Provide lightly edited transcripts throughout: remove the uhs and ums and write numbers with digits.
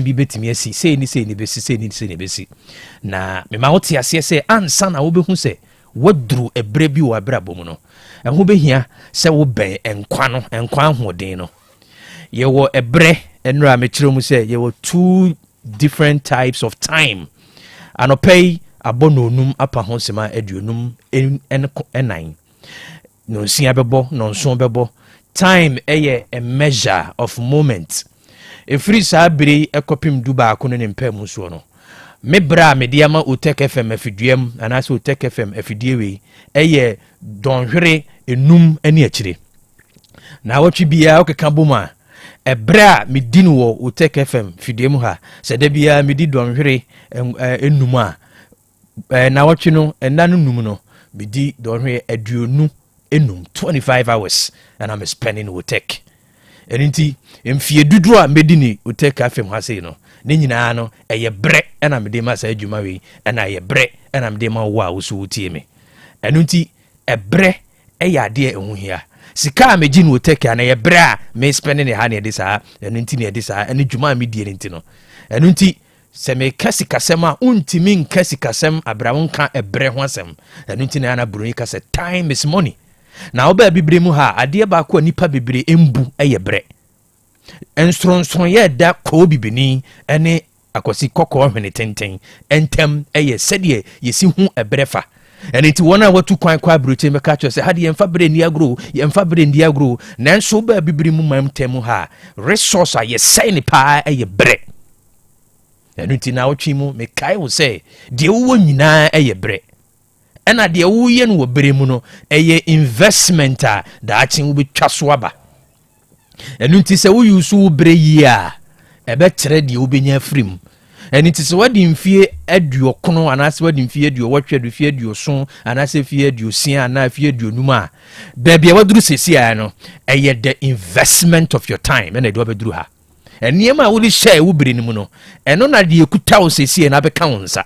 nneɛma bi betimi asi sei ni besi na me ma wote ase se ansa na wo behu se wadru ebre bi wo abrabɔ mu no ɛho behia se wo bɛn enkwa ahoden no ye wo ebre enra me kyerɛ mu se ye wo two different types of time anɔpɛi abononum apa ho sema aduonum enan no nsia bɛbɔ no nso bɛbɔ time eye a measure of moment efiri saa bere ekopim du ba ko ne mpɛ mu so no me bra me dia ma Utek FM afiduam anase Utek FM afidie we eye donhwere enum ani akire na wotwe bia okeka boma ebra me di no wo Utek FM fiduam ha se da bia me di donhwere enum a na wotwe no enanu num no me di donhwere aduonu enum 25 hours and I'm spending Utek enti emfie dudu a medini Utek FM ha sei no ne nyina no eye bre na mede ma sa adwuma we na eye bre na mede ma wo a wo so wotie me enu nti ebre eye ade ehu hia sika meji no Utek na eye bre a me spending ne ha ne de saa enu nti ne de saa enu dwuma me die nti no enu nti se me kasikasem a untimi nkasikasem abrawo nka ebre ho asem enu nti na broni ka se time is money na oba bibire mu ha ade ba ko nipa bibire embu eye bre enstronson ye da ko bibini ene akosi kokko hwene tenten entem eye sede yesi hu ebrefa ene ti wona watu kwan kwa broche meka cho se hade yemfa bre ni agro nanso ba bibire mu mam temu ha resource a yesai ni pa eye bre ene ti na otwi mu mekai wo se de wo nyina eye bre ena de wo ye no bre mu no eye investment a da achen wo betwa so aba enu nti se wo yusu bre yi a ebe tere de obenya frim enu nti se wadi mfie aduokono anase wadi mfie aduowotwe adufie aduoson anase fie aduosia ana fie aduonum a bebia waduru sesi a no eye the investment of your time ena de obeduru ha eniema wo li share wo bre ni mu no eno na de ekuta wo sesi na beka wonsa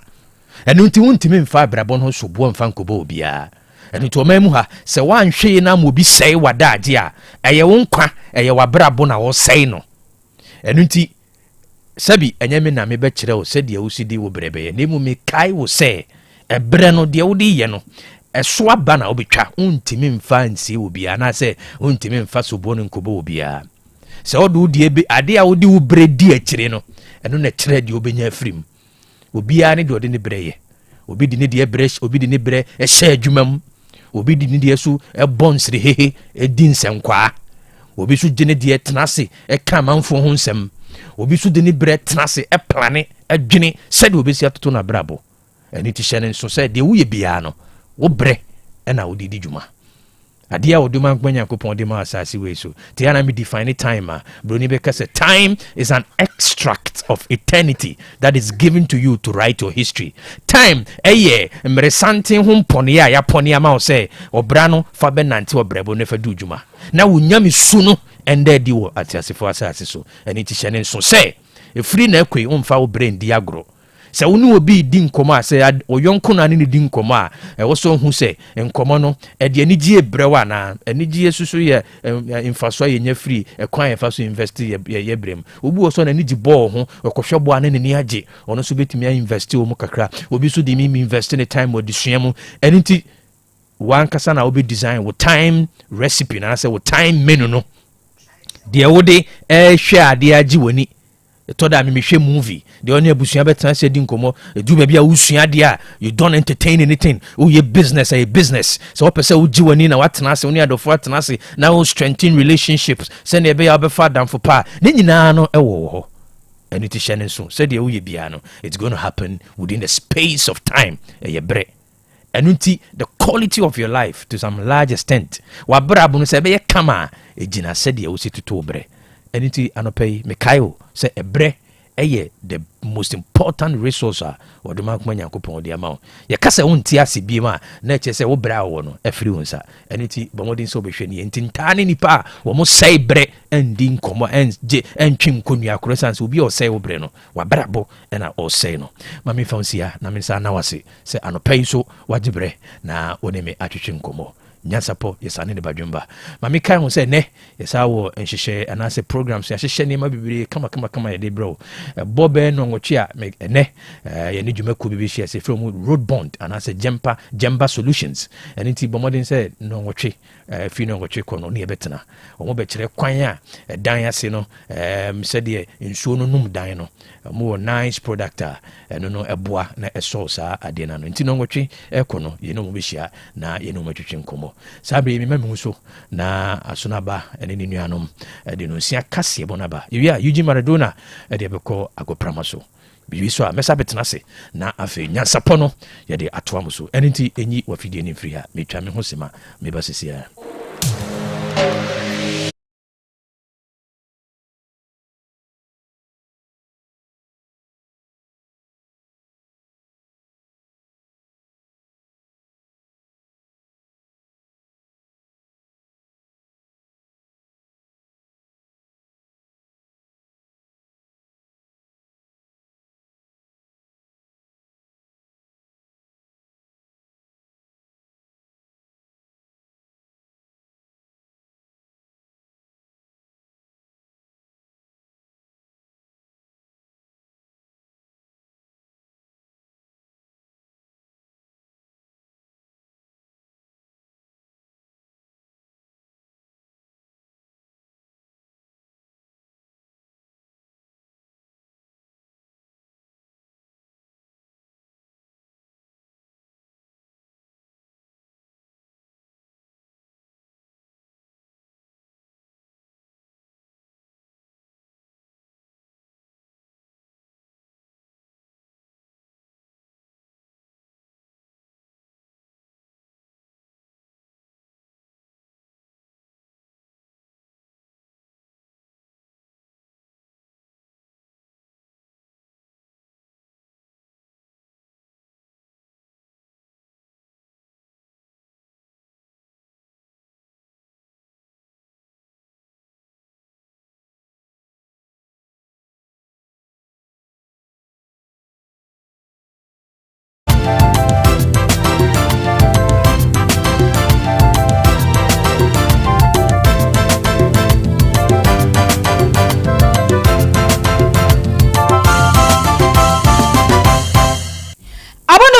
enu nti wontimi mfa brabon ho sobo mfa nkobo obia enu to mamu ha se wanhwe na mo bi sei wadaade a eye wonkwa eye wabrabo na wo sei no enu nti sabi enyame na me be kire wo se de wo sidi wo brebe ne mu me kai wo se ebre no de wo di ye no eso aba na obetwa wontimi mfa nsi obia na se wontimi mfa sobo no nkobo obia se odu di ebe ade a wo di wo bredi akire no enu na kire de obenya afrim obia ne de ode ne breye obi di ne de bresh obi di ne bre ehye adwumam obi di ne de so ebonsre hehe edin senkwa obi so gene de tenase eka manfo ho nsem obi so de ne bre tenase eplane adwene se de obi si atoto na brabo eni ti hye ne so se de wo ye bia no wo bre na wo di dwuma ade a wo de man gbanya kopon de ma asase we so ti ana me define time a broni be kase time is an extract of eternity that is given to you to write your history. Time eye mresante ho mpone ya pone ama wo se obra no fa be nante obrebo ne fa du dwuma na wonyame su no ende di wo atiasefo asase so eni ti hye ne so se efiri na akwe wo mfa wo brain di agro se wonu obi di nkomo a se oyonko na ne di nkomo a wo so hu se nkomo no e de anigye brewa na anigye susu ye infaso ye nya free kwan ye faso invest ye brem obi wo so na anigye ball ho okohwe bo ane ne age ono so betimi invest wo mu kakra obi so de mi invest in time odi suamu eniti wan kasa na obi design wo time recipe na say wo time menu no de wo de hwe ade age woni toda me hwe movie de onye abusua betan se di nkomo edu ba bia usua de a you don't entertain anything o ye business a business so opese o jiwani na watena se oni adofo watena se na o strengthen relationships se na ebe ya obefa damfo pa ne nyina no ewo ho eni ti hye ne so se de o ye bia no it's going to happen within the space of time ye bre enunti the quality of your life to some large extent wa brabo no se be ye kama ejina se de o situto bre enunti anopei mekaio se ebre eye the most important resource or the man kwanya kopon de amount ye kasa wonti ase bi ma na che se wo bra wo no afiri wonsa eniti bomodin so behwe ni entintane nipa wo mo sai bre endi nkomo enje entwim konua krosanse obi o sai wo bre no wa brabo na o sai no mami fansia na me sa na wase se anopai so wajibre na woneme atwetwe nkomo nyansapo yesane ne badwumba mami kai ho se ne yesa wo nhihye anase programs ya hihye ne ma bibiri kama ye de bro bobe no ngochi a ne ye ne dwumaku bibi hye se from road bond anase jemba solutions and nti bomodin se no ngochi fi no ngochi kono ne yebetena omo be kire kwan a dan ase no se de nsuo no num dan no mo nice product no no eboa na eso sa ade na no nti no ngochi kono ye no mo be hia na ye no mo twetwe nkomo sabe mi mamu so na asonaba ene ni nuanom de no sia kase bonaba yia Yuji Maradona de beko agoprama so bibi so a mesa betena se na afi nyansapo no ye de atoa mo so ene nti enyi wafidie ni free ha metwa me ho sema me ba sesia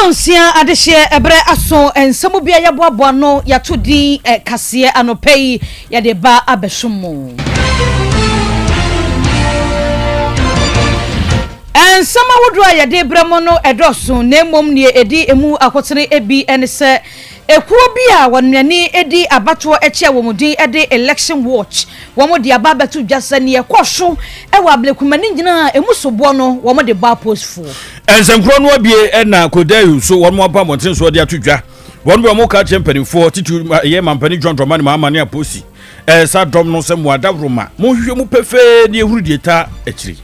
Nsia adehye ebre aso ensemu bia ya boaboa no ya todi kase anopei ya de ba abehwemo ensema wodua ya de bremo no edoso na emom ne edi emu akotene ebi ense ekuo bia wonwani edi abato eche womudin edi election watch womodi ababetu dwasane ekohwo ewa ablekumani nyina emusobo no womodi ba postful ensemkro no abie na kodayu so won mo aba monten so de atudwa won be mo ka champion for titu ye mampani John Dramani ma amane aposi sa dom no se mo adavroma mo hwehwe mu pefe ne ehuru dieta akiri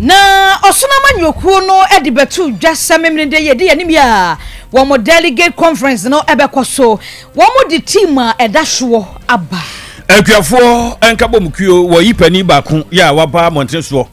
na osuna manyokuo no edi betu dwasame mnende ye de yanimia womo delegate conference no ebekoso womo di team a edahwo aba akuafo enkabomkuo wo yipani baako ya waba monten so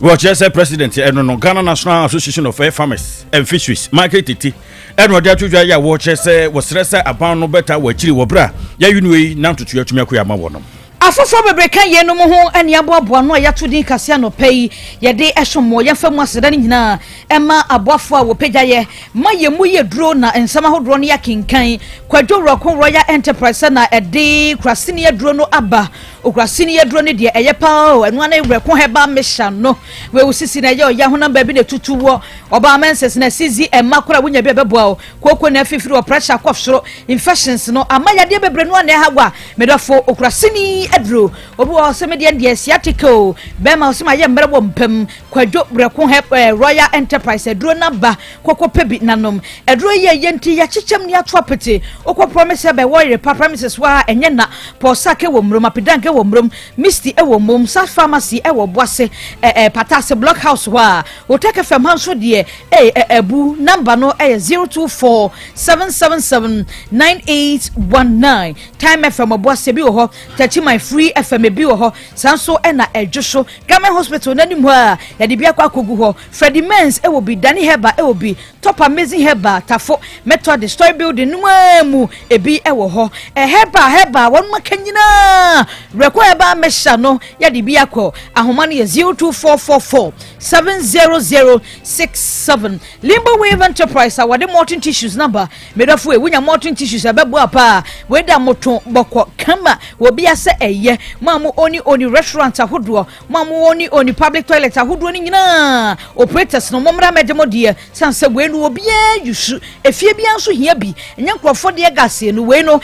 wo chese president no Ghana National Association of Farmers and Fisheries market titi eno de atudwa ya wo chese wo srese aban no beta wo akiri wo bra ya yunui na ntutu atumi akoya ma wono afofo bebreka ye no mo ho ane aboaboa no ya todi kase no pei ye de ehwomo ye famu aseda ni nyina ema aboafo a wo pejaye ma ye mu ye duro na ensama hodro no ya kinkan kwadwo ko Royal Enterprise na ede krasini ye duro no aba okrasini ye duro ne de eye pa enu ana ebreko heba mesha no we usisi na ye oya honam ba bi ne tutuwo oba menses na sizi ema kora wonya bi beboa koko na afifiri o pressure kwofsoro infections no amaya de bebre no na hagwa medofo okrasini edro obu o se medie de asiatico bema o se maye mberebo mpem kwadwo breko Royal Enterprise edro na ba koko pebi nanom edro ye yenti ya chichem ni atwapete okwo promise be wo re promises wa enye na posake wo mro mapidanke ewo mrom misty ewo mom South Pharmacy ewo Boase Patase Block House wa o take fam hanso de ebu number no 024-777-9819 time FM Boase bi wo ho tachi my free FM bi wo ho sanso na edwoso Government Hospital nanim ho a ya de bia kwa kogu ho Freddy Mens ewo bi Dani Heba ewo bi Top Amazing Heba tafo Method Story Building mu ebi ewo ho heba won makanyina reko eba mesha no ya de bia ko ahoma no 02444700067 Limbo Wave Enterprise awade Morton Tissues number medafo e wunya Morton Tissues abebu apa we da moto boko kama wo bia se eye mamu oni restaurant ahodo mamu oni public toilet ahodo ni nyina operators no momra medemo de sanse we no obia yusu efie bia nso hia bi enyankrofo de gase no we no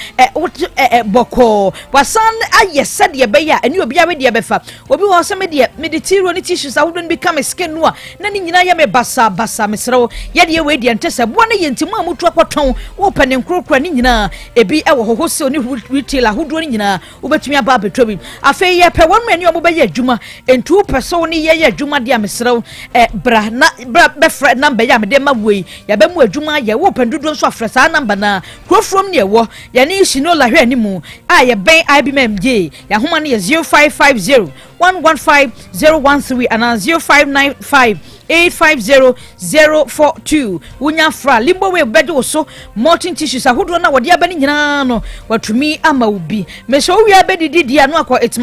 boko wasan aye said ye be ya eni obia we de befa obi wo se me de meditiro ni tissues ahodo become skin no na ni nyina ye me basa mesrewo ye de we de ntese bo na ye ntimu amutu akoton wo pane nkrokra ni nyina ebi ewo hohose oni retail ahodo ni nyina ubetumi aba betwa afi ye pe won mani omo be ye adwuma entu person ni ye adwuma de amesrew bra be fre number ya me de mawei ya be mu adwuma ye wo pendudo nso afre sa number na krofrom ne wo ya ni shino la hwe animu a ye ben IBMJ ya homa ne 0550 115013 and 0595 850042 wunya fra Limbo we bedo so Morton Tissues ahodo na wode abani nyina no watumi ama ubi me so wi abedi dia no akọ it's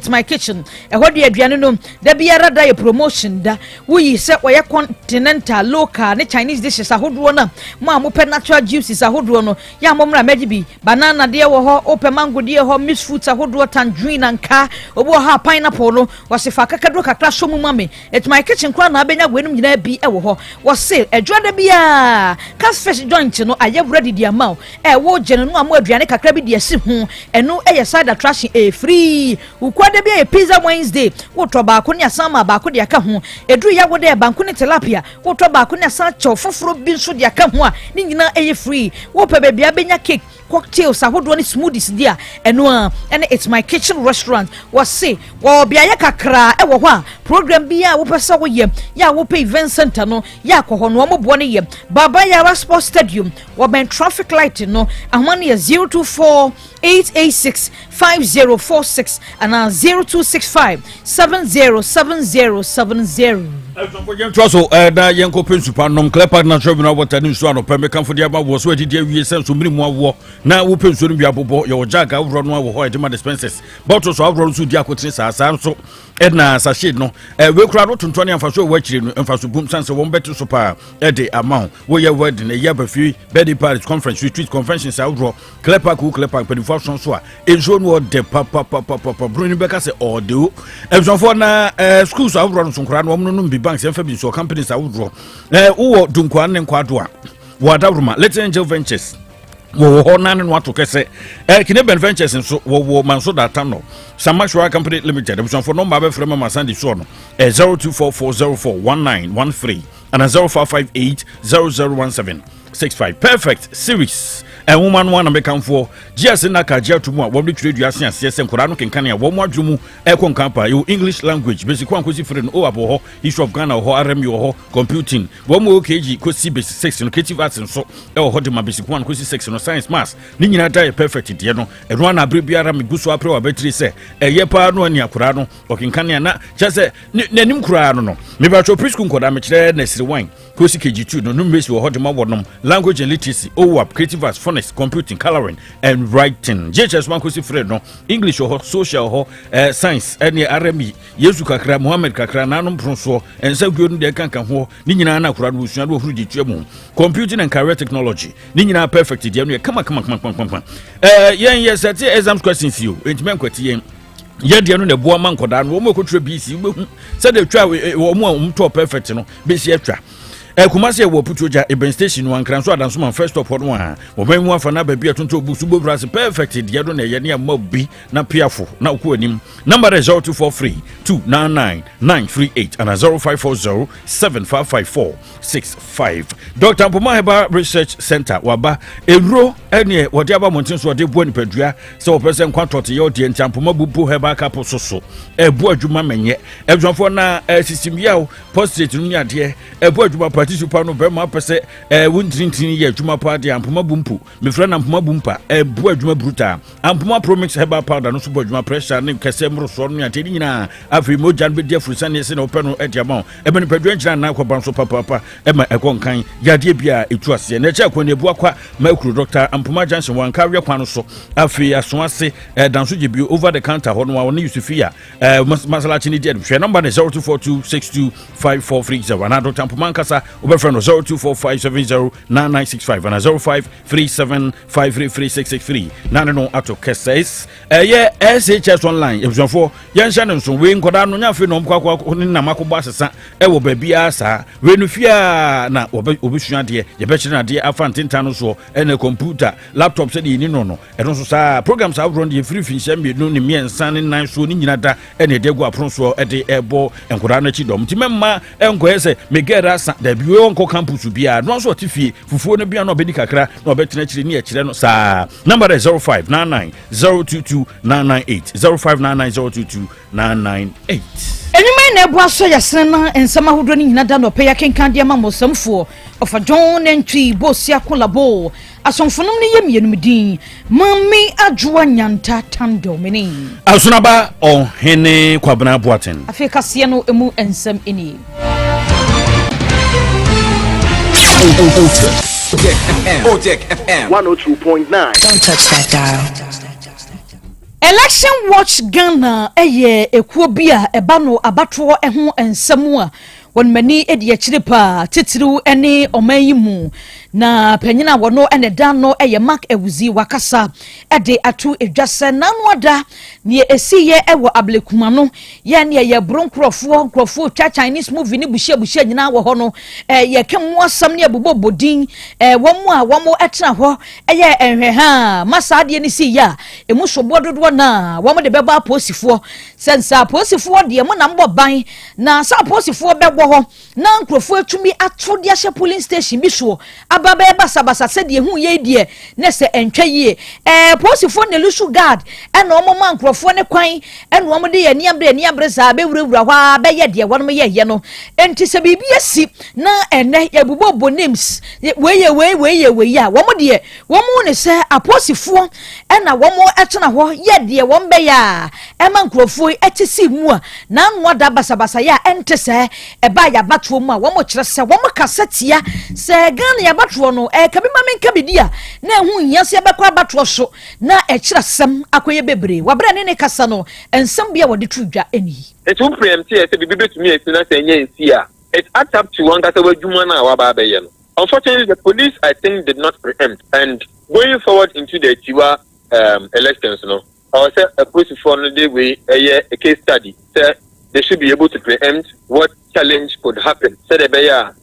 my kitchen ehode aduane no da biara da promotion da wuyi se oye continental local ne Chinese dishes ahodo na mo pe natural juices ahodo no ya momra magibi banana de wo ho ope mango de ho mixed fruits ahodo tangerine anka obo ha pineapple no wasifa kakado kakra so mu mame it's my kitchen na abenya gwenum nyina bi ewo ho wo se adwada bia cast fish joint no aye ready dia maw wo gene no amo aduane kakra bi dia si ho eno eye side attraction free ukwada bia pizza Wednesday wo to ba ko ne asama ba ko dia ka ho edu ya wo de banku ne tilapia wo to ba ko ne asa chow foforo bi nso dia ka ho a ni nyina eye free wo pe bia benya cake cocktails ahodo ni smoothies dia eno a ene it's my kitchen restaurant was say wo bia ye kakra ewo ho a program bia wo pesa wo ye ya wo pay event center no ya ko no mo bo ne ye baba ya sports stadium wo ben traffic light no ahoma ne 0248865046 and 0265707070 so da yenko pensupa nom klepa na tribunal water ni so anope me kanfo dia ba wo so adidi awie senso minimu awo na wo pensu no bia bobo yo jaga wro no wo ho edema dispensers bottles of wro so di akotire sa so edna sachet no we kura no tontoni amfaso wo akire no amfaso bum sanse wo beto so pa ede amount wo ye wedding e ya ba fi birthday party conference retreat convention sa wro klepa pedifo so a enjo no de papa bruni beka se odo ebsonfo na schools wro no sonkra no no bi banks and fabi so companies are withdraw wo dunkwa ne nkwado a wadawruma Let's Angel Ventures wo ho nan no ato kese kine ben ventures nso wo manso data no Samashwa Company Limited so for number be frema masandi so no 0244041913 and 0558001765 perfect series a woman one American for just na kajia to mo we trade you asen ase nkora no kenkan ya wo mo adwumu ekon kampa you English language basic one kosi free no o abo ho history of Ghana ho RM ho computing wo mo OKG kosi basic 6 no creative arts so e ho de ma basic one kosi 6 no science maths ni nyina die perfect de no e no na abre biara me guso apre wa battery se eye pa no ani akora no okenkan ya na just nanim kura no me ba cho preschool nkoda me kire na siri wine kosi KG2 no number wo ho de ma wonom language and literacy OWAP creative arts computing, coloring and writing. JHS one kosi free no English or social or science any RME Yesu kakra Muhammad kakra nanom pronso and so good de kan ho ni nyina na kura no sua do huru ditwemu computing and career technology ni nyina perfect de no come yen yes set exam questions you entmen kwati yen ye de no ne boa man koda no mo ko tire BC we hu se de twa wo mo to perfect no be si atwa Kumasi wo putuja Eben station one kranso adanso man first stop hono a oban mu afa na ba bia tonto busu bobras perfect dia do na ye ne ma bi na piafo na uko anim number 0243 299 938 and 0540 755465. Dr. Mpoma Heba Research Center waba enro ene wode aba montin so de bo nipadua se wo person kwatote ye odi Mpoma bubu Heba kapo soso ebu adwuma menye edwonfo na system yaw postrate nu ni ade ebu adwuma participa no be ma pese wontintin ye adwuma pa de Mpoma bumpu me fra na Mpoma bumpa ebu adwuma bruta Mpoma Promix Heba powder no so bo adwuma pressure ne kese mro so no ate nyina afri mojan be de frusane se na openo e diamond ebe nipadua nkyina na kwaba so papa ema ekonkan yade bia etu ase na echa kwani ebu akwa makuru Dr. Mpoma Johnson wan kawe kwano so afri aso ase danso je bi over the counter hono wa ne Yusufia masala chini dia hwe number 0242625430 and Dr. Mpoma Nkasa obe friend 0245709965 and 0537533663 nane no ato keses ye SHS online ebusofo yen hye ne so we nkoda no nya fe no mkwakwa ne na makoba asesa wo babia sa we no fia na obesua de ye be chire de afantinta no so ene computer laptop se de ni no eno so sa programs abron de free finche mienu ne miensa ne nan so ni nyina da ene de gu apron so de ebo enkoda na chi dom ti memma enko ese megera sa da bi wonko campus bia no so tifie fufuo no bia no obedi kakra no obetena chire ni e chire no sa number 0599 022998 0599022998. Anyway, na bua so yasena ensama hodo ni nyina da no pe yakenkan de ma mosamfo ofa John entwi bosia kolabo asomfonum ne yemienum din mami adwoa nyanta tando meni asunaba ohene kwabena boaten afika se no emu ensam eni Otek FM 102.9. Don't touch that dial. Election Watch Ghana eye ekuo bia eba no abato eho ensam a won mani edi akire pa titiru ene omayimu na panyina wono ene dan no eye Mark Ewuzi wakasa ede atu edwase nanoada ne esiye ewo ablekuma no ye ne ye bronkrofo twa Chinese movie ni buhia nyina wo ho no ye kemu asam ne abobodin womu a womo etena ho eye enhwe ha masade ni si ya emu sobododo na womo de beba posifo sensa posifo de mo na mbo ban na sa posifo bebo ho na nkrofo atumi atode ahye police station bi so ababa basabasa se de hu ye die ne se entwa yie posifo ne lusu guard ena omo ma nkrofo ne kwan ena omo de ye niabre za be wurawura hwa be ye de wono ye no enti se bibi asi na ene ye bubobo names we ya womo de womo ne se aposifo ena womo etena ho ye de won be ya ema nkrofo etisi mu a na anwa da basabasa ya ente se eba ya batwo mu a womo kire se womo kasetia se Ghana ya batwo no kabi mamenka bidia na hu hiase abakwa batwo so na kire sem akoye bebre wabra ne kasa no ensam bia wode tudwa eni it will preempt say bibi betumi esina say nya nsia it adds up to one kasa wadwuma na waba abaye no. Unfortunately, the police I think did not preempt, and going forward into the Tiwa elections, I was a police for the way a case study said they should be able to preempt what challenge could happen. Said the bear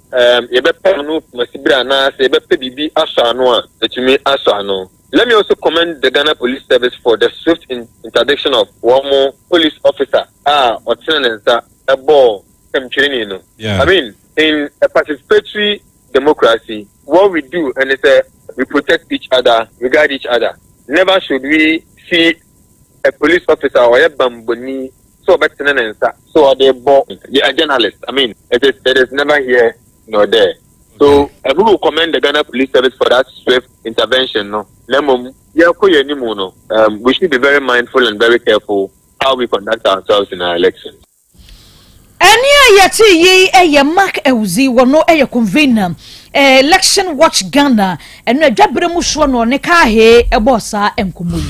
Let me also commend the Ghana Police Service for the swift interdiction of one more police officer or tenants a ball training. I mean, in a participatory democracy, what we do and it's we protect each other, regard each other. Never should we see a police officer or a bamboni so back to so are they born? They are journalists. I mean, it is never here nor there. So I will commend the Ghana Police Service for that swift intervention. No, we should be very mindful and very careful how we conduct ourselves in our elections. Ania yati ye Mark Ewuzi wono convener Election Watch Ghana eno adwabre mu so no ne ka he ebosa enkomoyi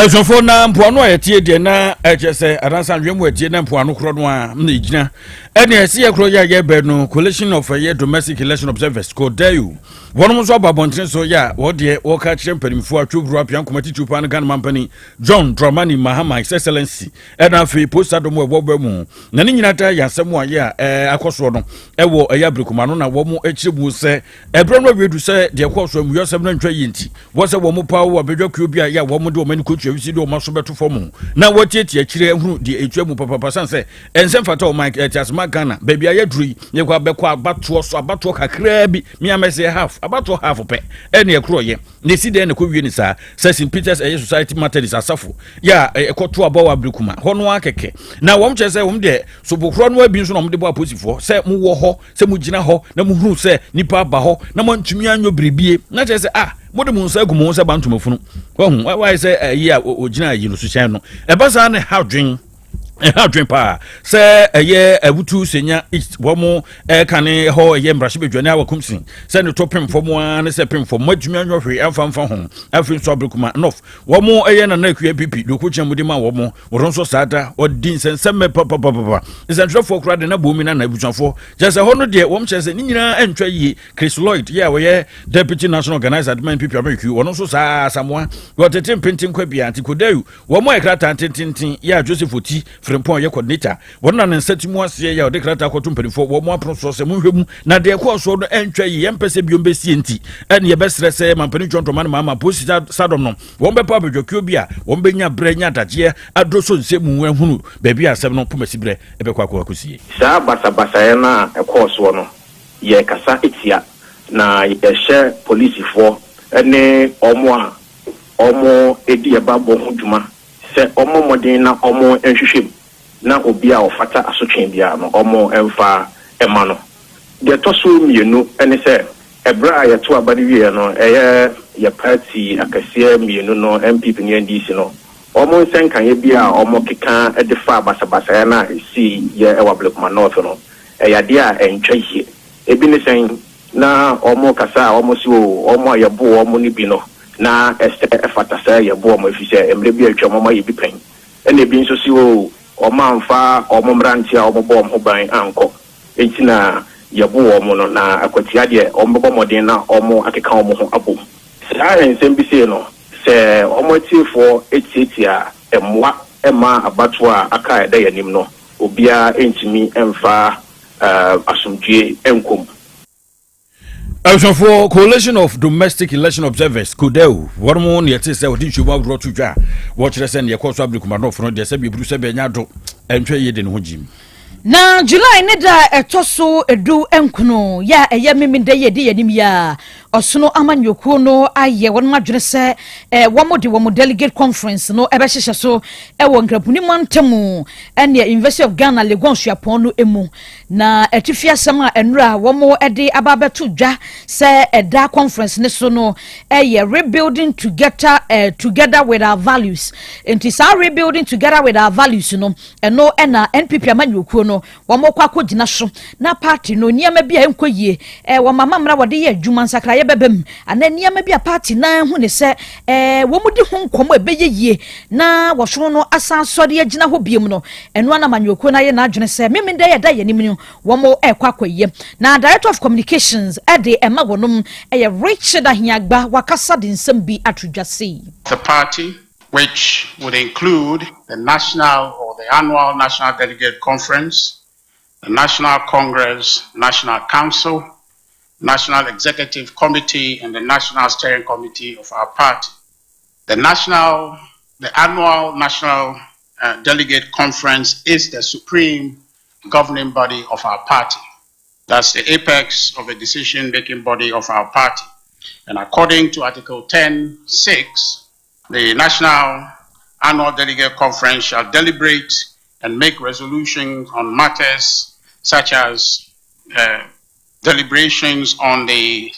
for na mpoano ayetie de na ejese adansa nwemu atie na mpoano kro no a na igina ene ese ye kro ya be no coalition of ye domestic election observers ko dayu wono so ababonten so ya wo de wo ka kire mpanimfo atwoburu apian komati tupa na Ghana mampani John Dramani Mahama His Excellency ena fe poster do mo ebo mu na ni nyina ta yasem a ye akoso no ewo eya brikuma no na wo mo akire se ebre no wedu se de koso mu yosem na ntwa yinti wo se wo mo pa wo abedwa kuobia ya wo mo de o mani kotu awisi de o maso beto fomu na wo tietie akire hunu de etwa mu papa sanse ensem fata o Mike Tiasma Ghana baby aye duri ye kwa bekọ abato so abato kakra bi mi amese half abato half pe ene ekro ye ne si de ne ko wie ni sa St Peter's Society Methodist asafo ya ekoto abawa brikuma hono akeke na wom chese wom de so bokro no abi nso no mde bo aposifo se mu wo ho se mu gina ho na mu hunu se nipa ba ho na mo ntumi anyo bribie na chese mode mu nsa gumu nsa bantumafunu why say a ogina yi no so hyan no ebasa ne hadwen pa say eye abutu senya wo mo kane ho eye mbrahye bedwane awakumsin say ne topem fomo an say pem fomo adwumi anwohwe amfamfa ho afin so abrikuma nof wo mo eye na na akua pipi dokucha mudi ma wo mo woron so sada odin sensem papa isantrofo kura de na bomi na abutuafo jese ho no de wo mchese ni nyina antwa yi Chris Lloyd ya we deputy national organizer admin pipi ameku wonon so saa samoa wo tete pentin kwa bia antikodayu wo mo ekrata tintin ya Joseph Oti Frempon ye coordinator wona ne nsatimu ase ya de krata akoto mpanifo wo mo aproso se mu hwemu na de ko so no entwa yi yempese biombe sienti ene ye besre se mampani jontoman mama posita sadom no wo be pa bedwakio bia wo be nya branya daje adroso nsemu ehunu ba bia asem no pomasibre ebe kwa akosie sa basa ya na ekoso no ye kasa etia na ye hye police fo ene omo edi e babo huduma se omo modin na omo enhwehwem na obi a ofata asotwen bia no omo emfa ema no de toso mienu ene se ebra ya to abade wie no ye party akasia mienu no MPP ni NDC no omo nsenkan ye bia omo keka edefa basa ya na si ye ewablekuma north no ya dia entwa hie ebi ne sen na omo kasa omo si omo yebo omo ni bi no na efata sa yebo omo efise emre bi atwa omo ye bi pen ene bi nso si omo amfa omo mrantia omo bo omo ban anko enti na yebo omo no na akwatia de omo bo modin na omo akeka omo ho abo sa ensem bi se no se omo tifo etietia emwa ema abato a aka eda yanim no obia entimi emfa asumdue enkom. For coalition of domestic election observers Kudeu warmo ne yete se odi chuba bro tudwa wo kire se ne yakoso abrikuma no fro de se bi bru se be nya do entwe ye de ne ho jim na July ne da etoso edu enkuno ya eye meminde ye de yanim ya osono amanyoku no aye won madwene se wo delegate conference no ebe hyehye so wo nkrapuni mantamu ene University of Ghana Legon Suapon no emu na etifia sama enura wo ede ababeto dwa se eda conference ne so no rebuilding together with our values enti sa rebuilding together with our values no eno ena NPP amanyoku no wo kwakọ gina so na party no niam bia enkoyie wo mama mra wode ye adwuma nsakra ye bebem ana niam bia party na hu ne se wo mudi ho nkomo ebeyeye na wo so no asan sori agina ho biem no eno ana manyoku na ye na adwene se memende ye da ye nim wo mo kwakọye na director of communications ede ema wonom Richard Ahiagba wakasa de nsem bi atudwase the party which would include the national or the annual National Delegate Conference, the National Congress, National Council, National Executive Committee, and the National Steering Committee of our party. The annual National Delegate Conference is the supreme governing body of our party. That's the apex of the decision-making body of our party. And according to Article 10(6), the National Annual Delegate Conference shall deliberate and make resolutions on matters such as deliberations on the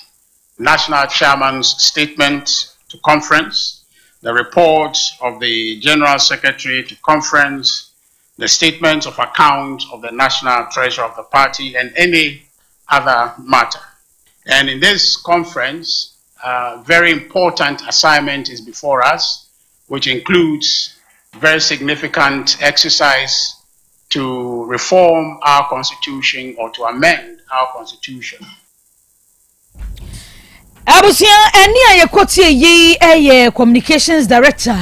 National Chairman's statement to conference, the report of the General Secretary to conference, the statements of account of the National Treasurer of the party, and any other matter. And in this conference, very important assignment is before us, which includes very significant exercise to reform our constitution or to amend our constitution. Abusia eni ayekotie yi communications director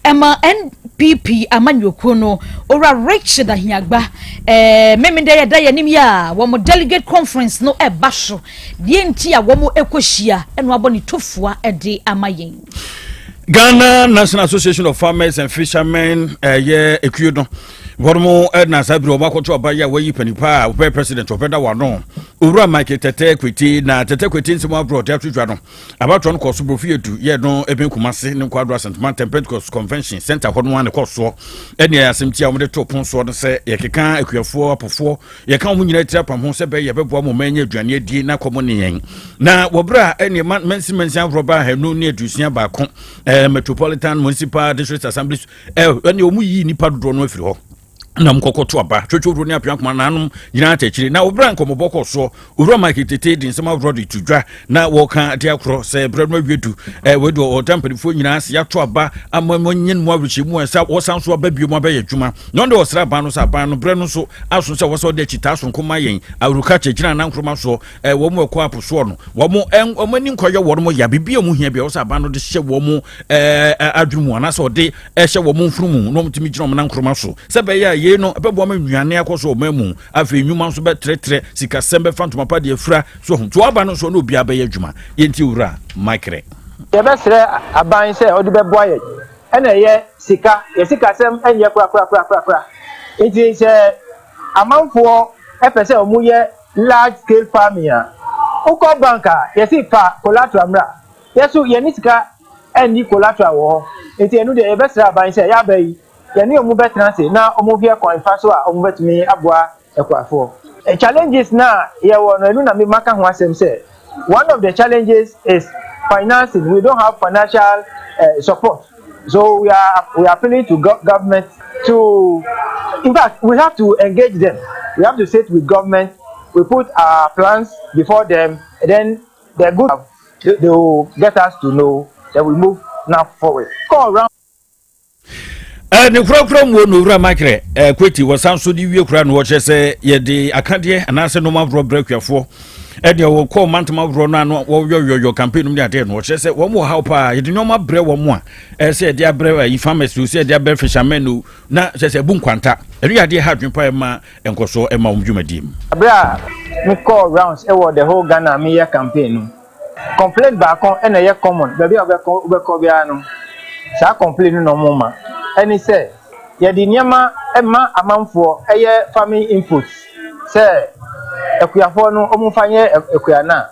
Emma NPP Amanyoku no ora Richard Ahiagba memende ya da yanim ya wo delegate conference no baso die nti a wo ekohia eno aboni tofua de amayen Ghana National Association of Farmers and Fishermen ekudo Wormo Edna Sabro Makoto Abaya we panipa we president opeda wano Ura Mike Tete Equity na Tete Equity nsema bro teatro dwano about one course brofie du ye no eben kumase ne kwadro St. Martin Pentecost Convention Center hono ane koso ene asemti a wo de topon so no se ye keka akuafo apofo ye kan ho nyina tira pam ho se be ye beboa mo manya aduane adie na komo ne yen na wobra ene mensi roba hanu ne adusia ba ko Metropolitan Municipal District Assembly ene omu yi nipa dodo no afiri ho na mkokoto aba twetwo ni apia kuma nanum nyina atachiri na obra nkomoboko so owura market tete din sama brody tudwa na woka de akro se brano awedu wedu o tamperifo nyina ase yato aba amonyin mu awrichi mu ensa wosanso aba bio mu aba yadwuma no de osra ba no sa ba no brano so aso se woso de chita so nkoma yen awruka chechina na nkroma so wo mu ekwa aposo no wo mu omani nkoye wo no ya bibia mu hia bia wo sa ba no de hye wo mu adwumu ana so de hye wo mu mfurumu no mtimi gina na nkroma so se be ya ye no ebebo ma nnuane akoso mamu afi nnwuma nso be tretre sika sembe fantoma pa de afura so to aba no so no obi aba yadwuma yenti wura makre ye be sere aban se odi be boye ena ye sika sem enye kra enti se amanfo epese omuye large scale farming uko banka ye si fa collateral mra yesu ye ni sika eni collateral wo enti enu de ye be sere aban se ya bayi yani omu betranse na omu vie kon fa so a omu betumi aboa ekwafo challenges na ye wono enu na me maka ho asem say one of the challenges is financing. We don't have financial support, so we are appealing to government to, in fact, we have to engage them. We have to sit with government. We put our plans before them, and then they're good. They will get us to know that we move now forward. Call around. Ne from wo no wura makre kweti wasanso di wie kura no wo chese ye de akade anase no ma bro brekwafo de wo call mantama bro no ano wo yo campaign no de no wo chese wo mo how pa ye de no ma bre wo mo a se de abre yi farmers so se de abre fishermen no na chese bu nkwanta eri ade ha dwen pa ma enkoso e ma wo dwumadim abra me call rounds e wo the whole Ghana me year campaign no complaint ba kon e na ye common be ko bia no sa complaint no mo ma any say ye di niema ema amanfo eye farming inputs say ekuyafo no omufanye ekuya na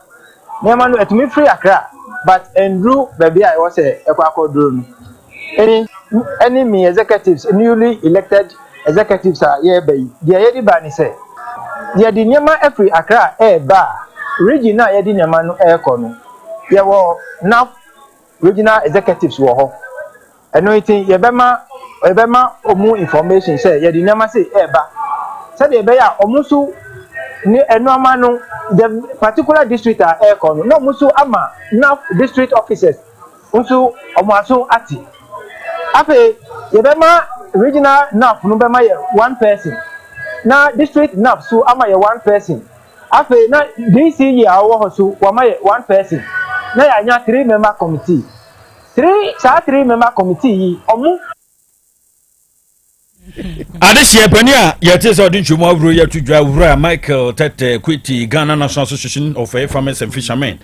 niema no etumi free akra but endru baby I was ekwakodro no any me executives newly elected executives are ye bayi ye di ba ni say ye di niema free akra ba regional ye di niema no no ye wo now regional executives wo ho anointing ye bema omu information say ye di nema say eba say de be ya omusu ni enoma no the particular district are aircon no musu ama now district officers musu omuaso ati ape ye bema regional naf no bema ye one person na district naf so ama ye one person ape na DC ye awo hosu wama ye one person na ya nya 3 member committee 3 member committee yi omu Adeshie pania yetese odinchumo awro yatudwa wura Michael Tete Kwiti Ghana National Association of Farmers and Fishermen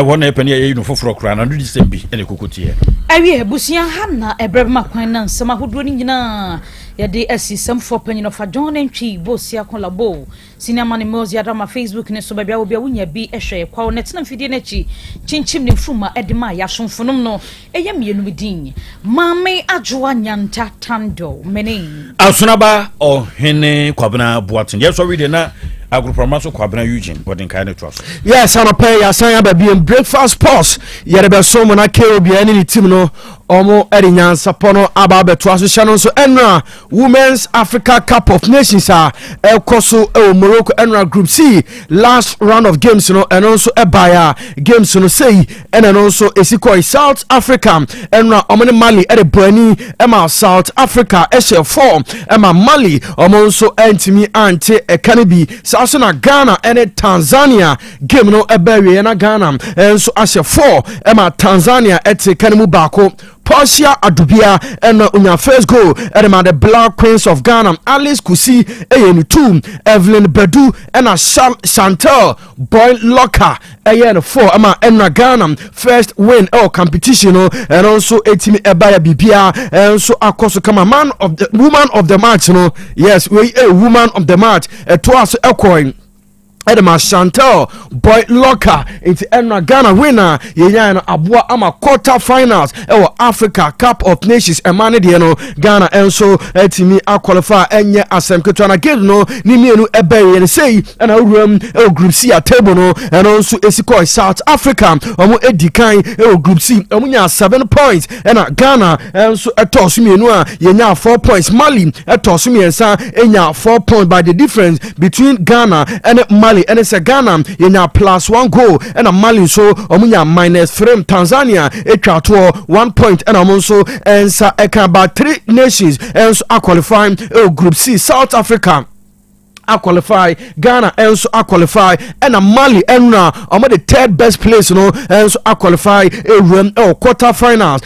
wona pania ye no foforo kra na do disembi ene kokotie awie busia hanna ebrema kwan na nsema hodo ni nyina yade asisem for panyin of John Ntwi bosia kolabo sinema ne mozi adama Facebook ne so babia obia wunya bi ehwe kwa netina mfidie na chi chinchim ne mfuma edema ya sonfonom no eyam yenum din mame adwoa nyanta tando mene asunaba ohene kwabena boatin yeso we de na agrupromaso kwabena Eugene bodin kai ne trust yes ana pay ya san ya ba bi breakfast pause yere be so mo na KOB ani ni team no omo erinya sapono ababeto aso no so enra Women's Africa Cup of Nations ekoso Morocco enra Group C last round of games no and also ebaya games no say and also esikoi South Africa enra omene Mali ere brani ema South Africa eshe 4 ema Mali omo so entimi ante ekanibi saso na Ghana ene Tanzania game no ebewe na Ghana enso ashe 4 ema Tanzania ete kanimu bako Portia Adubia and unya first goal and the Black Queens of Ghana Alice Kusi and 2 Evelyn Bedu and a Chantal Boy Locker and 4 ama and Ghana first win competition and also a team Ebaya Bibia and so akoso kama man of the woman of the match yes we a woman of the match twice echoing Edema Chantal Boy Locker into Enra Ghana winner yenya abua ama quarter finals Africa Cup of Nations emane de Ghana enso etimi qualify enye Asem Ketwana game no ni mienu ebe say and group C table no and also esikoi South Africa omo edikan group C omo nya 7 points and Ghana enso etosu mienu yenya 4 points Mali etosu miensa enya 4 points by the difference between Ghana and Mali and it's a Ghana yenya +1 goal and a Mali so omunya -3 Tanzania etra to 1 point and amonso and sa ekaba 3 nations and so qualifying group C South Africa qualify Ghana and so qualify and a Mali and the third best place and so qualify quarter finals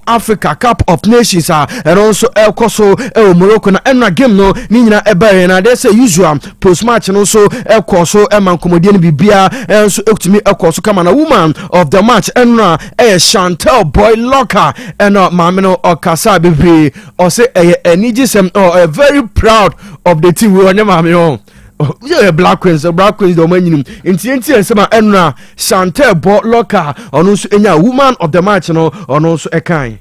Africa Cup of Nations and also El Koso Morocco and game nina ebe na they say usual post match and also El Koso eman komodian bibia and so ultimate El Koso kama na woman of the match and Chantal Boy Locker and mamino or Kasa Bibi or say a very proud of the team we were never Black Queens the man in sama enra Chantel Boy Locker on also enya woman of the match on also a kind.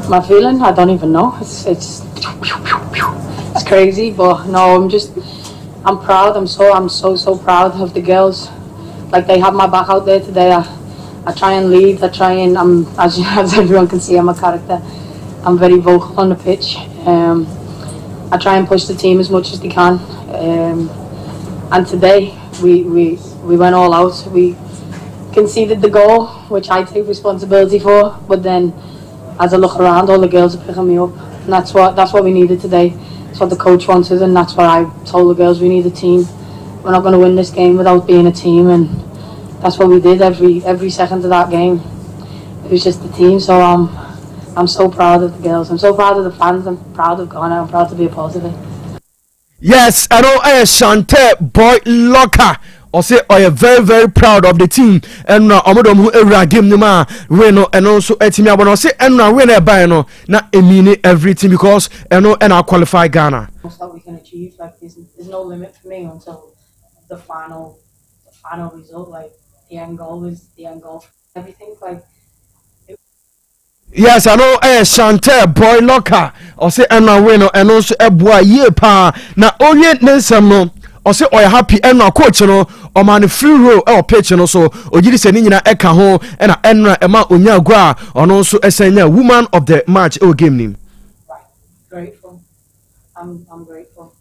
My feeling, I don't even know. It's crazy, but no, I'm proud. I'm so proud of the girls. Like they have my back out there today. I try and lead. As everyone can see, I'm a character. I'm very vocal on the pitch. I try and push the team as much as they can. And today we went all out. We conceded the goal, which I take responsibility for. But then, as I look around, all the girls are picking me up, and that's what we needed today. That's what the coach wanted, and that's what I told the girls. We need a team. We're not going to win this game without being a team, and that's what we did every second of that game. It was just the team. So I'm so proud of the girls. I'm so proud of the fans. I'm proud of Ghana. I'm proud to be a part of it. Yes, I know Chantel Boy Locker or say I am very proud of the team and omodomu ewra game nima we no and also etimi abono say and we na buy no na emini everything because and I qualify Ghana. Most that we can achieve, like there's no limit for me until the final result. Like the end goal is the end goal. Everything like. Yes, I know Chantel Boy Locker or say and and alsoeboa ye pa na onye nensam no or say oy happy and coach no o man free roll pitch no so ogiri se ni nyina eka ho and enra ema onya gwa ono so esenya woman of the match game nim. Right. Grateful. I'm grateful.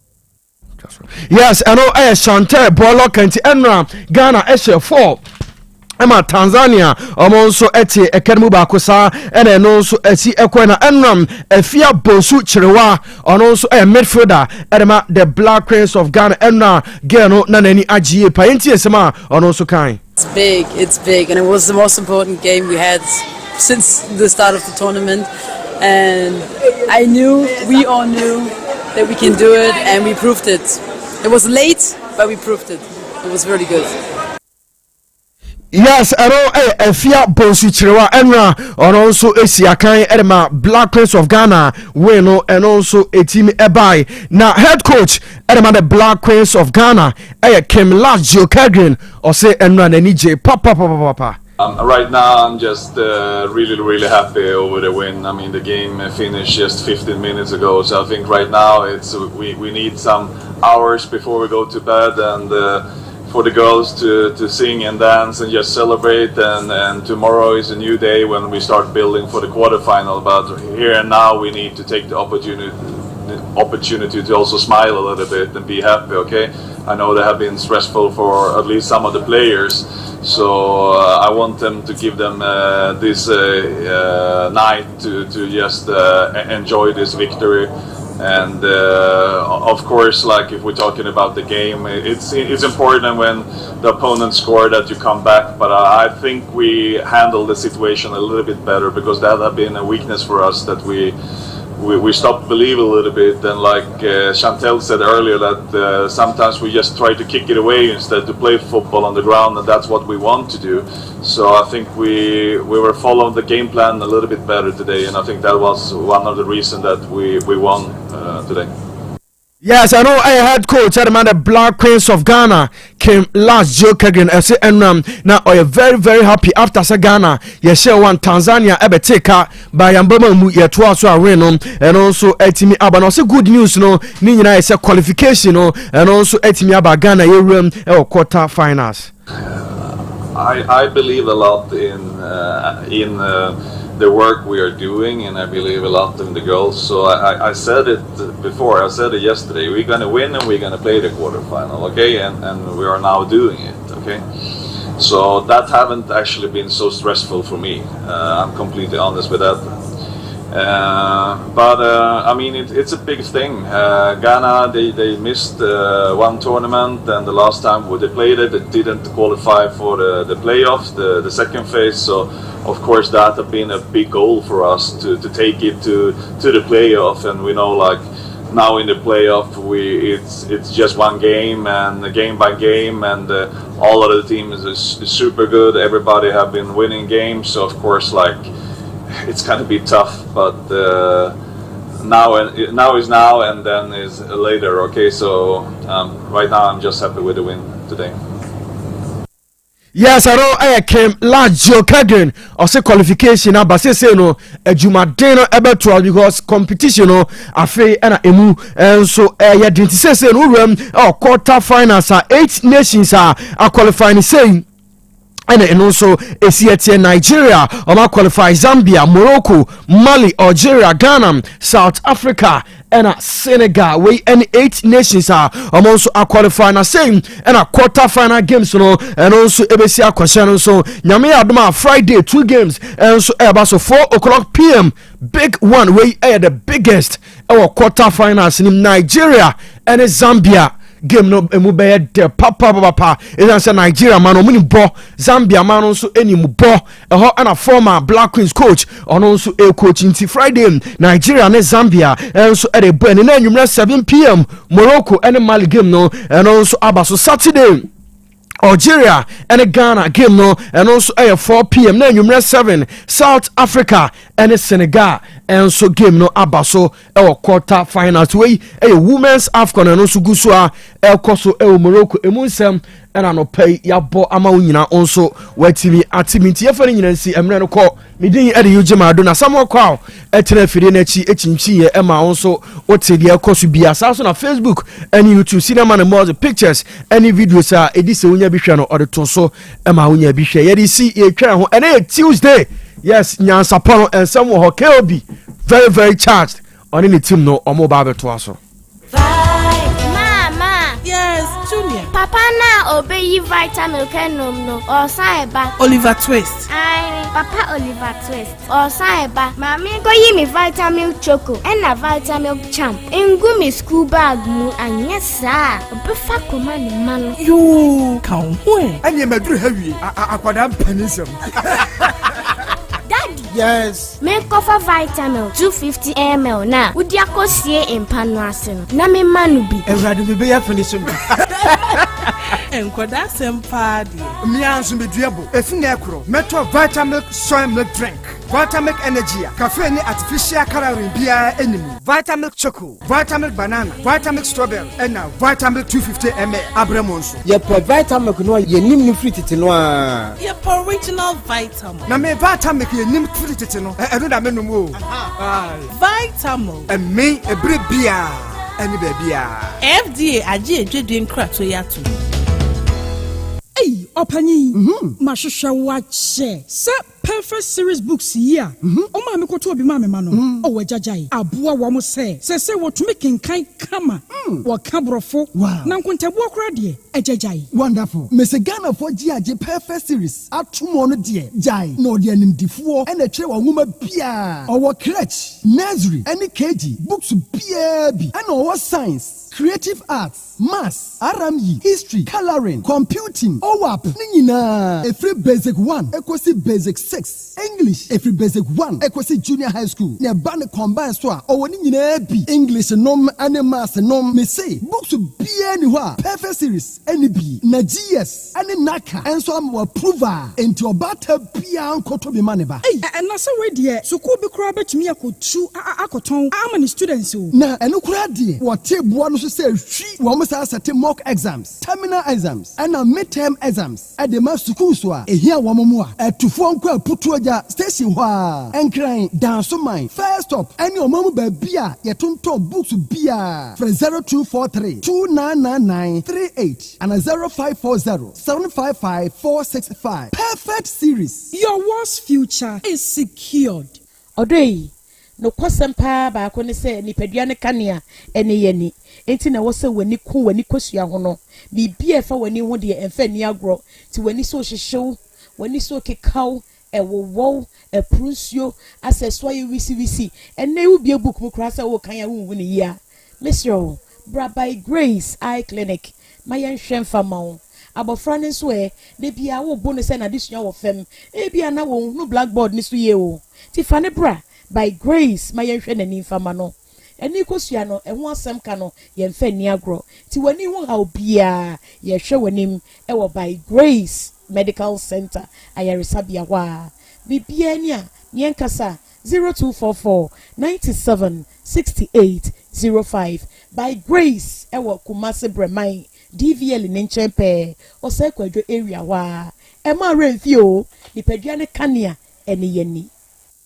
Yes, I know Chantel Boy Locker and enra Ghana eshe 4 Emma Tanzania omonso eti ekerimu bakosa ene no so eti ekwena enram efia bosu chirewa ononso midfielder edema the Black Queens of Ghana enna geno na nani agie pa enti esema ononso kan. It's big and it was the most important game we had since the start of the tournament, and we all knew that we can do it, and we proved it. It was late, but we proved it. It was really good. Yes, I know Efia Bonsu Chirewa Enra and also Esiakan Edema Black Queens of Ghana Weno and also a team Ebai. Now head coach Edema the Black Queens of Ghana came last Joe Kagrin or say Enra Nenije Papa. Right now I'm just really happy over the win. I mean the game finished just 15 minutes ago, so I think right now we need some hours before we go to bed and for the girls to sing and dance and just celebrate, and tomorrow is a new day when we start building for the quarterfinal. But here and now we need to take the opportunity to also smile a little bit and be happy. Okay, I know they have been stressful for at least some of the players, so I want them to give them this night to just enjoy this victory. And of course, like if we're talking about the game, it's important when the opponent score that you come back. But I think we handle the situation a little bit better, because that has been a weakness for us, that we stopped believe a little bit. And like Chantel said earlier, that sometimes we just try to kick it away instead to play football on the ground, and that's what we want to do. So I think we were following the game plan a little bit better today, and I think that was one of the reasons that we won today. Yes, I know I head coach Adman, the Black Queens of Ghana came last Joe Kagan and now I am very, very happy after Ghana. Yes, one Tanzania ebeteka by Yamboma mu yetwaso arenom, and also etimi aba no say good news no ni nyina is a qualification no, and also etimi aba Ghana yerum e quarter finals. I believe a lot in the work we are doing, and I believe a lot in the girls. So I said it before, I said it yesterday, we're going to win and we're going to play the quarterfinal, okay? And we are now doing it, okay? So that haven't actually been so stressful for me. I'm completely honest with that. But I mean, it's a big thing. Ghana, they missed one tournament, and the last time they played it, they didn't qualify for the playoffs, the second phase. So of course that has been a big goal for us to take it to the playoff. And we know, like now in the playoff, it's just one game and game by game, and all of the teams is super good. Everybody have been winning games, so of course, like, it's gonna be tough, but now is now, and then is later. Okay, so right now I'm just happy with the win today. Yes, I know I came last Joe Kagan or say qualification now, but say no Jumadeno ebetual because competition no afe and emu, and so yeah didn't say no quarter finals 8 nations are qualifying saying. And also Ethiopia, Nigeria, qualify Zambia, Morocco, Mali, Algeria, Ghana, South Africa, and Senegal. We any 8 nations are also qualifying the same and a quarter final games, you know, and also ABC question. So Nyame Adoma Friday 2 games, and so about 4:00 p.m. Big one. We are the biggest our quarter finals in Nigeria and Zambia. Game no emu be de papa is Nigeria man omuni bo Zambia man also eni mu bo eho and a former Black Queens coach on also a coach in Friday Nigeria and Zambia and so at a burn and then 7 p.m. Morocco and Mali game no, and also abaso Saturday Algeria and Ghana game no, and also a 4 p.m. then you 7 South Africa and Senegal and so game no abaso quarter finals way a women's AFCON and also gusua el koso Morocco emunsem and an pay yabo ama nyina also wetimi atimiti yefani nyina si emre no ko midin ede yujema do na samo kwa etere fide na chi echinchi ye ema also otede ekoso bia saso na Facebook and YouTube cinema na more pictures any videos a edise unya bi hwe no odetonso ema unya bi hwe ye di si ye twa ho and Tuesday. Yes, Nyansapono and some will be very, very charged on any team no or mobile to us. Mama. Yes, Junior. Papa na obey vitamin no or saiba. Oliver Twist. Aye, Papa Oliver Twist or saiba. Mommy go give me vitamin choco and a vitamin champ. In gumi school bag mu and yes sir. Befa command man. You come where? And you may do heavy. I could have penicillin. Daddy. Yes. Make offer vitamin 250 ml na. Udia ko sie empano asen. Na me manu bi. Everybody be here finishing. Enkoda sempadi. Me anso me duabo. Efine ekro. Metro vitamin soy milk drink. Vitamin energy. Cafe ni artificial coloring bia enemy. Vitamin choco. Vitamin banana. Vitamin strawberry. And now vitamin 250 ml. Abremonso. Ye per vitamin no ye nim ni fruit no a. Ye per original vitamin. Na me vitamin ye nim fruit no. E do da me no mo. Vitamin. E me e bre bia. Any baby. FDA aje edwedwe nkrato yato. Opani, Mashusha watch, sir, perfect series books here. Oh, mamma, go to be mamma, mano. Oh, Jajai, Abua Wamo say what to making kind kama, what cabro for. Wow, now conta walk ready, a Jajai. Wonderful. Mr. Ghana for GIJ perfect series. At 2 months, dear, Jai, no, dear, in the and a chair woman, Pia, our crutch, nursery, any KG, books, PAB, and our science, creative arts, maths, RME, history, coloring, computing, OWAP, Nina, a free basic 1, equals basic 6, English, a free basic 1, equals junior high school, near Banner combined store, or Nina, English, nom, and maths, nom, me say, books to be anywhere, perfect series, any B, Nagias, and Naka, and so I'm a prover, into a batter Pian Kotobi Maneba. And that's a way, dear, so could be crab to me, I could chew, I could tongue, how many students who now, and look at dear, what tip one to say, she almost has a mock exams, terminal exams, and a midterm exams at the master kuswa, a here one more, at to form put to a station wa, and crying down so mine. First up, and your mama beer, your tonto books beer, from 0243 2999 38 and a 0540 755 465. Perfect series. Your worst future is secured. Odei. No kwasem pa ba ko ne se nipadua ne kanea ene yeni enti na wo se wani ku wani kosua ho no bibia fa wani ho de emfa ni agro ti wani so hyehyew wani so kekaw ewowo eprusuo aseswa ye wisi ene wu bia book mu kra se wo kan ya wu ni ya Mr. Bra by Grace Eye Clinic mayen hwem fama abofra ne so de bia wo bo ne se na disua wo fem e bia na wo no blackboard ni so ye o ti fa ne bra by Grace my yenhwe nani fama no eni kosua no ehwo asem ka no yemfa ni agro ti wani ho ha obia ye hwe wanim ewo by Grace Medical Center ayaresabia wa bibia ni a yenkasa 0244 97 68 05 by Grace ewo Kumasi Bremai DVL ni nchempe osekwadwo area wa ema renfio nipadua ne kanea eni yeni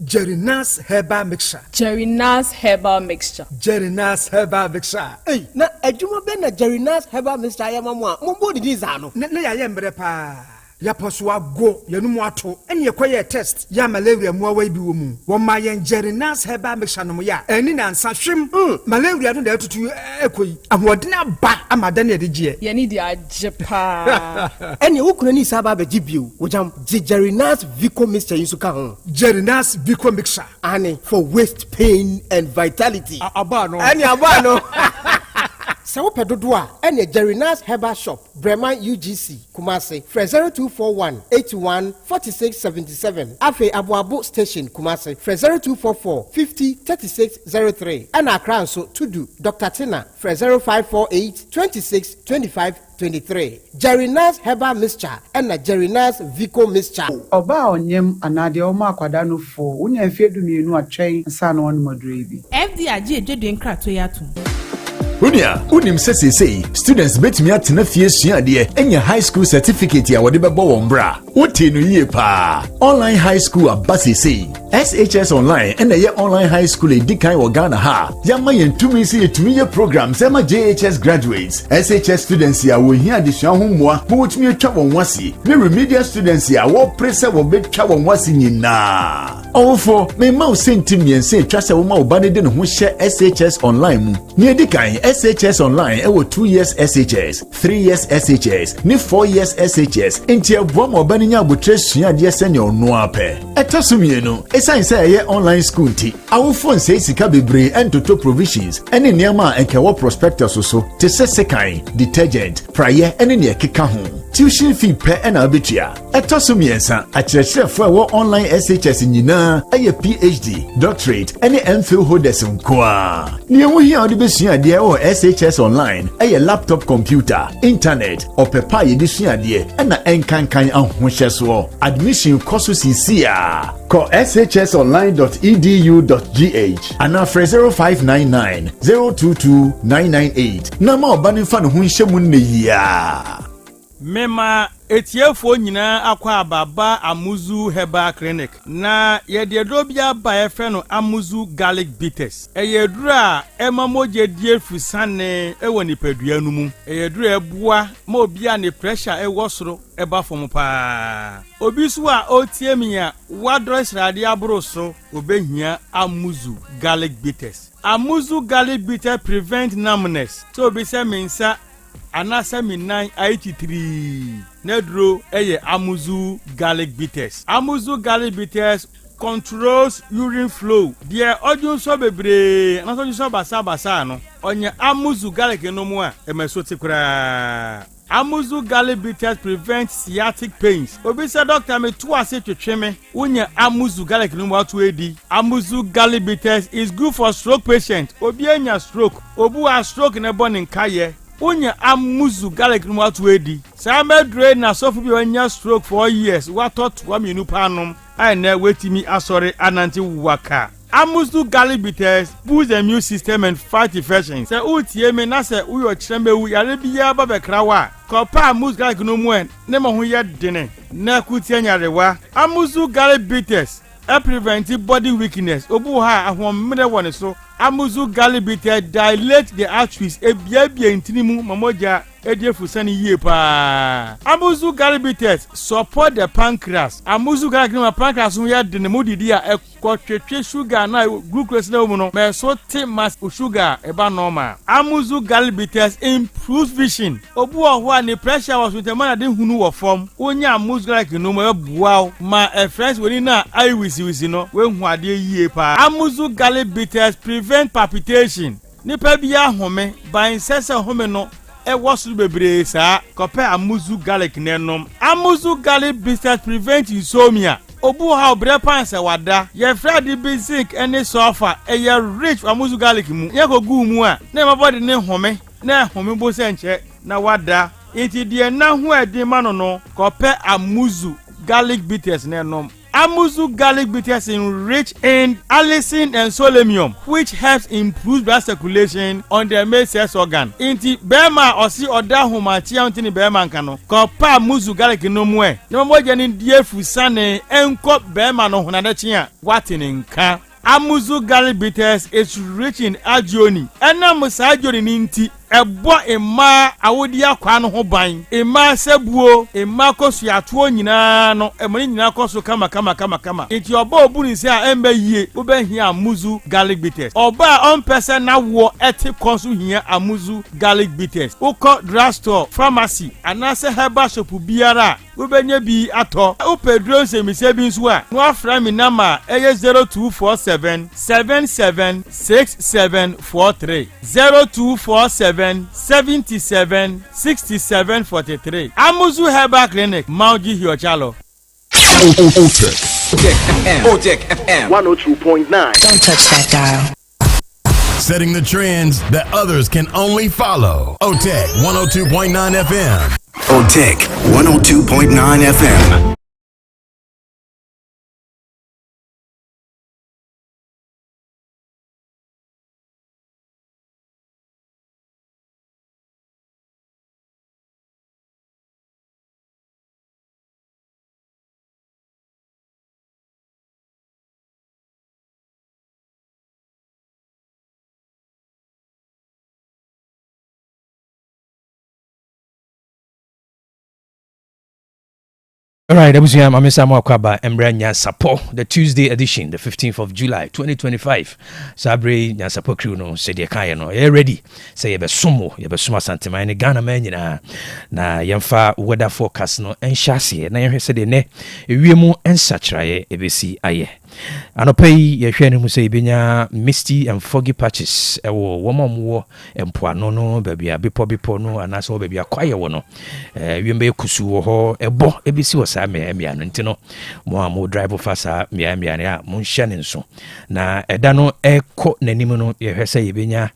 Jerinas Herbal Mixture. Jerinas Herbal Mixture. Jerinas Herbal Mixture. Hey, na ejuma be na Jerinas Herbal Mixture ya mamwa. Mumbo di zano. Na ya yembre pa. Ya poswa go yenumu ato. Eni yekoye test ya malaria mu awa bi wo mu. Wo ma yen Jerinas Herbal Mixture no ya. Eni na nsa hwem. Malaria no da tutu ekoyi. Ahwodena ba amada na de gie. Ye ni di ajepa. Eni wukuna ni saba be gibio. Wojam Jerinas Vico Mixture yusuka ho. Jerinas Vico Mixture. Ani for waist pain and vitality. Abano. Eni abano. Sawo pedodua ene Jerinas Herbal Shop Breman UGC Kumasi fresh 0241 81 46 77 Afe Abuabu Station Kumasi fresh 0244 50 36 03 and Accra so Tudu Dr. Tina fresh 0548 26 25 23 Jerinas Herbal Mixture and Jerinas Vico Mixture Oba onyem anade o ma kwada no fo unya mfiedu mienu atwen nsa na wonu madrebi FD age ejedu nkrato yato Unia, unim sesei, students betimi atena fie suade enya high school certificate ya wode bebo wombra. Wote no yie pa. Online high school abasesei. SHS online ena ye online high school edikan wo Ghana ha. Yama yentumi se yetumi ye programs ema JHS graduates. SHS students ya wo hia de sua ho moa, mo wotumi atwa won wase. Me remedial students ya wo prese wo betwa won wase nyina. Ofo, me ma o sentimi ense atwa se wo ma obane de no ho hye SHS online mu. Ni edikan SHS online ewo 2 years SHS, 3 years SHS, ni 4 years SHS. Enti eboa mo obane nya abotre sua de sene ono ape. Etosumienu, esan say ye online school nti. Awofo nse sika bebre entoto provisions. Ene niama enkewo prospectus so. Te sesekan, detergent, prayer ene ne keka ho. Tuition fee per ena abetua. Etosumiensa, akyerɛkyerɛfo ewo online SHS nyina eye PhD, doctorate ene MPhil holders nkoa. Ni enwo hia ode besua de o SHS online eye laptop computer, internet, opepa ye disua de ena enkankan ahohyeso. Admission course CCA. Call shsonline.edu.gh and after 0599 022 998. Nama obani fan ho nhye mu ne ya. mema etiefo nyina akwa ababa amuzu herbal clinic na yede dobia ba efe no amuzu garlic bitters eyedura emamoje die fusane ewo nipadua nu mu eyedura ebua ma obia ne pressure ewo soro eba fom pa obi so a otiemia wadros rade abroso obehia amuzu garlic bitters. Amuzu garlic bitter prevent numbness so be say mensa anasa minan 83 nedro eye amuzu garlic bitters. Amuzu garlic bitters controls urine flow. Dear odun so bebre anaso so basa no onye amuzu garlic no mu a emesote kura. Amuzu garlic bitters prevent sciatic pains. Obi say doctor me to ase twetweme unya amuzu garlic no mu atu edi. Amuzu garlic bitters is good for stroke patient. Obi anya stroke, obu a stroke na born in kaye. Unya amuzu garlic no mu atu edi. Say me drain na so bi anya stroke for years. What thought wa menu panom. I na wetimi asori ananti waka. Amuzu garlic bitters boost the immune system and fight infections. Say utie me na say uyo chembewu yare biya ba bekrawa. Kopa amuzu garlic no mu en ne mo ho ye dene. Na kutie nyarewa. Amuzu garlic bitters prevent body weakness. Obu ha ahomre woni so. Amuzu garlic bitters dilate the arteries ebiabia intinimu mamoja ediefusani yie pa. Amuzu garlic bitters support the pancreas. Amuzu garlic no pancreas no ya de ne modidi a ekotwetwe sugar na glucose na mu no me so te mass sugar eba normal. Amuzu garlic bitters improves vision. Obu ohwa ni pressure was with man de hunu wo form. Onya amuzu garlic no mo bua ma friends woni na eye wisi no we hu ade yie pa. Amuzu garlic bitters prevent palpitation. Nipa bia home ban sese home no e wasuru bebre sa kope amuzu garlic nenom. Amuzu garlic bitters prevent insomnia. Obu ha obre panse wada ye fradi basic any sulfur e ye rich amuzu garlic mu ye kogu mu a na my body ne home na home bo se nche na wada enti de na ho edi ma no kope amuzu garlic bitters nenom. Amuzu garlic bitters rich in allicin and selenium, which helps improve blood circulation on the male sex organ. Inti bema osi oda humachi antini bema nkano. Kopa amuzu garlic no mwe. Nemo moja ni die fusane enko bema no hunadachi ya watini nka. Amuzu garlic bitters is rich in agioni. Ena musa agioni ninti ebo ema awodi akwa no ho ban ema sebuo ema kosu atuo nyina no emoni nyina kosu kama enti oba obuni se a embe yie obehia amuzu garlic bitters oba on person na wo eti kosu hia amuzu garlic bitters uko drugstore pharmacy anase herbal shop biara obenya bi ato upedro semise bi nso a no afra mi nama eye 0247 776743 0247 77 67 43. Amuzu Herbal Clinic, Mauji Hiochalo. OTEC FM 102.9. Don't touch that dial. Setting the trends that others can only follow. OTEC 102.9 FM. OTEC 102.9 FM. All right, I'm Amesamo Akwaba Embranya Sapo, the Tuesday edition, the 15th of July, 2025. Sabre Nyasapo crew no said ye kaya no. You ready? Say yebe sumo, yebe suma santima ene Ghana man na yemfa weather forecast no enshasi na yemfa said ne ewiemu ensachraye ebesi aye. Anopei yehwe ne mu say benya misty and foggy patches ewo womamwo empoano no baabi bipo no anaso baabi akwaye wo no wiembe kusu wo ho ebo ebisi wo sa mea no ntino mo drive fasa mea ya mo nhye nso na eda no ekọ nanim no yehwe say yebenya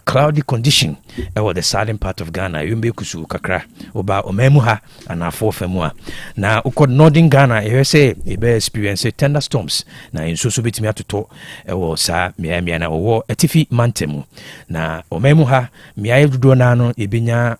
cloudy condition ewo the southern part of Ghana wiembe kusu kakra oba omemu ha anafo famu a na ukọ northern Ghana yehwe say ebe experience thunderstorms na insusu bitimi atoto ewo sa mea na owo atifi mantemu na omemu ha mea edudo na no ebenya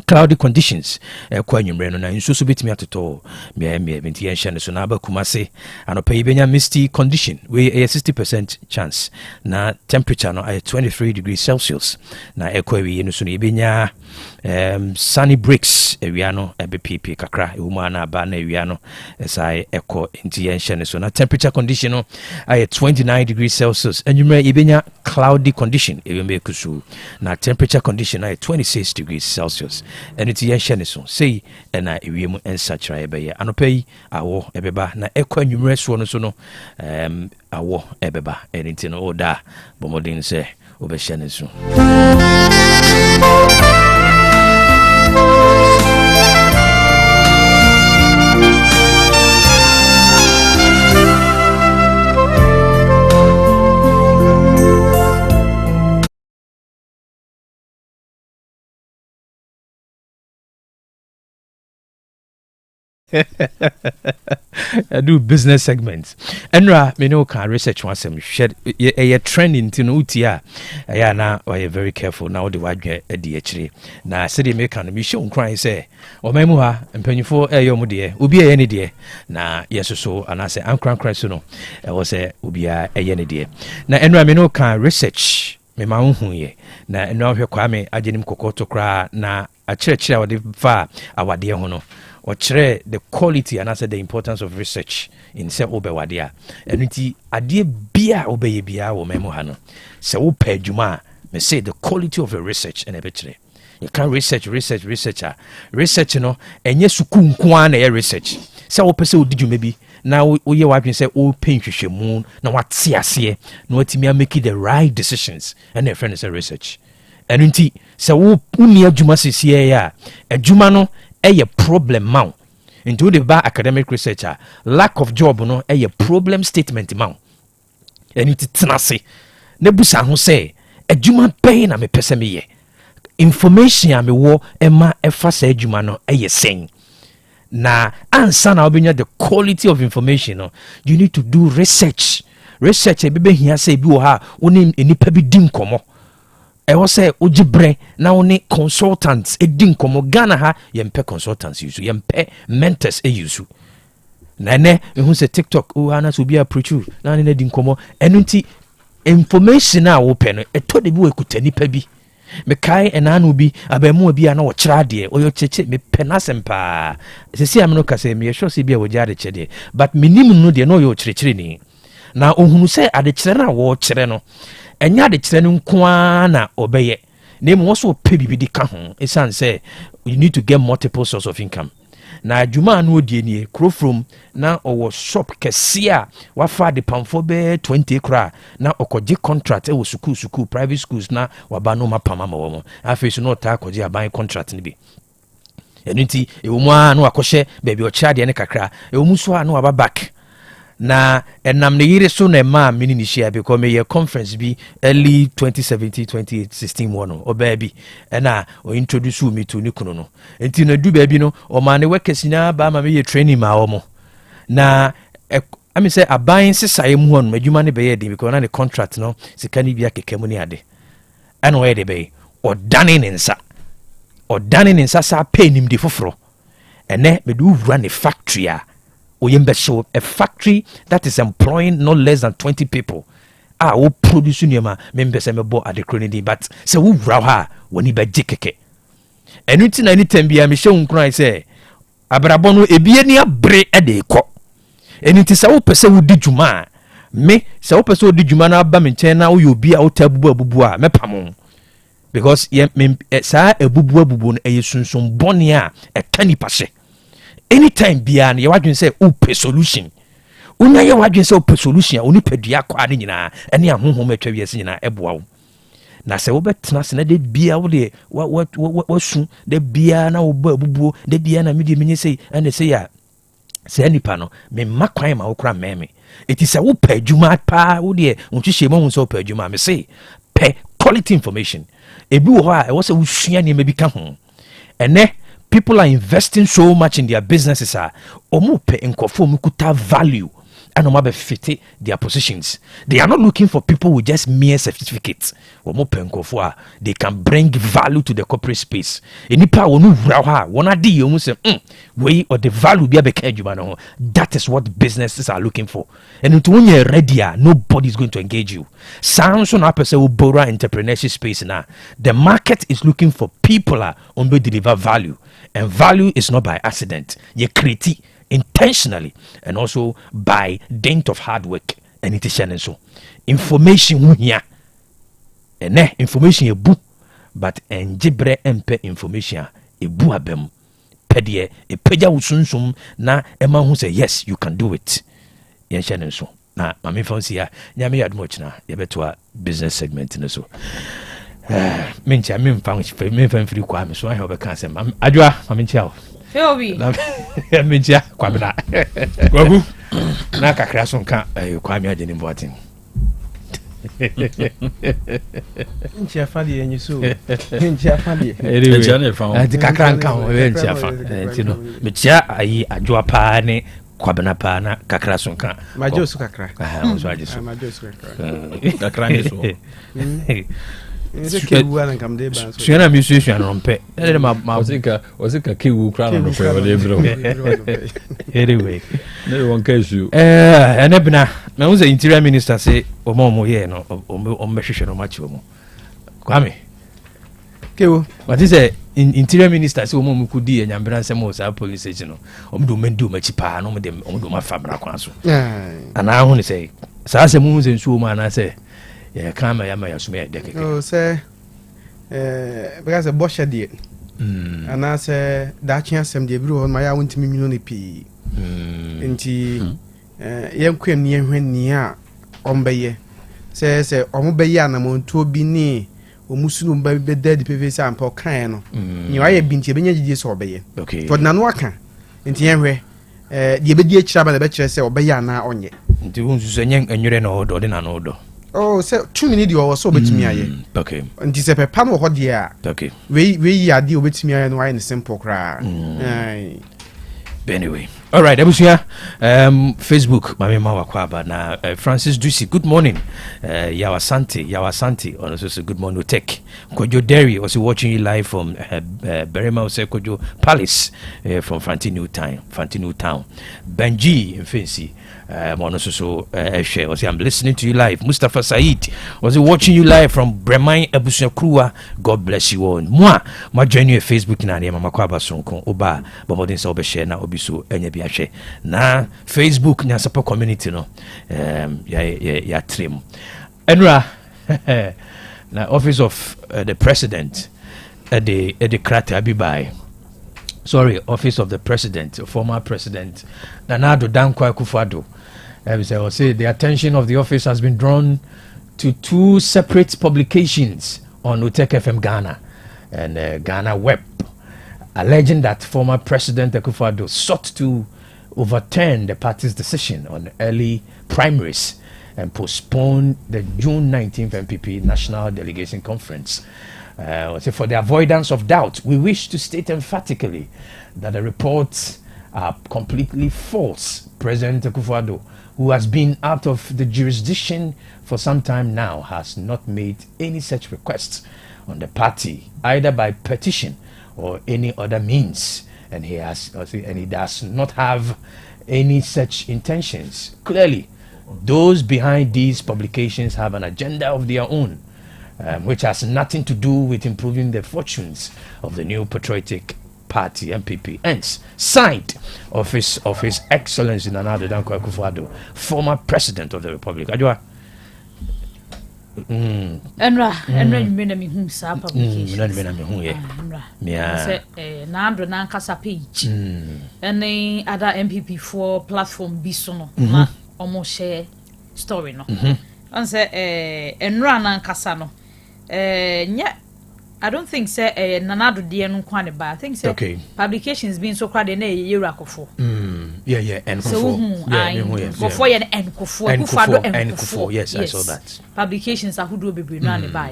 cloudy conditions kwa nwumre no na nso so betimi atoto me benti yen hye so na ba kumase anopa ibenya misty condition we a 60% chance na temperature no ay 23 degrees Celsius na ekwa wi no so na ibenya sunny breaks ewia no ebepp kakra ewuma na ba na ewia no esai ekọ enti yen hye so na temperature condition no ay 29 degrees Celsius nwumre ibenya cloudy condition ewembe kusu na temperature condition ay 26 degrees Celsius and it's yen hye so sei na ewiemu ensachra ebeye anopa yi awo ebeba na ekwa nwumre so no so no awo ebeba enti no oda bomodin se obehye so I do business segments. Enra, me no can research one some shed a trending to no utia. Na I very careful now the wide DHD. Na city make an mission crying say, or memoir and penny for a yomu dear, will be any dear. Na yes so and I say I'm crank no. I was a will be a any dear. Na Enra me no can research me ma ye. Na enra hwe kwame ajenim kokoto kra na a church awade fa awade ho no. Or the quality and answer the importance of research in se obewadia enunti ade bia obeye bia wo memo hano se wo pa adwuma me say the quality of your research and ebetire you can researcher no enye suku nko na research se wo pese odidwuma bi na wo ye wadwen se wo penhwehwemu na wate ase na watimi make the right decisions and their friends research enunti se wo uni adwuma sesie ya adwuma no a problem mount into the bar academic researcher lack of job no a problem statement mount and it tenase nebusa ho say adwuma pay na me pese me ye information a me wo ema efa sa adwuma no a sen na ansa na obenya the quality of information no you need to do research e bebe hia say bi wo ha woni enipa bi dim komo I was say ujibre na oni consultants edin komo Ghana ha yempe consultants use yempe mentors use nane ehun se TikTok o ana so bi approach na ne edin komo enunti information a wo pe no eto de bi we kutani pa bi me kai enanu bi abamu bi ana wo kira de oyo cheche me penasempa sesi amno kase me sure se bi a wo jare chede but minim no de no yo kire ni na ohunu se ade kire na wo kire no enya de kire nko na obeye na mo so pe bibidi ka ho esan say you need to get multiple source of income na adwuma no odie nie krofrom na owo shop kesia wafa de pamfo be 20 kra na okoje contract e wo school private schools na waba no mapama ma wo afi so no ta akoje aban contract ni bi enunti e wo mu a no akɔhye baby o kira de ne kakra e wo mu so a no waba back na enam ne yire so na ma mini ni share because me ye conference bi early 2017-2016 one o baby na o introduce me to nikuno no enti na du baby no o ma ne workers na ba ma me ye training ma o mo na I say aban sesaye mu hon adwuma ne be ye de because na ne contract no sika ni bia kekemu ni ade ana o ye de be o dane ne nsa sa pay nim de foforo ene me du wura ne factory show a factory that is employing no less than 20 people. Wo produce nyama members me bo adekronidi but say wo wura ha woni ba jikeke. Enuti na ni tambia me show nkran say abrabɔ no ebie ni abre e de kɔ. Enuti say wo pese wo di dwuma me say wo pese wo di dwuma na ba me nkyɛn na wo yobi a wo tabubu a mepam because sa abubu no sunsun bɔne a etani pase. Anytime bian you wadwen say ope solution una ye wadwen say ope solution oni padua kwa ne nyina ene ahonhom atwa wiase nyina eboa wo na se wo betena se na de bia wo de wasu de bia na wo ba bubuo de bia na me de menye sei ene sei ya se nipa no me makwan ma wo kra meme eti se wo pa adwuma pa wo de ontwehye mo hu se wo pa adwuma me sei pe quality information ebi wo ha e wo se wo sua ne me bi ka ho ene people are investing so much in their businesses omu pe nkofo mu kuta value and be fit their positions. They are not looking for people with just mere certificates. They can bring value to the corporate space. Enipa wonu wura wona di you say we or the value be abeka. That is what businesses are looking for. And until when you're ready, nobody is going to engage you. Sounds on a person who borrow entrepreneurship space now. The market is looking for people who deliver value, and value is not by accident. You create it intentionally and also by dint of hard work. And it is so information here. And information you book, but enjibre empe information e bu abem pedie e peja usunsum na ema hu say yes you can do it. Yen share so na mame fancy ya nyame yad much na ye beto business segment ne so mencha me mfa free kwa me so I hope can say adwa mame chia Feobi mencha kwa me na kwagu na kakra so nka kwa me ade ni mboatin ntia fadi enyi so ntia fadi ntia ne fa ati kakra nka ho ntia fa ntino me chia ayi adwa pa ne kwabena pa na kakra so nka majo so kakra so aje so majo so kakra kakra ne so kewu ana kamde ba so suena mi suena rompe ele ma osika kewu kra no pe wale bro anyway no one cares you ene bina me unze interior minister say omo ye no o mehwehwe no machi omo kwame kewu what is interior minister say omo kudi enyambra nsem o sa police station no omdo mendu machi pa no omdo ma famra kwa so ana hu ni say sa se mu unze nsuo ma na say yeah, come ya sume de oh say because a bosh de and I say that chance am de bro ma ya wontimi million pi enti yem kwem ne hwani a ombeye say omobeye anamonto bi ni omusunu mba be dead pv say ampo kan no ni wa ye binti be nya gigi so obeye okay for nanu aka enti yehwe de be di akira ba de be kire say obeye ana onye enti hunsu so nyen enwere na odo de na no odo oh say 2 minutes you also betimi aye okay nti se pepa no ho de a okay we ya de obetimi aye no aye simple kra anyway all right ebusia Facebook mama wakwa aba na Francis Dusi good morning Yaw Asante also say good morning tech Kojo Derry also watching you live from Berema also Kojo Palace from Fantino Town Benji in Fancy share was I'm listening to you live. Mustafa Said was watching you live from Bremai Abusia Krua. God bless you all. My journey Facebook na mama kwaba sonko oba bomodin sa obeshare na obiso enye bia hwe na Facebook nya support community no ya trim enra na office of the president the krata abibai office of the president former president Nana-Addo Dankwa Akufo-Addo say the attention of the office has been drawn to 2 separate publications on Utek FM Ghana and Ghana Web, alleging that former President Akufo-Addo sought to overturn the party's decision on early primaries and postpone the June 19th MPP National Delegation Conference. For the avoidance of doubt, we wish to state emphatically that the reports are completely false. President Akufo-Addo, who has been out of the jurisdiction for some time now, has not made any such requests on the party, either by petition or any other means, and he does not have any such intentions. Clearly, those behind these publications have an agenda of their own, which has nothing to do with improving the fortunes of the new patriotic party MPP. Hence, signed Office of His Excellency Nana-Addo Dankwa Akufo-Addo, former President of the Republic. Adwa. Enra nimena mi hu sa publication. Nimena mi hu ye. Say Nana-Addo Nankasa page. Any other MPP for platform bi so no na omo share story no. And say Enra Nankasa no. I don't think say Nana-Addo de no kwa ne ba. I think say publications being so crowded na Yerakofo. Yeah, and so before ye Nkofo, yes, I saw that. Publications are who do be no ne ba.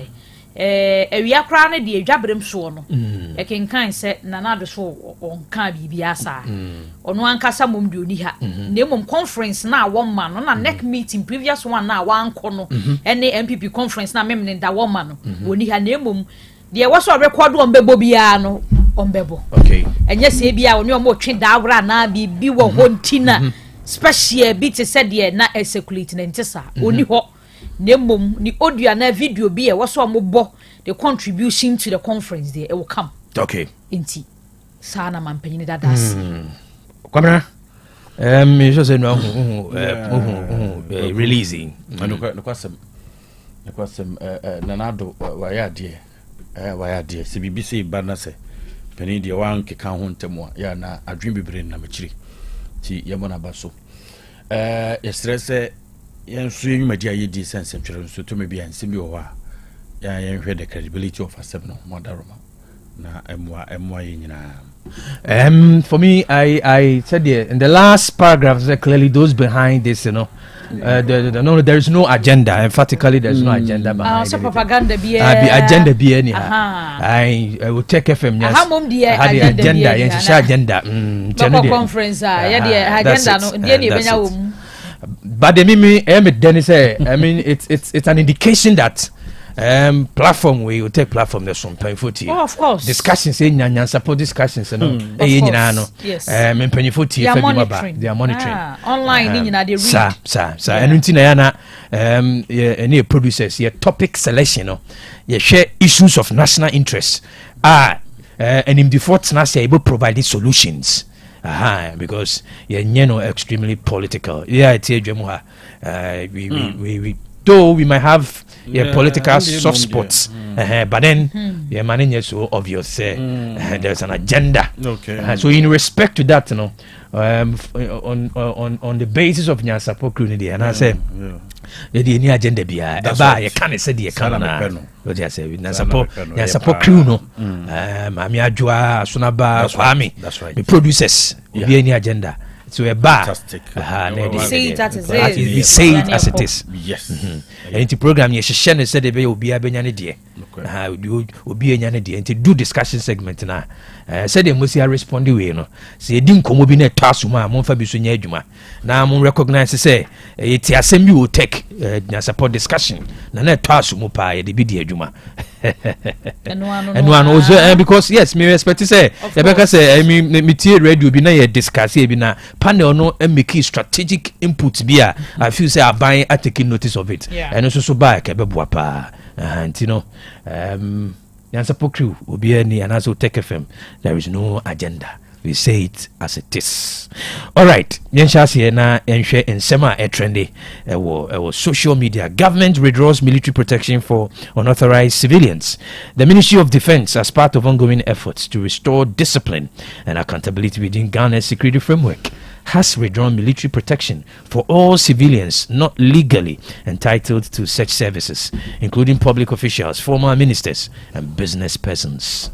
ewia kra ne de adwabrem so no e kenkan se nanado so onka bibia sa ono ankasa mom de oni ha na mom conference na awon ma no na neck meeting previous one na wanko no ene MPP conference na memne da won ma no oni ha na mom de waso record on bebo bia no on bebo okay enye se bia oni omo twe da awra na bibi wo hontina special bit se de na execute na ntisa oni ho nemom ni audio na video bi e waso mo the contribution to the conference there it will come okay inti sana mampanyini dadas kwamra me so say no releasing no kwasem nanado waya de se BBC ba na se pani de wan ke kan ho ntemo ya na adwen bibre na machiri ti yemona baso stress yen so yenwumadi aye di sense ntwere so to me bia nsem bi wo ha ya yen hwe the credibility of Asem no modaroma na emwa yenyina for me I said in the last paragraph clearly those behind this there is no agenda emphatically there's no agenda behind so propaganda be agenda be any I will take FM yes had the agenda yes agenda conference agenda no dey benya wo but the me say I mean it's an indication that platform we will take platform there's some time for of course discussions nyan support discussions no nyina no mpanyifo tie fa bi maba they are monitoring online nyina they read sa enu ntina ya na any producers your topic selection no you share issues of national interest and in default na say able provide solutions because extremely political it's we though we might have political soft spots but then managing is so obvious there's an agenda so in respect to that on the basis of your support community and I say any agenda bia you can say the can what you say na support crew no mami adwa sunaba kwami the producers be any agenda so a bar we say it as it is yes and the program you share said be obi abenya ne de obi enya ne de and do discussion segment na said they must respond we no say di nkomo bi na tasu ma mo fa bi so nya adwuma na mo recognize say it asem bi will take na support discussion na tasu mo pa ye de bi di adwuma and one also because yes me respect say because say me tie radio bi na ye discuss e bi na panel no make strategic input bi I feel say aban are taking notice of it and also so ba ke be boa pa and you know support crew obi any and also Tech FM there is no agenda we say it as it is. All right, yenshasi na yenhwe ensema trendy social media. Government withdraws military protection for unauthorized civilians. The Ministry of Defense, as part of ongoing efforts to restore discipline and accountability within Ghana's security framework, has withdrawn military protection for all civilians not legally entitled to such services, including public officials, former ministers, and business persons.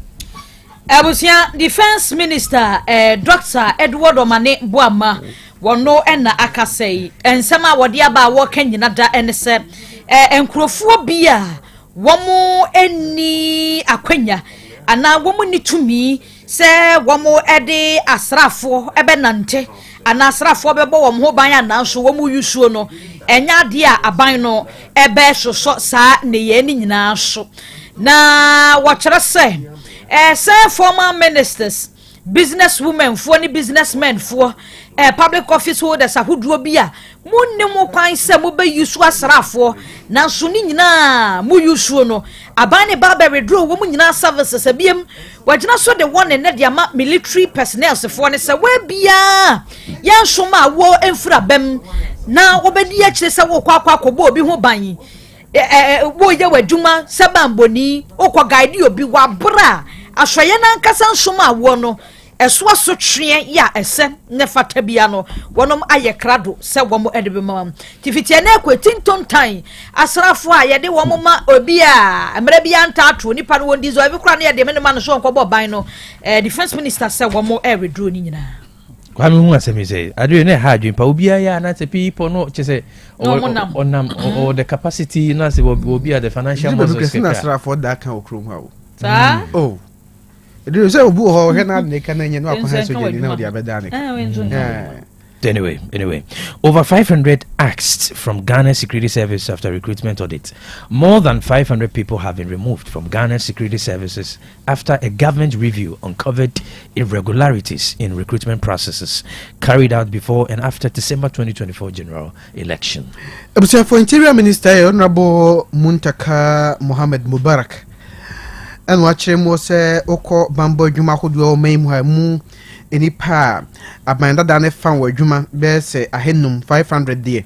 Abusia Defense Minister Dr. Edward Omane Boama wono na akasei ensema wode aba wo kanyina da ense enkrofo bia womo eni akwanya ana womo ni tumi se womo ede asrafo ebenante ana asrafo bebo wom ho ban ana so womo yusuo no enya de a aban no ebe soso sa ne ye ni nyina so na wachara se say former ministers, business women, funny businessmen for public office holders who drew beer. Munemo kwan se mo be yusu asrafo na so ni nyina mo yusu no abane barber draw wo nyina services abiem wagina so the one and the ama military personnel se for ne se we bia yan so ma wo enfura bem na wo be di akire se wo kwa kobo obi ho ban wo ye wadwuma sabamboni okwa guide obi wa bra ashoye na nkasa nsoma wo no eso so twe ya ese ne fata bia no wonom aye krado se womo edebe mam tifitie na ekwetinton tan asrafo a ye de womo ma obi a emre bia nta atro nipa no wondi zo ebi kra na ye de me ma no so nkobo ban no defense minister se womo withdraw ni nyina Kwame hu asemi say adu na ha adwen pa obi ya na say people no che say onam or the capacity na say obi the financial muscles na sra for that kan okrom ha o sa oh do say obu ho he na ne kan nye no akwa so je ni na odi abeda ne Anyway, over 500 axed from Ghana Security Service after recruitment audit. More than 500 people have been removed from Ghana Security Services after a government review uncovered irregularities in recruitment processes carried out before and after December 2024 general election. For Interior Minister Honorable Muntaka Mohammed Mubarak and watching was Oko Bambo Juma Hudu Maimu enipa abanda da ne fan wadwuma be se ahenum 500 die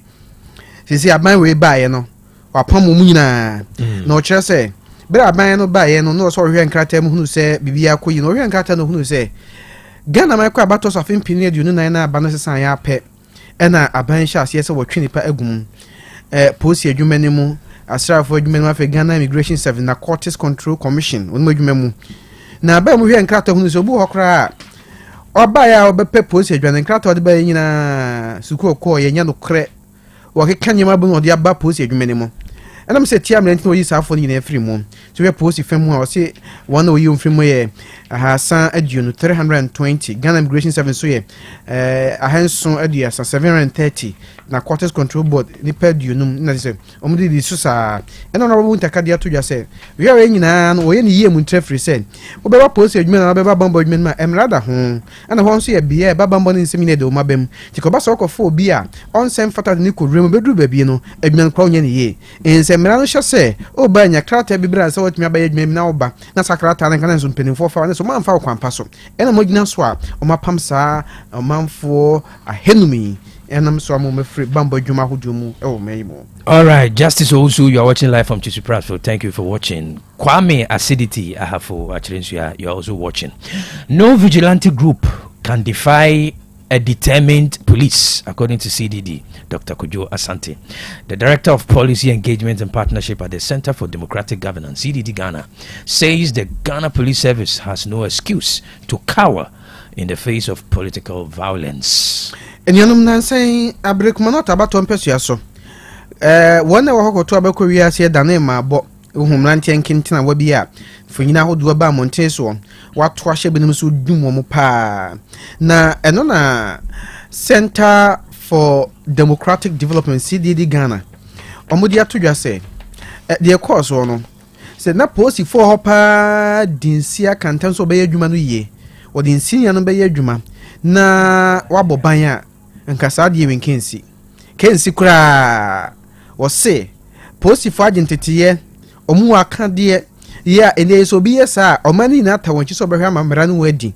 sisi aban we baaye no wapam mu nyina na o kire se bere aban no baaye no no so hwe nkrata mu hunu se bibia koyi no hwe nkrata no hunu se Ghana mai kwa abato so afin pini adu no na aban sesan ya pe ena aban sha se se wotwe nipa agum posi adwuma ne mu asrafo adwuma no afa Ghana Immigration Service na Courts Control Commission onu adwuma mu na ba mu hwe nkrata hunu se obu hokra Oba ya obepe posi adwane nkrata ode ba nyina suku okọ ye nya no kre wo keka nyema bu no ode aba posi adwumene mo enam se tia mlent no yi safo ni na afri mu so we posi fam ho o se one o yi mfri mu ye ahasan aduonu 320 Ghana Immigration Service so ye ahanson aduasa 730 na Quarters Control Board ni pa aduonum na se omudi di susa ena na babu ntaka dia to dwa se we are nyina no o ye ni ye mu ntrefri se obeba posi adwumene na beba bambo adwumene ma emrada ho ana ho so ye bia e baba ni nsemi ne de o mabem tikoba so okofo obi a on sem fata ni ko rem bedru ba bi no adwumene kwa onye ni ye ensemra no hye o ba nya krata bibira se wotumi aba adwumene na oba na sakrata na kana nso mpenimfo fa na so manfa kwampa so ena mogina so a o mapam sa o manfo ahenumi enam so am free bambo adwuma hodumu e o meimo. All right, Justice Owusu, you are watching live from Chisu Pratford. Thank you for watching. Kwame Acidity Ahafo Achirensuya, you are also watching. No vigilante group can defy a determined police, according to CDD, Dr. Yaw Asante. The Director of Policy Engagement and Partnership at the Center for Democratic Governance, CDD Ghana, says the Ghana Police Service has no excuse to cower in the face of political violence. And you know, saying a break manot about 1 person. One hour to about Korea said Danema, but Humlanti and Kintina Wabia. For you now do about Monteso, what Twasha Benusu Dumopa. Na Enona Center for Democratic Development, CDD Ghana. Omudia to just say, the course or no. Said na posi for hopa dinsia cantan so be adwuma no ye. Or dinsia no be adwuma. Na wabo banya nkasa de wen kensi kura wo se posi for agentity ye omu aka de ya ene so bi yesa omani na tawonchi so behwa mamra no wadi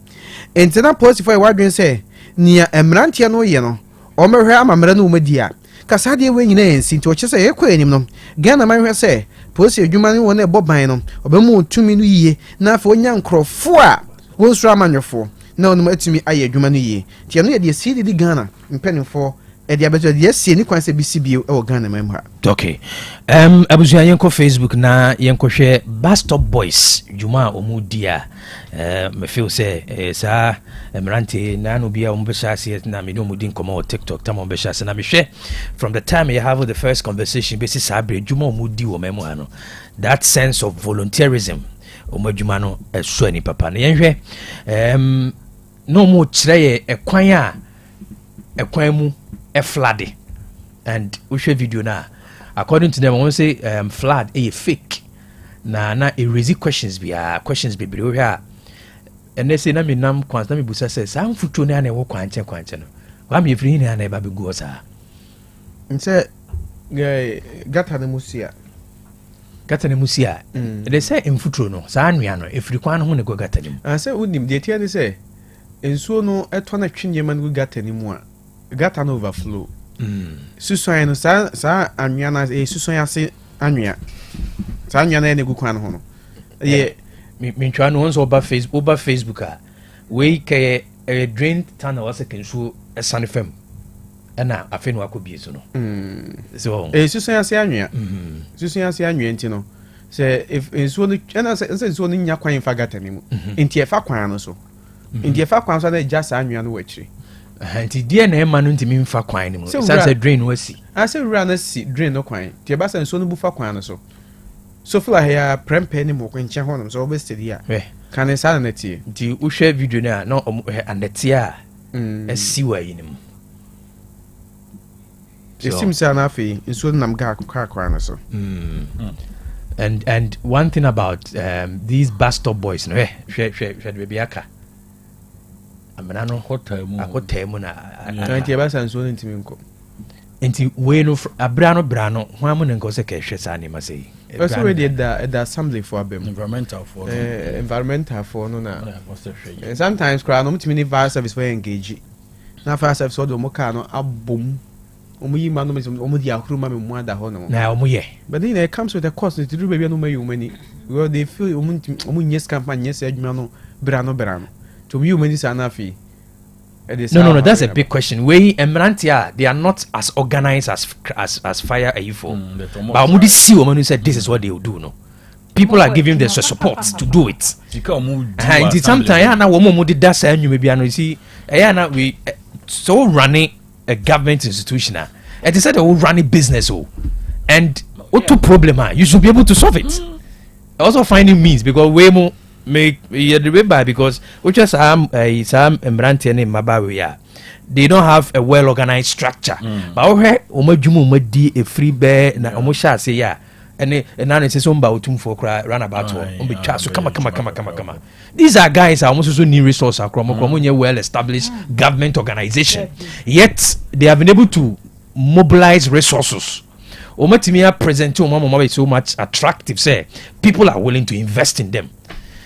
entina posi for wadwen se nia emrantia no ye no o mehwa mamra no wadi a kasa de we nyina ensi nti o che se ekọ enim no Ghana man hwe se posi adwuma ne wona eboban no obemu tumi no yiye na afa onya nkrofo a wonsura amanyofo na onum atumi aye adwuma no yiye ti no ye de CDD Ghana mpenifo yes, any quite BCB or Ghana member. Okay. Abuja yenko Facebook na yenko share Bastop Boys Juma Omudia. Me feel say sa Emirante na no bia umbeshasi na me no mudin komo TikTok tam umbeshasi na me share from the time you have the first conversation basis sabre Juma Omudi wo memo ano. That sense of volunteerism omajuma no so ni papa na yenhwe no mo kire ekwan mu flooded, and we show video now. According to them, I want to say flood a fake. Na erase questions be here. And they say na me nam kwans na me busa says am futu na na wo kwanche no. Wa me free na na ba be go sa. Nse gata na musia. They say in futu no sa anwea no efiri kwan ho ne go gata nim. I say unim de tia ni say ensuo no eto na twinye man go gata nim a gata no overflow. Susoan no sa anwea na susoan ase anwea. Sa anwea na gu kwan ho no. Ye me twa no once over Facebook a we ke drain tunnel was kensu esane fam. Ana afi no akobie so no. So susoan ase anwea. Susoan ase anwea nti no. Say if ensuo no na say ensuo no nya kwan fa gata nim. Nti e fa kwan no so. Nti e fa kwan so na just anwea no wachiri. Anti dear na man ntimi mfa kwan ni mu. Say drain wasi. I say run si drain no kwan. Ti ba say nso no bufa kwan no so. So feel like ya prempe ni mo kwenche honum so be steady a. Kan e sa na tie. Di wo hwe video na na anetia asi wa yi ni mu. It seems anafi nso nam ga kwan no so. And one thing about these bus stop boys, no, hwe baby aka. Amana no hotel mu na. Anti ba san so ntimi nko. Enti we no brano ho amu nko se ka hwe sa ni ma sei. That's already that assembly for them. Environmental for no na. And sometimes cry no mutimi ni fire service for engage. Na fire service do mo ka no abom. Omuyi ma no me omu di ahuru ma me mu ada ho no. Na omu ye. But then it comes with a cost to do baby no mayu many. Well they feel omu nyes campaign nyes adwuma no brano. To you many sanafi. No, that's a big question. We Emrantia, they are not as organized as Fire AU4. But Mudi see woman who said this is what they will do, no. People are giving them the support to do it. And sometimes na woman Mudi does and you maybe you see we so running a government institution. And they said they will run a business and what problem you should be able to solve it. Also finding means because way more make by because which is some Emrantia name Mabawi. They don't have a well organized structure. But di a free bear na omosha say yeah. And now it's some about for run about so come. These are guys are almost also new resource well established government organization. Yet they have been able to mobilize resources. Omatimia present is so much attractive. Say people are willing to invest in them.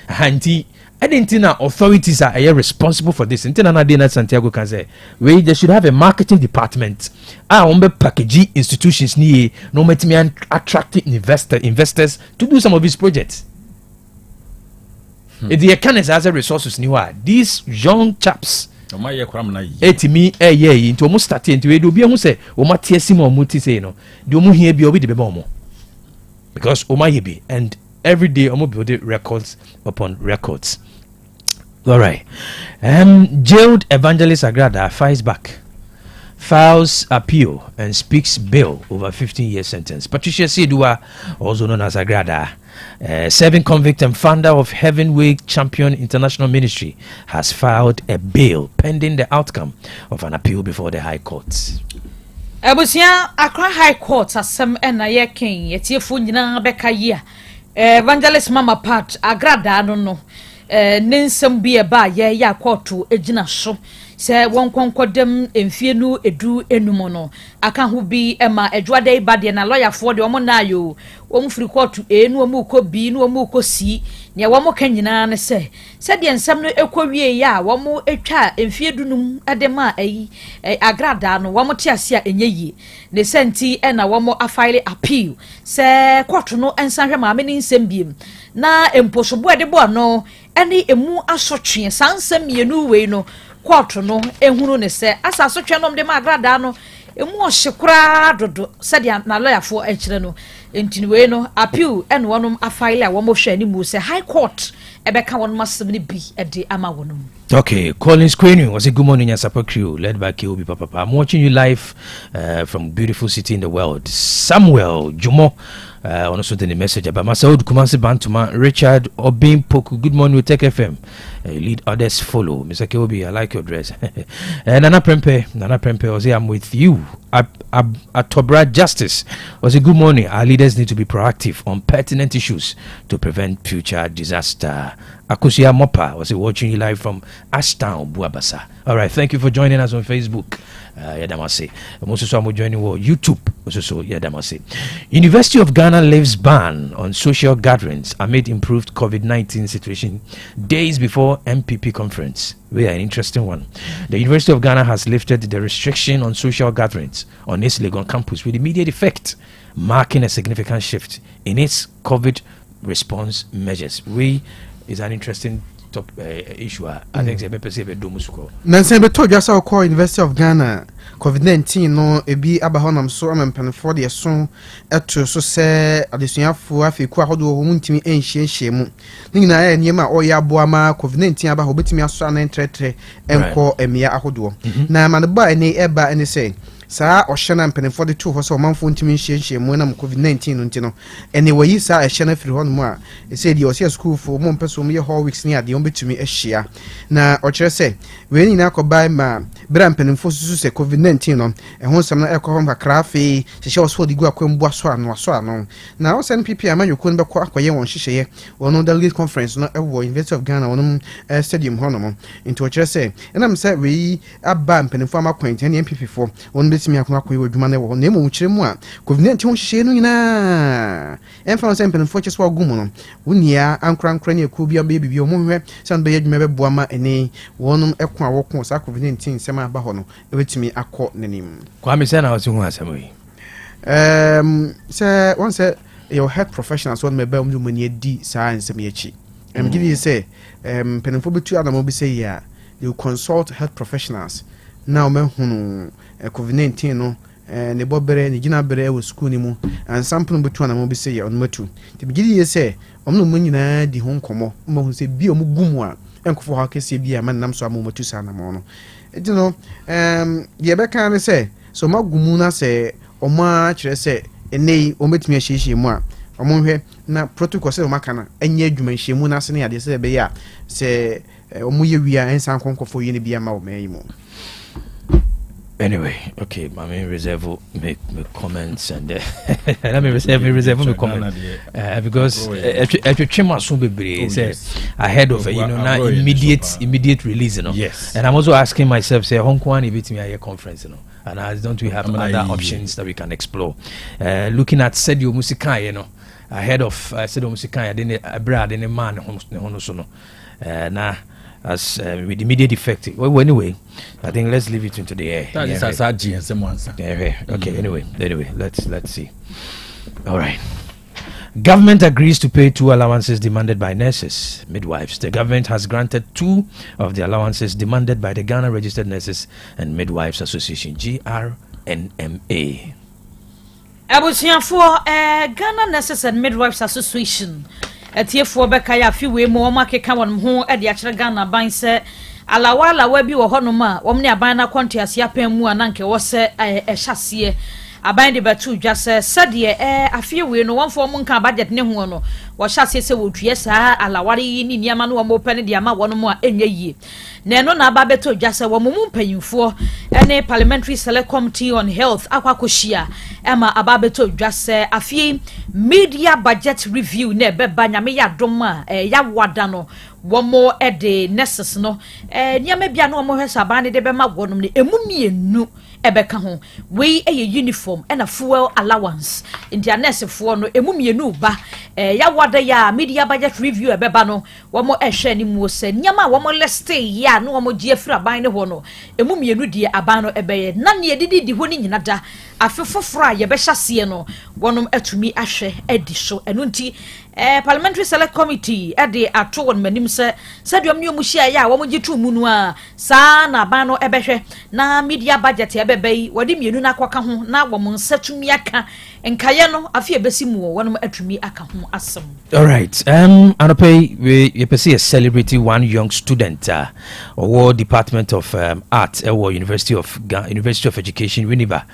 Hanti I didn't think authorities are responsible for this. Santiago can say they should have a marketing department. Package institutions need no matter attracting investors to do some of these projects. If the economy has a resources these young chaps into almost starting to do be almost say no because and every day I'm building records upon records. All right. Jailed evangelist Agrada files appeal and speaks bail over 15-year sentence. Patricia Sidua, also known as Agrada, serving convict and founder of Heavenway Champion International Ministry, has filed a bail pending the outcome of an appeal before the High Court. Ebusia Accra High Court asem na ye ken yetiefo nyina beka yia evangelist Mama Pat Agrada no nensem bia ba ye ya court ejina so se won konkodem emfie nu edu enumo no aka ho bi ema edwade ibade na lawyer for de omo na yo won free court enu omo ko bi nu omo ko si ne womo ka nyina ne se de ensem no ekowie ya womo etwa emfie dunum adema ayi Agrada no womo te ase a enyeyi ne senti na womo afile appeal se court no ensanhwe ma me nsem biem na emposobo de bo no eni emu asotwe sansem yenu we no court no ehunu ne se asaso twenom de ma Agrada no emu ohyekura dodo se de na lawyer for ekire no entini we no appeal en wonum afile a womo hwe ani mu se high court ebeka wonum asem ne bi de ama wonum. Okay, Collins Quenu was a good morning support crew led by Kobe Papa. I'm watching you live from beautiful city in the world. Samuel Jumo also sent a message about Masaud Kumasi Bantuma, Richard Obin Poku. Good morning, we take FM. Lead others follow. Mr. Kobe, I like your dress. Nana Prempe was here. I'm with you. Atobra Justice was a good morning. Our leaders need to be proactive on pertinent issues to prevent future disaster. Akusia Mopa was watching you live from Ashtown, Buabasa. All right, thank you for joining us on Facebook. Yadamase. Also, I'm joining YouTube. Also, Yadamase. University of Ghana lifts ban on social gatherings amid improved COVID-19 situation days before MPP conference. We are an interesting one. The University of Ghana has lifted the restriction on social gatherings on its Legon campus with immediate effect, marking a significant shift in its COVID response measures. Is an interesting top issue. I think they may perceive a domusco. Nancy told you I call University of Ghana COVID-19 no ebi abahonam so amempanfo de so eto so se adesuafo afeku ahodo ho muntimi enhyiehye mu nyina ya niema oya aboa ma COVID-19 abaho betimi aso anan tretre enko emia ahodo na maneba ene eba ene se saa ohyena mpanfo de to ho so manfo ntimi enhyiehye mu na COVID-19 no ntino ene wayi saa ehyena firi ho no mu a ese di osia school fo mo mpeso mo ye whole weeks ni ade on betimi ehia na okere se we nyina akobai ma bra mpanfo susu se COVID-19 no ehon sam na ekọ ho krafe hyehyɛ oso di gu akwambu aso ano na o SNPP amanyoku no bekọ akoye won hyehyɛ won delegate conference no ewo University of Ghana won stadium ho no mo into okere se enam se we aba mpanfo amakwanti ne MPP fo won betimi akoye wadwuma na wo na emu kyerɛ mu a COVID-19 ho hyehyɛ no nyina emfa se mpanfo kyeswa gumu no wonia ankra ne ekuo bia bia bibia mo hwɛ san be yadwuma beboa ma ene wonum eko awoko sa COVID-19 sema aba ho no ebetimi akọ nanim kwa me se na wasu hu asem yi say one say your health professionals one me ba mu mani adi sa ansem yachi give you say penfo betu adamo be say ya you consult health professionals now me hunu COVID-19 no ne bobere ne gina bere e school ni mu and sample betu adamo be say ya on matu te give you say omno mu nyina di ho nkomo mo hu say bi o mu gumu a enkofo ha kese bi a man nam so amomatu sa na mo no you know ye be kan say so magumu na say oma kire say enei o metumi ahyehyɛ mu a omo hwɛ na protocol say o makana anya adwuma hye mu na se ne ade say be ya say omo ye wia ensan konkofo ye ne bia ma o mai mu. Anyway, okay, I mean, reserve make comments and let me reserve my comment because Chima soon be ahead of now immediate release, you know. Yes. And I'm also asking myself, say Hong Kong beat me at a conference, you know, and don't we have other options that we can explore? Looking at Sedio Musikai, you know, ahead of Sedio Musikai, I didn't Brad any man honosono. Nah. As with immediate effect. Well, anyway, I think let's leave it into the air. That is as okay. Anyway, let's see. All right. Government agrees to pay 2 allowances demanded by nurses, midwives. The government has granted 2 of the allowances demanded by the Ghana Registered Nurses and Midwives Association, GRNMA. Abusiafo Ghana Nurses and Midwives Association. Etiefo beka ya fiwe mo makeka won ho e de akere Ghana ban se alawala wa bi wo hono ma wo ne aban na kwantiase apan mu ananke wo se ehyasie aban de betu dwa se sede afiwe no wonfo mo nka budget ne ho no wo hyasie se wo tue saa alaware yi ni niama no wo mo pene de ama wono mo a enye yie na no na aba betu dwa se wo mo mpanyimfo ene parliamentary select committee on health akwakohia ema aba betu dwa se afie media budget review ne beba nyame ya doma ya wada no womo de nurses no niama bia no mo hwesa ba ne de be ma wonom ne emumienu ebeka ho we uniform and a fuel allowance in the nurse for no emumienu ba ya wada ya media budget review ebeba no womo ehwe ni mu se niama womo leste ya no womo gie fra ban ne ho no emumienu die aban no ebeye na ne edidi di ho ni nyina da afefofra ye be hyase no wonom atumi ahwe edi so eno nti parliamentary select committee de ato won manim se sadiom ne mu hia ya wo mo gitu mu no a sa na ban no ebehwe na media budget ebebei wodi mienu na kwaka ho na wo mo nsatumi aka enkaye no afie besi mu wonum atumi aka ho asem. All right, anope we pese a celebrity one young student or Department of Art or University of Education Winneba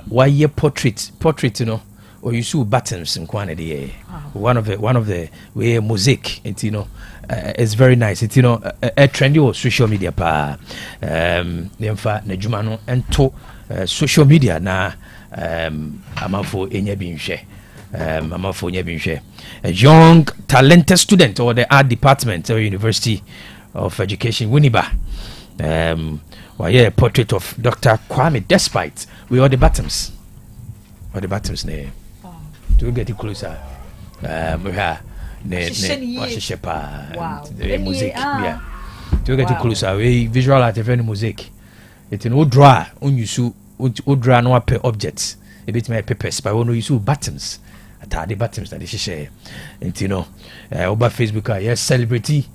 why ye portrait you know or you see buttons in quantity one of the way mosaic and you know it's very nice it's you know a trendy or social media pa nemfa na juma no ento social media na amafo enya binhwe amafo enya binhwe a young talented student or the art department or University of Education Winneba why a portrait of Dr. Kwame Despite we all the buttons name to get it closer we have the music yeah to get it closer we visual art very music it's an old draw on you so old draw no pair objects a bit my papers but when you use buttons the buttons that they share and you know over Facebook yes celebrity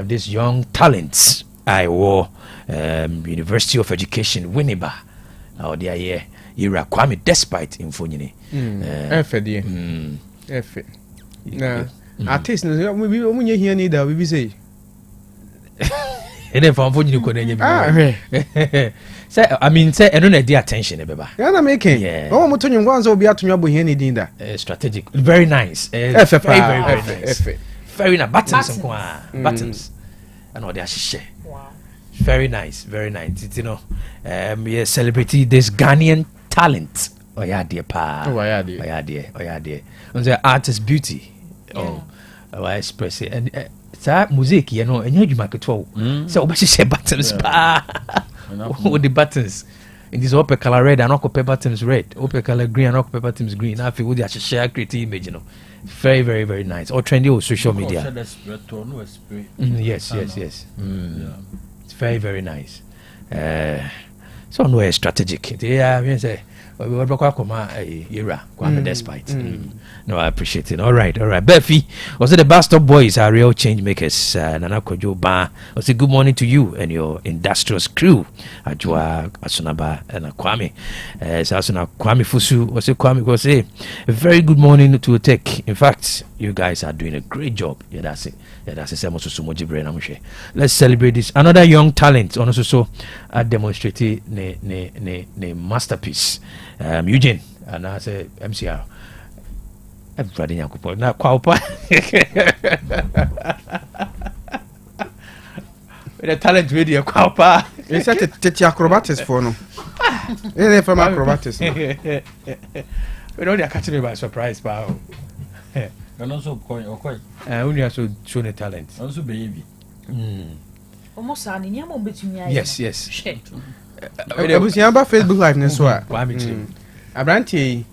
this young talents I wore University of Education Winneba or the year Ira Kwame despite in Funyini. Effort, effort. No, artists, we hear neither, we say. And then from Funyini could say, I mean, say, I don't need the attention, Beba. Yeah, I'm making. Yeah. Oh, Muton ones will be out to your boy any dinner. Strategic, very nice. Very nice. Very nice. Buttons. And all they are share. Wow. Very nice. It's, you know, we are celebrating this Ghanaian talent. Oh yeah, dear pa. Oh yeah, dear. On the artist beauty. Oh, I express it. And that music, you know, and you make it all. So we share buttons pa. With the buttons. In this upper color red and upper buttons red, upper color green and upper buttons green. I feel they share creative image, you know. Very, very, very nice. Or trendy or social media. Yes. It's very, very nice. So no strategic. Yeah, I say we were despite. No, I appreciate it. All right. Befi, also the Bus Stop Boys are real change makers. Nana Kojo Ba, also good morning to you and your industrious crew. Ajua Asunaba and Kwame. Asuna Kwame Fusu, also Kwame go say a very good morning to Tech. In fact, you guys are doing a great job. Yeah, that's it. Let's celebrate this. Another young talent, also demonstrating the masterpiece. Eugene, and I say MCR. Everybody now Kwapa. The talent video Kwapa. It's at the acrobatics for no. It's from acrobatics. We know they are catching me by surprise, pal. And also coin or quite. Only also show the talent. Also baby. Almost an in your between. Yes. I was about Facebook Live this one. Abranti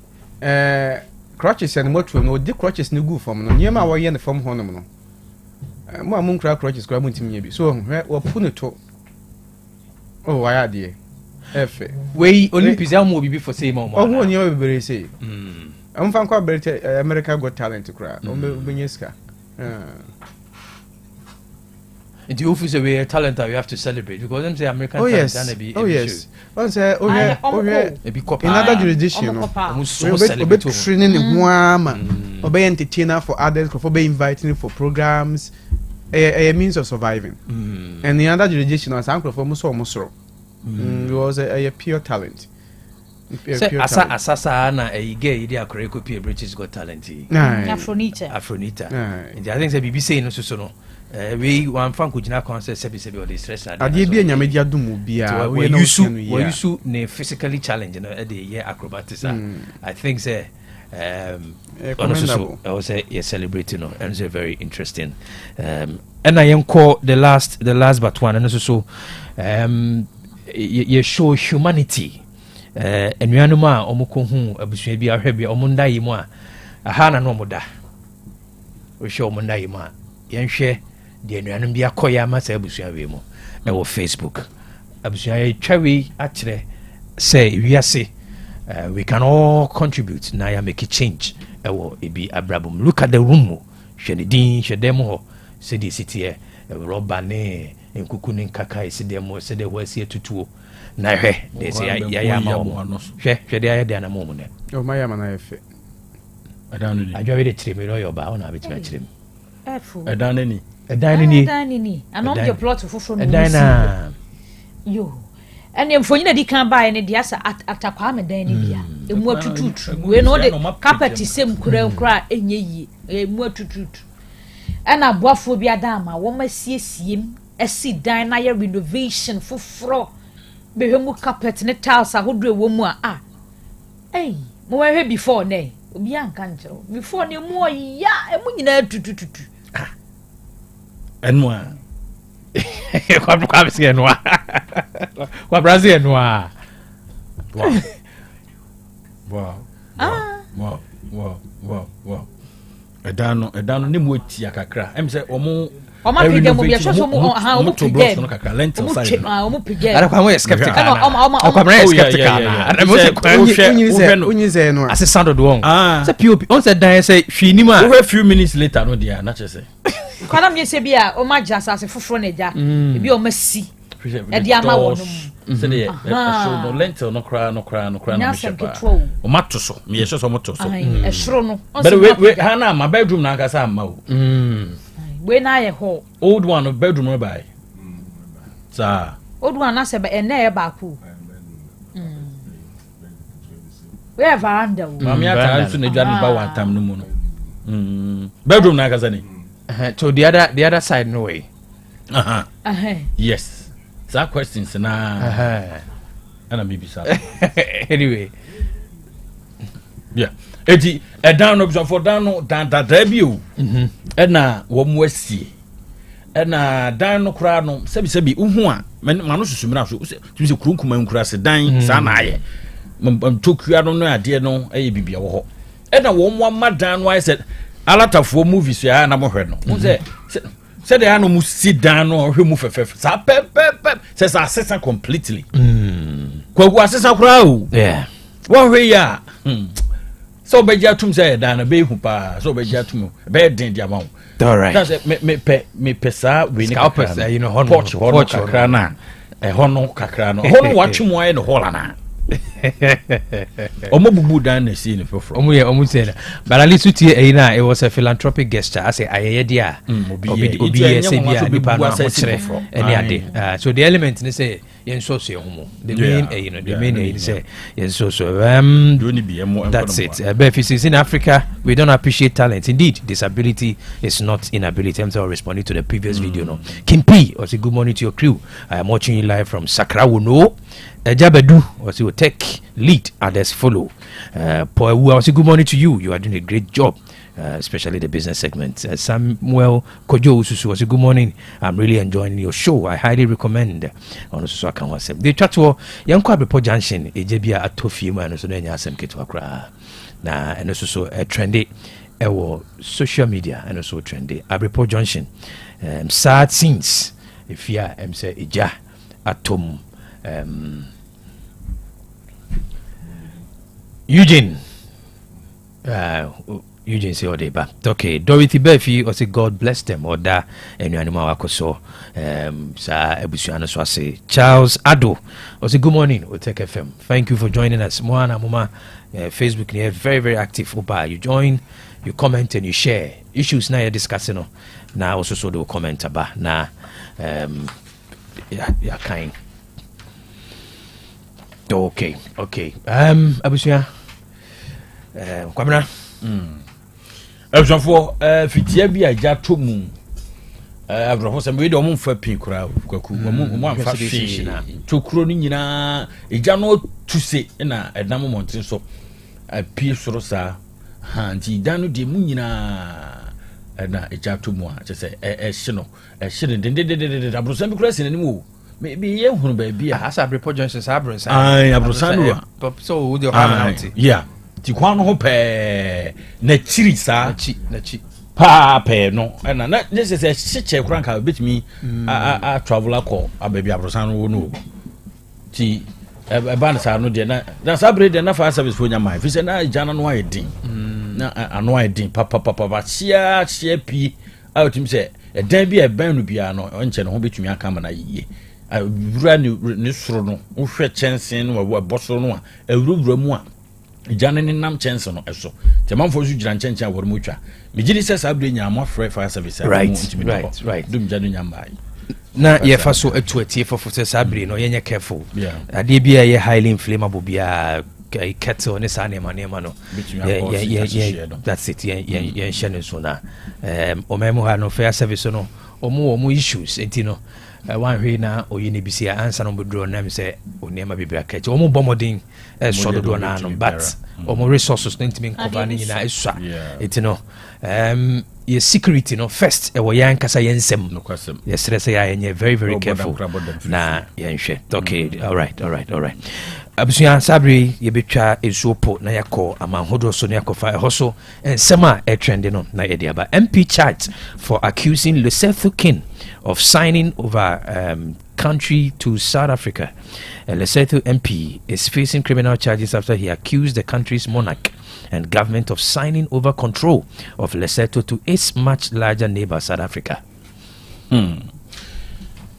crutches and what no the crutches no good from no near my way in the form honor. More moon crack crutches grabbing to me. So we're putting it to. Oh, I had dear. We only presume will be for same moment. Oh, one year everybody say. I'm from quite better America Got Talent to cry. Benyeska. And the office away a talent that you have to celebrate because them say American talent and be Once another jurisdiction. Training in obey entertainer for others, for be inviting for programs, a means of surviving. And the other jurisdiction was uncle for Musoro. It was a pure talent. Asasa na gay idea correct copy British Got Talent. Afronita. And I think the BBC no so no. We one fan could not concert sebi or the stress. Ade bi anya media dum bia we use ne physically challenge no the year acrobatics. I think say also I was say celebrating no and it's very interesting. And I am call the last but one and also you show humanity. Enuanuma omoko hu abusua bi ahwe bi omonda yi mu a aha na no moda o show omonda yi mu a yenhwe de enuanum bi akoya ma sa abusua we mu e wo Facebook abusua ye twawe akire say wiase we can all contribute na ya make a change e wo ebi abrabum. Look at the room hwe din hwe dem ho se di city e roba ne enkuku ne nkaka ese dem se de wasi tutuo na hwe they say ya ma hwe de ya de na mo ne o ma ya ma na efe adanu ni adwa we de tire me ro yo ba ona be tire efu adanu ni anom je plot foforo no edana yo ene mfonyi na di kan ba ne dia sa atakwa me dan ne bia emu atututu we no de carpet sem kura enye yi emu atututu ana aboafo bia dan ma wo ma siesiem esi dan na ya renovation foforo behemu carpet ne tiles ahodo wo mu a mo wa hwe before ne obi anka nchero before ne mu ya emu nyina tutututu enwa kwa bisi enwa kwa Brazil enwa wow edano ne mu atia kakra em se omo Oma pide mo bia so mo ha omo pide no kakra lentil side omo pide ara kwa mo skeptical kwa mo skeptical ara mo se unyize no ase sound do on se pop on se dan se hwini ma we few minutes later no dia na chese kwa na me se bia o ma ja asase foforo na ja e bi o ma si e dia ma wo no Say the show no lentil no cry no Nyasem ketro. O mato so. Me yes so moto so. E shro no. But we Hana my bedroom na kasa ma o. We na ye ho. Old one of bedroom no buy. Sa. Old one na se be e na e ba ku. We have veranda. Mami ata so na dware ba one time no mu no. Bedroom na kasa ni. To the other side no way. Yes. That questions na. And maybe so. Anyway. Yeah. Eti down option for down that debut. And na wo mo asie. And na down no kra no sebi uhu a manu susumira so tumi se kurunkuma nkura se dan sa na aye. Tokua no ade no eye bibia wo ho. And na wo mo madan no I said alatafo movies ya na mo hwe no. Wo say they are no mu sit down no hwe mu fefef. Sa pep say sa assistant completely. Kwa assistant kra o. Yeah. One hwe ya. So be jatum say da na be hu pa. So be jatum be den dia ma. All right. That's me pesa we ni scalpers you know hono kakra na. Hono kakra no. Hono watchum aye no hola na. Omo bubu dan na see ni foforo. Omo say na. But at least it was a philanthropic gesture. I say ayeye dia. Obi say bia nipa no akire any ade. So the element ni say yen so homo. The main the main say yen so that's it. But if it's in Africa, we don't appreciate talent. Indeed, disability is not inability. I'm responding to the previous video no. Kimpi, or say good morning to your crew. I am watching you live from Sakrawono. Jabadu, or say take lead, others follow. Paul, I say good morning to you. You are doing a great job. Especially the business segment. Samuel Kojo Susu, say good morning. I'm really enjoying your show. I highly recommend. On so I can was the chat to Yanko Abepo Junction, Ejebia Atofi man so nya asem keto akra. Na and so trendy social media and also trendy. Abepo Junction. Sad scenes. If ya say Eja Atom Eugene say Odeba. Okay, Dorothy Befi or say God bless them or da and animal wakoso sa ebusuano so say Charles Ado or say good morning or take FM. Thank you for joining us. Moana Mama Facebook here very very active oba. You join, you comment and you share issues now you're discussing now also so do comment about na yeah kind. Okay. Abusia Kwamina for fitia bi aja to mu abrofo se me de omo fa pin kura kwaku omo amfa fish na to kuro ni nyina eja no tuse na edam montin so apie soro sa ha nti danu de mu nyina na eja to mu a che se hye no hye de abrosan bi kura sinani mu maybe ye hunu ba bia asa Abepo Junction sabron abrosan no so wo de harmony yeah ti kwa no ho pe na chiri sa na chi pa pe no na this is a chiche kura nka betimi a traveler call ababi abrosan no ti eba na sa no de na sabre de na fa service fo nyama fi se na jana no ayedin na ano ayedin pa chia pi a otim se edan bi e ban no bia no onche no ho betumi aka ma na yiye wura ni soro no wo hwe chensen no wo boso no a ewura mu a jana ni nam chensen no eso te manfo su jira nchenchen a wormu twa megiri se sabre nya mo free fire service right dum janu nya mai na ye fa so atuatie for sabre no yenye careful ade bia ye highly inflammable bia kettle ne sa nema no that's it ye shene so na omemu ha no fair service no omo issues entino one hwe na oyini bisia answer no bodro na me say onema bibia kache omo bomodin so do na no but omo resources ntimi nkoba ni nyina esua entino your security no first wo yan kasa yensem yes stress ya yenye very very careful na yenhwe okay all right abusuan sabre ye betwa esuopo na yakọ amanhodo so na yakọfa ehoso ensema trend no na ye dia ba MP charged for accusing Lesotho king of signing over country to South Africa. Lesotho MP is facing criminal charges after he accused the country's monarch and government of signing over control of Lesotho to its much larger neighbor South Africa.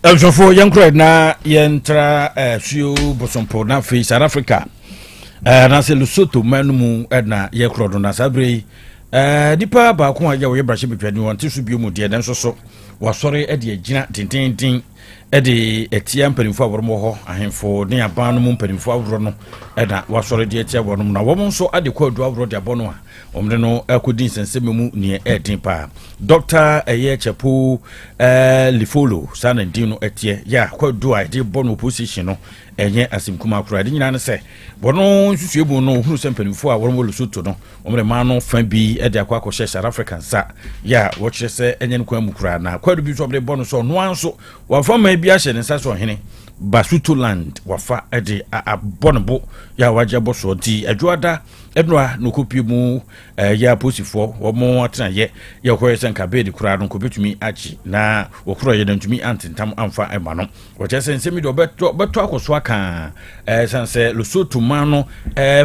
Elzofo yankro na yentra suo bosompo na fi South Africa na se Lesotho manumu na yekro do na sabre dipa ba ko aja wo yebrahye betwani won tisu bio mu de den soso wasore de agina tintintin de etia mpanimfo awormo ho ahemfo ne aban no mu mpanimfo aworo no na wasore de etia awormo na wo nso ade ko adu aworo de abono a omde no akodi nsenseme mu ne edin pa Dr. Chepo Lifolo sana ndino etie ya ko adu a de bono position no enye asimkuma akura de nyina ne se bono nsusu ebu no hunu sempanimfo awormo Lesotho no omre ma no fan bi de akwa akɔhye South African sa ya wo kyerɛ sɛ enye no kwa mukura na kwadu bi so omre bono so no anso wa fama bi ahye ne saso hene Basuto land wafa de abonbo ya waje boso di adwoada ednoa no kopi mu ya posifo wo mo atena ye ko yesen ka be di kura no ko betumi achi na wo kura ye ntumi antentam amfa ema no wo kyerɛ nsemi do beto akoso aka sanse Lesotho man no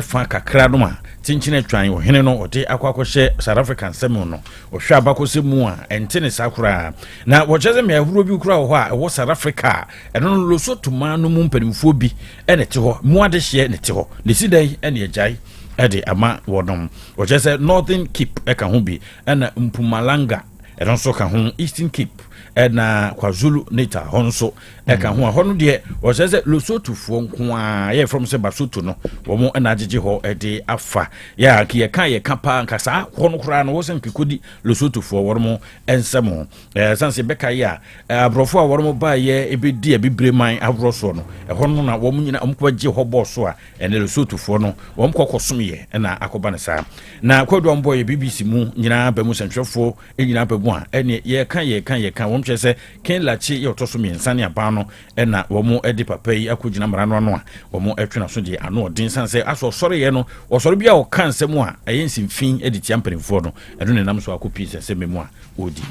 fa kakra no ma tinchine twan wo hene no ode akwakohye South African semu no wo hwa abakose mu a entene sakura na wo kyerɛ me ahuro bi kura wo a wo South Africa eno Lesotho man no mu mpanimfo bi ene te ho mu ade hye ne te ho ne sidai ene agyae ede ama wodom wo kyerɛ sɛ Northern Cape eka ho bi ena Mpumalanga eno so ka ho Eastern Cape na KwaZulu Natal honso eka ho ho no de wo se Lesotho fo nko a ye from se Basuto no wo mo na agege ho de afa ya ki ye kan pa nkasa ho no kura no wo se nkekodi Lesotho fo wo mo ensemo sanse beka ya abrofo a wo mo ba ye ebedi ebibreman abroso no ho no na wo mo nyina omko age ho boso a ene Lesotho fo no wo mko kosom ye na akoba ne sa na kwadu ombo ye BBC mu nyina ba mu sentwefo nyina ba mu a ene ye kan wo mche se ken lachi ye otoso miensa ne aba no na wo mo edi papa yi akogina mara no a wo mo etwena so de ano odin sanse aso sore ye no wo sore bia o kan semu a ayensimfin edi tiamperimfo no edo ne nam so akopi se memu a odi.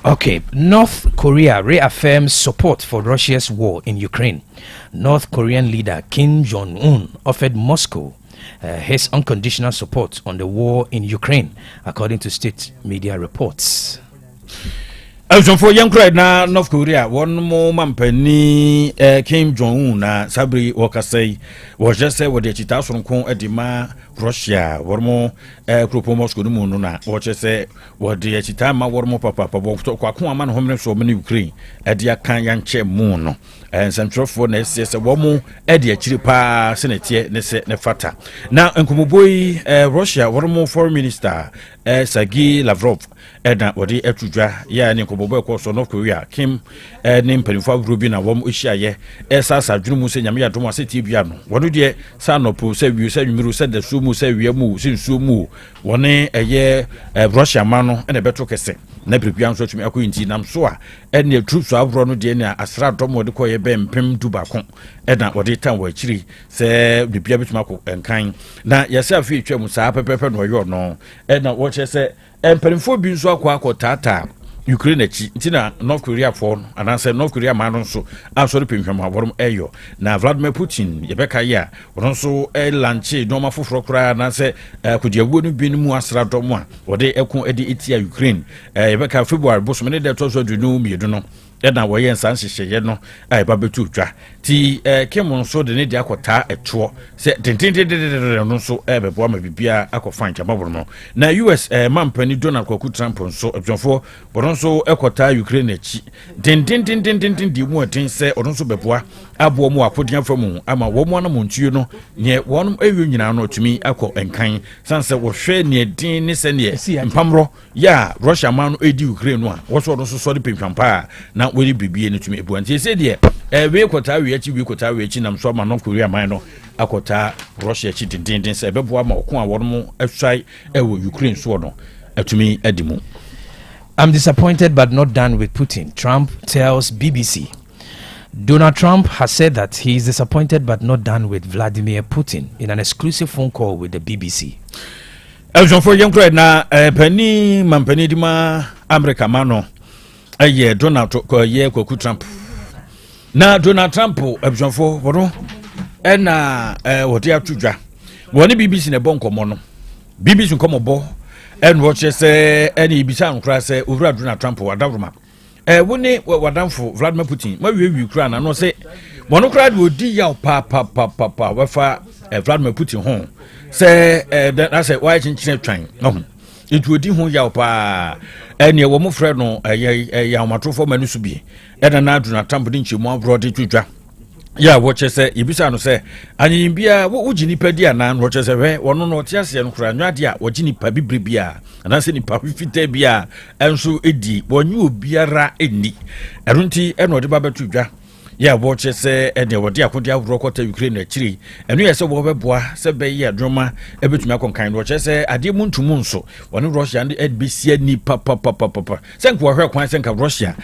Okay, North Korea reaffirms support for Russia's war in Ukraine. North Korean leader Kim Jong-un offered Moscow his unconditional support on the war in Ukraine, according to state media reports. For young crowd na North Korea, one more mampani Kim Jong-un na sabri wakasei was just say what the chita from Kong edima Russia, one more Kropo Moscow no na what just say what the chita ma one more papa kwa man home so many Ukraine edia kan yanche moon and central for next yes one more edia chiripa senate ne se ne fata now enkomoboi Russia one more foreign minister Sergei Lavrov edna wodi etudwa ya ne enkomoboi ko so North Korea Kim ne mpanifo abrobi na wom ohyiaye esasa dwunu mu se nyame ya dom aseti bia no wono de sa nopo se wi se nwimiru se da su mu se wi mu se nsu mu wone eye Russia man no ene beto kese na bibia nso tumi akoyinti nam so a ene troops abro no de ne asra dom wode koye be mpem dubako edna wode tan wa chiri se bibia bituma akọ enkan na yesa afi etwa mu sa pepepe no yo no edna wo che se emperimfo bi nso akọ tata Ukraine chi ntina North Korea for ananse North Korea man nso asori pinhwam aborom eyo na Vladimir Putin yebeka ya wonso lanche no mafoforo kura na se kodiawo no bi mu asra dom a wode ekon edi etia Ukraine yebeka February boso me de tozo dunu miedu no na wo yen san hyehyeye no ai ba betu twa ti Kim so de ne de akota eto se tintintintin no so bebo ma bibia akofa nkyama no na US mampani Donald Trump nso adwonfo boronso ekota Ukraine chi tintintintin di mu atin se onso bebo abo mu akodian famu ama wo mu anam ntuo no ne wonum ewie nyina no tumi akọ enkan sanse wo hwe ne din ne se ne mpamro ya Russia man edi Ukraine no a wo so no so de pinpampa na wori bibie ne tumi ebu anti se de we kota we achi we kota we achi nam so ma no Korea man no akota Russia chi tintintin se bebo ama okon a wonum ahwai ewo Ukraine so no atumi adimu. I'm disappointed but not done with Putin, Trump tells BBC. Donald Trump has said that he is disappointed but not done with Vladimir Putin in an exclusive phone call with the BBC. For young crowd na penny mampani dima America mano aye Donald ye Kwaku Trump na Donald Trump for wono na wodi atudwa woni BBC ne bon komo no BBC komo bo en watch say any bisa nkra say over Donald Trump wadavroma wone wadamfo Vladimir Putin ma wi kura na no say wono kura de odi yaw pa wafa Vladimir Putin ho say that say why chinchine twan no it odi ho yaw pa ene wo mo frɛ no yaw matrofo manu so bi na aduna tambo de nchemu abroad twitwa ya woche se ibisa no se anyin bia wo gini padi ana no woche se we wono no te ase no kura nwade a wo gini pa bibre bia ana se ni pa fita bia enso edi wonyu obiara eni erunti eno de babetu dwa ya woche se ene wode akode awro kwata Ukraine akiri eno ye se wo beboa se be ye adwoma ebetumi akonkan woche se ade mu ntumu nso wono Russia and NBC ni pa senka wo hwe kwan senka Russia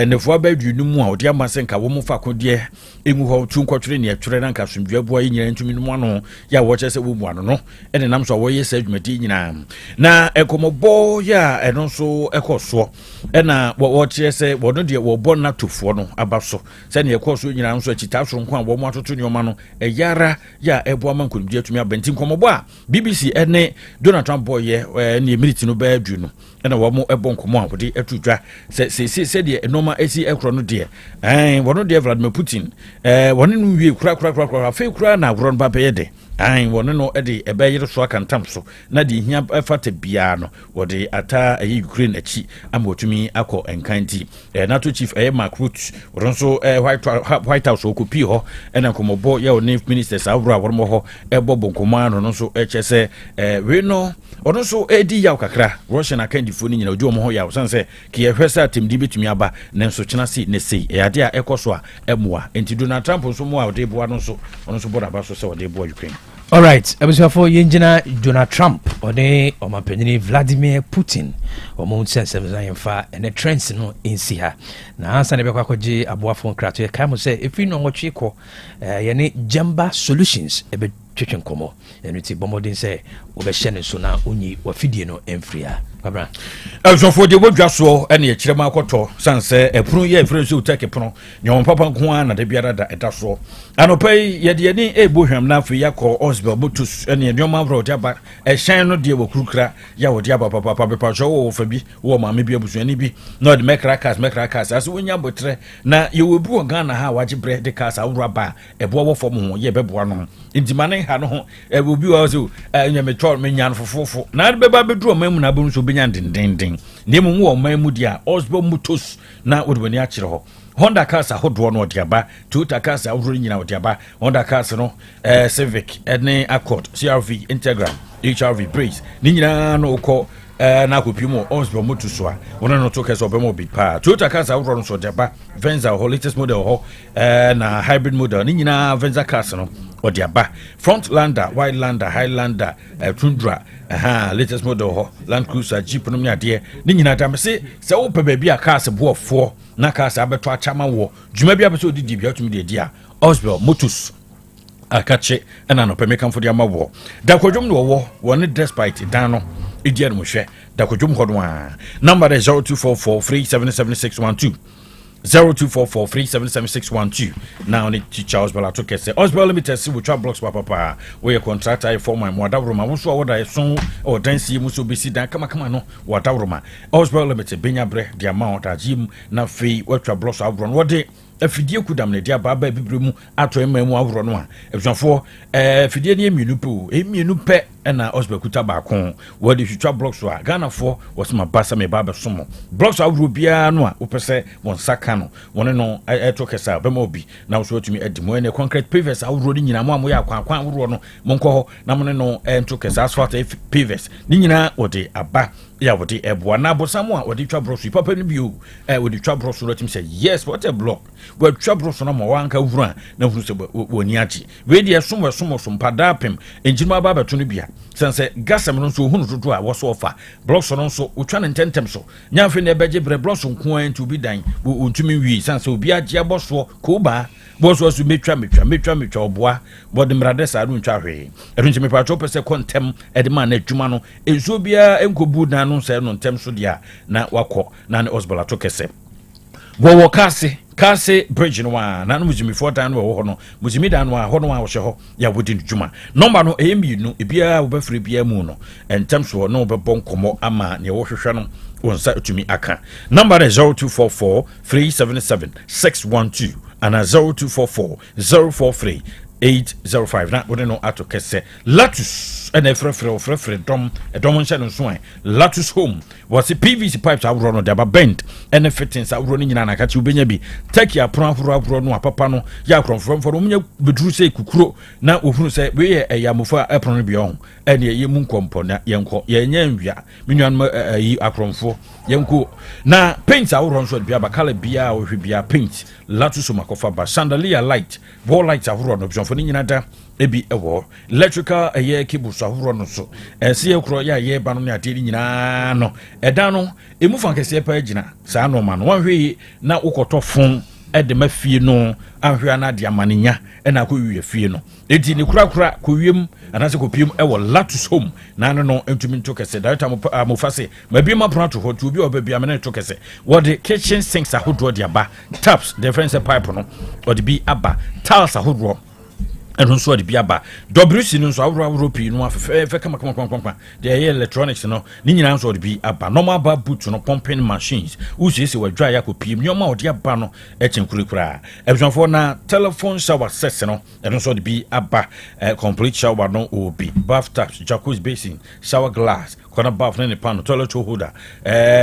nefo abadu mu a wode ama senka wo mu fa kodie emu ho tu nkwatwere ne atwere na nka somdua boa yinyira ntumi no ano ya woche se wo mu ano no ene nam so wo ye se adwumadi nyina na ekomobo ya eno so ekoso ena woche se wono de wo bon na tofo no abaso se ne ekoso nyina nso akita so nko a wo mu atoto nyoma no eyara ya ebo amankonudi atumi abenti nkomobo a BBC ene Donald Trump boy ne military no ba adu no ena wo mu ebo nkomo a wode atudwa se de enoma esi ekro no de wono de Vladimir Putin wono no wie kura fe kura na agro no ba be de wono no de ebe yere so akantam so na de hia fata bia no wode ata Ukraine achi amotumi akọ enkanti NATO chief Mark Rutte wono so White House okopi ho ena komobo ya oni ministers awro awormo ho ebobo nkoma no so echese we no ono so edi yaw kakra Russian akandifo ni nyina ojo mo ho yaw sanse ki ehwesa atemdi betumi aba nenso kyena si ne sei ade a ekoso a emoa enti Donald Trump so mo a ode boa no so ono so boda ba so se ode boa Ukraine. All right, for Yenjina Donald Trump or Omapeni Vladimir Putin or Mount Sensa and the trends no in Siha. Now, Sanabakaji Abuafon Krato, Kamo say, if you know what you call Yane Jamba Solutions, a bit chicken como, and it's Bomodin say, over Shannon Sona, Uni, or Fidiano, and Fria. So for the wood so any chirama koto sanse a prune ye friends who take a prono yon papa kwan na de biara da etaso anopai ye de ni e bohwam na fe yakọ Osbel Butus any nyoma bro diaba e shan no de wo krukra ya wo diaba papa be pacho wo fa bi wo ma me bi abusuani bi no de mekrakas as wonya botre na ye wo bu Ghana ha waje bre de kas awura ba e bo wo fom ho ye beboa no intimane ha no ho e wo bi wo so nyame tro me nyan fofofo na de beba bedru mamu na bonu so ding nemu wo mamu dia Osbel Mutos na wodwani a kire ho Honda cars ahodo no odiaba Toyota cars ahodo nyina odiaba Honda cars no Civic ene Accord CRV Integra HRV Breeze ni nyina no ko na kopimo Osbel Mutos a wono no to kese obemo bi pa Toyota cars ahodo no so odiaba Venza ho latest model ho na hybrid model ni nyina Venza cars no odiaba Frontlander Wildlander Highlander Tundra latest model ho Land Cruiser Jeep no nyade ni nyina tam se wo pe ba bia cars boofo na cars abeto achama wo djuma bia be so didi bia tumi de dia Osbel Mutos akache na no pe mekan fo dia mawo da kodwom no wo woni despite dan no edia no hwe da kodwom hodo a number is 0244377612 0244377612 now ni Charles Bala to kese Osbel Limited si wotwa blocks papa we contractor for my wadawroma wo so woda so o dansi mu so besi dan kama no wadawroma Osbel Limited benya bre the amount ajim na fee wotwa blocks abron wode afidie kudam ne dia baba bibremu ato emamu awro no a ebusanfo afidie ne emienu pe na Osbel kuta ba kon wode hwitwa blocks a Ghana for wasma basa me baba somo blocks awro bia no a opese won saka no won no eto kesa be ma bi na so tumi adimo ne concrete pavers awro ni nyina mo amoya akwan awro no monko ho na mo no ento kesa asphalt pavers ni nyina wode aba ya wode eboa na bosamo a wode twa blocks papa no bio wode twa blocks no tim say yes what a block we twa blocks no mo wanka wuru a na huru se woni agi we de somo padapem enjima baba to no bia sense gasam no so hunu toto a wo so ofa blocks no so utwa ne tentem so nyamfe na ebeje bre blocks nko an to bi dan wo ntumi wi sense obi agi aboso ko ba boso so metwa oboa body mrade sa ru ntwa hwe erunche me pacho pese kontem edema na adwuma no enso bia enkobu dan no se no ntem so dia na wakọ na ne Osbel atokese wo Kase bridge no wa na no mujimi for dan wo ho no mujimi dan wa ho no wa wo hye ho ya wodi djuma number no emi no ebia wo befre bia mu no entem so no be bon komo ama ne wo hwehwe no wonsa etumi aka number is 0244 377 612 and 0244 043 805 na wode no ato kese Latus and frefre dom nhyɛ no so an Latus home was PVC pipes awro no daba bend and fittings awro ni nyina na ka ti ubenya bi take ya pran no apapa no ya kronfro mfo no munya beduru sei kukuro na ohunu sei we ye yamofa apron bi on and ye mu nkompo na yenko ye nya nwia menwan yi akronfo yenko na paint awro nso bia ba color bia ohwe bia paint Latus makofa ba chandelier light wall light awro no for ni nyina da ebi ewo electrical cable so ahoro no so ese ekro ya ye ba no ne ade nyina no eda no emu fan kese pa agina saa no ma no wanhwe na ukoto fon ede mafie no anhwe na de amanenya na akɔwie fie no enti ne kura kɔwiem anase kɔpiem ewo Latus home na no entumi nto kese director mo fase mabi ma pronto ho tu bi obabi amene to kese what the kitchen sinks ahodo de aba taps different pipe no or the bi aba tiles ahodo and also the biaba WC no so awro pi no afefe kama the electronics no ni nyina so the bi aba normal bar boot no pumping machines usese wa dry yakopiem nyoma odi aba no echenkura ebjonfo na telephone shower set no and also the bi aba complete shower no obi bath taps jacuzzi basin shower glass corner bath na ne pan toilet holder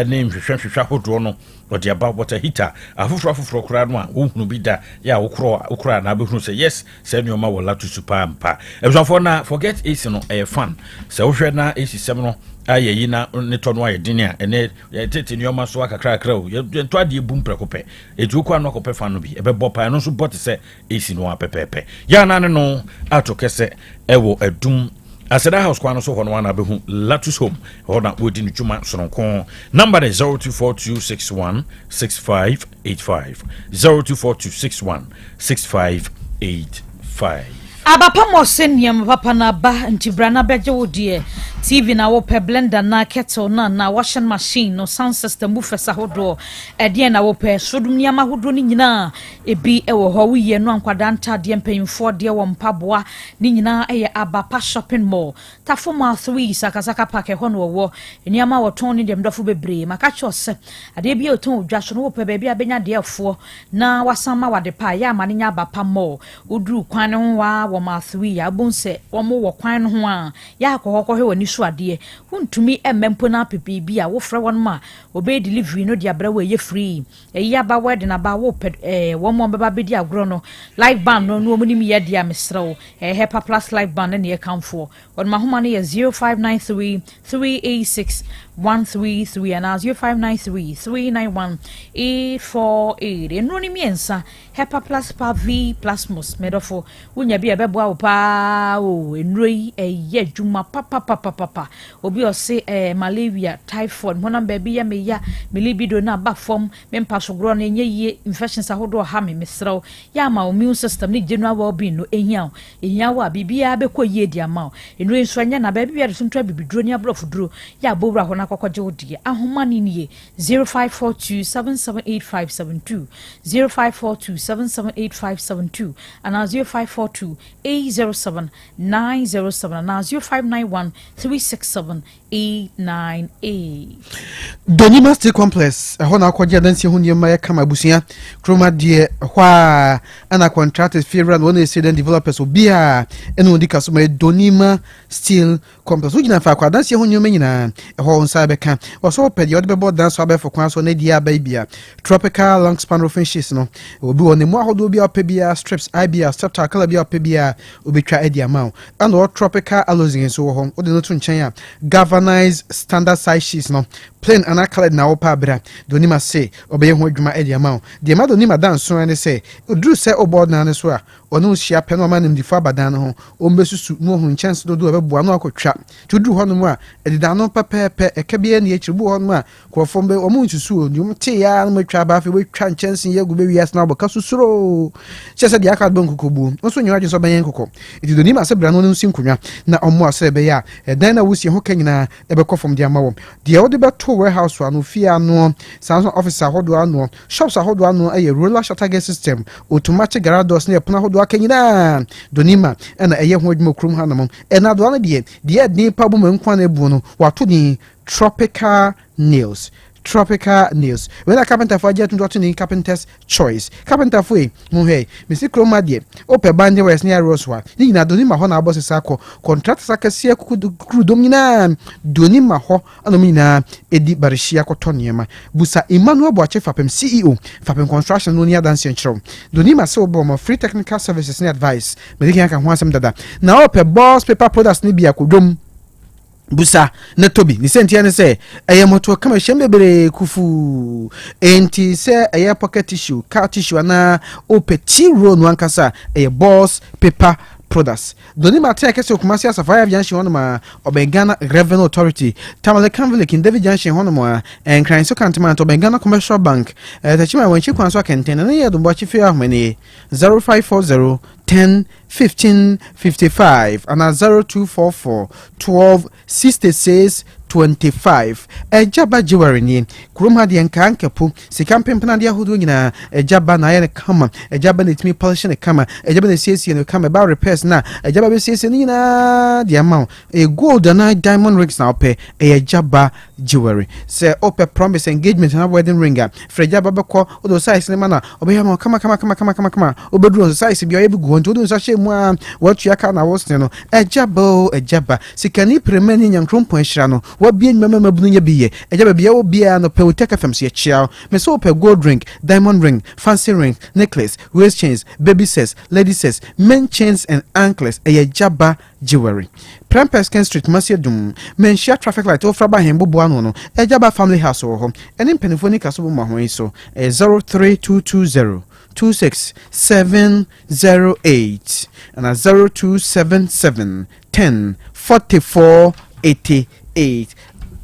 name hwehwehwehwa hodo no odi aba water heater afufro kura no a ohunu bi da ya okura na abehunu say yes say nyoma wo Latus super mpa ebjonfo na forget AC no fun say wo hwe na AC 7 no ayeyi na ne to no ayedin a ene tete nyoma so akakra o to ade bum prekope etu kwa no kope fan no bi ebebo pa no so bot say AC no apepepe ya na ne no ato kese ewo adum Aseda house kwa no so hono na behu Latus home hoda wodi no djuma soronko number is 0242616585 0242616585 Abapa mo seniam papa na ba ntibrana beje wodie TV na wo pe blender na kettle na washing machine no sound system bufesa hodo ede na wo pe sodum niama hodo ni nyina ebi ewo ho wiye no ankwada ntade mpanyimfo de wo mpaboa ni nyina eye Abapa shopping mall tafoma 3 sakasaka park ho no wo niama wo ton ni dem dofo bebre maka chose ade bi oton odwaso no wo pe bebia benya de afo na wasama wade pa ya amane nya Abapa mall oduru kwan ho wa wo ma 3 ya bonse wo mo wo kwan ho a ya akokoko he woni so ade huntumi emmempo na pepebi a wo frɛ won ma obe delivery no dia brawo ye free ya ba wed na ba wo wo mo beba bedi agro no live band no no munim ye dia mesrew Hepa Plus live band na ye kamfo won ma homa no ye 0593 386 133 and 0593 391 848 eno ni miensa Hepa Plus pa V plus mus medofo unya bia beboa wo pa o enroi ye djuma papa obi o se malaria typhoid mona baby ya me ya libido na ba form mempa sogro na enye ye infections ahodo ha me mesrew ya ma immune system ni general well-being no ehia wa bibia be kɔ ye dia ma enroi nso anya na baby ya so ntwa bibidro ni abrofo duro ya bowra ho na kokɔgye wodie ahoma ni nie 0542778572 0542778572 and 0542807907 and 0591367898 Donima State Complex hona akɔgye dansi ho niema ya kama busia kroma de hwa ana contracted favorite one resident developers obia eno ndika so ma Donima Steel Complex ugina fa kwa dansi ho niema nyina ho nsa beka oso pedi odebebo danso abefo kwan so na dia baibia tropical long span roofing sheets no obi won mu ahodo bia opebia strips ibia step tackle bia opebia obetwa edia maw and all tropical alloys so ho odi no to nchen ya galvanized standard size sheets no plain and colored na opa bra Donima say obeye ho adwuma edia maw de ma Donima danso ene say odru say oboard na ne so a ono hia pe no ma nim difa badan ho ombesusu no ho chance do obeboa no akotwa tudru ho no mu a edida no pepepe ekebia ne echibu ho no a krofom be omu nsusu onum te ya no matwa ba fe we twa chance ye gu be wias na boka susuro chese de aka don kokobu nso nyi waje so ben koko iti doni ma se bra no nsi nkonwa na omo ase be ya dan na wusi ho kanyina e be kofom dia mawo de o de be to warehouse wa no fia no sanso officer hodo ano shops hodo ano e roller shutter gate system automatic garage doors na pona hodo akanyina doni ma na eye ho adwuma krum ha no e na do na de din pa bu mankwa na ebu no wato ni tropical nails. When a carpenter for jet to carpenter's choice. Carpenter for hey, Mr. Kroma dear, open band was near Roswa. Nina Donima Hona boss sako, contract Sakasia crew domina, Donima ho, anomina, Edi Barishia Cotoniama, Busa Emmanuel Boache Fapem CEO, Fapem Construction Lunia Dancing Show. Donima so bomb free technical services and advice. Medican can want some dada. Now per boss paper products Nibia Kudum. Busa na tobi ni sentia ne se moto kama shembebere kufu enti se pocket tissue car tissue na o petit roll no ankasa boss paper products doni matia kese kumasi asafaya janshi hono ma Obengana Revenue Authority tamale kanvile kin David janshi hono ma enkran so kantama to Obengana Commercial Bank tachima wanchi kwanso kentena ne yadumbo chifi ahmene 0540 10 15 55 and 0244 12 66 25 ejaba jewelry ni kuruma de nka ankepo sikampempena de ahodo nyina ejaba na ye kama ejaba na timi polish ne kama ejaba na CC ne kama ba repairs na ejaba be CC ni nyina de amount gold and diamond rings na ope ejaba jewelry say ope promise engagement na wedding ring frejaba beko odo size ne mana obeyama kama obedru size bi oyebi go nto do sahye mu a watu yaka na wosne no ejaba sikani premeni nyankrompo ehira no wabie mama mabunu nya biye ejaba biya wo biya no pe uteka famsi chia me so pe gold ring diamond ring fancy ring necklace waist chains baby sets lady sets men chains and anklets ejaba jewelry Prempesken Street Masiadum menshia traffic light ofra ba hembo boano no ejaba family house ho eni penifoni kaso bo mahon so 03220 26708 and 0277 10 44 88.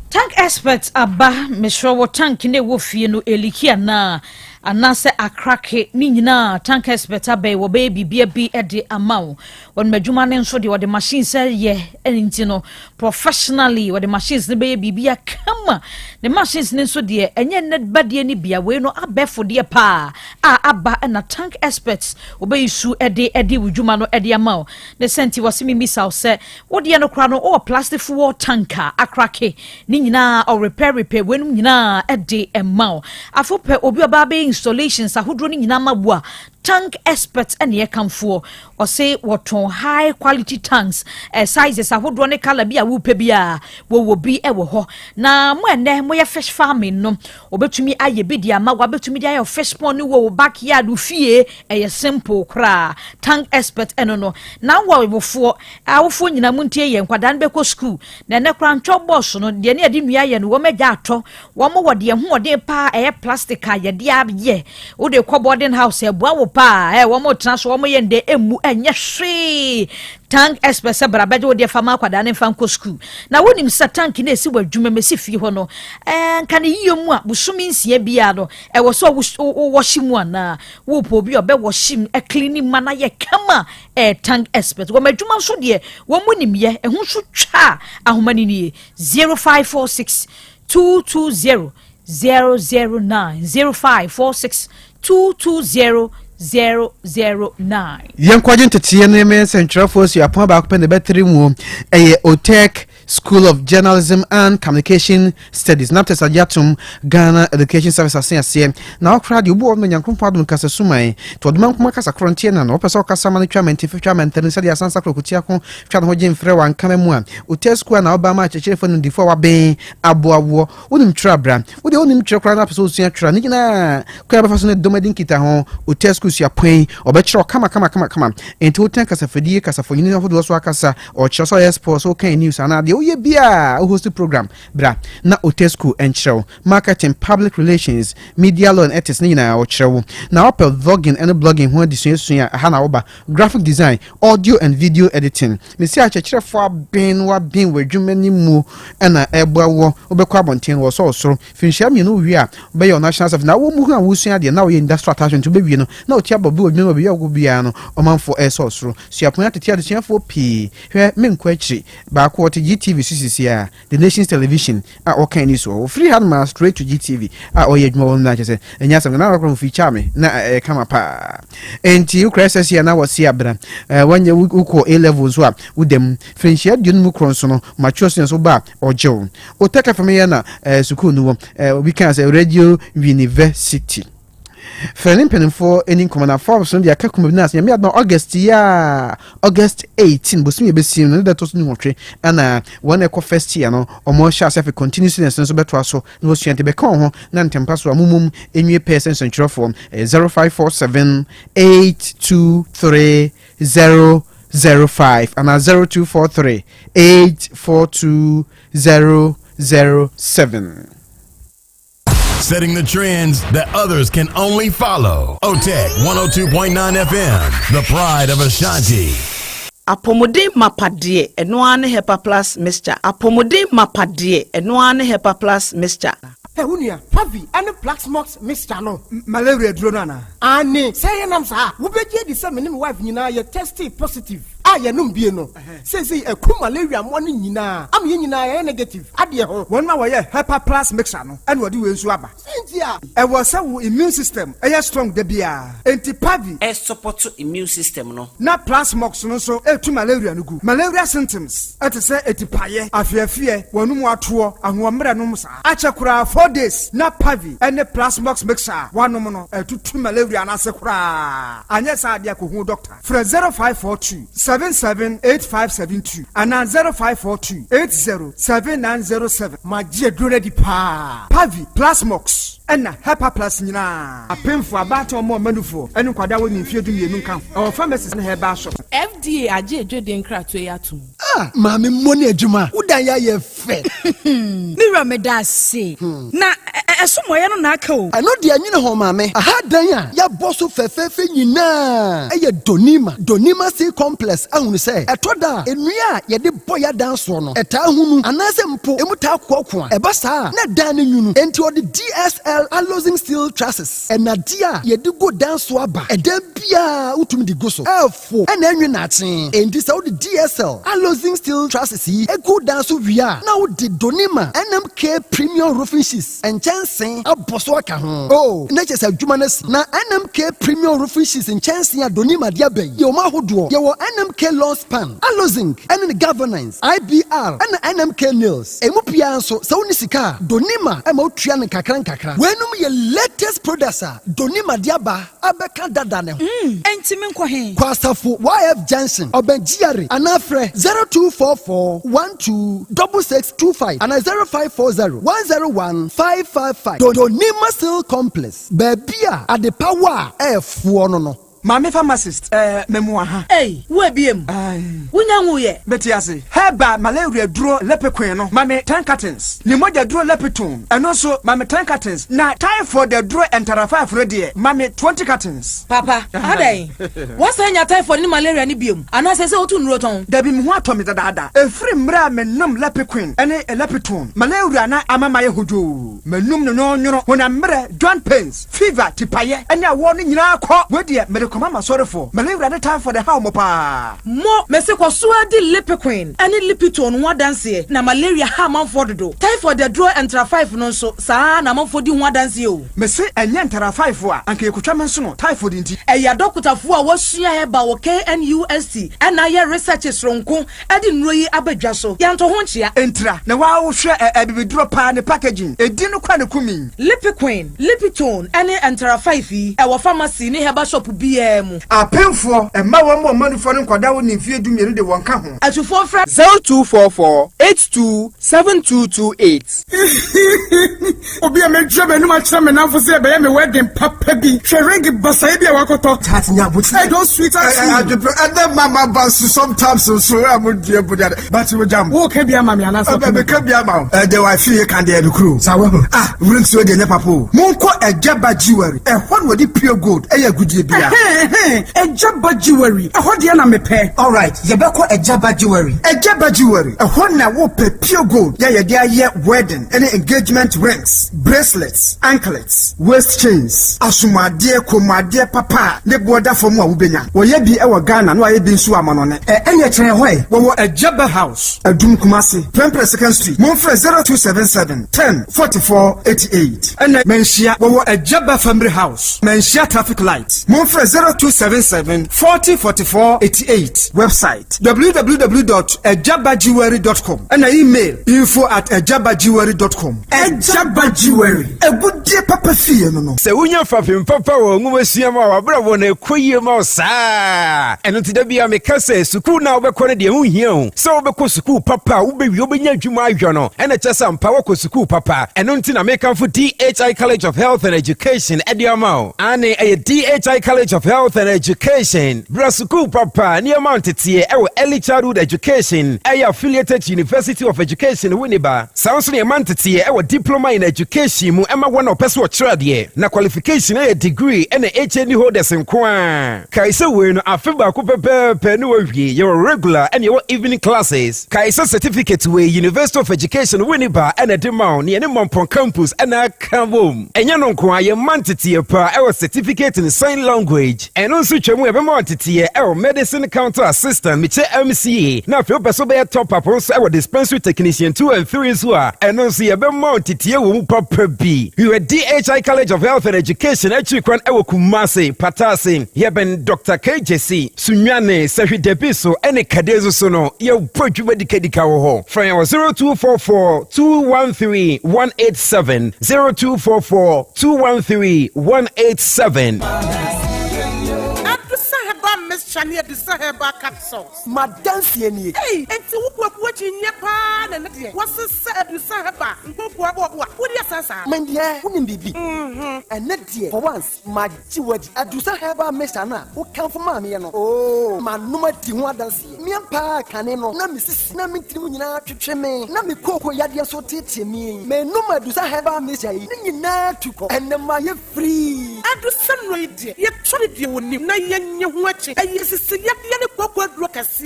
Tank experts aba mesro tank ne wo fie no elikia na anase akrake ni nyina tank expert abai wo be bibia bi ede amaw won madwuma ne nso de wo de machines ye enti no professionally wo de machines ne be bibia kama the machines ne nso de enye net badie ne bia we no abefo de pa aba na tank experts wo be isu ede wudwuma no ede amaw ne senti wo simi misal se wo de no kra no o plastic fuel tanker akrake ni nyina o repair we no nyina ede amaw afope obi oba be installations ahodro ni nyina mabua tank experts and ye kamfo or say what high quality tanks sizes ahodro ne color bia wo pe bia wo bi e wo ho na mo ene mo ye fish farming no obetumi aye bidia ma wabetumi dia fish pond wo backyard fie e simple kra tank expert eno no na wo fo awofo nyina muntie ye nkwadan be ko school na ne kra ntwo boss no de ne ade nua ye no wo meja ato wo mo wo de ho de pa plastic a ye de abye wo de ko boarding house e bua wo pa wo mo tena so wo mo ye nde emu enye hwe tank express brabeje wo de fama kwada ne fan ko school na wonim sa tank na esi wadwuma mesi fie ho no kan yiyemu a busumi nsia bia no wo so wo hyimu ana wo po bi obe wo hyim cleaning mana ye kama tank express wo madwuma so de wo munim ye ehun so twa ahomani ni 0546 220 009 0546 220 009. Yankwajen tetiye ne Central Force ya pon ba ko pen de betri mu Otek School of Journalism and Communication Studies naptes ajatum Ghana Education Service Association na okra de obo no nyankrompo adum kasa sumai to odman kuma kasa frontier na no pesa kasa man twament fitwament ne se de asansa krokutia ko twa no je mfre wan kama mu a Otek School na oba ma chechire fo no difo wa ben aboawo wonim trabra wo de wonim trekra na pesa osua tra ni na kwa ba faso ne domadin kita ho Otek School sia pwen obechiro kama enti Otek kasa fadie kasa fo nyini ho do so akasa o chiro so export so kan news ana de uye bia host program bra na otesku enchrew marketing public relations media law and ethics ni na ochrew na opel vlogging and blogging ho adisuasun ha na oba graphic design audio and video editing me si achechire fo abin wadwumani mu na eboawo obekwa bonten wo so osoro finhia mi no wi a be your national service na wo mu hu a wo sua de na wo industrial attachment to be wi no na o tia bobi odwuma bi yago bia no omanfo eso osoro siapon atete adisuafo pi hwe menkwa akiri ba ko to GTV CCC a the nation's television a o kan ni so free hand man straight to GTV a o yedwuma won na chese enya sam na akro feature me na kama pa enti ukreses ya na wasi abra wanye uko A level so a udem finhia de no mu kronso no mature so ba ojew o take from here na school no we can say radio university Felimpin for any common forms on the Akakuminas, you made no August 18, Busmi Bessim, that was new tree, and 1 echo first year, or more shall have a continuous and sensible to no shanty become, none tempasso mumum in your persons and form 0547 823 005 and 0243 842 007. Setting the trends that others can only follow. OTEC 102.9 FM, the pride of Ashanti. Apomode mapadie enoane hepa plus mixture. Apomode mapadie enoane hepa plus mixture. Unia, Pavi, and the Black Smokes Mr. No, Malaria Dronana. Annie, say an answer. Who be the same wife, you know, you're tested positive. I am no. Says a cool malaria morning, you know. I'm in negative. Adia, 1 hour, Hepa plus mixer, and what do you swabber? Cynthia, I was so immune system, a strong debia. Anti Pavi, a support to immune system, no. Not plus smokes, no, so to malaria, no good. Malaria symptoms, at a say, etipaye, I fear, one more tour, and 1 meranomsa. Achakura 4 days, not Pavi, and the plasmox mixer, 1 nominal, 2 malaria, and asakura. And yes, I dear doctor. For 0542 778572 and 0542 807907. My dear Grady Pa Pavi Plasmox. And Hepa Plus Nina. A pen for about or more manufo, and Quada will infuse you come. Our pharmacist and her bar shop. FDA aje Jordan Cratway. Ah, Mammy Money Juma, would I ye fed? Mira me da say. Na somewhere no nako. I know the anina home, mammy. I had Danya, ya boss of Fefe Nina. A Donima C complex, I will say. A toda, and we are ye the boy dance one. A town, and as a emuta quokwa, a bassa, not Danny, and to the DSL. Are losing steel trusses and Nadia ye do go down swaba and then bia utum di goso F4 and then you're not saying and this how the DSL are losing steel trusses e go down so we are now the Donima NMK premium roofing sheets and chancing a boswaka oh natures of humanist na NMK premium roofing sheets and chancing a Donima diabe yo mahodo yo NMK law span are losing and the governance IBR and NMK nails e mupia so unisika Donima e mo tria ne kakran Wenum ye latest producer Donima Diaba Abeka Dadane. Entimin kwahe. Kwasafu YF Johnson Obenjiari Anafre 0244 126625 and 0540 101 555. Donima Steel Complex. Bebia at the power F no. Mami pharmacist, memoir. Hey, where be him? Unyanguye. Betiasi. Heba malaria draw lepequeno. Mami 10 cartons. Nimoja draw lepetone. And also mami 10 cartons. Na time for the draw and tarafa ready. Mami 20 cartons. Papa, ade. What's the time for ni malaria ni biom? Anase se otu nroton. Debi mwa tomi dada. E free mra menum lepequin. Ene lepetone. Malaria na amama ye hojo. Menum no nyono. Wona mre joint pains, fever, tipaye. Enya woni nyina akọ. Wedi Mama sorry for malaria the time for the how mopa mo mese kwa suadi lipiquin any lipitone one dance na malaria ha man for do typhoid the draw entra 5 no so saa na man for di one dance o mese enye entra 5 a anke ekutwa menso no typhoid nti eya dokutafo a wasua he ba wo KNUST and aye researches ronko edi nro yi abadwa so yanto ho nchia entra na wa wo hwe ebibidro pa ne packaging edi no kwa ne kumi lipiquin lipitone any entra 5 yi e wo pharmacy ni heba shop bi Apemfo emma wo mo manufo nkwada wo nimfie dumie de won ka ho atufo fra 0244 827228. Obi a me drum no match me na for say be me wedding papa bi. She ring basa bi a wakoto. Tatnya but I don't sweet as mama bas sometimes so am dear but we jam. Wo ka bia mama ana so. Be ka bia ma. The wife here can dey the crew. Sa we ring so dey papo. Monko ejaba jewelry. E hon we di pure gold. E ya gudie bia. Ejaba jewelry. E ho dey na me pe. All right, ye be ko ejaba jewelry. Ejaba jewelry. E hon na wo pe pure gold. Ya dey aye wedding, any engagement rings, bracelets, anklets, waist chains. Asumade komade papa. Ne boda for mo a wo benya. Wo ye bi e wo Ghana no aye bi nsu amono ne. Enye kire hoy. Wo ejaba house. Adum Kumasi, Prempre 2nd Street. Monfre 0277 10 44 88. And Menshia wo ejaba family house. Menshia traffic light. Monfre 0277 40 44 88. Website www.ejabajewelry.com and email info@ejabajewelry.com. Ejaba Jewelry. A good day papa fee no. Se unya fafim papa wo ngumesua ma wabra wo na ekoyie ma saa. Eno ti da bia me kase sukuu na obekọ ne de hu hia hu. Se obekọ sukuu papa wo bewi obenya adwuma ahwo no. Ena kyesa mpa wo sukuu papa. Eno nti na make for DHI College of Health and Education ediamao. Ane a DHI College of Health and Education. Bra sukuu papa ni amount tie e early childhood education. E affiliated to University of Education Winneba. Sounds ni amount tie e diploma in education mu ema one person trade na qualification e degree and HND holders nkwa. Kaisa we no afeba ko pepe no wie your regular and your evening classes. Kaisa certificate we University of Education Winneba and edemau ni Mompon campus and akabom. Enya no nkwa ye mantity pa e certificate in sign language. And also twemu e be mantity e medicine counter assistant meche MCA. Na fe opeso be top up also e dispensary technician 2 and 3 so a and also ye be mantity wo papa bi. We were DHI College of Health and Education actually kwan e Kumasi Patasi. Ye ben Dr. KJC Sunyane Sehi Debiso ene kadezo so no ye podwuma dikadika wo ho. From 0244 213 187 0244 213 187. Miss Chania the Sahaba capsules. Madam Sieni. Hey, and to what in Japan and what's the Sahaba? What is Sasa? Mendia, wouldn't be. And net dear, for once, my Jewish at Sahaba Messana, who come from Mamiano. Oh, my number Tiwadansi. Miampa Caneno, Namis, Namitrina to Cheme, Nami Coco Yadia so teach me. May no matter Sahaba Messai, to go and the Maya free. And the sun radio, you tried you when you know watching. Yes, it's a young awkward rock as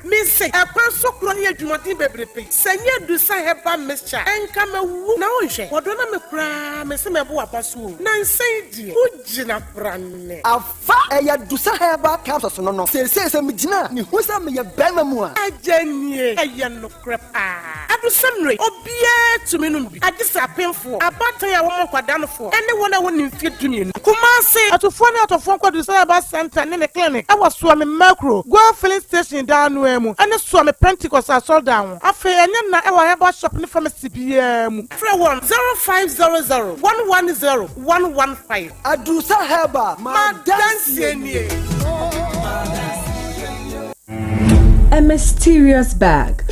Miss say, a person crying to my baby. Say, you do say have a mischief and come a woo now. What don't I cry, Miss Mabua Pasu? Nine say, Ujina Brand. A fire do say have a capsule. No, say, some Mijina, who's a me a Belmamua. A Jenny, a young crap. At the sunray, or beer to me. I just a painful. A battery I won't go down for anyone I want to fit to me. Kumasi, at a phone out of phone call to say about Santa in the clinic. I was swimming macro, go filling station down Wemo, and a swam Pentecost I saw down. I feel and then I have a shopping from a CPM. 0500 110 115. I do say heba, A mysterious bag,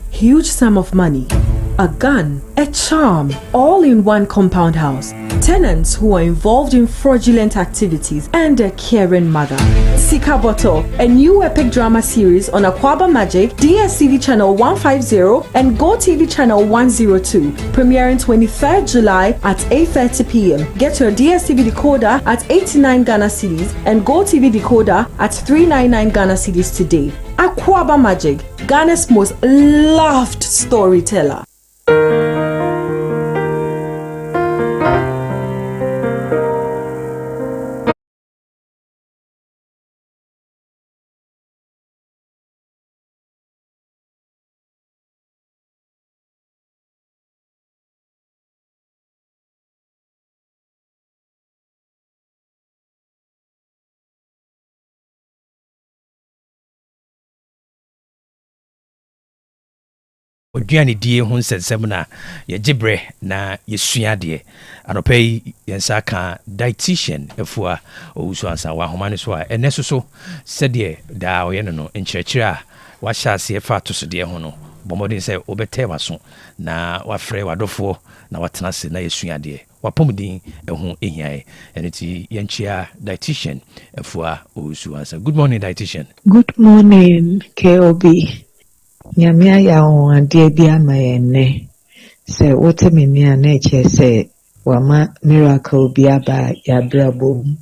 huge sum of money, a gun, a charm, all in one compound house. Tenants who are involved in fraudulent activities and a caring mother. Sika Bottle, a new epic drama series on Aquaba Magic, DSTV channel 150 and Go TV channel 102, premiering 23rd July at 8:30 p.m. Get your DSTV decoder at 89 Ghana cedis and Go TV decoder at 399 Ghana cedis today. Aquaba Magic, Ghana's most loved storyteller. Oduane die ho nsensem na ye gibre na yesua de anopai yensa ka dietitian efua owusu ansa wa homa ne so a eneso so sede da oyene no nkyerɛkyerɛ a wa hyase efa to so de ho no bɔmmɔden sɛ wobɛtɛ waso na wafrɛ wadɔfoɔ na watena ase na yɛsua adeɛ wapɔmden ɛho ɛhiaɛ ɛno nti yɛnkyia dietitian afua ɔsu ansa. Good morning dietitian. Good morning KOB. Nyame ayɛ adeɛ bi ama yɛn nnɛ sɛ wote me ni a na ɛkyerɛ sɛ wama miracle bi aba yɛabrabɔ mu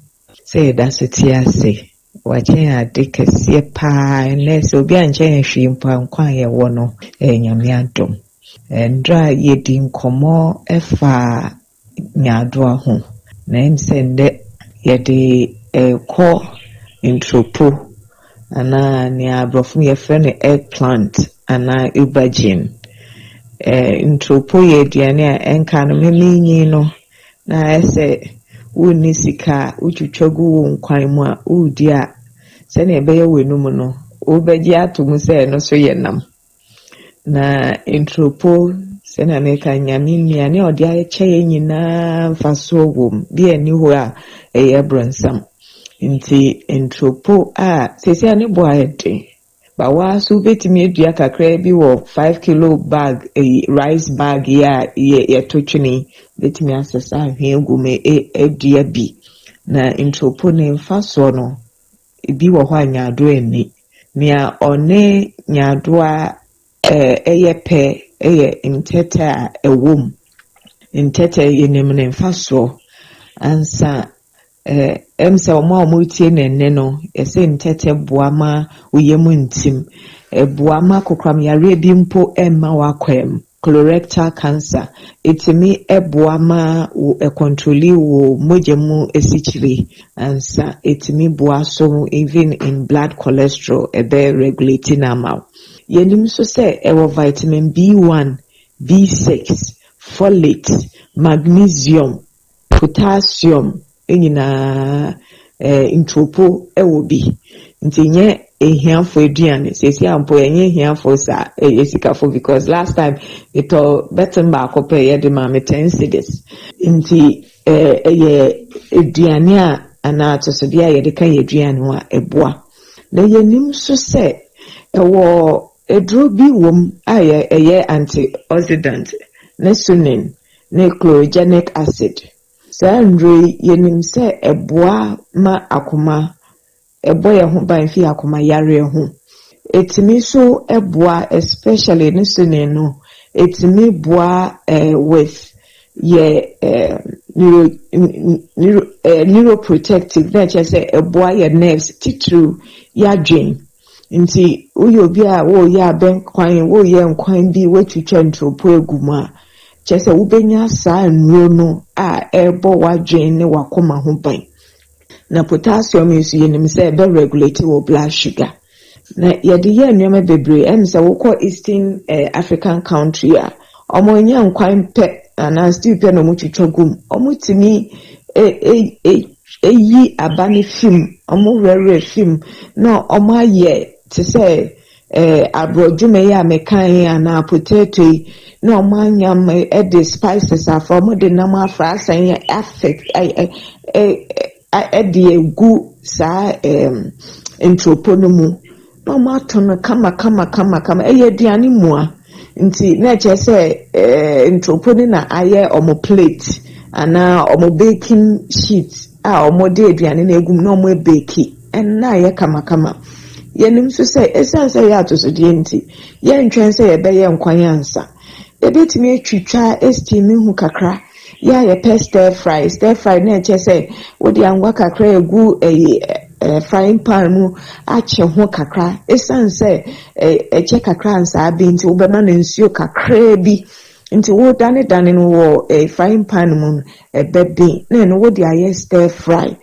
sɛ yɛda so te ase wakyɛn ade kɛseɛ paa nnɛ sɛ obi ankyɛn ahwii mpo ankwa a yɛwɔ no Nyame adom ndra yɛdi nkɔmmɔ ɛfa nyaadoa ho na ɛm sɛ ndɛ yɛde kɔ ntropo anaa nea aborɔfo yɛfrɛ no eggplant anaa aubergine ntropo yɛ aduane a ɛnka no memenyi no na ɛsɛ wonni sika wotwitwa gu wo nkwan mu a wodi a sɛnea ɛbɛyɛ w'anum no wobɛgye ato mu sɛ ɛno so yɛ nam na ntropo sɛnea meka nyame nnuane a ɔde akyɛ yɛ nyinaa mfasoɔ wɔ mu bi ani hɔ a ɛyɛ brɔnsam nti ntropo a sɛsia ne bo ayɛ den bawa so betimi adua kakra bi wɔ 5 kilo bag rice bag ya yɛto twene betimi asesa ahwe gu me adua bi na ntropo ne mfasoɔ no bi wɔ hɔ anyado ani nea ɔne nyadoa ɛyɛ pɛ ɛyɛ ntɛtɛ a ɛwom ntɛtɛ yɛnim ne mfasoɔ ansa sɛ ɔmo tie nenne no ɛsɛ ntɛtɛ boa ma oyam ntim boa ma kokram yare bi mpo ɛmma wakwam colorectal cancer etimi boa ma control wo mogya mu esikyire ansa etimi boa so even in blood cholesterol ebe regulate normal yenim so sɛ ɛwɔ vitamin B1 B6 folate magnesium potassium nyina ntropo ɛwɔ bi nti nye ehiafo aduane sesi ampo enye ehiafo sa esikafo because last time it better back up yɛ de ma me 10 cedis nti ɛyɛ aduane a ana atosode a yɛde ka yɛ aduane ho a ɛboa na yɛnim so sɛ ɛwɔ eduro bi wom a ɛyɛ antioxidant ne sunin ne chlorogenic acid saa ndre yenim sɛ ɛboa ma akoma ɛbɔ yɛ ho ban fi akoma yare ho etimi so ɛboa especially ne sunin no etimi boa with ye neuroprotective na kyerɛ sɛ ɛboa yɛ nerves titiri yadwen nti woyɛ obi a woyɛ abɛnkwan woyɛ nkwan bi wetwitwa ntropo egum a kyerɛ sɛ wobɛnya saa nnuro no a ɛbɔ wadwen ne wakoma ho ban na potassium is yenim sɛ ɛbɛ regulate wo blood sugar na yɛde yɛ nneɛma bebree ɛm sɛ wokɔ eastern African country a ɔmo nya nkwan pɛ ana still pɛ na ɔmo twitwa gum ɔmo timi eyi abane film ɔmo rere film na ɔmo ayɛ te sɛ abrodwuma yi a mekan ana potato yi na ɔmo anyam ɛde spices afa ɔmo de nam afra asan yɛ affect ɛde egu saa ntropo no mu na ɔmo ato no kama ɛyɛ aduane mua nti na kyerɛ sɛ ntropo no na ayɛ ɔmo plate ana ɔmo baking sheet a ɔmo de aduane na egum na ɔmo ebake ɛna ayɛ kama yɛnim so sɛ esan sɛ yɛ atosodeɛ nti yɛntwɛn sɛ yɛbɛyɛ nkwan ansa ebetumi atwitwa steam hu kakra ya yɛpɛ stir fry na ɛkyɛ sɛ wode angwa kakra egu frying pan mu akyɛ ho kakra esan sɛ ɛkyɛ kakra ansa abi nti wobɛma no nsuo kakra bi nti wo dane no wɔ frying pan mu ɛbɛben na ɛno wode ayɛ stir fry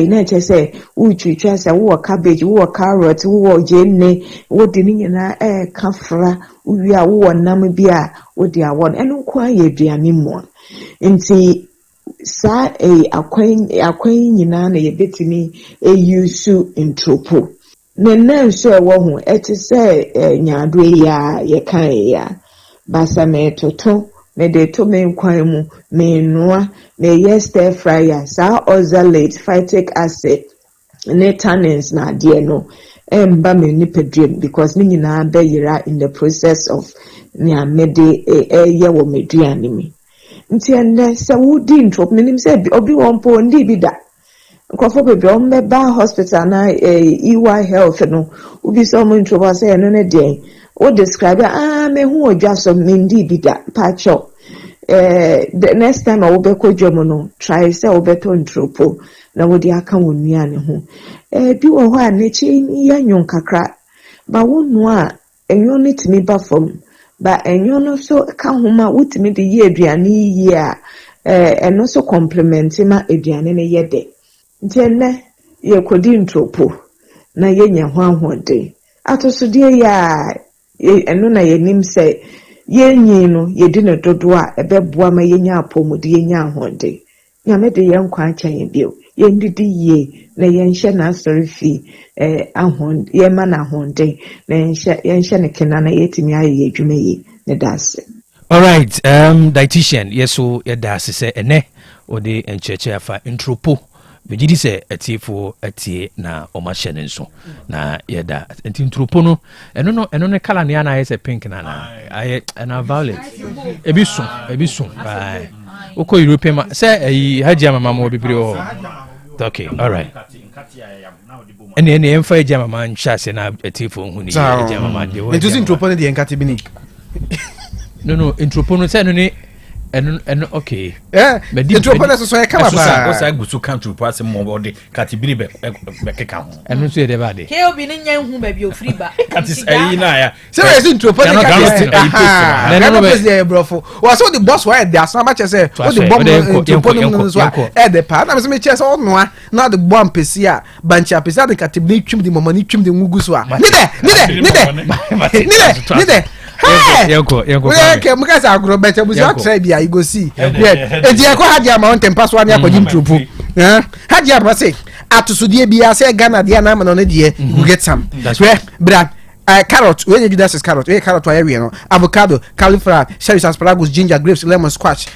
na ɛkyɛ sɛ wotwitwa sɛ wowɔ cabbage wowɔ carrot wowɔ gyenne wode ne nyinaa ɛka fra wowie a wowɔ nam bi a wode awɔ no ɛno nko ayɛ aduane mu nti saa akwan nyinaa na yɛbɛtumi use ntropo ne nan nso ɛwɔ ho ɛte sɛ nyaado yi a yɛka yi a basa metoto me de to me nkwan mu me noa me yes stir fryer saa oxalate phytic acid ne tannins na ade no emba me nipadrem because me nyina be yira in the process of nya mede ye wo meduane mi nti ende se wudi intro menim se obi wonpo ndi bi da nkofo bebe o meba hospital na EY health no ubi so mo intro ba se no ne de o describe me hu odwa so me ndi bi da pacho the next time I will be ko dwomo no try say obeto ntropo na wodi aka wonua ne ho bi wo ho a ne chi ya nyon kakra ba wonu a enyo ne timi ba fam ba enyo no so ka homa wutimi de ye aduane yi a eno so complement ma aduane ne ye de ntenne ye kodi ntropo na ye nya ho ahode atosodie ya eno na ye nim say yenyi no yedi ne dodo a ebeboa ma yenya apomudi yenya ahode nyame de yenkwa akyanye bio yendidi ye na yenhye na asori fi ahonde yema na ahonde na yenhye ne kena na yetimi aye adwuma ye ne dase. All right, dietitian yeso yedase se ene ode encheche afa intropo begidi se atifo atie na omahye ne nso na yeda intropo no eno ne kala ne ana yese pink na aye na violet ebisun bye oko European ma se hajia mama mo bibiri o okay all right ene emfa hajia mama nchase na atifo hu ni hajia mama de wo ntusi intropo ne de enkate bini no intropo no se no ni and okay the tropola so e kama ba o sa gusu kan tropo ase mo body katibiri be keka ho enu so e de ba de ke obi ni nya hu ba bi ofri ba katis ayi na ya se we tropo ne ka na no be brofo wa so the boss wa de asan ba che se o the bomb tropo no so e de pa na me che se o noa na the bomb pesi a bancha pesi a de katibiri twim de momani twim de ngugu so a ni de Yanko. Okay, mukasa agro better we not try bia you go see. Edi e ko hadia ma ontem pass one akwa jim tropo. Hadia ba say atusudie bia say Ghana dia na ma no die you get some. Bra carrot, when you do that is carrot, carrot area no, avocado, cauliflower, cherries, asparagus, ginger, grapes, lemon, squash,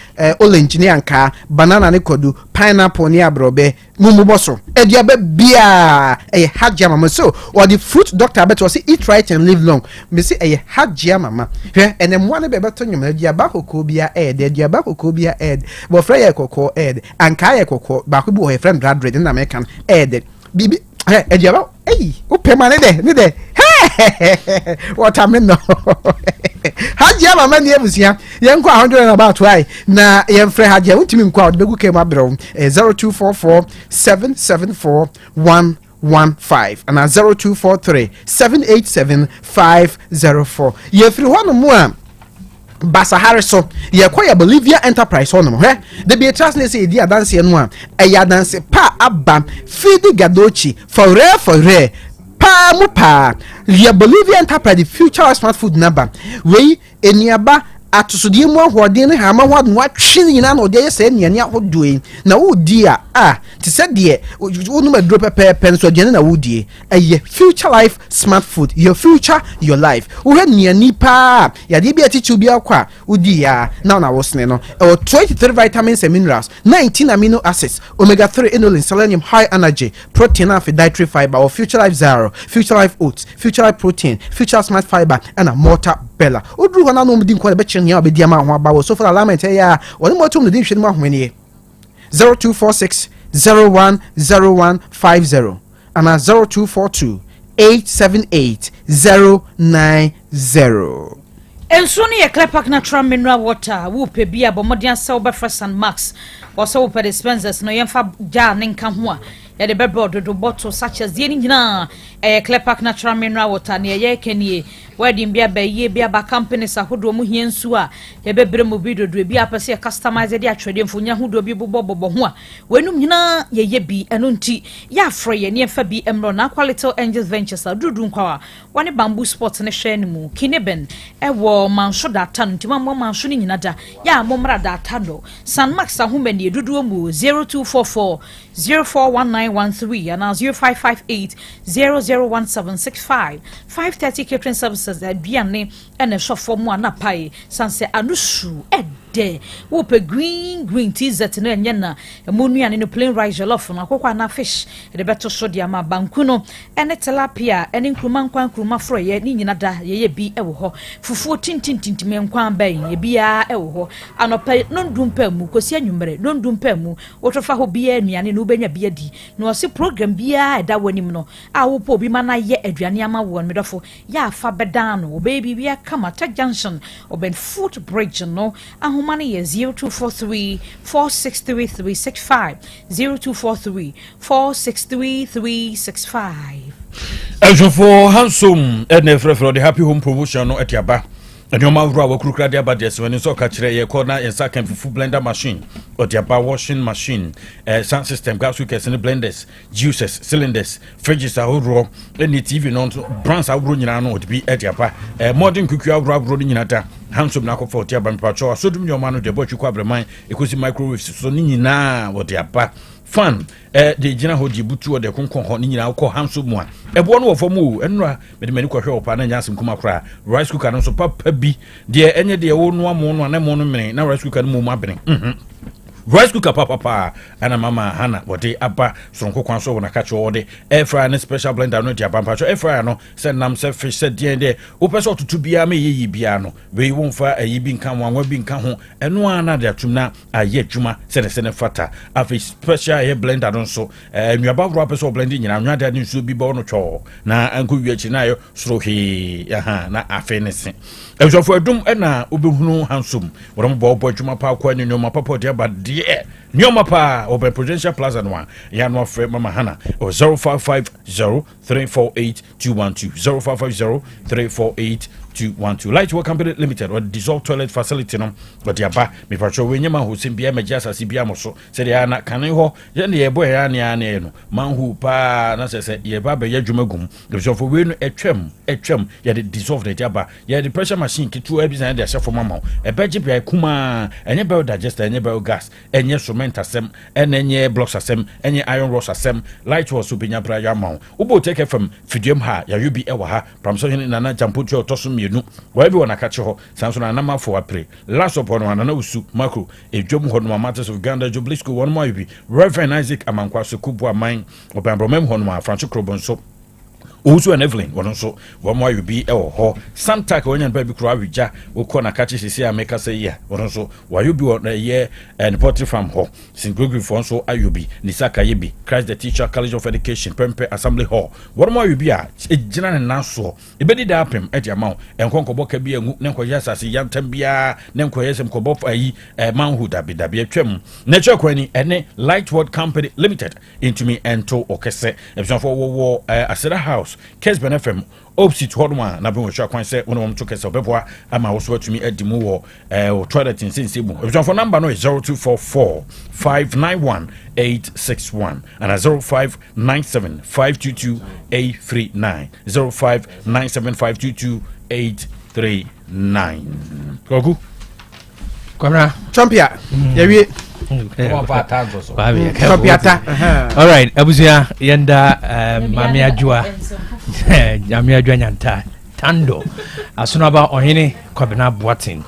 orange ni anka, banana ni kodu, pineapple ni abrobe, mumuboso. Ediabe bia hajia mama. So, or the fruit doctor bet was eat right and live long. Me say hajia mama. And then one be better you diabako kobia diabako kobia but frey koko anka koko bakubu her friend Radred in American bibi ediaba upemane de what I mean no hajia mama ni ebusia yenko 100 and about why na yemfre hajia untimi nkwa odbegu kema bro 0244 774 115 and 0243 787 504 yefri hono mu a Basa Harrison, ye kwaya Bolivia Enterprise honum he the be trust ne say di adanse no a eya adanse pa abam fidi gadochi for rare pa mu pa ye Bolivia Enterprise the future smart food number we eniaba atusudie mu ahode ne ha ma ho adwa twi nyina na ode yesa eniane ahodoe na wodi a ti se de wonu ma dro pepe nso de na wodi eye future life smart food your future your life wo eniani pa ya de bia tichu bia kwa wodi ya na wosne no 23 vitamins and minerals 19 amino acids omega 3 inulin selenium high energy protein and dietary fiber or future life zero future life oats future life protein future smart fiber and a mortar bella odru hona no mdi nkwa be nya be dia ma ho aba wo so for alignment ya woni motum no di hwe ma hwene 0246 010150 and 0242 878 090 enso ne ye Klepak natural mineral water wo pe bia bomodian sell be fresh and max wo so wo pe dispensers no yemfa ja ne nka ho a ya de bebro do bottle such as ye nyina Klepak natural mineral water ne ye kenie wedding bia be ye bia ba companies ahodo mu hiensu a ye bebre mu bi do bia pese customized ya twede mfonya hodo bi bobo ho a wenum nyina ye bi eno nti ya afre ye ne emfa bi emro na quality angels ventures adudu nkwa wone bamboo sports ne hwe ne mu kineben ewo manso data nti mammo manso ne nyina da ya momra data do sanmax ahomani edudu mu 0244 041913 and 0558 001765 530 catering services aduane ene shofo mu anapai sanse anusu de wo pe green t-shirt no enye na emu nuane no plain rice jollof na akokwa na fish de beto so de ama banku no ene tilapia ene nkruma froye ni nyina da ye bi ewo ho fufuo tintintintim nkwan ban ye bia ewo ho anopa nondumpa mu kosi anwumere nondumpa mu wotofa ho bia nuane no benya bia di no se program bia eda wanim no a wo po bi mana ye aduane ama wo medofo ya fa bedano baby bia kama tech junction oben foot bridge no ahoma ne ye 0243 463365 0243 463365 for handsome and for the happy home promotion no etiaba Anyoma wura wakurukra dia bade so ni so ka kire ye ko na ensa kan fufu blender machine odiaba washing machine sound system gas cookers and blenders juices cylinders fridges ahoro any TV no brands ahoro nyina no odi bi odiaba modern cookware ahoro nyina da handsome na akofo odiaba mpacho asodum nyoma no de botwi kwa breman ekosi microwaves so ni nyina odiaba fan de gina ho di butu o de konkon ho ni nyina ko hanso mu a ebo no wo fomu enura me de mani kwahwe opa na nyasem kuma kra rice cooker no so papa bi de enye de wo no amo no na mo no mene na rice cooker no mu abene rice cooker papa ana mama hana wode aba sonko kwan so wona kacho wode air fryer and special blender no dia pampa air fryer no se nam se fish se die de wo pese otutu bia me yeyi bia no we won fa ayi bi nka wanwa bi nka ho eno ana de atum na aye adwuma se ne fata afi special air blender no so nuaba bro pese o blend nyina nwa de nsu bi bo no cho na anko wiachi na yo soro he aha na afi ne se ejofo adum na obehunu hansum wo bo adwuma pa kwa nyo ma papa de aba Nyoma pa Open Prudential Plaza Noa Yanwa Fred Mama Hana or 0550-348-212 0550-348-212 Light Work Company Limited or dissolved toilet facility no but yaba me patrol we nyama ho simbia majasa sibia moso se de ana kan ho ye ne ye boy ya ne no man hu pa na se ye ba be yadwumagum the so for we no etwam ye de dissolve the yaba ye the pressure machine kitu e bi san de asefo mama e beji bia kuma enye be digester enye be gas enye cement asem enye blocks asem enye iron rods asem light was ubenya bra ya ma ubo take fm fidium ha ya yubi e wa ha pramso hin na jampotu otoso mienu wa bi wona kache ho sanso na nama fo apre last upon one na usu macro edwom ho no matters of Uganda Joblisco one more bi Reverend Isaac Amankwaso kubu aman obambromem ho no Franco Krobonso Ozu and Evelyn one so one more you be ho Santa Korean baby krawija wo kona kachi sisi ameka say yeah one so why you be on a year and pottery farm ho St Gregory for so ayubi Nisaka Yebi Christ the Teacher College of Education Pempe Assembly Hall one more you be a general na so e be di apem e dia ma en konko boka bi anu ne nkoya asase yantam bia ne nkoya sem ko bof ayi manhood dabi atwam na che kwani ene Light World Company Limited into me ento okese e so for wo Asera House Kesben FM opposite hodwa na be wo hwa kwan se wona wo mto kese obeboa ama wo so atumi adimu wo toilet insense mu e so number no is 0244 591 861 and 0597 522 839 0597 522 839 Kogu Kwamra Champia Yewie all right abuzia yenda mami adwa nyanta tando asunaba ohene kwabena boatin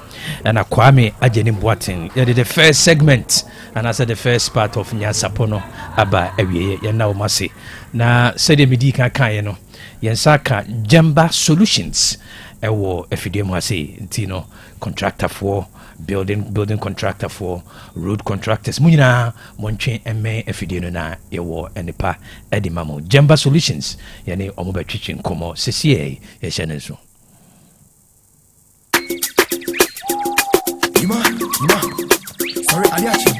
and akwame ajeni boatin the first segment and I said the first part of nyasapono aba awie yenda omase na said medi kan no yensaka Jemba Solutions ewo efidiem ase ntino contractor for building contractor for road contractors munyina montwe emme efidie no na yewo enipa edimamo Jemba Solutions yani omobetwitwe nkomo sesie ye hyene so sorry aliachi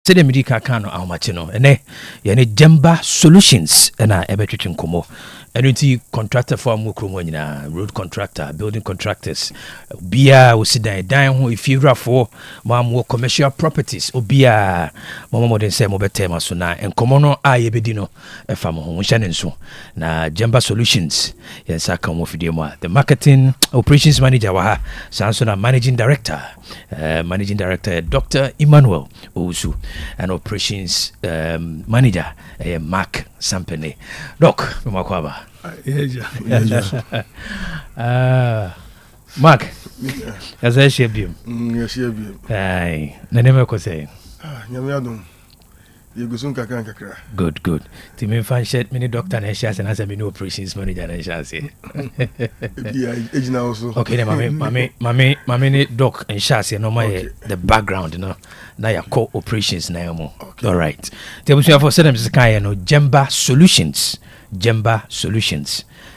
sɛdeɛ medi ka ka no ahomakye no ɛnɛ yɛne Jemba Solutions ɛna ɛbɛtwetwe nkɔmmɔ ɛno nti contractor for mu kurom nyinaa, road contractor, building contractors, obia wosi dan ho efiewurafoɔ mo commercial properties, obia mo den sɛ mo betema so na nkɔmmɔ no a yɛbɛdi no ɛfa mo ho nhyɛ ne nso na Jemba Solutions yɛnsa ka mo fidie mu a the marketing operations manager wa ha sanso na managing director Dr. Emmanuel Owusu and operations manager Mark Sampene. Doc, Makwaba. Mark, as I share you. Yes, you. Aye, the name of say. Yamiadum. You go soon, Kakra. Good. Timmy fan shed many doctor and shares and as a mini operations manager and shares. Yeah, also. Okay, mommy, doc and shares, no my the background, you know. Now your co-operations now. All right. They will for them no Jemba Solutions.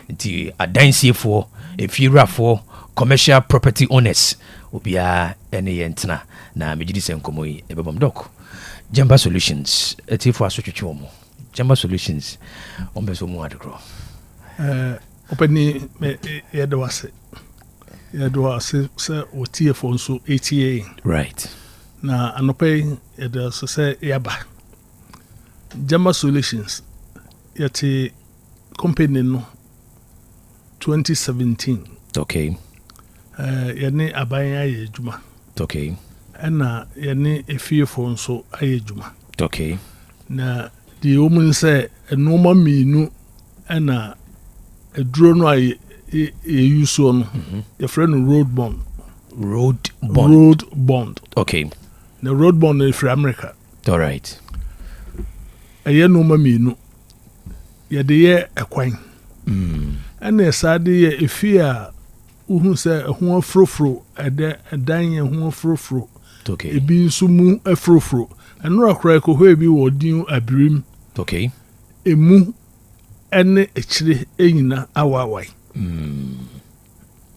The adansi for if you are for commercial property owners will be any entna na mejidi senkomo yi ebebom doc. Jemba Solutions for asotwetwe Jemba Solutions ombeso mu adekro openi yedo ase se otie for so ATA right na anope yedo se yaba Jemba Solutions yati company no 2017 okay yene abanya ye adwuma okay na yene efiefo nso aye adwuma okay na the woman say enoma minu na eduro no aye use no your friend road bond okay the road bond is from America all right aye noma minu yede ye ekwan and esade ye efia uhu se ho afrofro edan ye ho afrofro okay ebi nso mu afrofro eno akra ko ho ebi wodin abirim okay emu ene echire enyina awawai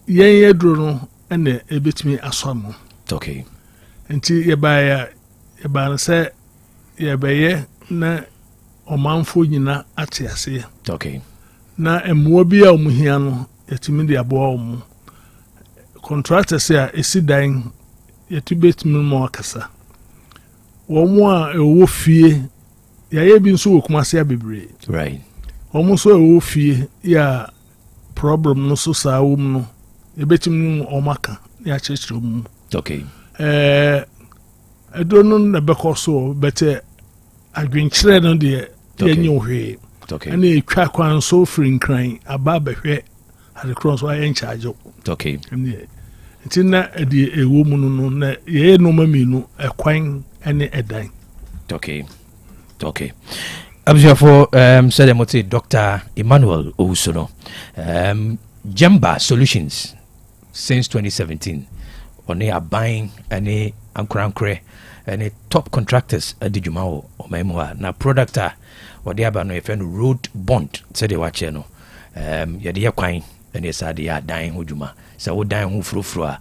yen yedro no ene ebetimi asamo okay enti ye ba se ye beye na omanfo nyina ate ase okay na emmo bi a omuhia no yetimi de abo omu contractors a esidan yetibetimi mo akasa wo mo a ewo fie ya ye bi nso wokumase abebre right wo mo so ewo fie ya problem no so sa wo no yebetimi omaka ya chechire mu okay edono na bekoso bete adwenkyere no de yenye ohwe okay ana etwa kwan so free kran aba behwe ade cross wa yen charge okay ntina ede ewo mu no na ye no maminu ekwan ene edan okay abjafo said emoti Dr. Emmanuel Owusu Jemba Solutions since 2017 oni buying any ankrankre any top contractors adijuma o maimwa na product wade aba no efe no road bond said they watch no yede yakwan ene sade ya dan hojuma sa wo dan ho frofro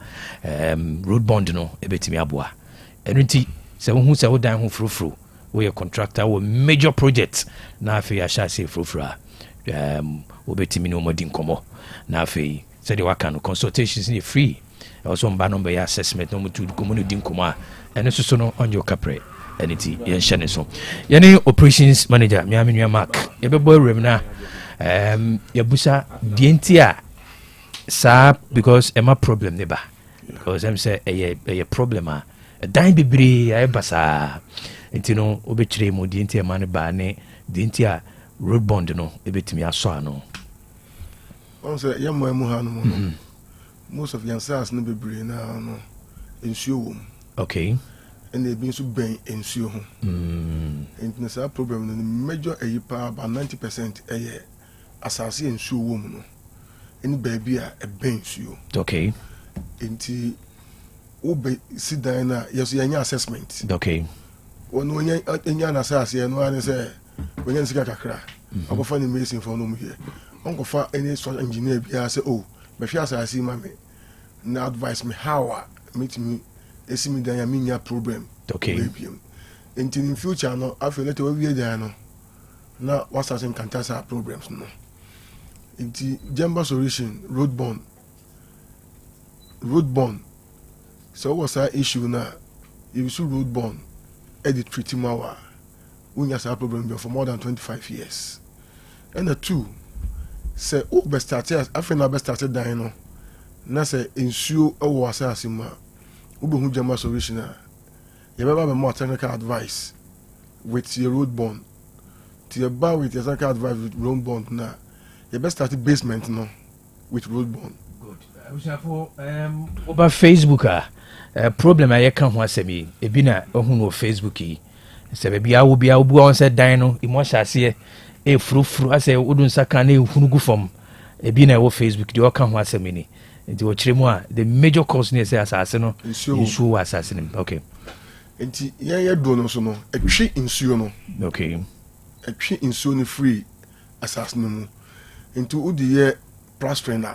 road bond no ebetimi aboa enunti se wo hu se wo dan ho frofro we contractor wo major project na afi ya sha se frofro wo betimi no modin komo na afi said they waka no consultations ni free also mba no be assessment no mutu komo no din komo and so no on your capre anything yen shane so yene operations manager me amenu Mark yebebo remna yabusa dientia sa because ema problem neba because em say a problem a dan bibiri ay basa entino obechire mu dientia man ba ne dientia road bond no ebetimi aso ano on say yammo mu ha no most of yansas no bibiri na no ensuo okay and they been so ben ensuo ho and say problem no major ayipa about 90% asase ensuo wo mu no any baby a ben ensuo okay enti wo be sit down na yes yanya assessment okay wono nya na asase no an say wonya nsika kakra akofa ni medicine for no mu here onkofa any soil engineer bia say oh be hwe asase ma me na advise me how meet me esimi dan ya minya problem okay in future no I feel later we there no na what's some cancer problems no into Jamba solution road bond so what's our issue now if you see road bond edit treaty mawa we have a problem for more than 25 years and the two say oh best started I feel best started dying no na say ensure our assassin ube hu Jamba solution you better have more technical advice with your road bond to your bar with your technical advice with road bond now you best start the basement no with road bond. Good. Over Facebook problem I can ho asemi e bi na ohun no Facebook yi se be bia wo bu on se dan no emotion ase e furufuru ase wodun saka na ehunu gu fam e bi na wo Facebook de o kan ho asemi ni nti wo kire mu a the major cause ne se asase no insu asase ni okay nti ye do no so no etwi insuo no okay etwi insuo no free asase no mu nti udi ye plastering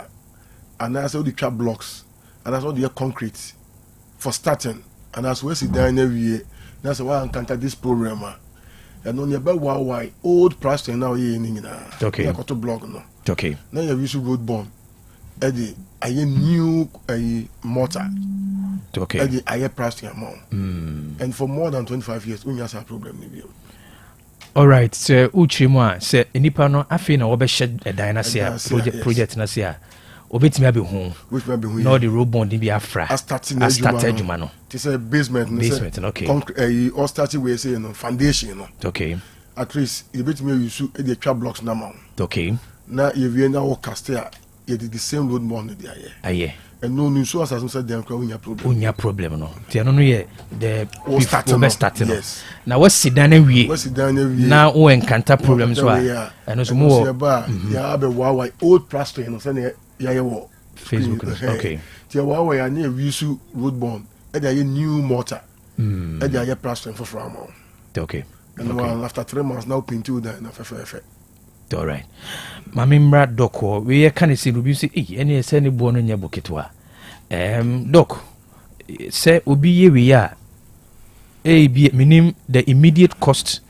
and as all the trap blocks and as all the concrete for starting and as we see down every year that's why I encounter this program and on your why old plastering now ye ni na okay ya to block no okay now you use road bond Eddie a new mortar okay Eddie a plastering amount and for more than 25 years we have a problem ni. All right, so Uchimwa say enipa no afi na wo be shed a dynastia project na sia obetimi abi hu which may be hu no the road bond bi afra starting adwuma no this is basement okay all starting we say no foundation no okay at least you betimi use the trap blocks na ma okay na you we na work castia you did the same road bond there aye and no so as said dem unya problem no ti ano no ye the start no yes na wasi dan na wie na wo enkanta problem so a eno so mo ya be wa old plastering no say ya ye wo Facebook okay ti wa ya na wisu road bond e dey new mortar e dey plastering for from okay and after 3 months now paint you that na fe all right mamimra doko we can see rubi say any say ne bo no nya boketwa doc say obi ye we ya bi minim the immediate cost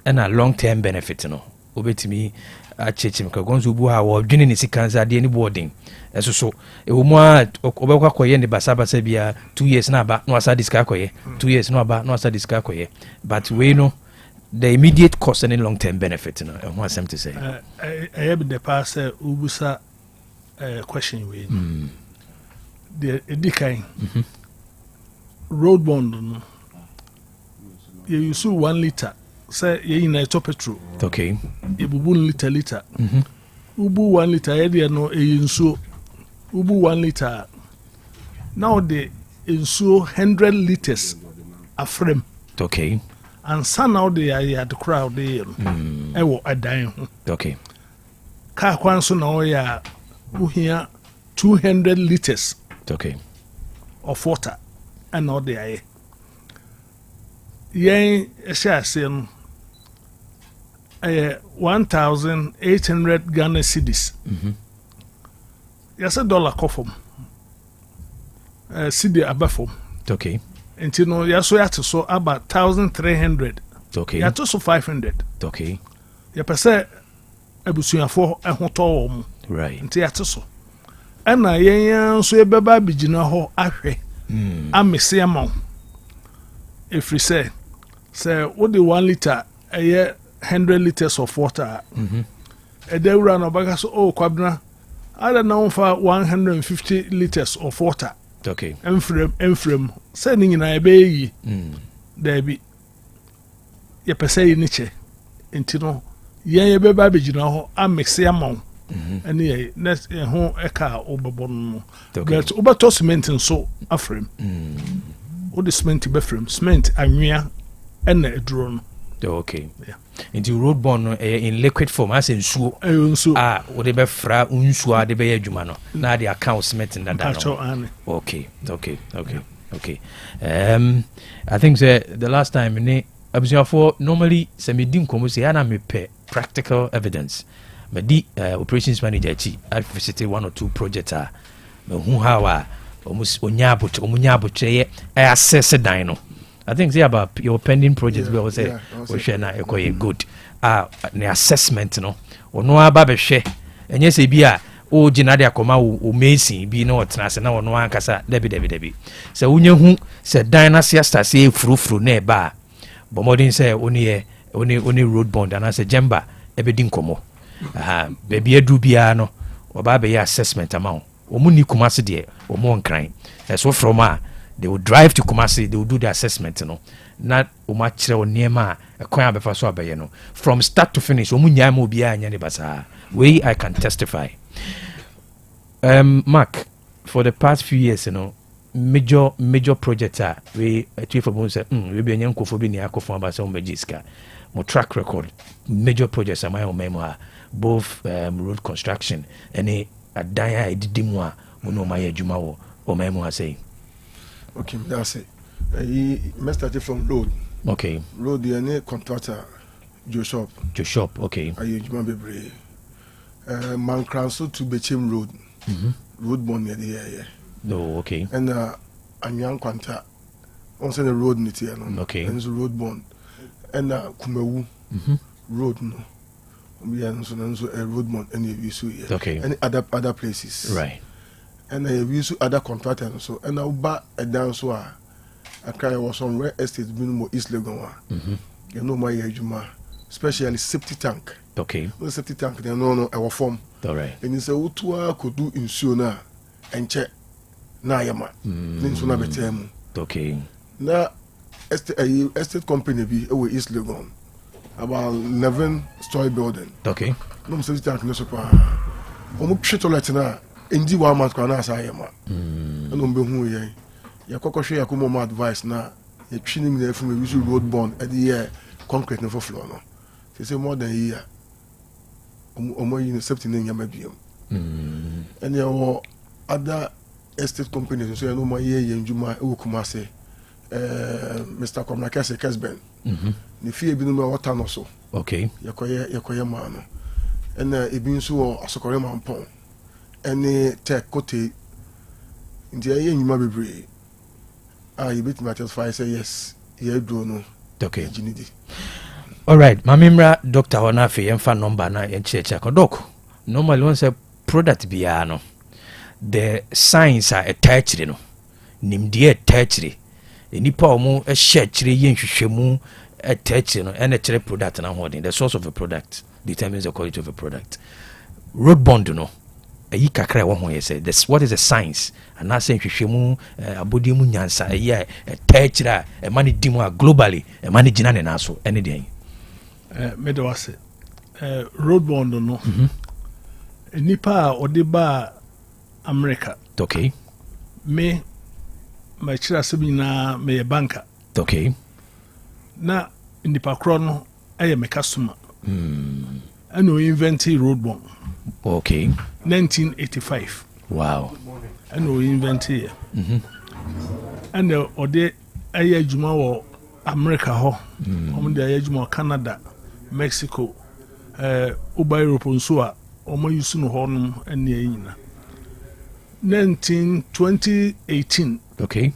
and a long term benefit no obetimi a chechim ka gonzo bu ha wo dwene ne sikanza de ne boarding eso so e wo mu a obekwa koye ne basabasa bia 2 years na ba no asa diska koye 2 years no ba no asa diska koye but we know the immediate cost and long term benefit no who has something to say I have the past ubusa question we the edikai road bond no you use 1 liter say you na top petrol okay you bubu liter ubu 1 liter e dey no e nsuo ubu 1 liter now the nsuo 100 liters a frame okay and son now they are at the crowd there e wo adan ho okay car kwan so na o ya uhia 200 liters okay of water and all they are yen share sen 1800 Ghana cedis yasa dollar kofom cedi abafom okay until no yaso yate so about 1300 okay yato so 500 okay ya pese abusuafo ehoto wo mu right until yate so ana yen so ebeba bigina ho ahwe amese amon if we say what the 1 liter 100 liters of water edewura no baka so kwabna ada na onfa 150 liters of water okay enfrem say ni nyina ebe yi da bi ye pese ni che entino yen be ba begina ho amexe amon ani ye next ho eka obebo no but obato cement nso afrem o the cement be frem cement anwea na eduro no okay yeah into road bond in liquid form as nsuo wo de be fra nsuo ade be adwuma no na de account cement na da no okay I think the last time ni abusuafo normally se me din komo se ana me pe practical evidence me di operations manager chi at visit 1 or 2 projects me hu how omunya abotre ye assess dan no I think say about your pending project we will say we share na good the assessment no ono aba be hwe enye se bi a o gina de akoma o mesi bi na otena se na ono ankasa debi se unyehu se dynasty star se frufru na eba bomodin se oni road bond and se jemba ebedi nkomo baby edu bia no oba be assessment amount omuni Kumasi de omo nkran so from they will drive to Kumasi, they will do the assessment, not umachre or niema a coin before so abayeno. From start to finish, omunyamo bia nyane basa. Way I can testify. Mark, for the past few years, major projects are we chief of say, we be nyanko for bini akofo abasa umejiska. Mo track record, major projects are my own memoir, both road construction, any adaya edidimwa, mono maye jumawo, or memoir say. Okay, that's it. He started from road. Okay. Road, the any contractor, Joe Shop. Okay. I use my baby. Mancranso to Bechim Road. Road born near the area. No, okay. And Anyan Quanta. Also the road near here. Okay. And the road born. And Kumewu. Road no. We are also a road born and you see here. Okay. And other places. Right. And I use other contractors so and I'll buy a dance so I was on rare estate minimum East Legon. You know my juma, especially septic tank. Okay. No septic tank, they no our form. All right. And it's a utua could do in Suna and check na yama. Then so na betemu. Okay. Na estate company be over East Legon. About 11-story building. Okay. No septic tank no so pa. Omo pshetolet na Indi wa mat kwa na sa yema. Eno mbe hu ye. Ya kokoshe ya komo advice na ye twini mi na fu me use road bond e the concrete no for floor no. Say more than year. Omo yi safety na nyama biam. And there were other estate companies so no more ye njuma e Kumasi. Mr. Komnakase Kesben. Ni fie bi no me water no so. Okay. Yakoye ma no. And e bi nso asokore mampon. Any tech kote in the air you might be you bet my testify say yes, you do no. Okay. All right, Mamimra Dr. Onafe emfa number na enchecha kodok. Normally once a product biano. The signs are attached no. Nimdie attached. Nipa omo a share chire yenhwehwemu attached no and a chire product na holding. The source of a product determines the quality of a product. Road bond no. Ayi kakra wo ho say this what is the science and na say hwehwemu abodi mu nyansa ayi techira e mani dimu globally e mani gina ne na so ene den me do wase road bond no nipa odeba America. Okay. Me ma chira sebina me banker. Okay. Na nipa kro no aye me customer. Ano invent road bond. Okay. 1985. Wow. And we invented. And the ode aye juma wo America ho. The aye juma Canada, Mexico, Uba Europe nso a omo use no ho no ene yina. 2018. Okay.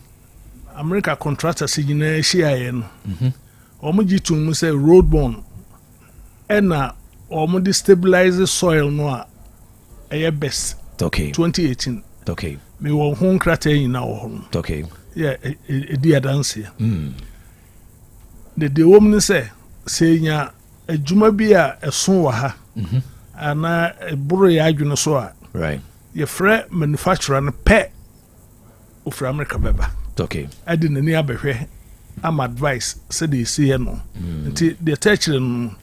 America contractor sigina share no. Omo jitum say road bond. Ena omo de stabilize soil no a best. Okay. 2018. Okay. Me won hon krata yin na wo. Okay. Yeah, e di dance here. The woman say nya adwuma bi a eso wa ha. Ana buru ya adwene so a. Right. Ye frɛ manufacturer no pɛ ofra America beba. Okay. Adi nani abehwɛ am advice say dey see no. Nti the techire no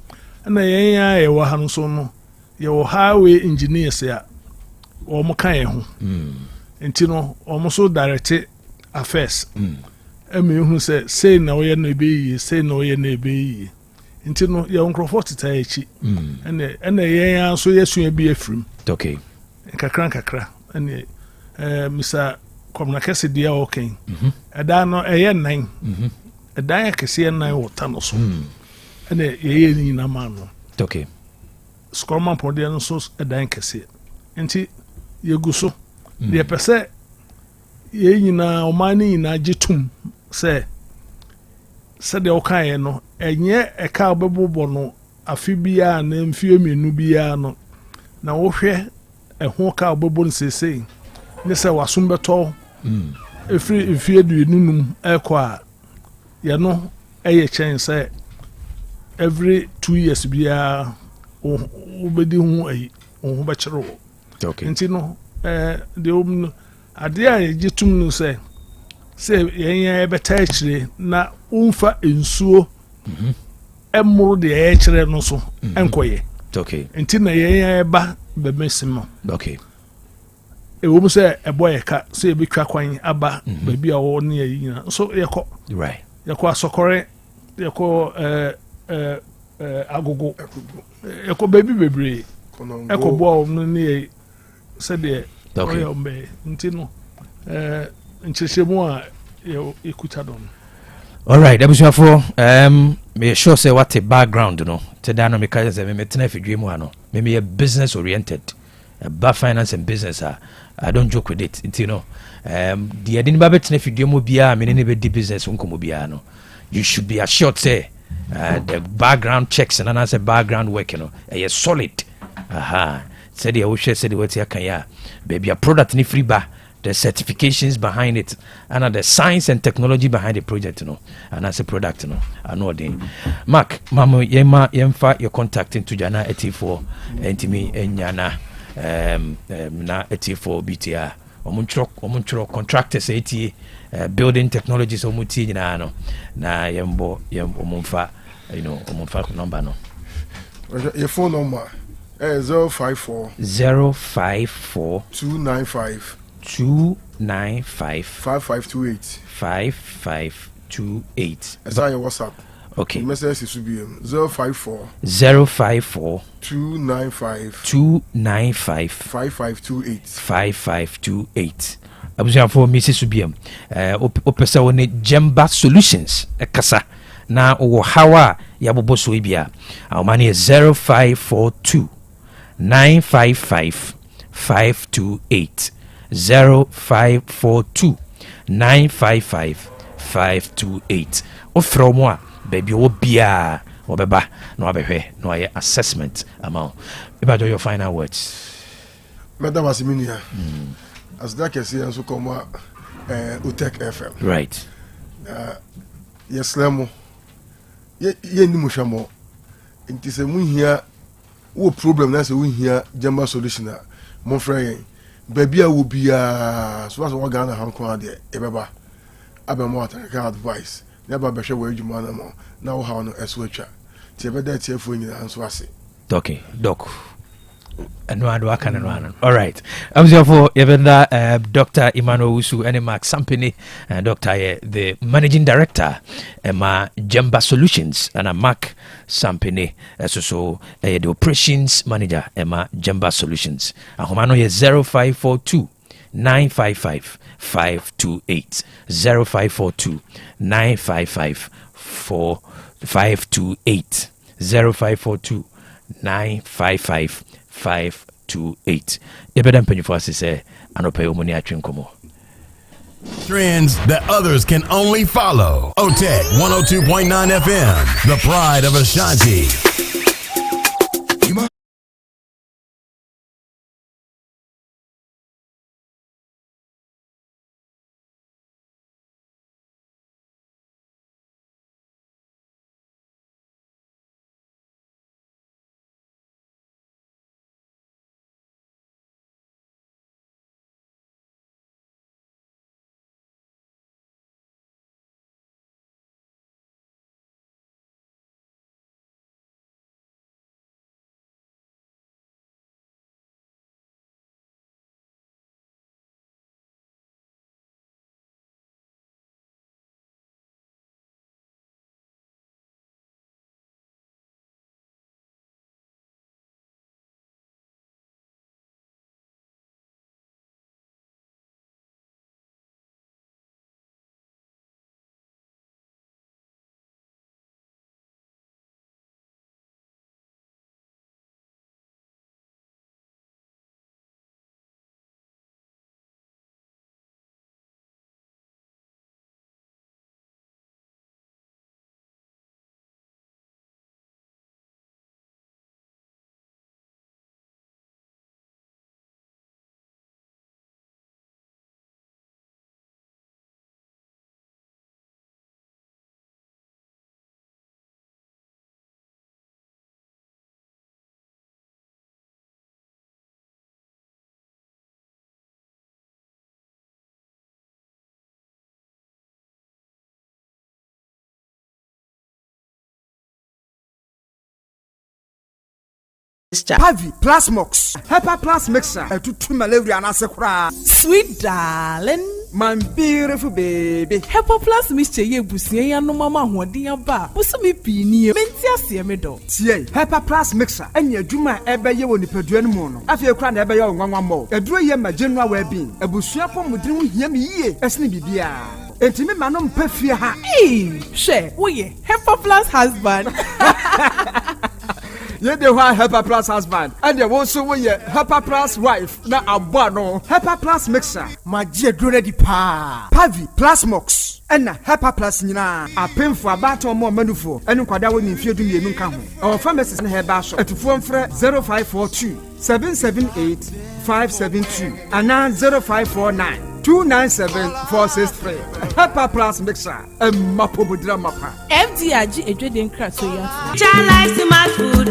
na yen ya ye wa ha no so no. Ye wo highway engineers ya o mo kan ho. Nti no o mo so direct affairs. Emi hu say na wo ye no be yi, say na wo ye no be yi. Nti no ye nkrofo teta echi. Ene yen ya so ye sua bi afrim. Okay. Kakra ene Mr. Komnakase dia okay. Eda no eye 9. Eda ya kese 9 wota no so. Ene ye ni na ma no. Okay. Scorman podium no so eda kese. Nti ye gu so. De pese ye nyina o mani na jitum say said the okay no enye e ka obebobo no afi bia na mfie menu bia no na wo hwe e ho ka obebo nsesei ne se wasum beto efri mfie du enunum ekọ a ye no eye chen say every 2 years bia wo bedi hu ayi wo be kire wo okay nti no de ade a ye tum no say yen beta kire na umfa ensuo emuru de ye kire no so enkoye okay nti na yen ba be mesimo okay wo mu say eboye ka say e betwa kwan aba ba bia wo ne yi nyina so yekọ right yekọ asokore yekọ agogo yekọ baby bebre eko bo no ne say de okay nti no nchechemu a ekuta don. All right, for me sure say what a background no. Today no me ka say me tena fidwe mu ano. Me business oriented. About finance and business I don't joke with it. You know. The edin ba betena fidwe mu bia me ne be di business unko bia no. You should be assured say the background checks and as a background work you know. Solid. Aha. Said the share said what ya kan ya. Baby a product ni free ba. The certifications behind it and the science and technology behind the project you know and as a product you know I know the Mark mama yemfa your contact into Jana 84 entimi enyana na 84 BTR omunchro contractors 80 building technologies omuti nyina no na yembo omumfa you know omumfa number no your phone number 054 295 5528 5528. That's your WhatsApp. Okay. The message is 054 295 5528. Abuja for Mrs. Subium. Opesa one Jemba Solutions. Kasa na owo hawa ya bobo so ibia. Our money is 0542 955 528. 0542 955 528. Ofro mo a baby wo bia obeba no abehwe no aye assessment amount. About your final words. Madam Asiminia. As that can see also come Utek FM. Right. Yes lemo. Ye ni mushamo. Inti se mu hia wo problem na se wo hia jamba solution a mo frɛ baby a will be so as what Ghana Hanko de Ebeba Abamota advice. Never be sure where you man now how no eswecha. Tiebe that here for you and swasi. Okay, doc. And no can and all right. I'm for even Dr. Emmanuel Usu and Mark Sampini and Dr. the managing director Emma Jemba Solutions and a Mark Sampini so the operations manager Emma Jemba Solutions. And Homano is 0542 955 528 0542 955 528 0542 955 528. Ebedam penifo say anope omuni atwenkomo. Trends that others can only follow. OTEC 102.9 FM, the pride of Ashanti. Pavi plus mox, Hepa plus mixer, to malaria and asecra. Sweet darling, my beautiful baby. Hepa plus mixture ye busia no mama hodia ba. Busumi pini mentia siemedo. Tie, Hepa plus mixer, and your juma ebe ye woni peduan mono. Afia kra na ebe ye nwanwa mo. Eduro ye ma general well-being. Ebusua pom mudin hia me yie. Esni bibia. Entimi manom pefia ha. Share, we Hepa plus husband. Ye de wa Hepa plus husband and ye won so we Hepa plus wife na abua no Hepa plus mixer ma je duro di pa Pavi plus mox and na Hepa plus nyina apemfo abato mo manufo enu kwada woni mfie du mienu nka ho our pharmacist na heba shop etufo mfre 0542 778 572 and 0549 297-463. Hepa plus mixer. Mapo budra mapa. FDRG ejweden krato ya. Chalice smart food.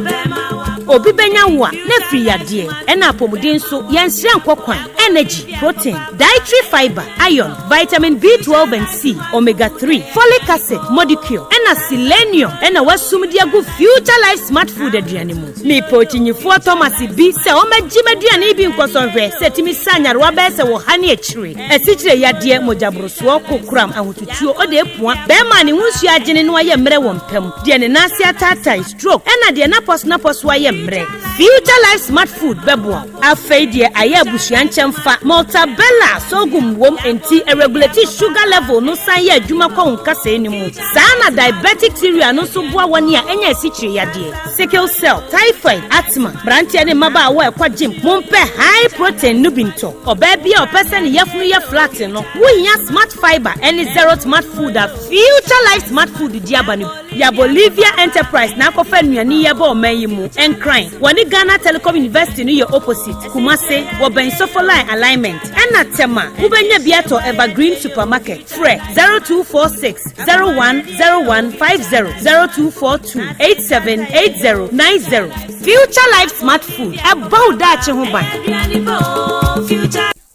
Obi benya wa na free yade. Ena apomuden so yensi ankokwan. Energy, protein, dietary fiber, iron, vitamin B12 and C, omega 3, folic acid, molecule, ena selenium, ena wasumdi agu future life smart food aduane mu. Me potinyi fo Thomas bi se o magime aduane bi nkosonhwe se timi sanya ro ba se wo hane achire. Esichire yade mojabroso kokram ahotutuo ode epua be ma ne hunsu agene no aye mre wo mpam de ne nase atata stroke ena de na pos wa ye mre. Future life smart food bebo afei de aye abusuan fa Maltabella sogum wom enti irregulatory sugar level no san ye adwuma kwa nkasa enimu sana diabetic theory no so boa woni a enya esichire yade sickle cell typhoid asthma brantia ne maba wa ekwa gym mompe high protein nubinto oba bia opese ne yafunu ye flat no wonya smart fiber any zero smart food a future life smart food diabani ya Bolivia enterprise na akofa nuani ye ba o mayimu enkran woni Ghana Telecom University no ye opposite Kumase wo ben sofola alignment and tema ubenya biato evergreen supermarket fre 0246 010150 0242 878090 future life smart food about that ho ban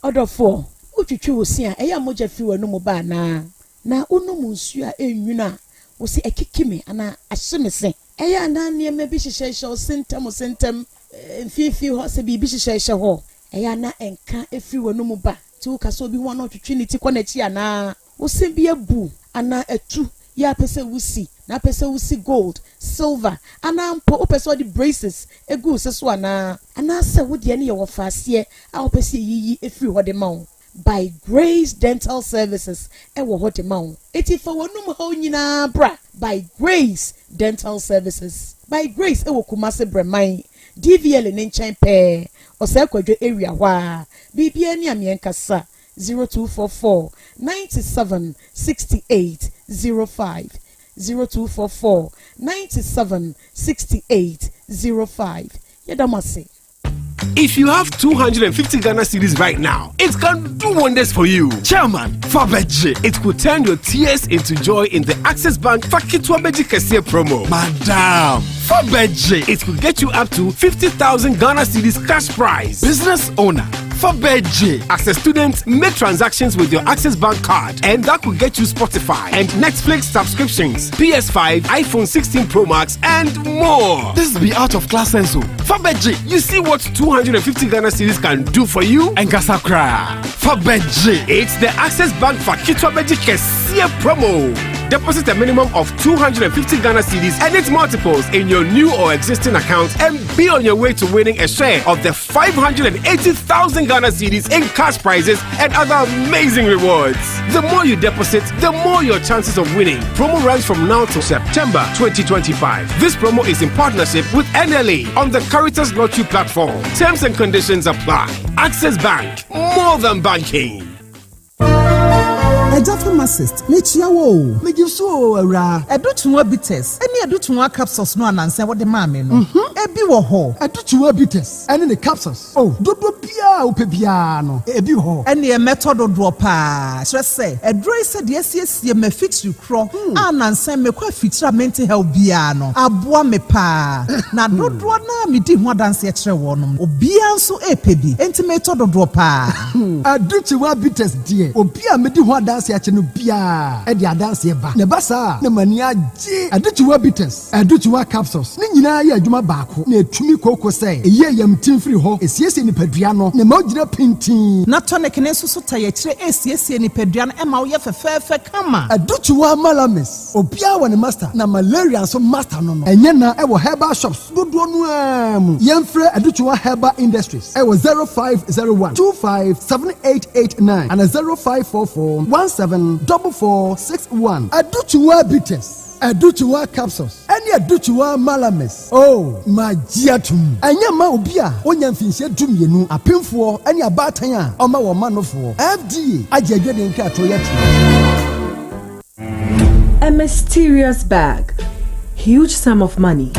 odofo utwitwi wosia eya moja fi wanu mo ba na unum nsu a enwuna wosi ekikime ana ahyemese eya na niam bi hyehyehye sentem mfifi ho se bi hyehyehye ho eya na enka efiri wanum ba ti wo kaso bi ho na otwetwe ni ti konachi ana wo se bi abu ana etu ya pese wusi na pese wusi gold silver ana mpo opese odi braces egu se so ana se wo de ne ye wo faase a opese yiyi efiri ho de ma by Grace Dental Services ewo ho de ma eti fa wanum ho nyina bra by Grace Dental Services by Grace ewo Kumase Breman DVL ne nchen pe Osekwadwo area wa bibia ni amienkasa 0244 97 68 05 0244 97 68 05 Yedamase. If you have 250 Ghana cedis right now, it can do wonders for you. Chairman, Fabeji, it could turn your tears into joy in the Access Bank Fakitwa Beji Kesiye promo. Madam, Fabeji, it could get you up to 50,000 Ghana cedis cash prize. Business owner, Fabeji. As a student, make transactions with your Access Bank card, and that could get you Spotify and Netflix subscriptions, PS5, iPhone 16 Pro Max, and more. This be out of class senso. Fabeji, you see what 250 Ghana cedis can do for you? And Gasakra. Fabeji, it's the Access Bank Fakitwa Beji Kesiye promo. Deposit a minimum of 250 Ghana cedis and its multiples in your new or existing account and be on your way to winning a share of the 580,000 Ghana cedis in cash prizes and other amazing rewards. The more you deposit, the more your chances of winning. Promo runs from now to September 2025. This promo is in partnership with NLA on the Caritas Lottery platform. Terms and conditions apply. Access Bank, more than banking. Eja pharmacist mechia wo megiso awra edutunwa bitters eni edutunwa capsules no ananse wo de maame no ebi wo ho edutunwa bitters eni ne capsules dodo bia opebia no ebi ho eni e method do pa stress edroi se de asiesie me fix you cro ananse me kwa fitra mental health bia no aboa me pa na dodo na me di ho adanse kire wo no obia nso epebi enti method do pa edutunwa bitters die obia me di ho adanse ache no bia e di adanse ba ne ba sa ne mani agye adutuwa bitters adutuwa capsules ne nyina ya adwuma baako na etumi koko sɛ eye yam timfiri hɔ esiesie nipadua no ne ma ogyina pintin na tonic ne nso so taye kyerɛ esiesie nipadua no ɛma wo yɛ fɛfɛɛfɛ kama adutuwa malamis obia wɔ ne master na malaria nso master no ɛnyɛ na ɛwɔ herbal shops dodoɔ no am yɛmfrɛ adutuwa herbal industries ɛwɔ 0501 257889 and 0544 174461 adutuwa bitters adutuwa capsules any adutuwa malamis oh magiatum anya ma obi a onya mfinhye dumienu apemfo any abatan a oma wo manofo FDA agye de nka to yet. A mysterious bag, huge sum of money,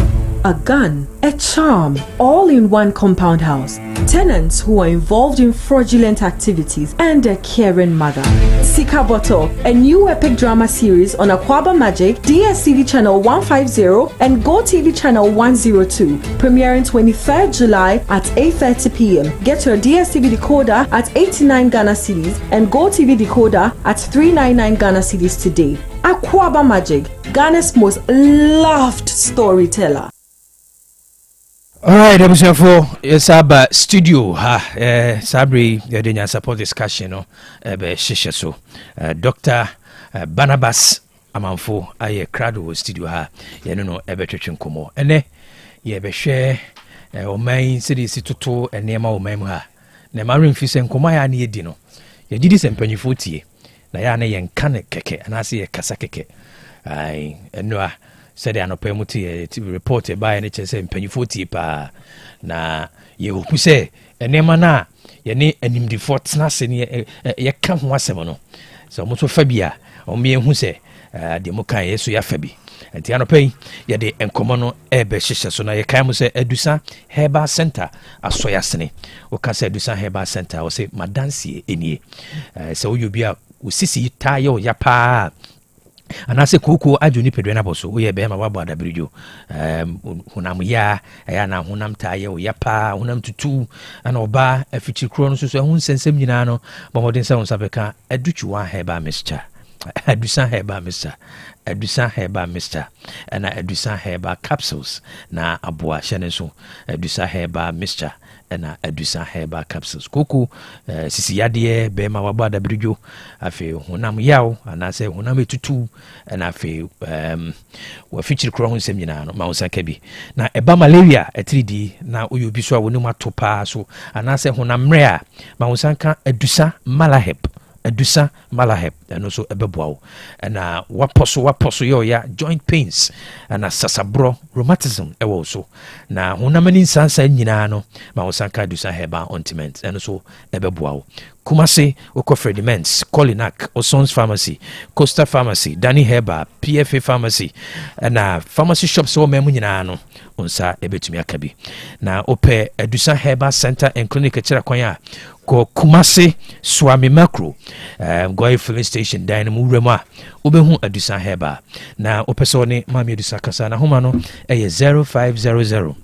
a gun, a charm, all in one compound house. Tenants who are involved in fraudulent activities and a caring mother. Sika Bottle, a new epic drama series on Aquaba Magic, DSTV channel 150 and Go TV channel 102, premiering 23rd July at 8:30 p.m. Get your DSTV decoder at 89 Ghana cedis and Go TV decoder at 399 Ghana cedis today. Aquaba Magic, Ghana's most loved storyteller. Alright, for yes, about studio Sabri the support discussion no be shisha so Dr. Barnabas Amanfo aye crowd studio ha ye no ebetwetwe nkomo ene ye be hwe o man sidi situto enema o man ha na ma remfi se nkomo ya na ye di no ye didi se mpanyifo tie na ya na ye nka ne keke na se ye kasa keke ai eno said anope muti TV report by ne chese mpanyifo tie pa na ye hopu se enema na ye ne animdifo tena se ne ye ka ho asem no so mo to fa bia o me hu se de mo kan yeso ya fa bi enti anope ye de enkomo no ebe hyehyɛ so na ye kan mo se adusa herbal center asoya sene o ka se adusa herbal center o se madansie enie se o yobi a o sisi taye o ya pa anase koko adwoni pedwana boso wo ye be ma wabo adabrijo hunam ya na hunam taye o ya pa hunam tutu ana oba afichi kro no so hun sensem nyina no bomodin se hunsa beka aduchuwa heba mixture adusa heba mixture adusa heba mixture na adusa heba capsules na aboa hyene so adusa heba mixture na adusa heba capsules koko sisi yade be ma wabo adabrijo afi hunam yaw anase hunam tutu na afi wa fichiri kro hun sem nyina no ma usaka bi na eba malaria etridi na oyobi so a woni matopa so anase hunam rea ma usaka adusa malahep no so ebeboawo na waposo yo ya joint pains na sasabro rheumatism ewo so na hunamani sansa nyina no ma usaka adusa heba ointment no so ebeboawo Kumase Okofrediments, Colinac, Osons Pharmacy, Costa Pharmacy, Danny Heba, PFA Pharmacy, na pharmacy shops so memu nyina no onsa ebetumi akabi. Na ope Edusa Heba Center and Clinic achira kwanya ko Kumase Swami Macro, Goi filling station dynamo rema obehu Edusa Heba. Na ope so ne mami Edusa kasa na homa no 0500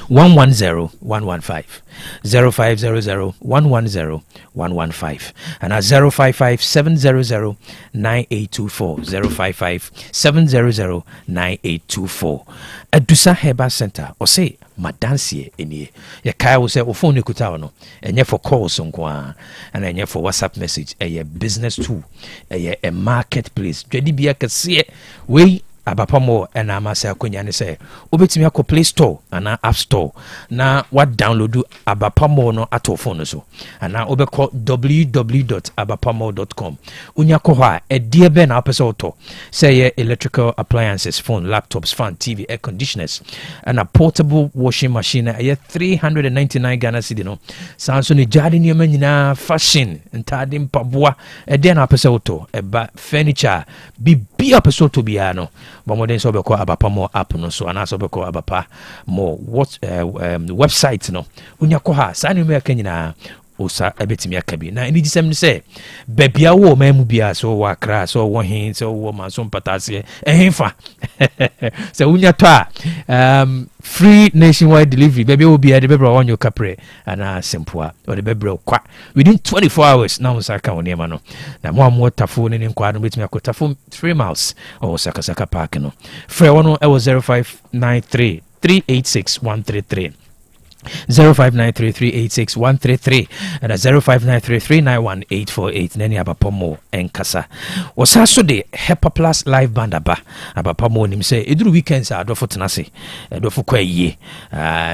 110 115 0500 110 115 and at 055 700 9824 055 700 9824 Adusa Heba Center or say madansie enie ye kai wo say o phone ekuta no enye for calls nko a and enye for WhatsApp message a business tool a marketplace dwedi bia kase we abapamo na amasa akonya ne se obetimi akọ Play Store ana App Store na what download abapamo no ato phone so ana obekọ www.abapamo.com unya ko ha edie be na apese oto say electrical appliances phone laptops fan TV air conditioners and a portable washing machine 399 Ghana cedi no sanso ne jade ne nyina fashion ntade mpaboa edie na apese oto eba furniture bibia apese oto bia no Bomoden so beko abapamo app no so anaso beko abapa mo what website no unya ko ha sa ne me ka nyina osa ebetimi aka bi na eni gisem ne say babia wo ma mu bia so wo akra so wo hin so wo ma so mpatase ehinfa so unya to free nationwide delivery baby will be at the bebra on your capre and simple or the bebra kwa within 24 hours now saka on yemano na mo tafo ne nkwa no betimi akota fo 3 miles or saka park no free one 0593 386 133 0593386133 and 0593391848 nani abapomo enkasa osaso de Hepa Plus live band abapomo nim say eduru weekends adofo tenase edofo kwa yie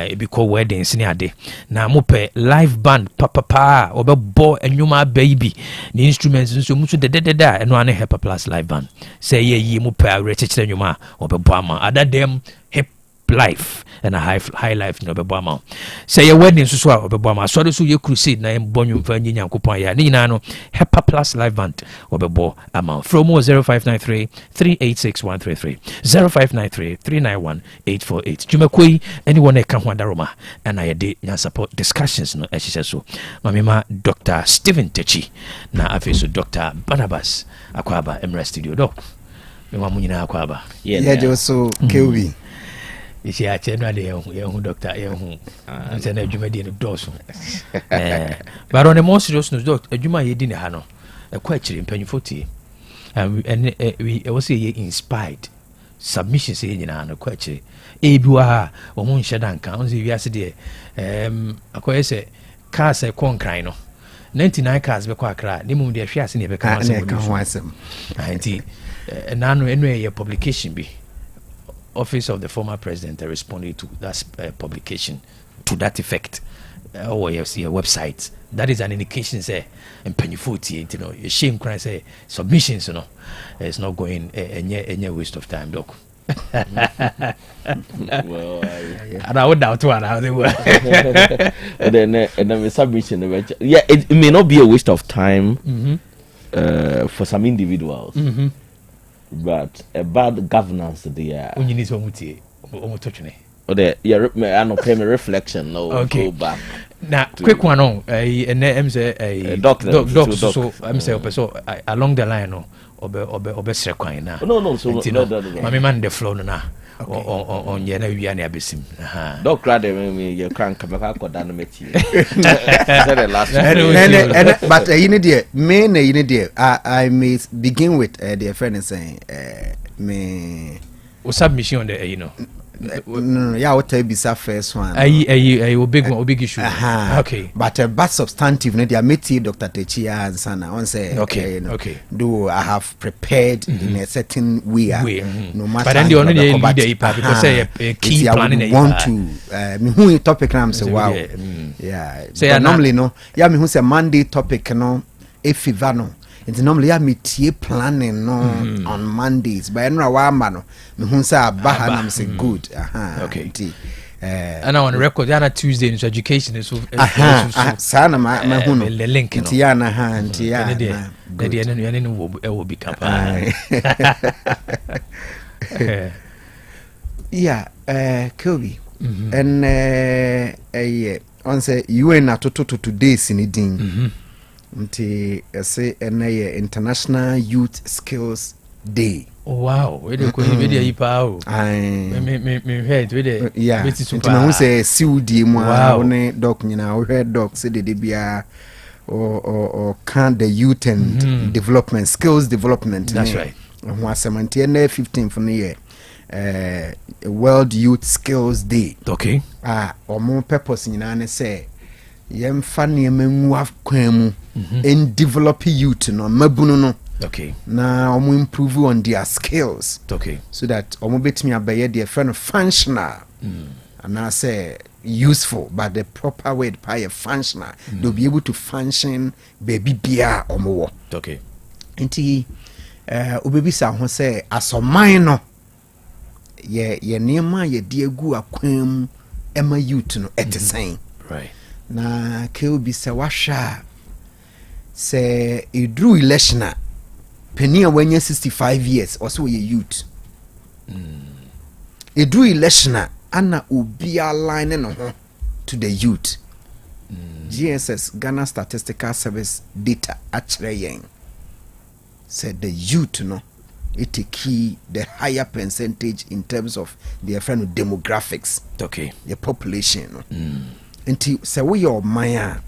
ebi ko weddings ni ade na mope live band papa obebo enwuma baby ni instruments nso muso dedededa eno ane Hepa Plus live band say ye mope awrechechire enwuma obebo ama adadem hip life and a high life no bebama say your wedding so bebama so so ye crusade na mbonyu fa nyinya nkopon ya ni nyina no Hepa Plus live band obebo ama from 0593 386 133 0593 391 848 jumakoi anyone e kan ho adaroma and I dey nya support discussions no ehye so mamema Dr. Stephen Techi na afeso Dr. Barnabas Akwaba Emra Studio doc me wa munyina Akwaba yeah so KOB isi a cheno de yehu doctor yehu nse na adwuma di no doso but on the most serious news doc adwuma ye di ne ha no ekwa akiri mpanyufo tie and we was inspired submissions ye nyina no kwa akiri ebi wa ha o mu nhye danka on se wi ase de akoye se cars e konkran no 99 cars be kwa akra ni mu de hwe ase ne be ka asem anti nanu enu ye publication bi Office of the former president responded to that publication to that effect. Or you see a website that is an indication say and pennyfooty, you know, shame cry say submissions, you know, it's not going any waste of time, doc. Well, and I would doubt one how they were. And then submission, yeah, it may not be a waste of time for some individuals. But a bad governance there. When you need to touch me. Or the I don't pay me reflection. No, okay. Go back. Now, quick one on a doctor. So I'm saying so along the line, no, obe sekwan na. No. So no. Mami man the flow na. On yena wi na abesim. Doc crowd me you crank kamaka ko dan meti. But you need there main you need there I may begin with the friend saying me submission on the no, yeah, what I be first one. A big issue. Okay. But a bad substantive, no, I met Dr. Techia and Sana. On say, okay. Do I have prepared in a certain way? No matter. But then the only leader because say a key planning. Want to me who topic now say wow. Yeah. So normally no. Yeah, me who say Monday topic no. If no. It's normally me tie planning no on Mondays. But I no me who say abaha say good. Okay. And I on record Yana Tuesday in education is sana ma who no the link no. Tiana Tiana. It will become. Yeah, Kobe. And on say you ain't not to today sinidin. Nti say International Youth Skills Day. Oh wow, we dey ko be dey pa o. Me head we dey. Yeah. Nti na who say CUD mu a one doc nyina we head doc say de bia or can the youth and development skills development. That's right. Who are 15 for the year. World Youth Skills Day. Okay. Or more purpose nyina ne say yem fani yem kwemu and develop youth no mabunu no. Okay. Na omo improve on their skills. Okay. So that omo betimi abaye their friend functional. And I say useful, but the proper way to functional. They'll be able to function baby bia omo. Okay. Nti obebi sa ho say asoman no ye niema ye de agu akwam ema youth no etesen. Right. Na keobi se washa se idru election penia wanya 65 years also ye youth. Idru election ana obi align no ho to the youth. GSS Ghana Statistical Service data actually said the youth it key the higher percentage in terms of their friend demographics. Okay. The population. Until say we your maya.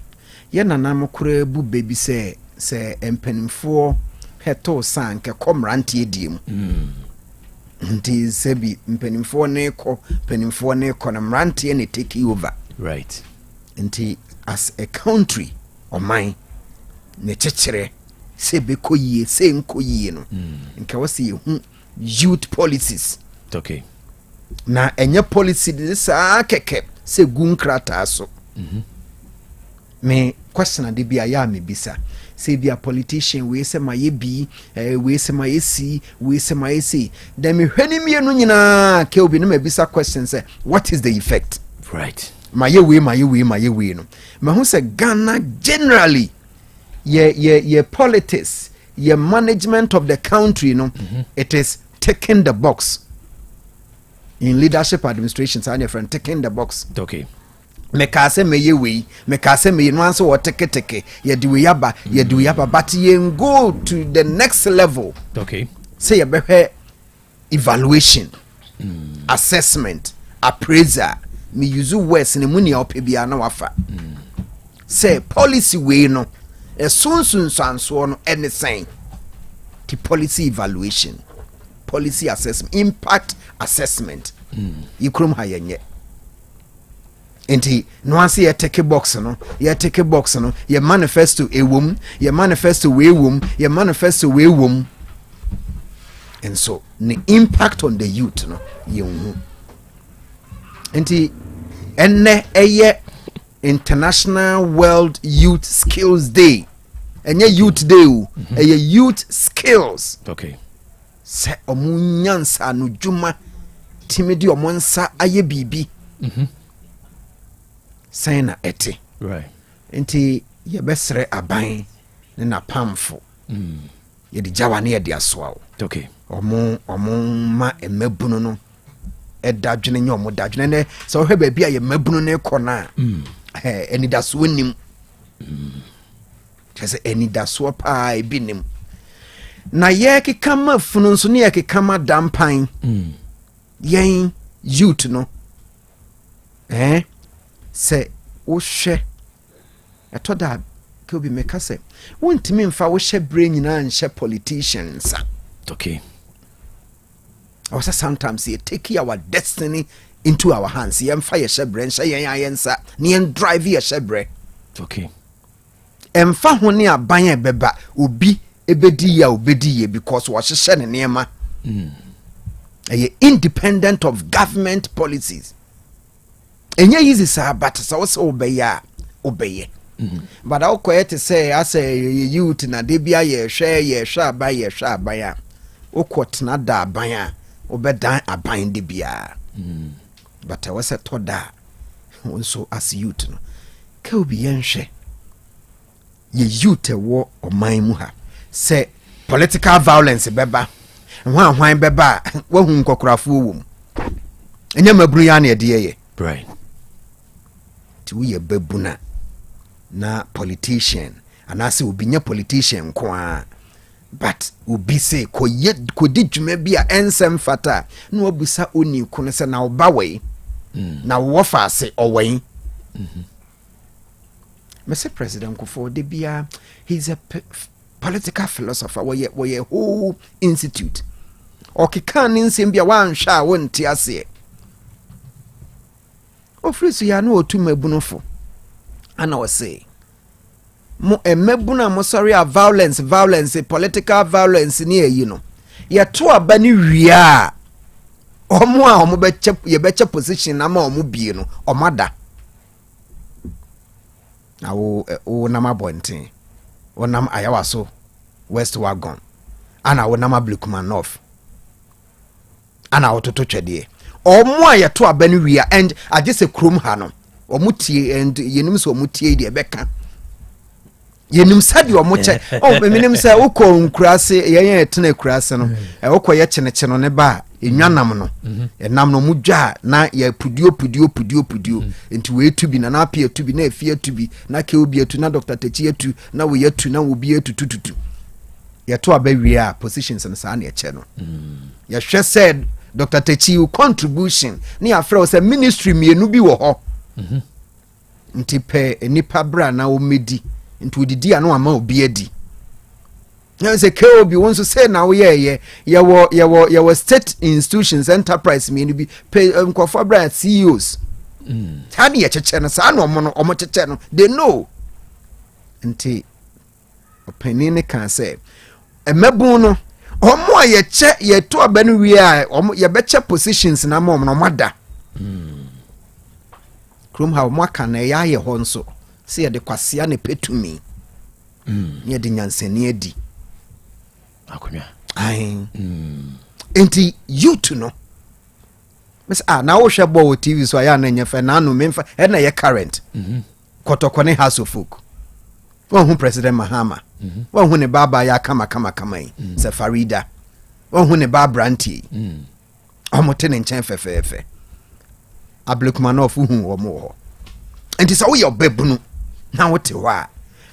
Yena namo kure bu baby say empenimfo heto san ke komrantie diem. Until sebi empenimfo ne ko na mrantie ne take over. Right. Until as a country or mine ne chechere se beko yie se nko yie no nka wase youth policies. Okay. Na enye policy de sa keke se gunkrata so. Me question ade bia ya me bisa say be a politician we say my bi we say my si we say my si then me hwani me no nyina ke obi no me bisa question say what is the effect? Right. My we no me hu say Ghana generally ye politics, ye management of the country, it is taking the box in leadership administrations and your friend taking the box. Okay. Me ka se me ye no answer what take ye do yaba but ye go to the next level. Okay. Say ye be evaluation, assessment, appraiser. Me use words in money or pebia na wafa. Say policy way no. A soon no anything. The policy evaluation, policy assessment, impact assessment. You krum hayenye. Enti no one say take a box no, ye manifesto a womb, ye manifesto way womb, ye manifesto way womb. And so the impact on the youth no you enti enne eye International World Youth Skills Day. Enye youth day o. Eye youth skills. Okay. Se omunyansa no djuma timidi omonsa aye bibi. Sayna ete. Right. Enti ye besre aban ne na pamfo. Ye di jawane ye di asoa. Okay. Omo ma emebunu no. Edadwene nye omo dadwene ne so hwe ba bia ye mabunu ne kona. Eni daso nim. Chese eni daso pa ebi nim. Na ye kekama funu nso ne ye kekama dampan. Yen youth no. Se wo hwe etoda ke obi meka se wontimi mfa wo hwe brain nyina nhye politicians. Okay. Or sometimes you take our destiny into our hands. You fire shebre, shayensa, ni drive your shebre. Okay. Emfa honi abanye beba ubi ebedi ye because wa hye ne niema. Independent of government policies. Enye easy sa but so obeye. But I quite to say as a youth na debia ye hwe abaya. Okot na da abaya. Obedan aban de bia. But I was a toda also as youth no. Ka obi yenhwe. Ye youth wo oman mu ha. Say political violence beba. Hwan beba wo hu nkokrafo wo mu. Enye mabru ya na de ye. Right. Ti wo ye babuna na politician anase obi nya politician kwa. But ubi say ko di dwuma bia ensem fata na obusa oni ko ne se na oba we na wo fa se owen Mr. President Kufuor de bia he's a political philosopher we whole institute okika ni nsem bia wan hwa wonte ase ofrisu ya na otumabunofo ana o say mo emebuna mo sorry a violence political violence ni eyi no ye to aba ni wia omo a omo be che position na ma omo bie no omada na wo na mabonten wo nam ayawaso west wagon ana wo nam ablikuma north ana wo toto twede omo a ye to aba ni wia and agese krom ha no omo tie and yenim so omo tie de beka yenim sadi omoche o menim se ukọ nkurase yen etena kurase no ukọ ye chenecheno ne ba enwanam no enam no mudwa na ya pudio enti we tubi na apia tubi na afia tubi na ke obi atu na Dr. Techi atu na we atu na obi atu tututu ya to abawie a positions na sa na eche no ya hwe said Dr. Techi contribution ni afra o say ministry mienu bi wo ho nti pe nipa bra na o medi nti odidi ano ama obi adi na say KOB won so say na wo ye wo state institutions enterprise mienu bi pe nkofo bra CEOs tani ye cheche no sa na omo cheche no they know nti opinion kan say emebun no omo a ye che ye to abanu wi a omo ye be che positions na mo no mada krom ha mo aka na ya ye ho nso se ye de kwasea ne petumi ye de nyansani adi akonya ai enti you to know mes na wo hwe bo TV so ya na nyefa na no memfa e na ye current kotokone house of folk won president Mahama won ne baba ya kama se Farida won ne baba anti omote ne nchen fefefe Ablukumanov hu omo ho enti so wo ye obabunu na wo te ho a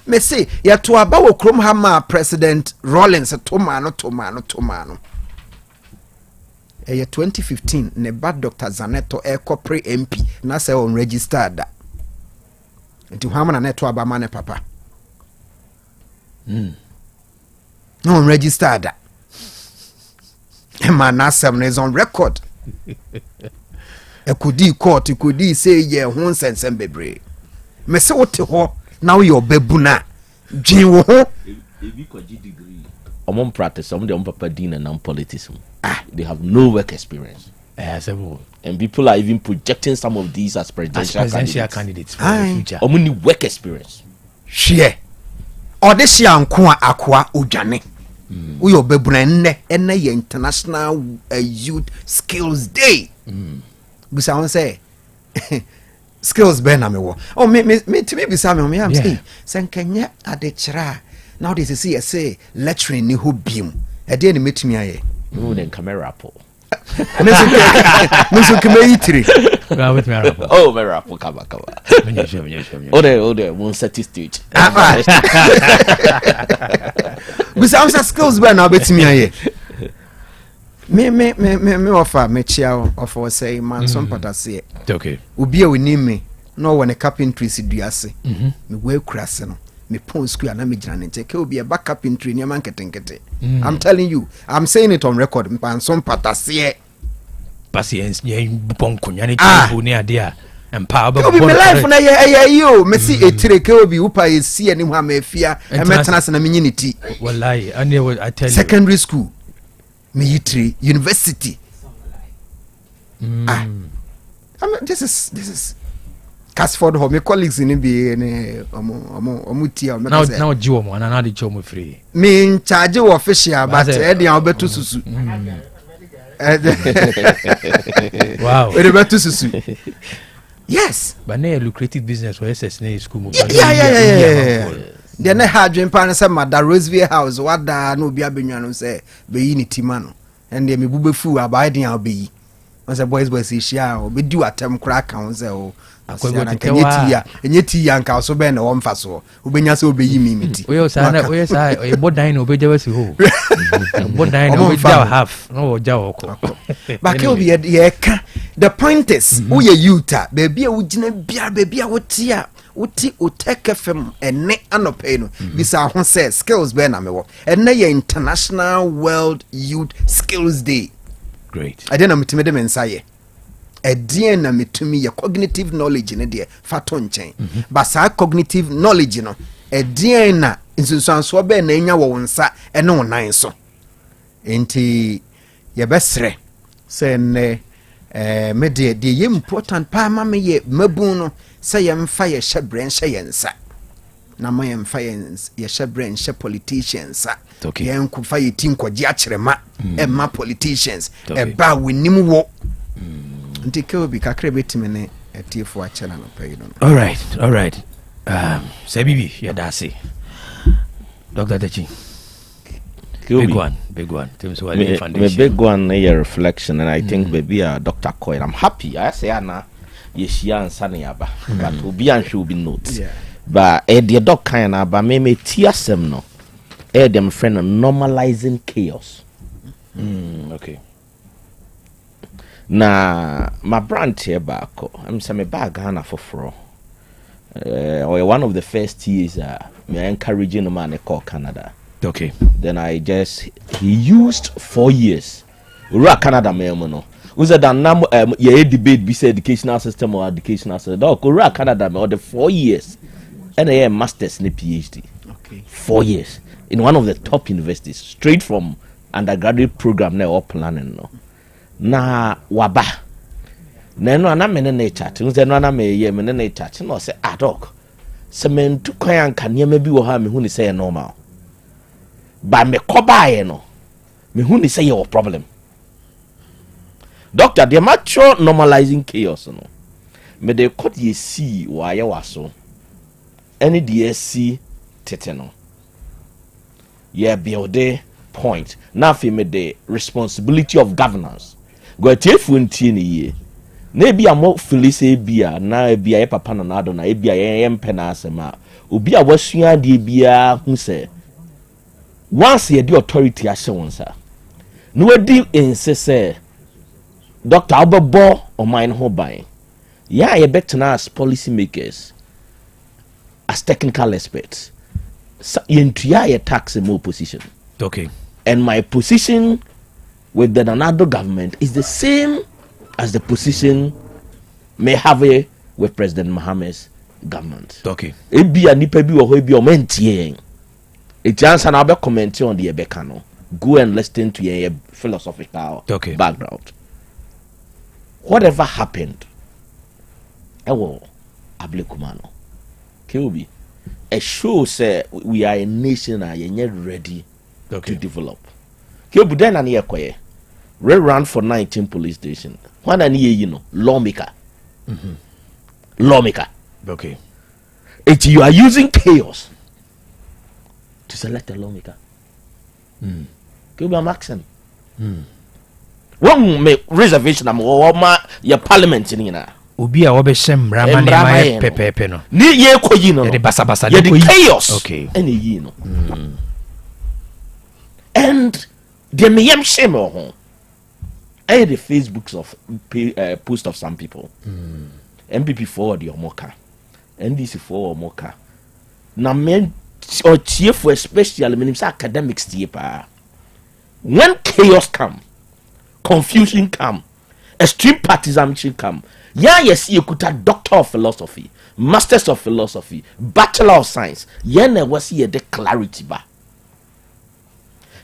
me say ya to aba wo krom ha ma president Rawlings tomano 2015 ne bad Dr. Zaneto pre MP na say on registered enti hama na neto aba ma ne papa no on registered man Asem is on record ekudi court ekudi say ye ho nsensem bebre me say what ho now your bebuna dwen wo ho ebi kwaji degree omon practice some de papa din and politics they have no work experience and people are even projecting some of these as presidential candidates for the future omon need work experience share odesi anko akwa odwane we your bebuna enne ye international youth skills day busa won say skills be na me wo oh me to me bisa me am say senkanya adechira now this is say lecturing ni ho biem e de ni metumi aye no den camera po musu keme itiri ga with me rapo oh me rapo kaba ode one set stage bisa am skills be na betumi aye me offer me chia offer say man some patase okay obi a woni me no wone carpentry siduase me we kurase no me pon school na me gina ne nche ke obi e back carpentry ni man ketenkete I'm telling you I'm saying it on record man some patase patience ye bonko nyane chibu ni ade a empa ba obi me life na ye yo me si etire ke obi upa ye si ani ho amafia e metena se na me nyiniti wallahi I tell you secondary school military university I mean, this is Casford home colleagues in be omo tia now jiwo mo na de chomo free me in charge of official but e dey obetu susu wow e dey obetu susu yes but na lucrative business for SS na school mo yeah de na ha dwen pa na say Mother Roseville house wada na obi abenwa no say be yi ni timano and de me bubefu abaiden a obeyi on say boys share obedi atem kra kan say o akwagwa kenyeti enyeti ya nka so be na wo mfa so obenya say obeyi mimiti we say e bodan na obeja wasi ho bodan na obeja half no oja oko ba ke obi ye ka the point is wo ye youth baby a wo gina bia baby a wo tia uti uteke fem ene anope no bisa ho say skills be na me wo ene ye international world youth skills day great I didn't metime de mensaye edien na metumi ye cognitive knowledge ne de fato nchen but sa cognitive knowledge no edien na nsunsuanso be na enya wo nsa ene wonan so enti ye besre say ne me de ye important pa ma me ye mabun no say yem fa ye hyebrɛ nhye yensa na ma yem fa ye hyebrɛ nhye politicians yem ku fa ye tinkɔgye akyerema ma politicians ba wenim wo nti ke obi kakra betime ne atiefo akyela no pɛ no all right say bibi ya dase Dr. Techi Big one. My big one, a reflection, and I think maybe Dr. Coy. I'm happy. I say, Anna, yes, and Saniaba, but will be and should be notes. But the dog kind of, but me TSM no. Them friend normalizing chaos. Okay. Na my brand here back. I'm saying me bag Ghana for fro. Or one of the first years me encouraging a man to call Canada. Okay. Then he used 4 years. Ura Canada me no. Uza dan nam ye debate be say educational system or educational system. Dog Ura Canada me or the 4 years. And a master's and a PhD. Okay. 4 years in one of the top universities, straight from undergraduate program now or planning no. Na waba. Na no ana me ne chat. Nze no ana me ye me ne chat. No say dog. Se men tu kwan kan ye bi wo ha me hu ni say normal. Ba me kobae no. Me hu ni say your problem. Doctor, the mature normalizing chaos no. Me de cut ye see wa ye waso. Any DSC tete no. Yeah, build a point. Now fi me the responsibility of governance. Go tefu ntie ni ye. Na ebi a mo felice ebi a na ebi a papa na ado na ebi a yem pena asema. Obi a wasua de ebi a hu se. Once ye the authority a se wonsa. No edi insese Dr. Obebo o mine ho ban. Yeah, ye betena as policy makers. As technical experts, ye tax in more position. Okay. And my position with the Nanado government is the same as the position may have with President Mohammed's government. Okay. It be a nipa bi or be mentie. A chance and I'll be commenting on the Ebekano. Go and listen to your philosophical background. Whatever happened, I will Ablekumano. Kilby, a show say we are a nation and you're ready to develop. Kilby then an year quiet. Run for 19 police station. One an year, lawmaker. Lawmaker. Okay. It's you are using chaos to select a lawmaker. Kilby am accent. One make reservation am your parliament in Obi a wobɛhyɛ mmara ma ne pepepe no ni ye koyi no de basabasa de chaos okay and yi no and the meyam shame ho I the Facebooks of post of some people MPP forward your moka NDC forward moka na men or chief for especially menim say academics tie pa when chaos come confusion come extreme partisanship come. Yes, you could have Doctor of Philosophy, Masters of Philosophy, Bachelor of Science. Yen was here the clarity ba.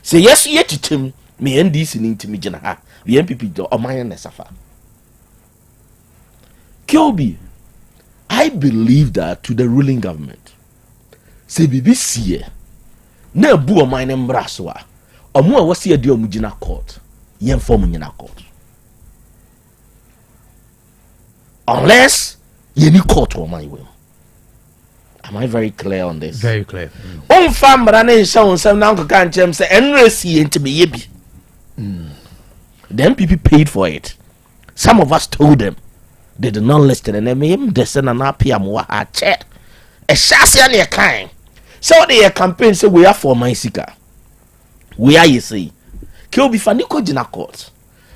Say yes, ye chitim me NDC into me jena. The MPP do o mayan nesafa. Kilby, I believe that to the ruling government. Say BBC na bu o mayan embraswa. Omo was here di omujina court. Yen form nyina court. Unless you need court or my will. Am I very clear on this? Very clear. Fam running so some now can't say NRC into me yebi. The MPP paid for it. Some of us told them they did not listen and they made them send an APM wa a check. A chassis on your kind. So they campaign say we are for my seeker. We are you see. Kill be faniko jina court.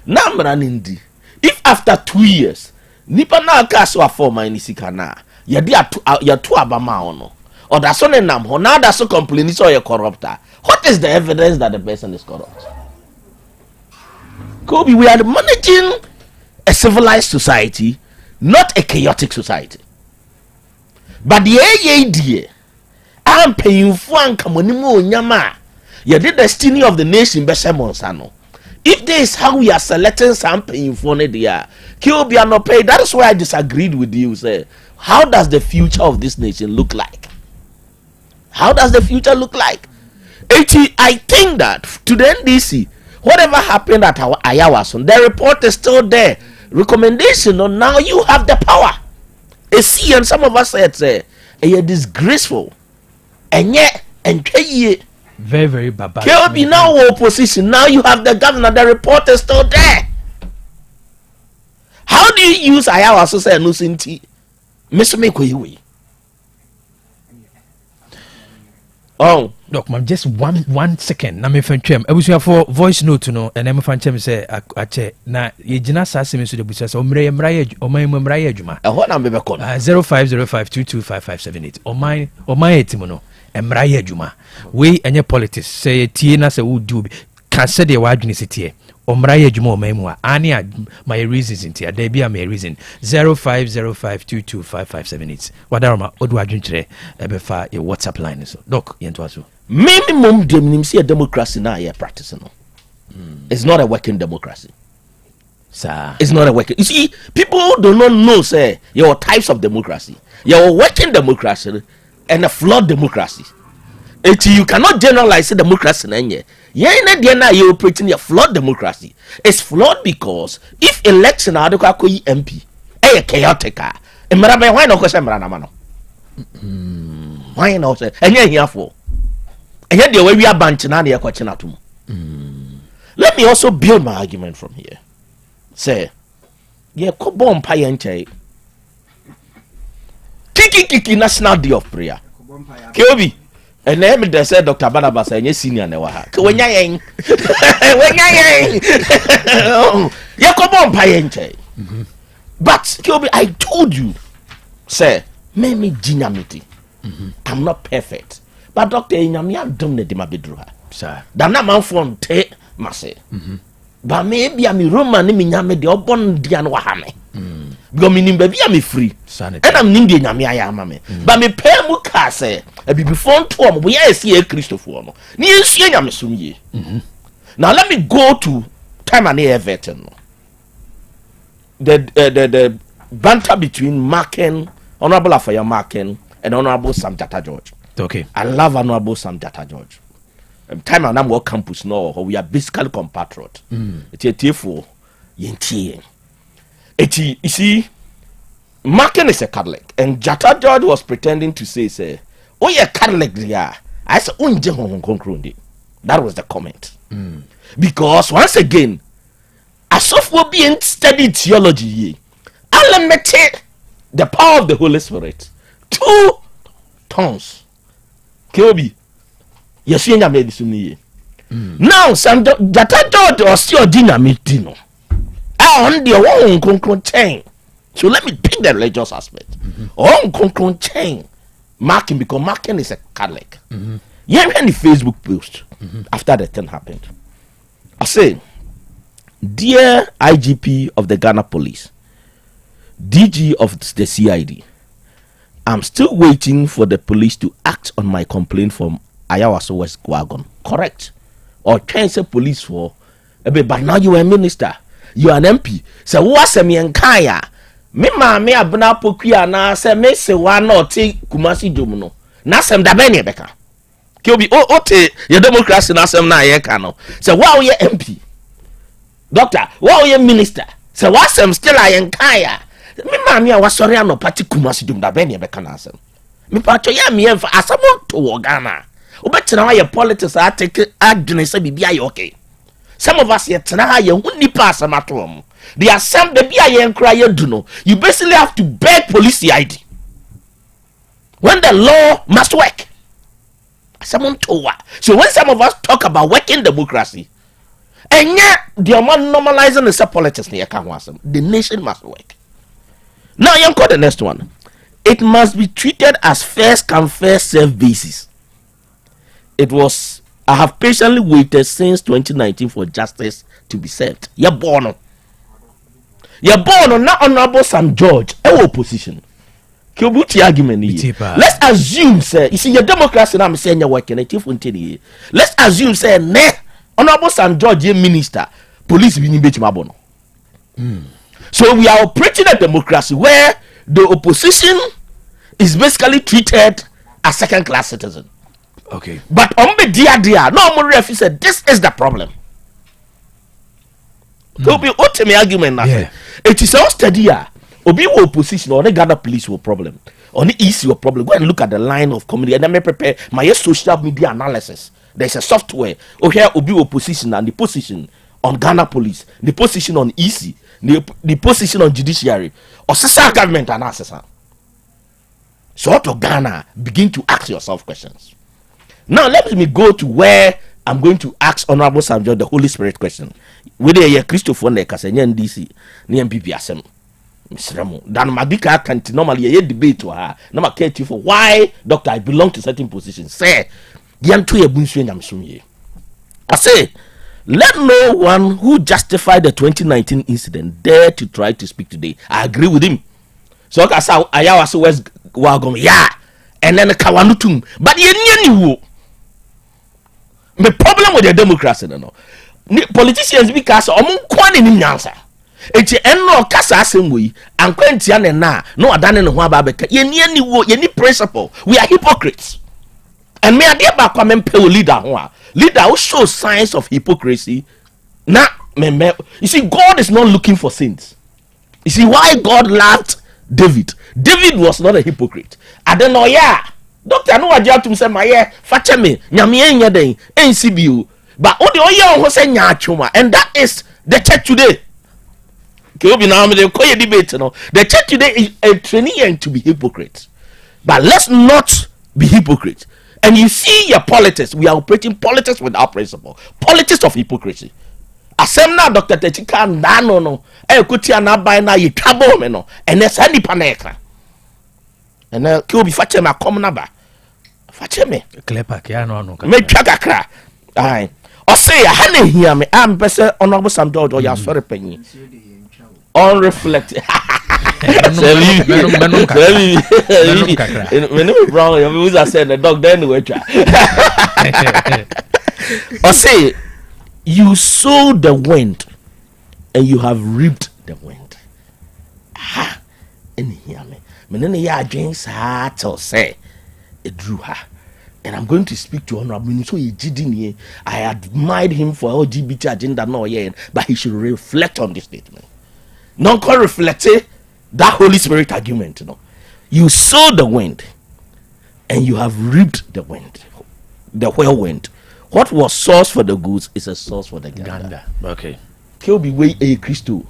Now running di. If after 2 years nipa na kaso afọ man sika na ya tu abama ono or that so nam ho na that so complain so you corrupter. What is the evidence that the person is corrupt? Kobe, we are managing a civilized society, not a chaotic society. But the AAD I'm paying for ankamonimo nyama ya the destiny of the nation be semonsano. If this is how we are selecting some paying for there, Kilby are not paid. That is why I disagreed with you. Say, how does the future of this nation look like? How does the future look like? I think that to the NDC, whatever happened at our Ayawason, the report is still there. Recommendation on now you have the power. And some of us said, say, you're disgraceful. And yet, and Very, very barbaric. KOB now opposition. Now you have the governor. The report is still there. How do you use Yaw Asante and Nusinti? Mr. Mekoyi. Oh, look, man, just one second. Na me fetchem. Ebusia for voice note no, and I'm fetchem say ache na ye jina sase me so de busia say omre mra adwuma. E ho na me be call. 0505225578. Omai etimo no. Mra adwuma. We enye politics. Say tie na say wo di obi. Ka say de wa adwene sitie. Omra adwuma omaimu a ani my reasons intia. There be my reason. 0505225578. Wadaroma odu adwunkyere ebefa your WhatsApp line so. Doc yento aso. Minimum democracy a democracy now you're practicing. It's not a working democracy. Sir. It's not a working. You see, people do not know, say, your types of democracy. Your working democracy and a flawed democracy. You cannot generalize democracy. You're operating a flawed democracy. It's flawed because if election are the MP, a chaotic. Why not? Why not? And you're here for. And yet the way we are banching and they are watching at home. Let me also build my argument from here. Say, yeah, Kobon Payenche. Kiki National Day of Prayer. Kyobi. And then they said Dr. Barnabas and yes senior never. When yang yeah, Kobon Payenche. But Kyobi, I told you, say, me jinamiti. I'm not perfect. But Doctor Inyamia don't need my bedroom. Sir. Dana man phone te mase. But maybe I'm a Roman in Yame the Obon Dian Wahame. Because meaning baby I'm free. And I'm Nindy Yamia Yamame. But me pay Mukase, a be before Tom, we see a Christopher. Near Siamesumi. Now let me go to time and air veteran. The banter between Marken, Honorable Afaya Marken, and Honorable Sam Jata George. Okay. I love Honorable Sam Jata George. Time and I'm work campus now, we are basically compatriot. It's for you see, Marken is a Catholic, and Jata George was pretending to say, oh, yeah, Catholic, yeah. I said, that was the comment. Because once again, as of we're being studied theology, I'll admit the power of the Holy Spirit. 2 tongues. Kobe, yes, you made this to me. Now, some Jata or still dynamite, Dino. I on the own concrete chain. So let me pick the religious aspect. On concrete chain, Marken, because Marken is a Catholic. Yeah, when the Facebook post after the thing happened, I say, dear IGP of the Ghana Police, DG of the CID. I'm still waiting for the police to act on my complaint from Yaw Asante West Wagon. Correct. Or change the police for. But now you are a minister. You are an MP. So what's a me and Kaya? Me abuna pokia na se me se one or take Kumasi Jumuno. Nasem Dabene Beka. Kyobi ote your democracy nasem na ye kano. So wow ye MP. Doctor, wow ye minister. So what's still I and Kaya? Me mami a wasori ano party Kumasi dum da bene be kana asem me pacho ya me emfa asamo to Ghana obetina wa ye politics a take adwene se bibia ye okay. Some of us yet na ye huni pass amatom the assem the bia ye nkra ye do no, you basically have to beg police ID when the law must work. Asamo to so when some of us talk about working democracy, and yet the man normalizing the politics ne ka ho asem, the nation must work. Now you got the next one. It must be treated as first come first serve basis. I have patiently waited since 2019 for justice to be served. You're born on not Honorable Sam George, opposition. Let's assume, sir, you see your democracy now I'm saying you're working. Let's assume, sir, Honorable Sam George, minister, police being mabono. So we are operating a democracy where the opposition is basically treated as second-class citizen. Okay. But no more referee said this is the problem. There will be ultimate argument. Yeah. It is all steady. Obi will opposition or the Ghana police will problem. On the east your problem. Go and look at the line of community and then me prepare my social media analysis. There's a software. Oh, here will be opposition and the position on Ghana Police, the position on EC, the position on judiciary, or social government and assessor. So out of Ghana, begin to ask yourself questions. Now let me go to where I'm going to ask Honorable Sam John the Holy Spirit question. Whether you're Christopher Nekasenyan DC, near MPP Asem. Dan Magika can't normally a debate to her. Now I care for why, doctor, I belong to certain positions. Say, I say, let no one who justified the 2019 incident dare to try to speak today. I agree with him. So I saw Ayawa West Wagom, yeah, and then a Kawanutum. But you the problem with the democracy, no. Politicians because among one in the answer. It's no kasa assembly and Quentian na no adane no babeka. Ye ni principle. We are hypocrites. And me ade ba kwa mempe leader ho. Leader who shows signs of hypocrisy. Na you see, God is not looking for sins. You see why God loved David. David was not a hypocrite. I don't know, yeah. Doctor, no idea to say my fache me, nyame enya den, NCBU. But all the oya who say nyachuma, and that is the church today. Keobi na me dey debate no. The church today is a training to be hypocrite. But let's not be hypocrite. And you see your politics, we are operating politics without principle. Politics of hypocrisy. Asem na Dr. Techika ndano no, kuti anabai na yitabo me no, ene sa nipa na ekra. Ene Keobi fache me akom na ba. Fache me. Klepa kia no no. Me twa kakra. Ai. O say ha na hia me am pese Honorable Sam George o ya sori panyi. Unreflected. I said the dog then we try. Or say you sow the wind and you have reaped the wind. Ha, and hear me. Menene ya drinks heart or say it drew her. And I'm going to speak to Honorable Minister. I admired him for LGBT agenda, no, yeah, but he should reflect on this statement. Non call reflected that Holy Spirit argument, you know. You sow the wind and you have reaped the wind, the whirlwind. What was source for the goods is a source for the gander. Okay. Kill be way a Christo.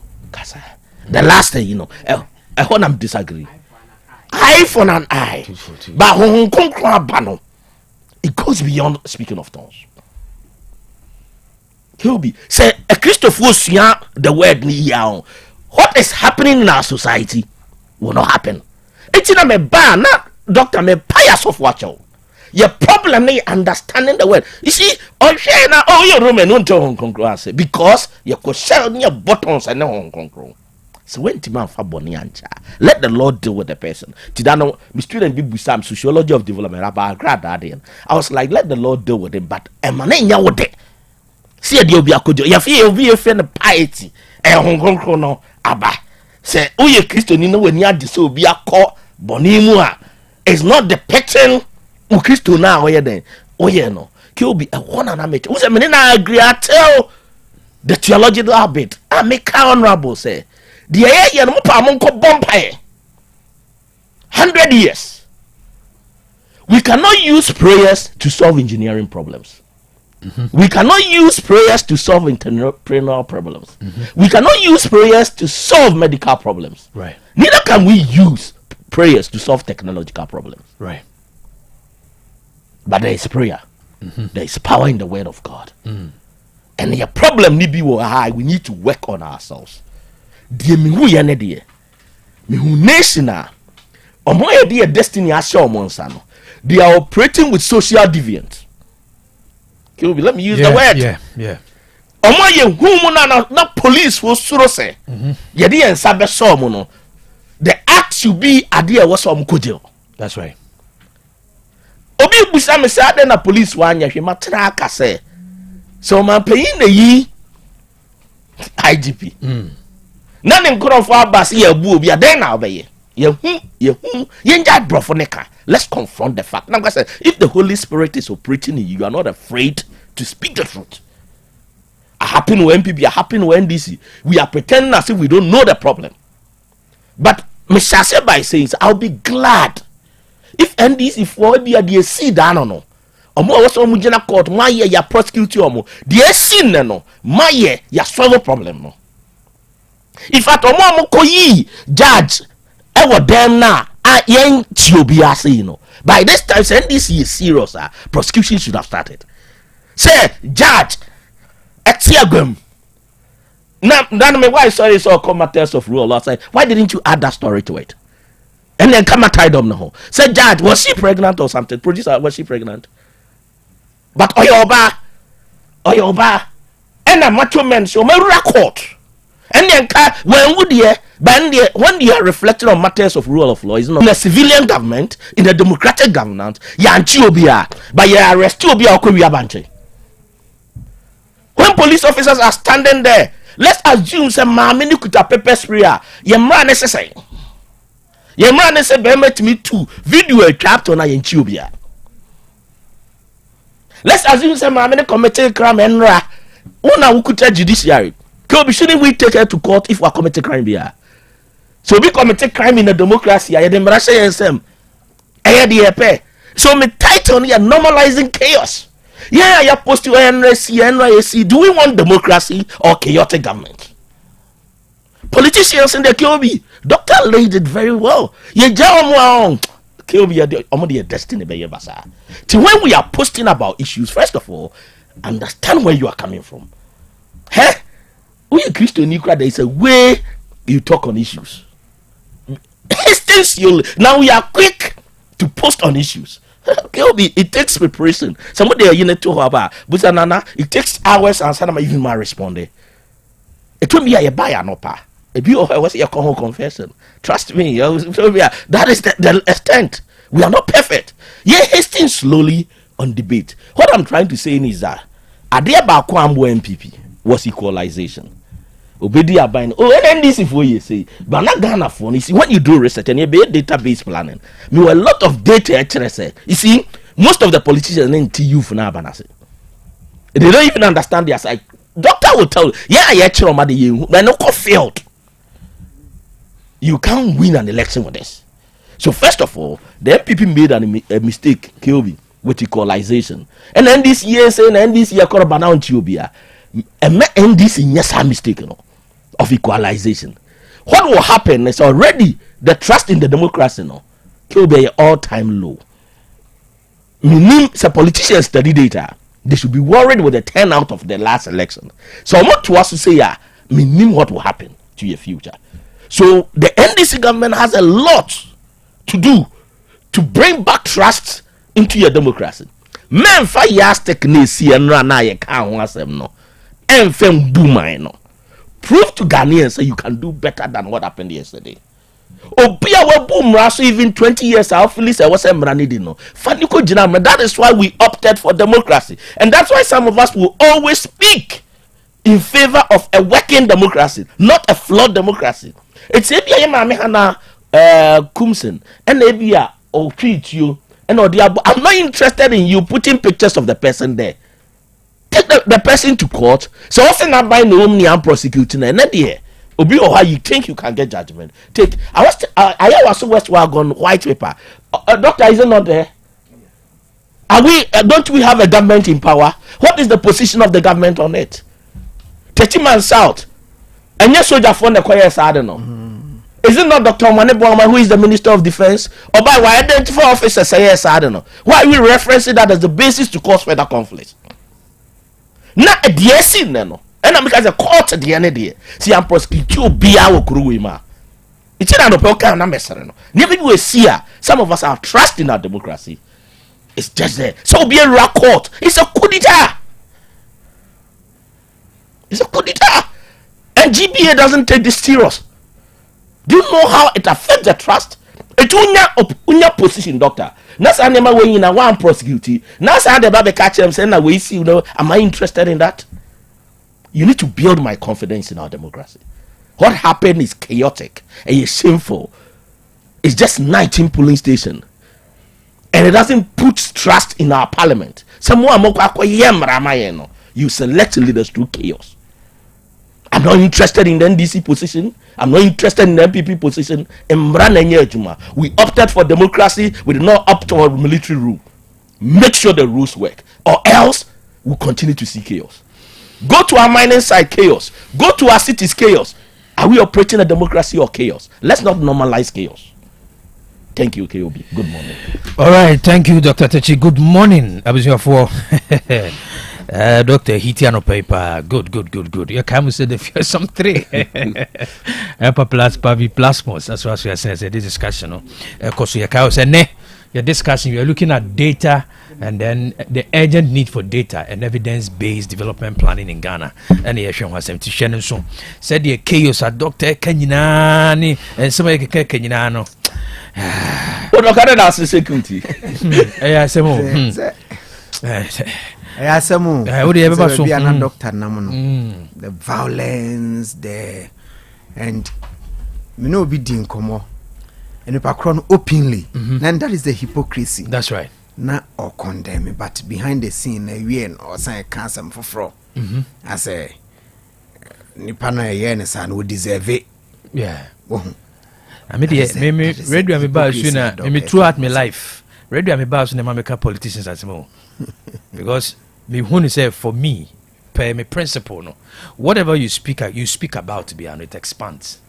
The last thing, you know, I want to disagree. Eye for an eye. But it goes beyond speaking of tongues. Kill be say a Christopher the word ni yaw. What is happening in our society will not happen. It's in a ban, not doctor me pious of watch out. Your problem is understanding the word. You see, oh, your room and don't Hong Kong because you could sell your buttons and no Hong Kong. So when Timan Faboniancha, let the Lord deal with the person. Tidano, my student big Sam sociology of development about grad. I was like, let the Lord deal with him, but Emanenya would it. See a deal be a could you feel be a friend of piety and Hong Kong no. Abba say, oh, ye Christian, you know, when you are disobey a call, Bonimua is not depicting Christo now, or then, oh, yeah, no, kill be a one and a mate. Who's a minute I agree, I tell the theological bit. I make honorable say, the air, no Pamonco Bompire 100 years. We cannot use prayers to solve engineering problems. Mm-hmm. We cannot use prayers to solve entrepreneurial problems. Mm-hmm. We cannot use prayers to solve medical problems. Right. Neither can we use prayers to solve technological problems. Right. But there is prayer. Mm-hmm. There is power in the word of God. Mm. And your problem need be high. We need to work on ourselves. Dear me who yane dear. Me who nation na. Omo dear destiny asho monsano. They are operating with social deviance. Let me use the word. Yeah. Omo ye humu na police wo suro se. Ye di en sabe so mo no. The act should be ade was some kojel. That's right. Obi busa me say ade na police wa anya hwe matra aka se. So man payin na yi IGP. Na ne nkorofo abas ye bu obi ade na obeye. Ye nja brofo neka. Let's confront the fact. Now, I say, if the Holy Spirit is operating in you, you are not afraid to speak the truth. I happen to MPP, I happen to NDC. We are pretending as if we don't know the problem. But Mr. Say by saying, I'll be glad if NDC for be a DSC down or no. omo was omo jina court my year ya prosecute omo the sin no my year ya solve problem no if at omo koyi judge e wo dem na yen tiobi ase you know by this time say this is serious prosecution should have started say judge etiagum now me why sorry so come matters of rule last why didn't you add that story to it and then come and tie them no say judge was she pregnant or something producer was she pregnant but oyoba and a macho man so me record and then when would you when you are reflecting on matters of rule of law is not in a civilian government in a democratic government yanchi obia but you arrest obia okwi abanche when police officers are standing there let's assume say maami ni kuta pepper spray ye mra necessary ye mra necessary be met me too video a chapter na yanchi obia let's assume say maami ni committed crime enra una ukuta judiciary shouldn't we take her to court if we are committing crime here? So we committed crime in a democracy. I dem rasha so me title here normalizing chaos. Yeah, you're supposed to NYC. Do we want democracy or chaotic government? Politicians in the KOB, Doctor laid it very well. You KOB destiny be basa. So when we are posting about issues, first of all, understand where you are coming from. Hey? We a Christian there is a way you talk on issues. Now we are quick to post on issues. It takes preparation. Somebody you need to about but it takes hours and some even my responding. It will be a buyer no pa. If you was your confession, trust me, that is the extent. We are not perfect. Yeah, hasting slowly on debate. What I'm trying to say is that Adia Kwambo MPP was equalization. Obedi abine. Oh, and this is what you say. But not Ghana phone. You see, when you do research and you be database planning, you a lot of data. You see, most of the politicians in TU for now, they don't even understand their side. Doctor will tell you, yeah, but no failed. You can't win an election with this. So first of all, the MPP made a mistake, KOB, with equalization. And then this year saying, and this year called Banana Chiobia. And this is yes, a mistake, of equalization. What will happen is already the trust in the democracy will be all-time low. Meaning, the politicians study data, they should be worried with the turnout of the last election. So I want to us to say, meaning what will happen to your future. So the NDC government has a lot to do to bring back trust into your democracy. Men fa yastek ne si enra na ye ka ho asem no. Enfem do mine no. Prove to Ghanaians say you can do better than what happened yesterday. Obia we boom raso even 20 years hopefully say was emranidi no. Faniko jinama, that is why we opted for democracy. And that's why some of us will always speak in favor of a working democracy, not a flawed democracy. It's ebia ye mame hana Kumsen and ebia or treat you and I'm not interested in you putting pictures of the person there. Take the person to court. So often not by no omni and prosecuting and there. Obi or how you think you can get judgment. Take I was West Wagon white paper. Doctor, is it not there? Are we don't we have a government in power? What is the position of the government on it? 30 months out. And yes, soldier phone the quiet I don't know. Is it not Dr. Maneboma who is the Minister of Defense? Or by why identify officers say yes, I don't know. Why are we referencing that as the basis to cause further conflict? Not a DSC, no. And I'm because a court at the end of the day. See, I'm prosecuting Bia Kuruima. It's not a program, I'm messing. Never you see some of us have trust in our democracy. It's just there. So be a court. It's a coup d'etat. It's a coup d'etat. And GBA doesn't take this serious. Do you know how it affects the trust? It's unya position, doctor. Nasa nema we in a one prosecute. Nasa the baby catch them saying we see, am I interested in that? You need to build my confidence in our democracy. What happened is chaotic and it's shameful. It's just 19 polling stations. And it doesn't put trust in our parliament. You select leaders through chaos. I'm not interested in the NDC position. I'm not interested in the MPP position. We opted for democracy. We did not opt for military rule. make sure the rules work, or else we'll continue to see chaos. Go to our mining site, chaos. Go to our cities, chaos. Are we operating a democracy or chaos? Let's not normalize chaos. Thank you, KOB. Good morning. All right, thank you, Dr. Techi. Good morning. For Dr. Hitiano paper. Good. You come say the first some three. Upper plus Pavi plasmos. That's what we are saying. This discussion. Because you can say ne. Your discussion. You are looking at data and then the urgent need for data and evidence-based development planning in Ghana. And the issue was empty. Shannon so said the chaos at Dr. Kenyani and somebody Kenyano. What look at that security? Yes, doctor the violence there and me no be din komo and if I crown openly then that is the hypocrisy. That's right. Not or condemn but behind the scene we or say cancer for fraud. I say nipa na yen san we deserve it. Yeah. I mean, radio me ba suna me throughout my life. Radio me ba suna make politicians as well. Because me who say for me, per me principle no. Whatever you speak about to be and it expands.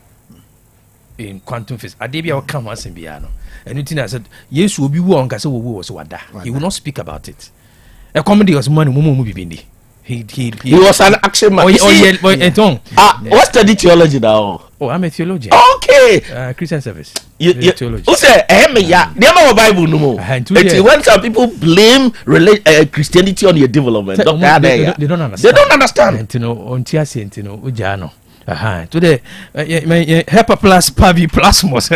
In quantum physics. Adebia will come once in Biano. Anything I said, yes, will be one case was wada. He will not speak about it. A comedy was money movie bindi. He was an action man. What study theology now? Oh, I'm a theologian. Okay. Christian service. Theology. Who say, the Bible no more. When some people blame Christianity on your development, they don't understand. You know, Ujano. Today, Hepa plus Pavi plasmos.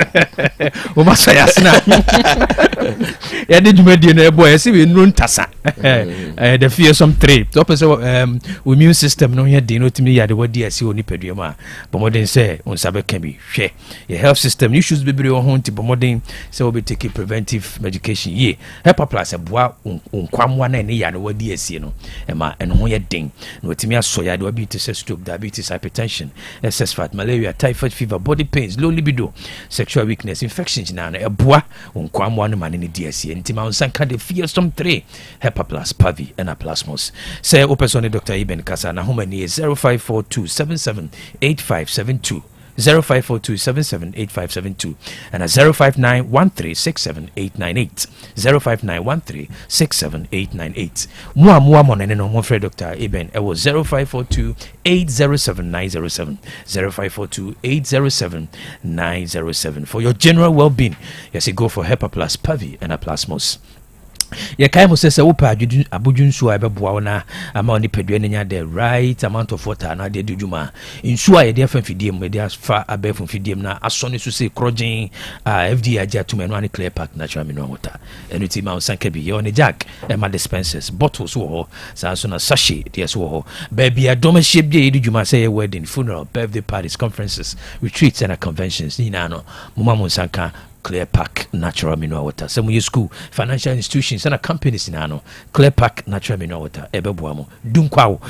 Yeah, did you make the boy? See, we know Tassa. The fearsome trait. Top is immune system. No, here, denote to me, the word DSC only pedioma. But more than say, on Sabe can be share. Your health system, you should be your home to promoting, so we'll be taking preventive medication. Ye, Hepa plus a bois, one and the word DSC, no, and one year ding. No, Timia soya, diabetes, stroke, diabetes, hypertension. Excess fat, malaria, typhoid fever, body pains, low libido, sexual weakness, infections. Now, a bois, one man in the DSC, and Timon Sanka, the fearsome three, Hepa plus Pavi, and a plasmos. Say, Opesone Dr. Ibn Kasana, how many 0542778572. 0542778572 and a 05913678898 05913678898 mua monene no mo frɛ Dr. Eben it was 0542807907 0542807907 for your general well-being. Yes, you go for Hepa plus Pavi and a plasmos. Ye kai mo se wopa abudun so abeboa wona ama oni pedua nya the right amount of water na de duduma nsu a ye de fa fidie mo de afa abefo fidie na asone so se krogin FDA aja to menu ani clear pack natural mineral water enuti ma sanka bi ye oni jack e ma dispensers bottles wo sa so na sachet de so ho baby adoma shape de duduma say wedding funeral birthday parties conferences retreats and conventions ni na no mo sanka Clear Pack Natural Mineral Water. Some use school, financial institutions, and companies in Ano. Clear Pack Natural Mineral Water. Ebebuamo. Dunkwao.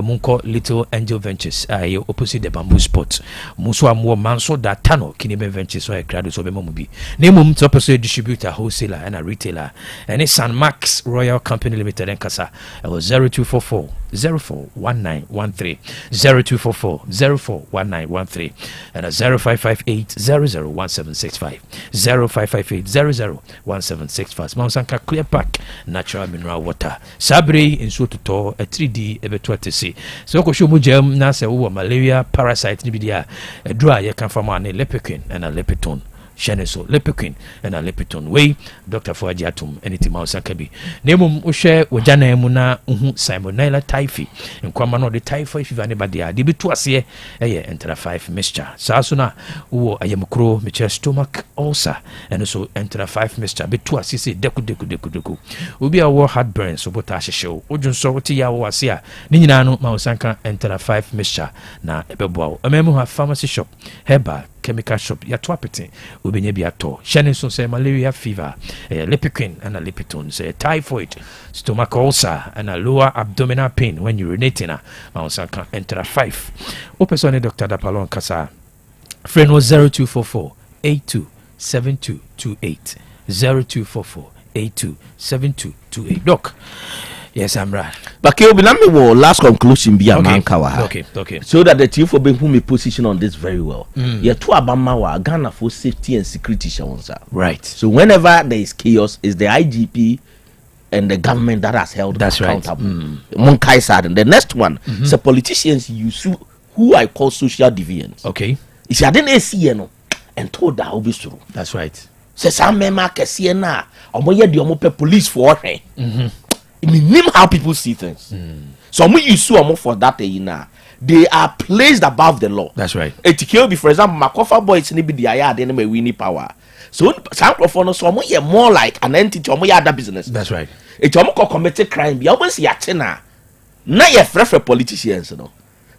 Munko Little Angel Ventures. Opposite the Bamboo Spot. Muswa Mwa Manso da Tano. Kinebe Ventures. So I crowd so Bemobi. Name to a distributor, wholesaler, and a retailer. And it's San Max Royal Company Limited and Casa. It was 0244 041913 0244 041913 and a 0558 001765 0558 001765 Mansanka Clear Pack Natural Mineral Water Sabre in Soto a 3D ebetuatesi so ko shomu jam na se wo malaria parasite ni bidia a dry ye kan fama ne lepequin and a lepetone Sheneso, Lepequin, and a Lepeton way, Dr. Fuajiatum, and it Mausankabi. Nemum Ushe, Wajana Muna, Simonella Typhi, and Quamano the typhoid fever, anybody, Dibituasie, enter a 5 mixture. Sasuna, who I am crow, which has stomach ulcer, and also enter a 5 mixture, Betuasi, deku. Will be a war heartburn, so potash show, Ujun Sotia Wasia, Ninano, Mausanka, enter a 5 mixture, na Ebebo, a memo have pharmacy shop, Heba. Chemical shop ya twapete obenye bi ato shane so say malaria fever lepequin and a lepetone say typhoid stomach ulcer and a lower abdominal pain when urinating can enter 5 opesone Dr. Dapalon Kasa friend was 0244 827228 0244 827228 2A. Doc. Yes, I'm right. But Keobi, let me last conclusion be a man kawa. Okay. So that the chief of who me position on this very well. Yeah, to Abamawa, Ghana for safety and security shawonsa. Right. So whenever there is chaos, is the IGP and the government that has held accountable. Monkai side. And the next one, so politicians use who I call social deviants. Okay. If you didn't see and told that will be true. That's right. Say some mema kesiye na omoye di omo pe police for hwe. It mean how people see things. So when you sue omo for that they are placed above the law. That's right. Etikeobi, for example, Makofa boys ni be the aya de me winning power. So some no so omo ye more like an entity omo ye other business. That's right. It omo ko commit crime bi omo si yache na ye free politicians no.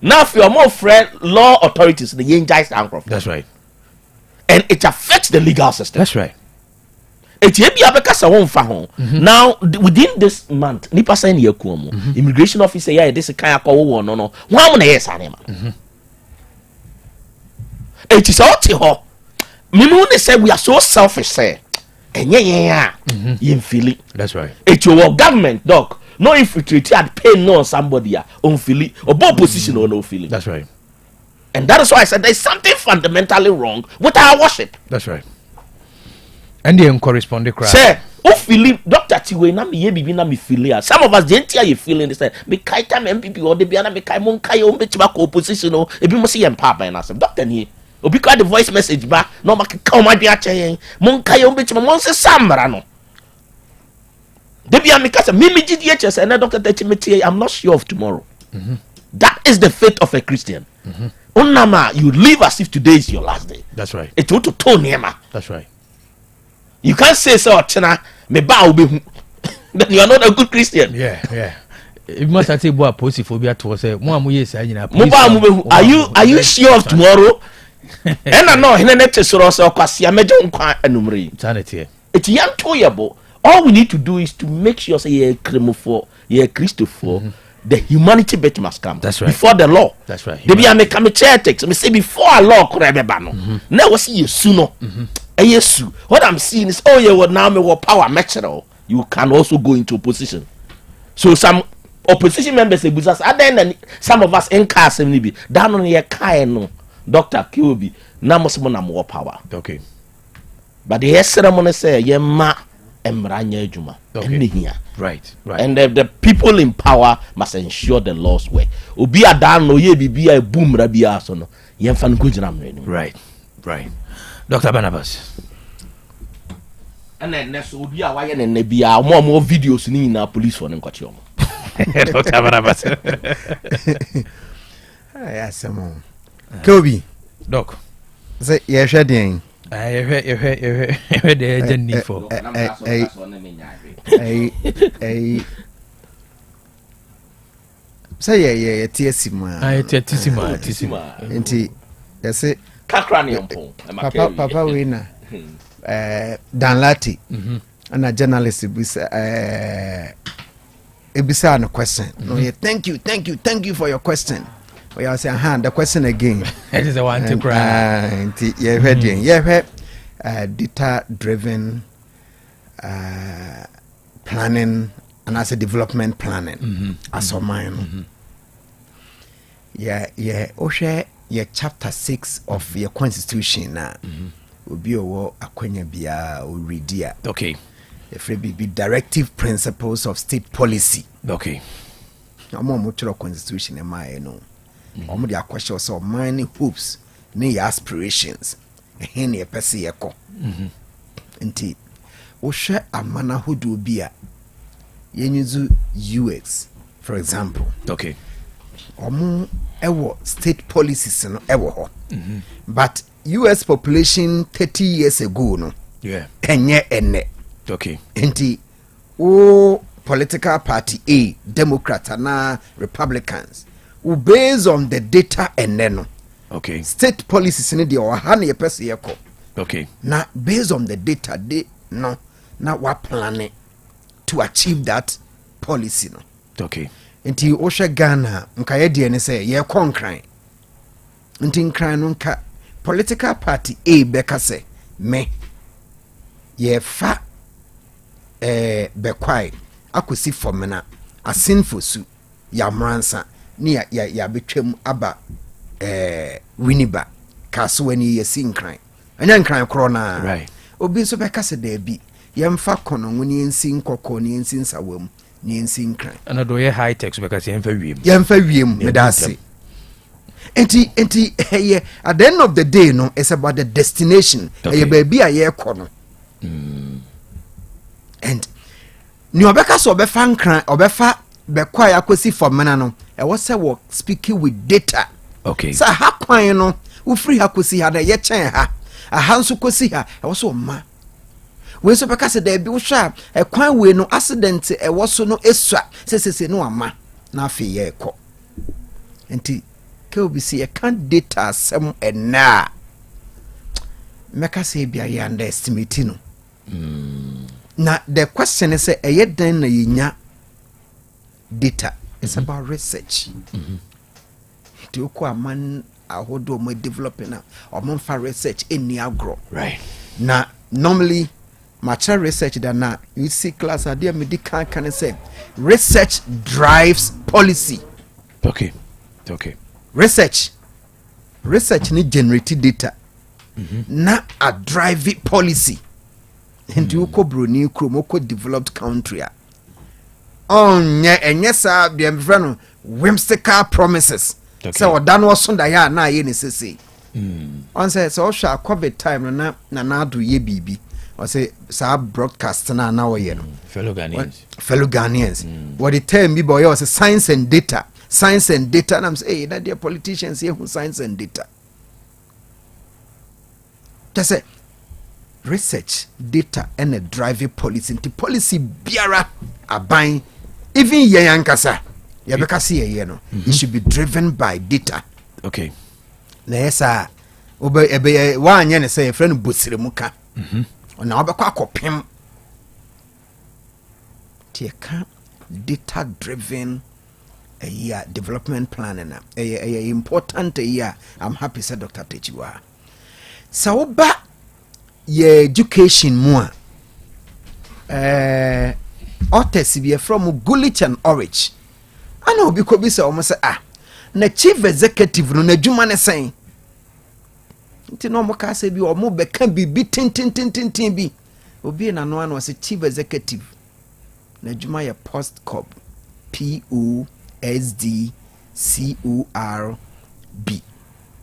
Now if you are more friend law authorities the yenjai Sankrof. That's right. And it affects the legal system. That's right. Now within this month, nipa sign immigration officer this kind of call no. One yes it is all Mimune said we are so selfish, say. And you feel it. That's right. It's your government, doc. No infiltrate had pain no somebody on feel it or both position or no feeling. That's right. And that is why I said there's something fundamentally wrong with our worship. That's right. And the corresponding crowd. Say, oh, Philip, Dr. Tiwe, na me bibi na me feel. Some of us didn't hear you feeling this. Me kaita me MPP or the biana me kai mon kai o mbeti ba opposition o. Ebi mo see empower na say, Doctor ni. Obi ka the voice message ba. No ma ka ma dia chen. Mon kai o mbeti mo se samra no. Debi amika say me GDHS and Dr. Techimeti, I'm not sure of tomorrow. That is the fate of a Christian. Unama, you live as if today is your last day. That's right. It's to tone yema. That's right. You can't say so, China, me ba be then you are not a good Christian. Yeah. It must have said boy phobia to say are you sure of tomorrow? And I know in net so kwasi amejo nkwa anumre. Sanity. It's young toyable. All we need to do is to make sure say ye Christopher, the humanity bet must come. That's right. Before the law. That's right. They be a make a chair text. Me say before a law could have been. Now see you sooner. Yes, what I'm seeing is now me what power natural. You can also go into opposition. So some opposition members say because then some of us in cars be down on your car no Dr. Kyobi now must more power. Okay. But the ceremony say ye ma emranya juma. Okay. Right. And the people in power must ensure the laws work. Obi adan no ye bibia e boom rabia so no. Ye fan go jina mre. Right. Dr. Barnabas. And then next Obi a waye ne bia more videos ni na police for nkwachi omo. Dr. Barnabas. Asem. Kobi. Doc. Say ye hwe den. You the agent for. Say yeah tiesima. Tiesima. Enti yese kakranium pon. Papa wina. Danlati. And journalist ebisa no question. No, yeah, thank you for your question. We are saying the question again. It is a one to cry. Data driven planning and as a development planning as a mine. Oshe chapter 6 of your constitution na will be a war akwenya bia o redia. Okay. If it be directive principles of state policy. Okay. Amo mutual constitution e ma no. Omo dia question so many hopes ne aspirations. Hen ye pese ye ko. Nti wo hwe amana hodo bi a yenyuzu UX for example. Okay. Omo ewo state policies no ewo ho. But US population 30 years ago no. Yeah. Enye ene. Okay. Nti o political party A, Democrat and Republicans, who based on the data and then okay. State policies in the or honey person yeko. Okay. Now based on the data they no now what planning to achieve that policy no. Okay. Nti Osha Ghana nkaye die ne say ye konkran. Nti nkran no nka political party A beka say me ye fa bekwai akosi fomena asinfo su ya mransa ni ya betwam aba winiba kaso wani yesi nkran anya nkran kro na right obi so beka se da bi yemfa kono ngoni ensi nkoko ni ensi nsawam ni ensi nkran ana do ye high tech so beka se yemfa wiem medase enti at the end of the day no it's about the destination e baby aye kono and ni obeka so obefa nkran obefa bekwa ya kwesi fomena no e wo se wo speaking with data okay sa ha kwan no wo free ha kwesi ha na ye chen ha aha nso kwesi ha e wo so ma we so beka se da bi wo hwa e kwan we no accident e wo so no esua sesese no ama na afi ye ekọ enti ke obi se e kan data sem ena meka se bia ye underestimate no na the question is say den na yinya data it's about research to ko aman ahodo mo developing na o mo fa research eni agro right na normally mature research that na you see class idea medical can say research drives policy okay research ni generate data na a drive policy and you ko broni kromo ko developed country enye sa dem frano whimsical promises so odan wo so da ya na ye ne sese on say so sha covid time na do ye bibi o say sa broadcast na wo ye no fellow Ghanaians what the term bi boy was science and data and I'm say that the politicians here who science and data just say research data and a driving policy into policy biara aban even yankasa yabeka see ye no it should be driven by data okay na yesa ebe wa anya ne say friend bosire muka na obekwa akopem tieka data driven development planning na important I'm happy say Dr. Techiwa sawoba ye education mu others be from Gulich and Orange ana obi ko bi say o mo say na chief executive no na dwuma ne sen nti no mo ka say bi o mo be ka bi tin bi obi na no an was chief executive na dwuma ye post corp POSDCORB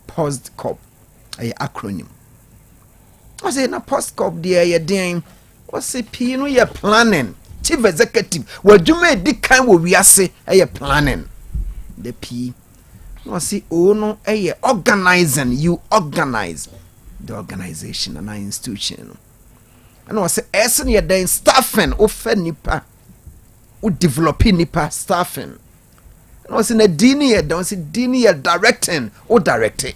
post corp a acronym I say na post corp there ye den o say P no ye planning chief executive wadwuma di kan wo wiase ye planning the P no say o no ye organizing you organize the organization and an institution and I say esen ye den staffing o fa nipa o developing nipa staffing and I say na dini ye don say dini ye directing o directing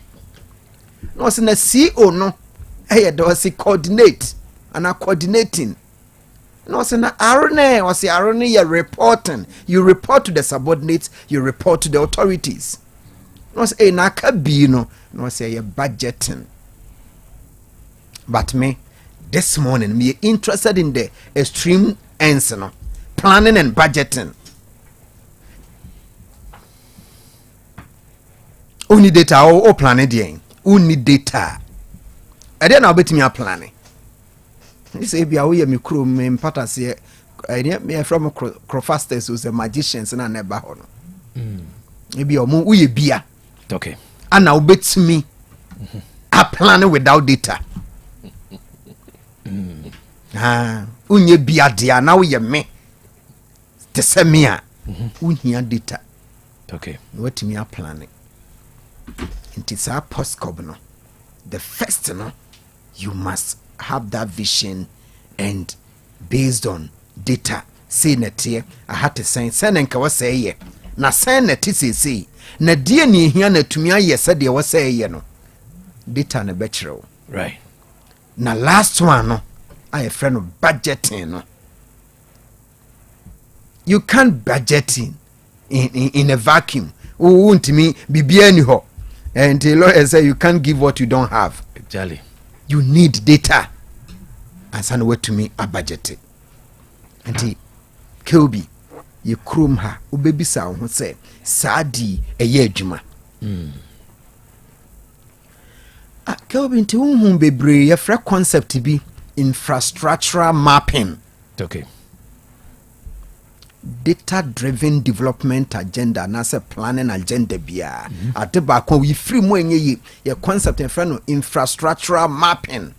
no say na CEO no do say coordinate and coordinating no say na arne was say arne you reporting you report to the subordinates you report to the authorities no say na ka bi no say you budgeting but me this morning me interested in the extreme ends no planning and budgeting only data or planning there only data I don't know about me planning. You say be away me crew me patase me from crofasters who's the magicians na never hono. Maybe omo uye bia. Okay. And now bet me a plan without data. Unye bia dia na uye me. Te se me a unhia data. Okay. What me a planning. It is a post no. The first no you must have that vision and based on data say net here I had to say nka was say ye na say net say na die ni hia na tumi aye say de was say ye no data na betchero right na last one no I friend of budgeting no you can't budgeting in a vacuum won't me bibia ni ho and the lawyer say you can't give what you don't have. Exactly. You need data. And send way to me a budget. And Kelby ye krom ha obebisa wo ho se saadi eye adwuma Kelby nti wo bebre ye fra concept bi infrastructural mapping okay data driven development agenda na se planning agenda bia ade ba kwa we free mo enye ye concept en fra no infrastructural mapping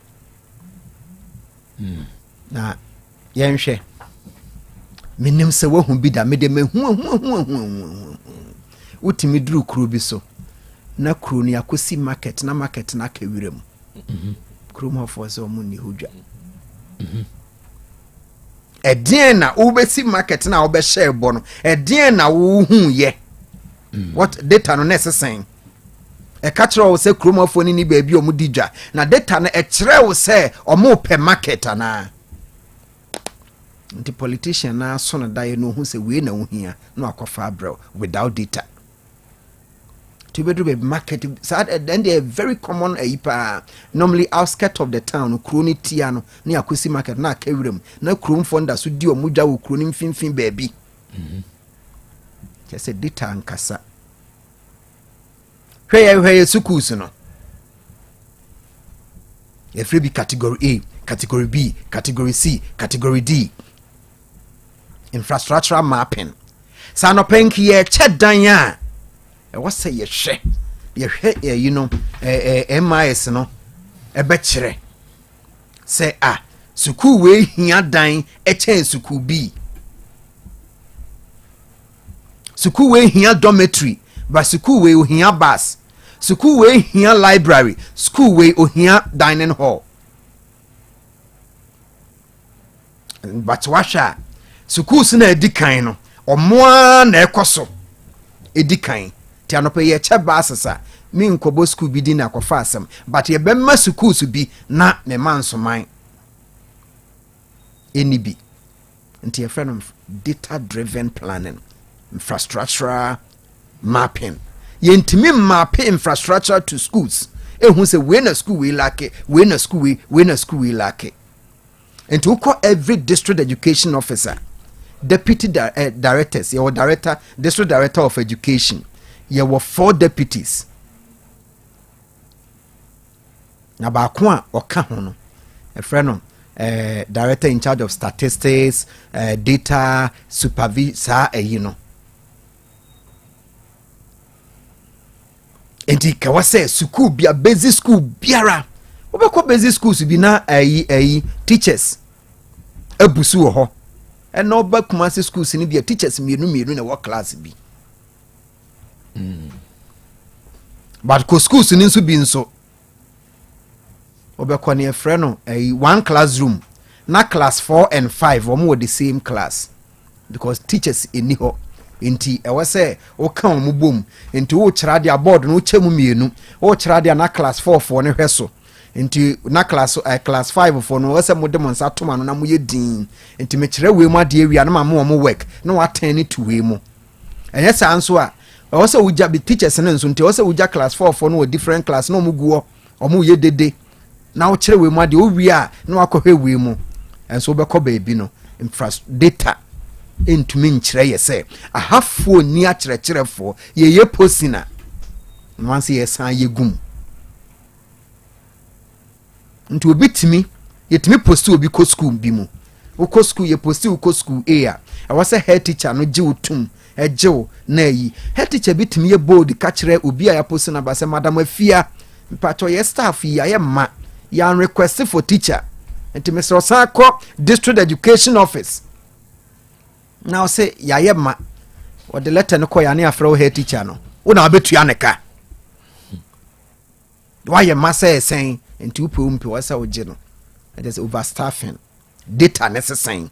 na yenhwe menim se wo hu bi da me de me hu utimi duru kru bi so na kru ni akosi market na market na kawirem kru mo fo so mo ni hodwa edien na ubesi market na obe share bo no edien na wo hu ye what data no necessary e ka kire wo se kru mo fo ni ba bi o mu digwa na data na e kire wo se o mo pe market ana the politician na so na dae no hu se we na wo hia no akofa abro without data to be market sad and they are very common normally outskirts of the town kroni tiano ni akosi market na kawrem na krom fonda so di omudwa wo kroni mfimfin baabi just data ankasa hwe schools no every be category A, category B, category C, category D. Infrastructural mapping. Sa no penki ye chedan ya. E what say ye hwe. Ye hwe you know MIS no e be kire. Say suku we hia dan e chen suku B. Suku we hia dormitory, but suku we hia bus. Suku we hia library, school we hia dining hall. But washa suku si na edikan no omoa na ekoso edikan ti anope ye che basasa mi nkobo school bi di na akofa asem but ye bemma suku su bi na me mansoman enibi nti ye friend of data driven planning infrastructural mapping ye ntimi map infrastructure to schools ehun se we na school we like we na school we like and to call every district education officer deputy directors your director district director of education you were 4 deputies na ba ko a oka ho no a friend director in charge of statistics data supervisor you know enti ka wase school bia basic school biara obekọ basic schools bi na teachers abusu ho and no back kumasi schools ni bi teachers mienu na work class bi but ko schools ni nso bi nso obekọ ne frɛ no one classroom na class 4 and 5 omo were the same class because teachers eni ho enti ewe se o kan omo bom enti wo kyerɛ dia board no kyemu mienu wo kyerɛ dia na class 4 ne hweso enti na class 5 for no wase mo demonsa toma no na mo yedin enti me kyerɛ we mu ade awia na ma mo work na wa turn it to we mu enye sa nso a wase wuja be teachers ne nso enti wase wuja class 4 for no different class na mo guo omo ye dede na wo kyerɛ we mu ade o wi a na wa kɔhwe we mu enso be kɔ baabi no data entumi nkyerɛ ye se ahafo ni akyerɛkyerɛfo ye posina once ye san ye gum nti obi timi yetimi post obi ko school bi mu wo ko school ye post wo ko school a awase head teacher no giw tum egiw na yi head teacher bi timi ye bold ka kire obi a ya post na ba se madam afia mpacho ye staff yi aye ma ya request for teacher nti Mr. Osako district education office now say ya ye ma o de letter no ko ya na afro head teacher no wo na obetu ya neka why ye ma say saying and two pump was our general. It is overstaffing. Data necessary.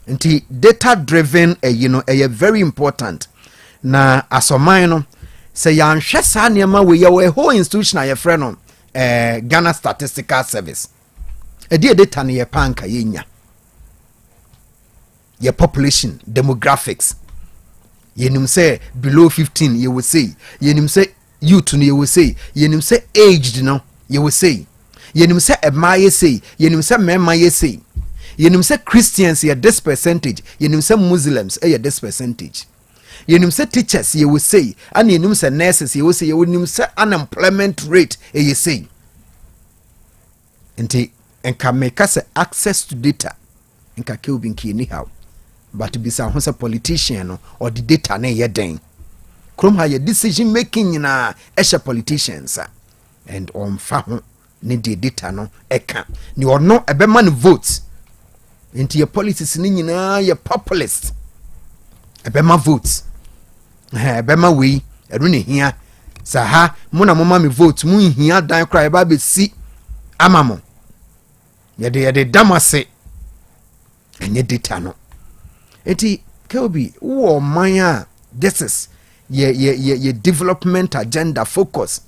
And data driven, very important. Na asomino say yan shesa niema we your whole institution a friend on Ghana Statistical Service. A dear data ni ye panka yenya. Your population, demographics. Yenim say below 15, you will say. Yenim say youth no you will say yenim say aged no you will say yenim say emaye say yenim say mema ye say yenim say Christians ye this percentage, yenim say Muslims this percentage. Yenim say teachers ye will say, and yenim say nurses ye will say, yenim say unemployment rate ye say. Nti enka make us access to data enka ke obi nki anyhow, but bisa ho say politician no or the data na ye den krom ha ye decision making na esha politicians and on fa ho ne the data no eka ni ono ebe man votes nti ye policies ni nyina ye populist ebe ma votes ebe ma we edu ne hia sa ha mo na mo ma me vote mu hia dan kra eba be si amamo yede damase enye data no eti Kelby wo manya this is ye development agenda focus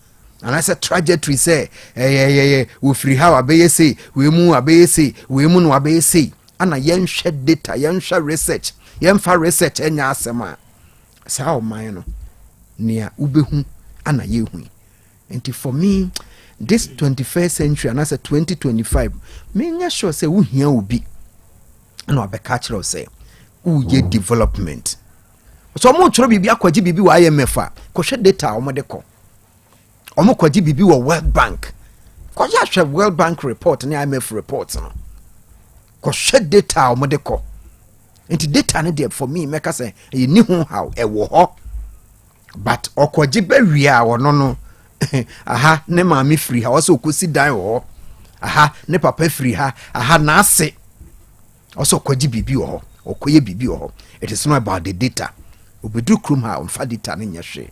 and I said trajectory say we free how abeye say we mu abeye say we mu no abeye say ana yen hwe data yen hwe research yen fa research enya asema sa o man no nia ubehu ana ye hu enti for me this 21st century and I said 2025 me nya sure say wo hia obi na obeka kire say wo ye development so mo choro bibi akwaji bibi wa IMF a ko hwe data o mo de ko o mo kwaji bibi wo World Bank ko ya hwe World Bank report na IMF report no ko hwe data o mo de ko enti data ne dey for me make say e ni hu how e wo ho but okwaji ba wia wo no aha ne maami free ha also kosi dan ho aha ne papa free ha aha na ase also kwaji bibi ho okoye bibi ho. It is not about the data obedu krum ha on fa data ne nyehwe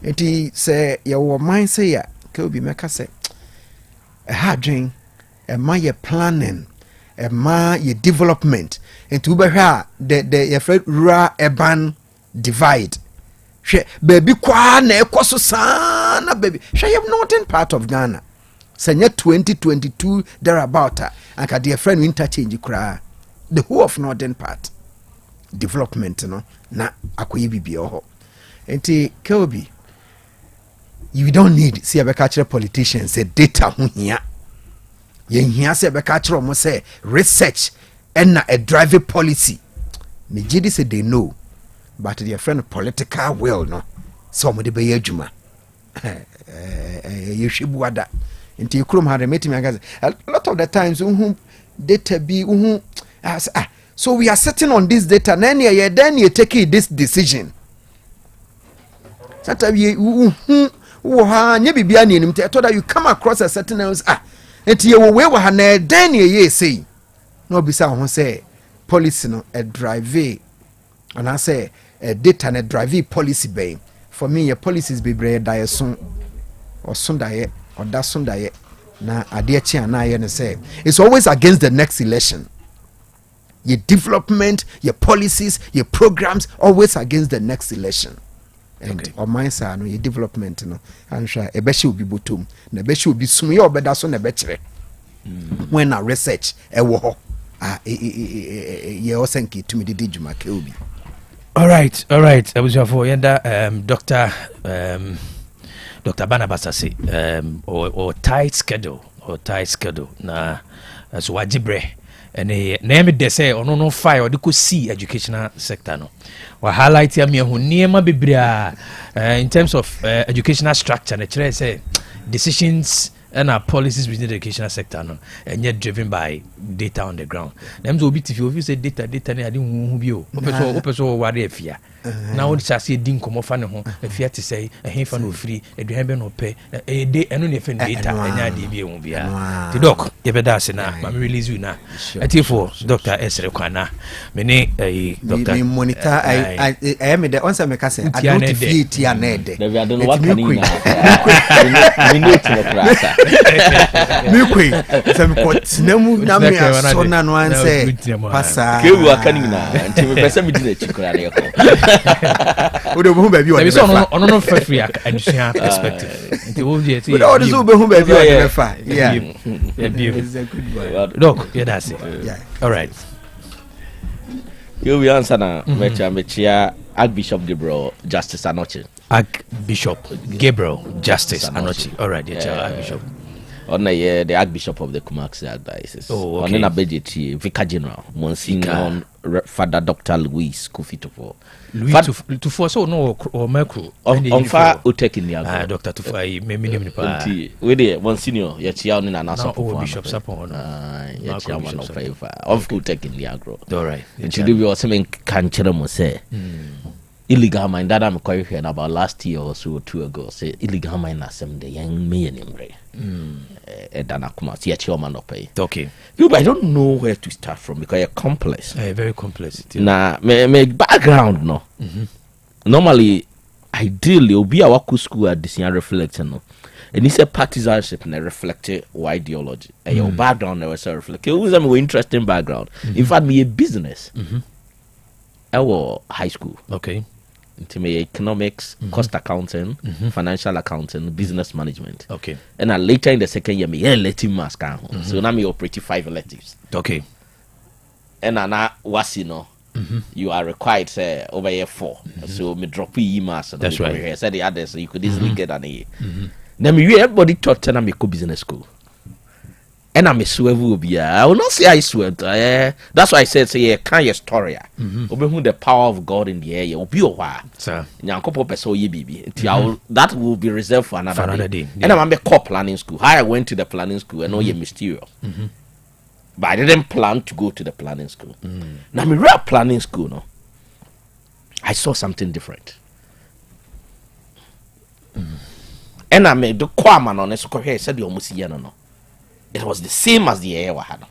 enti say ye wo man say ya Kelby meka say ha dwen ma ye planning ma ye development enti ubehwa the rural urban divide hwe baby kwa na ekoso sana baby hwe ye northern part of Ghana senya 2022 thereabout anka the friend interchange kra the whole of northern part development no na akoye bibi ho enti Kelby you don't need see abeka kire politicians say data ho hia ye hia say abeka kire mo say research and a driving policy me gidi say they know but their friend political will no so mo de be adwuma you shibu ada enti krom ha remeti me again a lot of the times data be so we are sitting on this data then you take this decision sometimes you nye bibia ni nim to that you come across a certain else enti ye wo we wa na then ye say no be say ho say policy no a drive and I say data and drive policy bay for me your policies be bread die so or sundaye or that sundaye na ade chi ana ye ne say it's always against the next election. Your development, your policies, your programs always against the next election. And on my side, no, your development, no, and sure, a beshi will be bottom, the beshi will be sumi or better son a better. When I research a war, ye osenki to me the Dijuma Kelby. All right. I was your for yenda Dr. Banabasasi or tight schedule na so wajibre. And name they say on no fire or they could see educational sector no or highlight ya me ho niema bibria in terms of educational structure na chere say decisions and our policies within the educational sector no and yet driven by data on the ground them so bit if you say data na ade hu bi o opeso ware afia na wo cha say din komo fa ne ho afia te say ehin fa no free eduhan be no pe de eno ne fa data enya de bi hu bia ti doc ye be da se na ma release you na atifo Dr. Esre Kwana me ne doctor me monitor I am the answer me ka say I don't feel it ya na de I don't know what can you me need to class Mikwe some kotinamu na me aso na no anse pasa kewu akanina nti me pesa me di chikora na yako o de hu ba bi o de fa ono no fa free additional perspective nti wo die ti o de so be hu ba bi o de fa yeah it's a good boy doc yeah that's it all right you will answer na mechia Archbishop Gabriel Justice Anochi. Archbishop Gabriel Justice Anochi. All right, Archbishop. On the Archbishop of the Kumasi Archdiocese. Oh, okay. On in a budget, Vicar General, Monsignor Father Dr. Louis Kufitofo. Louis Tufo so no or Merkle on far Utek in the Dr. Tufai, Meminium. With it, Monsignor, yet Yaw and Asante Bishop Sapon, of Utek in the agro. All right. And to do something cancerous say. Illegal mine that I'm quite hearing about last year or so 2 ago. Say illegal mine Asem the young man in Ray. Danakuma, see a chairman of pay. Okay. But I don't know where to start from because you're complex. Very complex. Nah, my background no. Normally, ideally, will be our school at this year reflecting no. And it's a partisanship and a reflective ideology. And your background never so reflect. It was an interesting background. In fact, me a business. Our high school. Okay. Into me economics, cost accounting, financial accounting, business management. Okay. And later in the second year, me elective mass so now me operate 5 electives. Okay. And now was you are required say over year 4. So me drop mass. That's right. Said the others, so you could easily get an A. Then me everybody thought that me go business school. And I'm a swear be I will not say I swear. That's why I said say kind of story. Who the power of God in the air will be a while. Sir. That will be reserved for another day. Yeah. And I'm a core planning school. I went to the planning school and know you're mysterious. But I didn't plan to go to the planning school. Now I'm real planning school no. I saw something different. And I made the choirman on a square here said you almost no. It was the same as the air we had.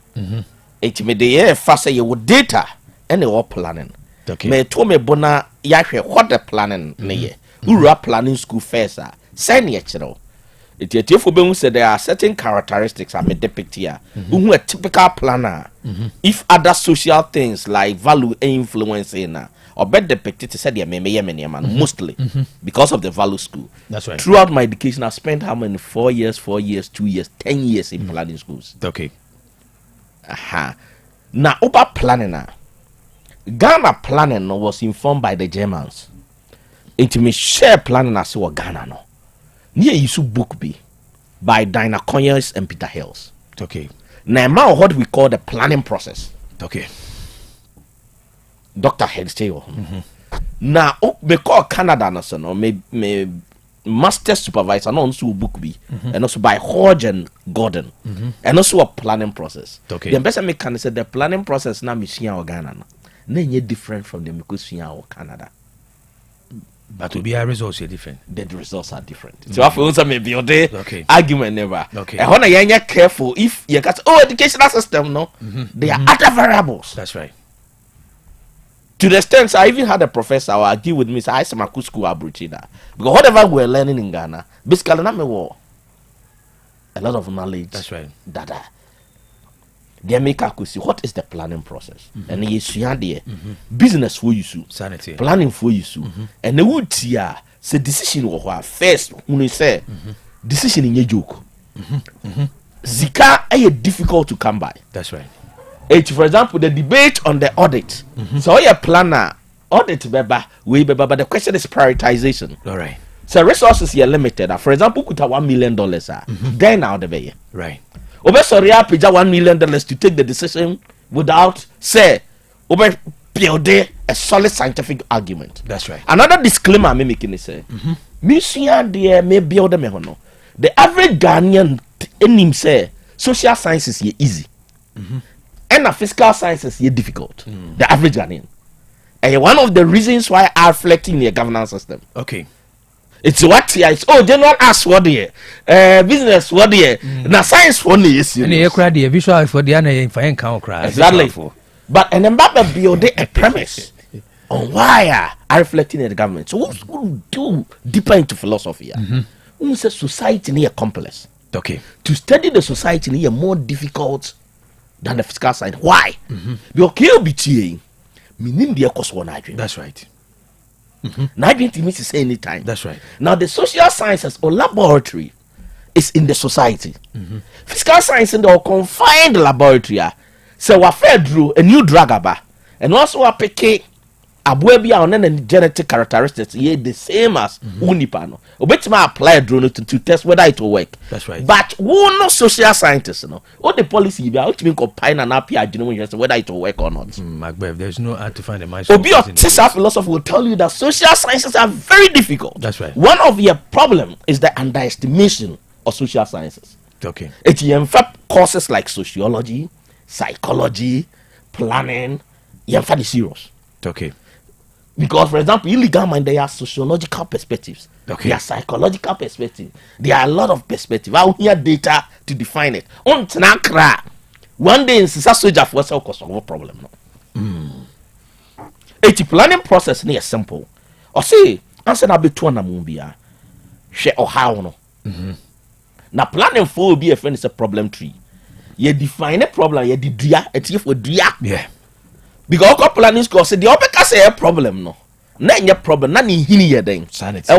It made the air faster you with data and they were planning. Okay. Me told me bona yahwe what the planning ne Ura planning school first send ye chiro. It yet if we say there are certain characteristics I may depict here. Who a typical planner. If other social things like value and influence in or better depicted said man mostly because of the value school. That's right. Throughout my education, I spent how many 4 years, 2 years, 10 years in planning schools. Okay. Now over planning Ghana planning was informed by the Germans. It me share planning as well Ghana no. Near you book be by Dinah Conyers and Peter Hills. Okay. Now what we call the planning process. Okay. Dr. Headstay. Now, me call Canada no me master supervisor no also book be and also by Hodge and Gordon and also a planning process. Okay. The best me can say the planning process now me see our Ghana no. Nenye different from the because see our Canada. But to be our results are different. The results are different. So I feel some maybe your day argument never. Okay. And when you're careful, if you got educational system no, they are other variables. That's right. To the extent I even had a professor who argued with me, say I some school abruchina. Because whatever we're learning in Ghana, basically not me war. A lot of knowledge. That's right. Dada. They make a see what is the planning process. And yes, you there. Business for you so. Sanity. Planning for you so. And the would here say decision or first when you say decision in your joke. Zika are difficult to come by. That's right. For example, the debate on the audit. So your planner audit beba but the question is prioritization. All right. So resources here limited. For example, could have $1 million. Then now the way. Right. Obe sorry pija $1 million to take the decision without say obe build a solid scientific argument. That's right. Another disclaimer me making is say me there may build them no. The average Ghanaian him say social sciences is easy. And the fiscal sciences is difficult. The average Ghanaian. And one of the reasons why I reflect in the governance system. Okay. It's what here. It's general ask what here. Business what here. Now science one is. And you cry the visual for the other if I ain't count cry. Exactly. But and then Baba build a premise on why I reflecting in the government. So who do deeper into philosophy? Who says society near complex. Okay. To study the society near more difficult than the fiscal side. Why? Because KLBTA meaning the cost one. That's right. Now to me to say anytime. That's right. Now the social sciences or laboratory is in the society. Fiscal science in the confined laboratory. So we fed through a new drug about and also we pick aboa on any genetic characteristics ye the same as unipa no obetima apply a drone to test whether it will work. That's right. But who no social scientists no what the policy be out to combine and appear whether it will work or not. Macbeth, there's no art to find a mind. Obi or teacher philosophy will tell you that social sciences are very difficult. That's right. One of your problem is the underestimation of social sciences. Okay. It in fact courses like sociology, psychology, planning, you the serious. Okay. Because, for example, illegal mind, there are sociological perspectives. Okay. There are psychological perspectives. There are a lot of perspectives. I will hear data to define it. One day in soldier for us, cause no problem. It's planning process near simple. Or say, answer na be to na mumbia. Share or how no. Now planning for be a friend is a problem tree. You define a problem. You did it's for dia. Yeah. Because all planning school say the opeka say a problem no. Na nya problem na ni hini ye den. Sanity.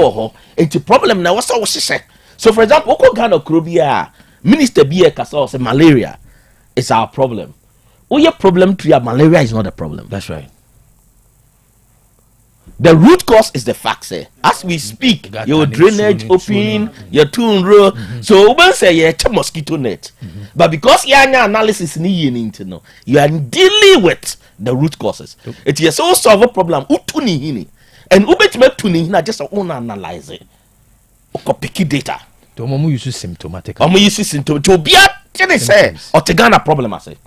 It's a problem na what's all say. So for example, oko Ghana Krobea minister be a kasa say malaria is our problem. Oh your problem tree malaria is not a problem. That's right. The root cause is the fact say as we speak your drainage open your tune row so we say you mosquito net but because you analysis ni know you are dealing with the root causes it is so solve a problem utuni hini and ubetime tuni hina just own analyze it or picky data to mo use symptomatic or mo use symptom to be a say or to Ghana problem I say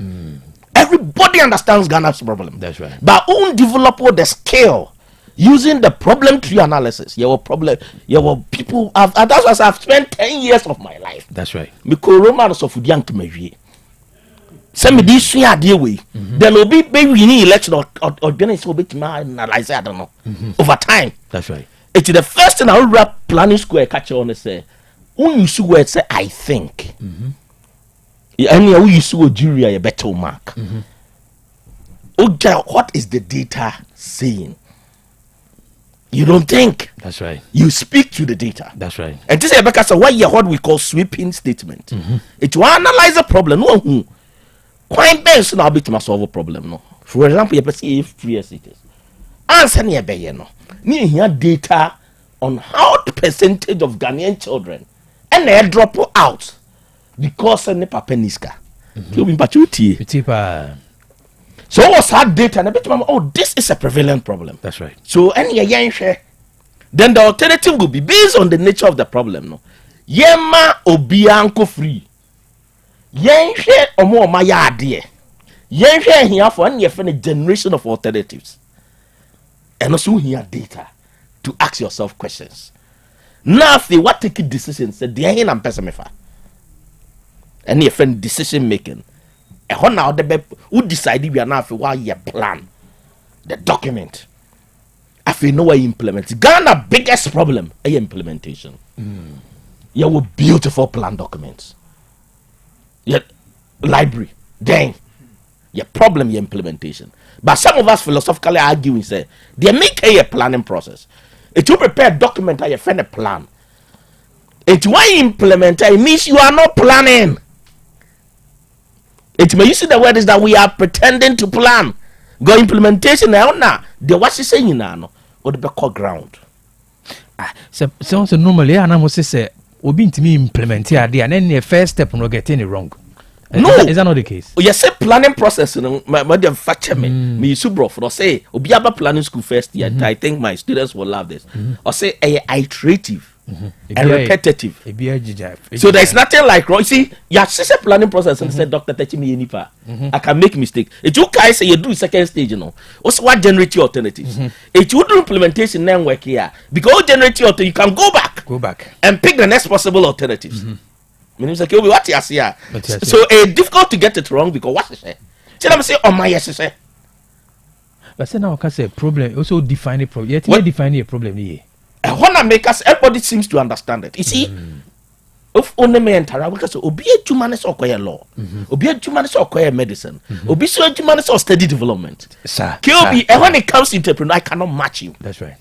everybody understands Ghana's problem. That's right. But own develop the skill using the problem tree analysis. Your people have, and that's why I've spent 10 years of my life. That's right. Because Romans of Udian to me. Send me this way idea way. Then will be maybe any election or organize will be to analyze. I don't know. Over time. That's right. It's the first thing I will wrap planning square catch on and say, when you see where it say I think. And you use a jury a better mark. What is the data saying? You don't think. That's right. You speak to the data. That's right. And this is because why you what we call sweeping statement. It will analyze a problem. No, quite best now bit must solve a problem. No, for example, you see if 3 years it is. Answer near be no. Need here data on how the percentage of Ghanaian children and they drop out because ne papa niska. You been pachuti. So what's hard data and a bit oh this is a prevalent problem. That's right. So any yen share then the alternative will be based on the nature of the problem no. Yema obianko free. Yen share omo ma ya ade. Yen share here for any generation of alternatives. And also here data to ask yourself questions. Now if they what take a decision said the hen and pesamifa. Any friend decision making. And now the who decided we are now for why you plan the document. If you know why you implement Ghana biggest problem is implementation. You have beautiful plan documents. Your library, then your problem your implementation. But some of us philosophically arguing say they make a planning process. It will prepare a document and you find a plan. It why implement it means you are not planning. It may you see the word is that we are pretending to plan. Go implementation now. The what she saying now or the back ground. So normally I must say obi ntimi implement here and then the first step no getting it wrong. No, is that not the case? Oh, yes, planning process. My dear factor me subro for say obi aba planning school first year. I think my students will love this. Or say iterative. And repetitive. So there's nothing like wrong. See, you see planning process and say, Doctor, touch me nipa. I can make mistake. It you guys say you do second stage, you know. Also, what generate your alternatives? It you do implementation then work here because generate your you can go back and pick the next possible alternatives. Meaning say, what you see here. So it's difficult to get it wrong because what you say. See, let me say, oh my yes, you say. But say now, can say problem. Also define a problem. Yet you define a problem here. I want to make us everybody seems to understand it. You see, if only me enter because obi ejuma so okoye law, obi ejuma so okoye medicine, obi so ejuma so study development. Sir, and when it comes to entrepreneur, I cannot match you. That's right.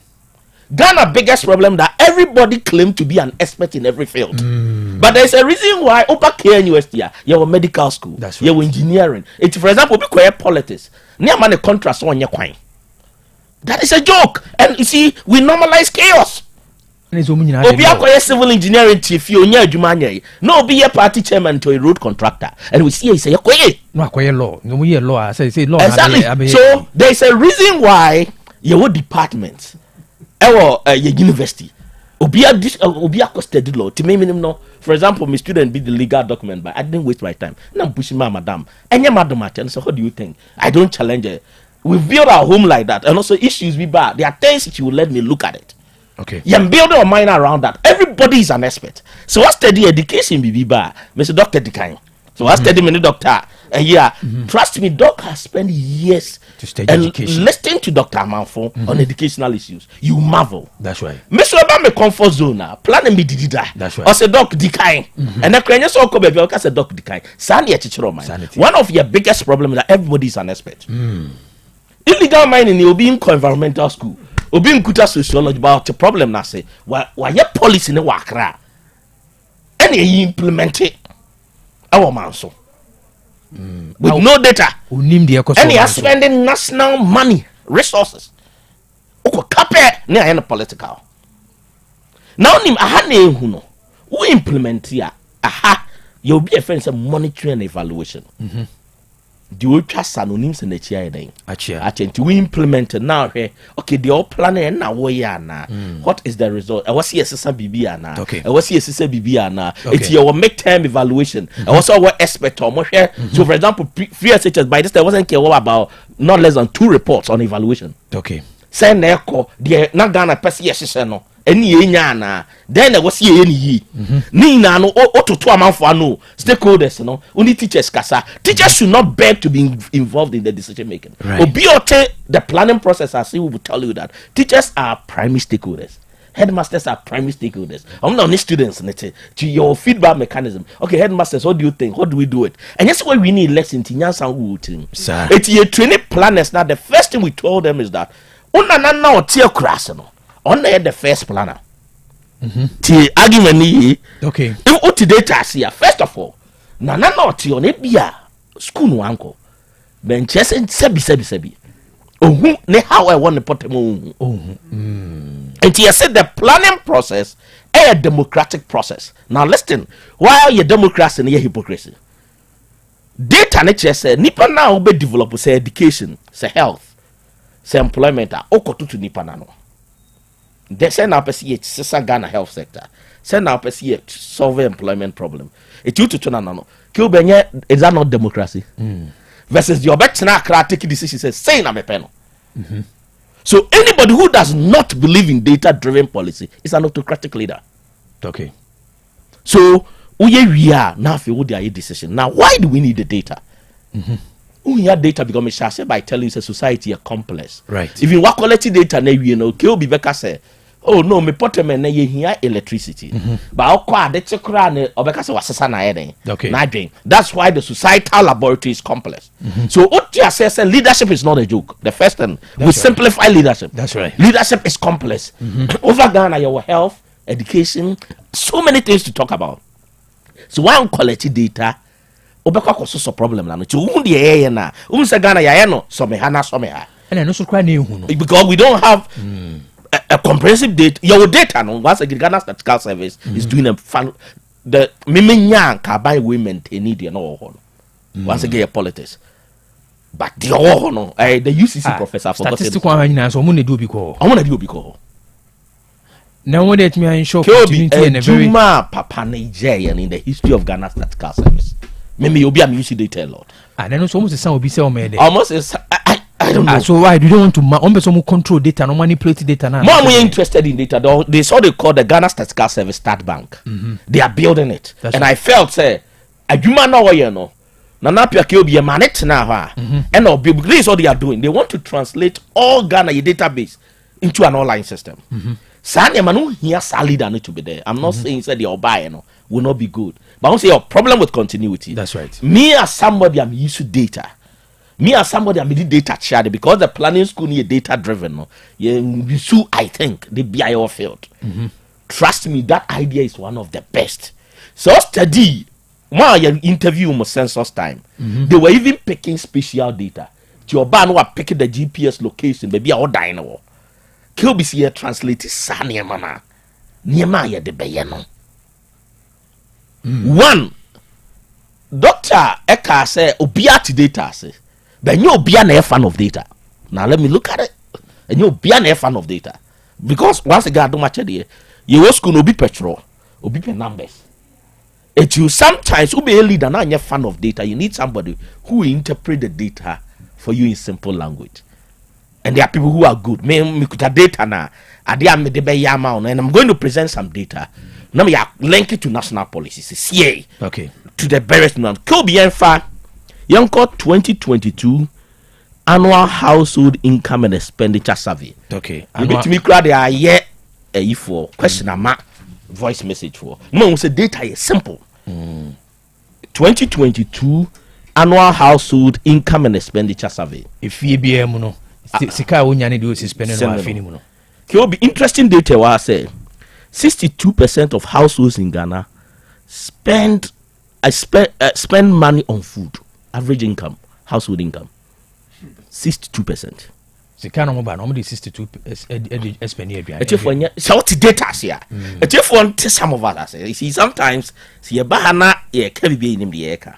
Ghana biggest problem that everybody claim to be an expert in every field, but there's a reason why Upper University, you have medical school, that's right. You have engineering. It's for example, obi koye politics. Near man a contrast on your coin. That is a joke. And you see, we normalize chaos. Obi akoye civil engineering chief you nya adwuma nya no be a party chairman to a road contractor and we see he say akoye no akoye law no we law say law exactly. So there is a reason why your department your university obi study law to me minimum no. For example, my student be the legal document but I didn't waste my time. Now I'm pushing my madam and your madam and so what do you think? I don't challenge it. We build our home like that and also issues be bad. There are things that you will let me look at it. Okay. You're building a mind around that. Everybody is an expert. So I study education, be bad. Mr. Doctor Dikain. So I study many doctor. Trust me, doc has spent years to study education. Listening to Dr. Amanfo on educational issues. You marvel. That's right. Mr. Obama comfort zone now. Planning me did that. That's right. I said Doc Dikain. And the Ukrainians all come back. I said Doc Dikain. Sanity. One of your biggest problems is that everybody is an expert. Illegal mining will be in environmental school. Obi nkuta sociology about the problem na say why policy ne wakra and you implement it our man so with no data and you are spending national money resources oko kape ne ayen political now nim aha na ehu no who implement ya aha you be a friend say monitoring and evaluation the old trust anonyms in the chair then. Actually, we implement it now. Okay, the all planning now. What is the result? I was here, BB na. Okay. I was here, BB na. It's your midterm evaluation. I was our expert or more here. So, for example, free SHS by this time wasn't care about not less than 2 reports on evaluation. Okay. Send echo the not gonna pass yes no. Any nyana then I was here any ni na no to amanfo no stakeholders no only teachers kasa teachers should not beg to be involved in the decision making. Obiote the planning process as we will tell you that teachers are primary stakeholders, headmasters are primary stakeholders. I'm not only students to your feedback mechanism. Okay, headmasters, what do you think? How do we do it? And that's why we need lessons in Yansan Wooting. It's your training planners. Now the first thing we told them is that na tie krasno on the first planner. The argument okay. If what data see first of all, na not on it be a school no uncle. Ben chess and sebi. Oh, ne how I want to put them on. And he said the planning process is a democratic process. Now listen, why are you democracy and your hypocrisy? Data nature say nipa now be develop say education, say health, say employment are okoto to nipa na no. They say now perceive it's Ghana health sector. Say now perceive solve employment problem. It you to turn no. Kilbenye is that not democracy? Versus the obet take decision says say na me pen. So anybody who does not believe in data driven policy is an autocratic leader. Okay. So we are now for their decision. Now why do we need the data? We have data because me share by telling you say society is complex. Right. If you want quality data na you know ke obi beka say oh no me portable na ye here electricity. But how kwa de chekura na obeka say wasesa na eden. Okay. Na dream. That's why the societal laboratory is complex. So what you say leadership is not a joke. The first thing we simplify leadership. That's right. Leadership is complex. Over Ghana your health, education, so many things to talk about. So one quality data obekwa koso so problem na no ti hu de na say Ghana ya no so me ha na so me ha and no so kra na ehu no because we don't have a comprehensive data. Your data no once again Ghana Statistical Service is doing a the memenya ka buy women need no ho no once again politics but the no the UCC professor for statistical anyina so mo na di obi ko now when it me ensure continuity and a very papa Nigeria in the history of Ghana Statistical Service. Maybe you'll be a music data a lot. And then also almost the sound will be say almost is I don't know. So why do you want to control data no manipulate data now? More interested in data. They saw they call the Ghana Statistical Service Stat Bank. They are building it. That's and right. I felt say adwuma na wo no. Na na pia ke obi e manet na ha. And no this is what they are doing. They want to translate all Ghana database into an online system. Sanya manu here leader need to be there. I'm not saying that the buy will not be good. But I want to say your problem with continuity. That's right. Me as somebody I'm used to data. Me as somebody I'm in data chat because the planning school need data driven. No, so I think the BIO field. Trust me, that idea is one of the best. So study while you interview census time. They were even picking special data. to your ban wa pick the GPS location baby a odine wo kill be see translate sa niema na niema ye de beye no one doctor eka say obia to data say but you obia na fan of data. Now let me look at it. And you be an fan of data. Because once again, don't match it. You school no be petrol, or be numbers. It you sometimes be a leader, not a fan of data. You need somebody who interpret the data for you in simple language. And there are people who are good. Me could data now. And I'm going to present some data. Now me link it to national policies. CA. Okay. To the various one. Kobe Enfa, Young 2022. Annual household income and expenditure survey. Okay. You need to make sure they are here for question voice message for. No, say data is simple. 2022 annual household income and expenditure survey. If you be no, sika onyane do spending no afini mu no. It be interesting data where I say 62% of households in Ghana spend money on food. Average income, household income. 62%. Sika no ba no mo 62 spend here. Etiefo so what data here? Etiefo some of us say. You see sometimes see e ba na e ka bibi nim de e ka.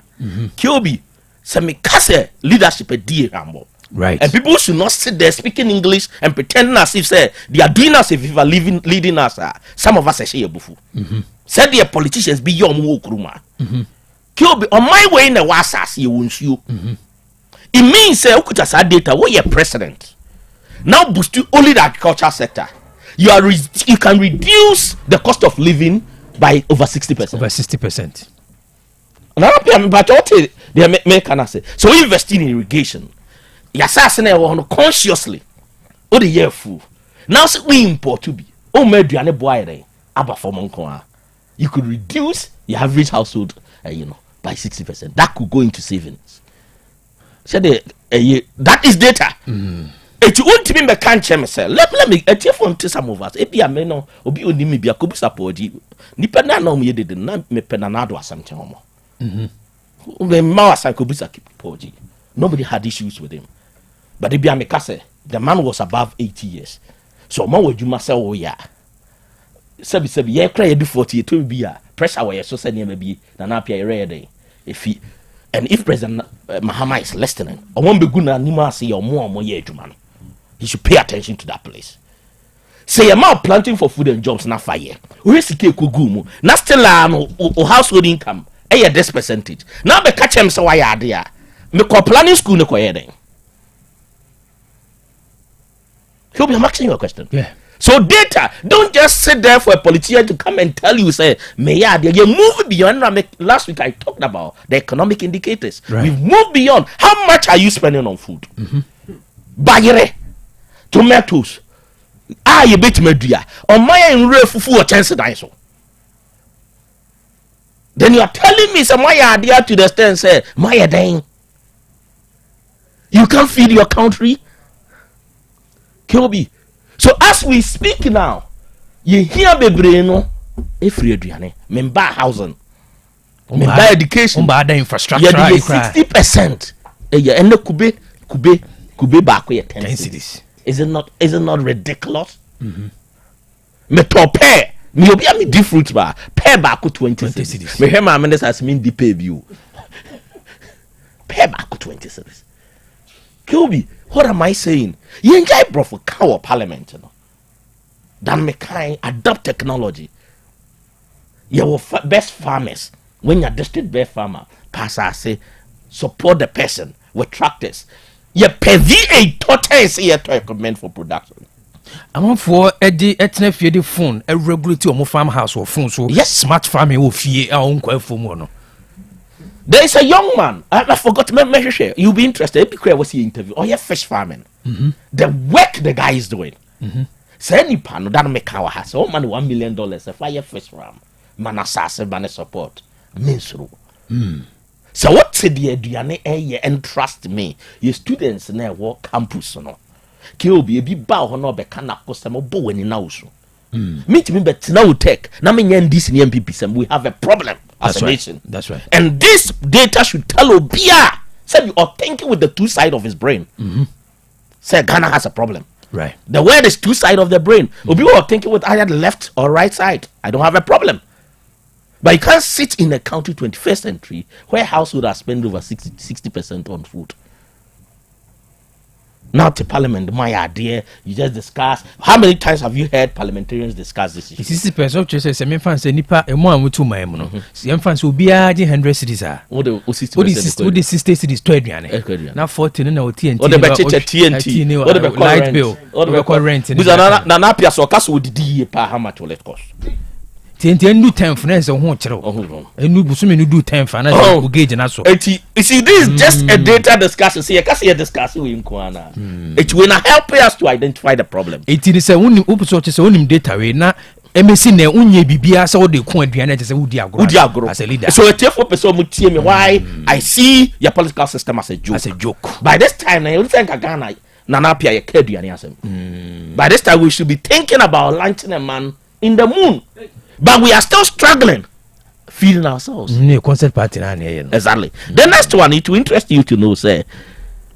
Kiobi say me kase leadership e die rambo. Right. And people should not sit there speaking English and pretending as if say they are doing us if you are leading us. Some of us say bufu. Said the politicians be your mo okruma. Kiobi on my way in the wasas you won't you. It means ukuta sa data what your president now boost you only the agriculture sector. You can reduce the cost of living by over 60%. Over 60%. But what they make can say? So we invest in irrigation. You assassinate consciously. Oh the year fool. Now so we import to be. Oh me duane boy dey. Aba for monko. You could reduce your average household by 60%. That could go into savings. That is data. It won't be me can't say. Let me a phone to some of us. If you may know, or be only me be a couple support you. Nipena no me did not me penanado or something. Nobody had issues with him. But if you make the man was above 80 years. So man would you must say, oh yeah. Sabi yeah, cry do 40 to be a pressure where so send him be than up here ready. If President Mahama is listening, or won't be good anima say or more year to man. He should pay attention to that place. Say a man planting for food and jobs na fire. Where is the kugumu? Na still or household income. This percentage. Now be catch him so why are there? Me ko planning school no ko yeden. He'll be asking you a question. Yeah. So data, don't just sit there for a politician to come and tell you, say, you move beyond. Last week I talked about the economic indicators. Right. We've moved beyond. How much are you spending on food? Bagere, tomatoes. You bet me dear. On my fufu or chance so. Then you are telling me some my idea to the stand say, my dang. You can't feed your country. Kobe. So as we speak now, you hear bebreno every aduane, member housing, member education, member infrastructure, 60%. And the kube back with 10 cities. Is it not ridiculous? Me tope, me obi am di fruit bar, pay back 20 cities. Me hear my minister as mean the pay view. Pay back 20 cities. Kobe, what am I saying? You enjoy bro for cow parliament, Then me kind adopt technology. Your best farmers, when you're district best farmer, pastor say support the person with tractors. You pay VA total say you to recommend for production. I'm for etne fie the phone, a regularity on farmhouse or phone so yes, smart farming will fie our own phone. There is a young man. I forgot to measure share. You'll be interested. Because was he interview? Oh, yeah, fish farming. The work the guy is doing. Say any pan that make our house. Oh man, $1 million. If I fish farm, man assassin, man support. Means through. So what said the Adriane and trust me, your students in their work campus no. Kill be a big bow no be cannot customer bow in house. Meet me but now tech. Now me this in MPP we have a problem. As a nation. That's right. And this data should tell Obia Say you are thinking with the two sides of his brain. Say Ghana has a problem. Right. The word is two sides of the brain. If you are thinking with either the left or right side, I don't have a problem. But you can't sit in a country 21st century where households are spending over 60% on food. Now to Parliament, my idea, you just discuss. How many times have you heard parliamentarians discuss this issue? 60% of churches say, "Me fancy nipa emo amutu maemu no." Some fancy obi aje 100 cities ah. What the 60%? What the 60 cities to aduane. Na 40 na TNT. What the TNT? What the light bill? What the rent? Because na pia so kaso odidi ye pa how much will it cost? TNT enu 10 finance ho kire. Enu busumi nu do 10 finance go gauge na so. You see, this is just a data discussion. See, you discuss we nkwana. It will not help us to identify the problem. It is say unim upuso che say unim data we na emesi na unye bibia say wo de ko aduane che say wo di agro as a leader. So it for person mutie me why I see your political system as a joke. As a joke. By this time now you think Ghana na pia ye ka aduane asem. By this time we should be thinking about launching a man in the moon. But we are still struggling feeding ourselves. Concept party exactly. The next one, it will interest you to know, say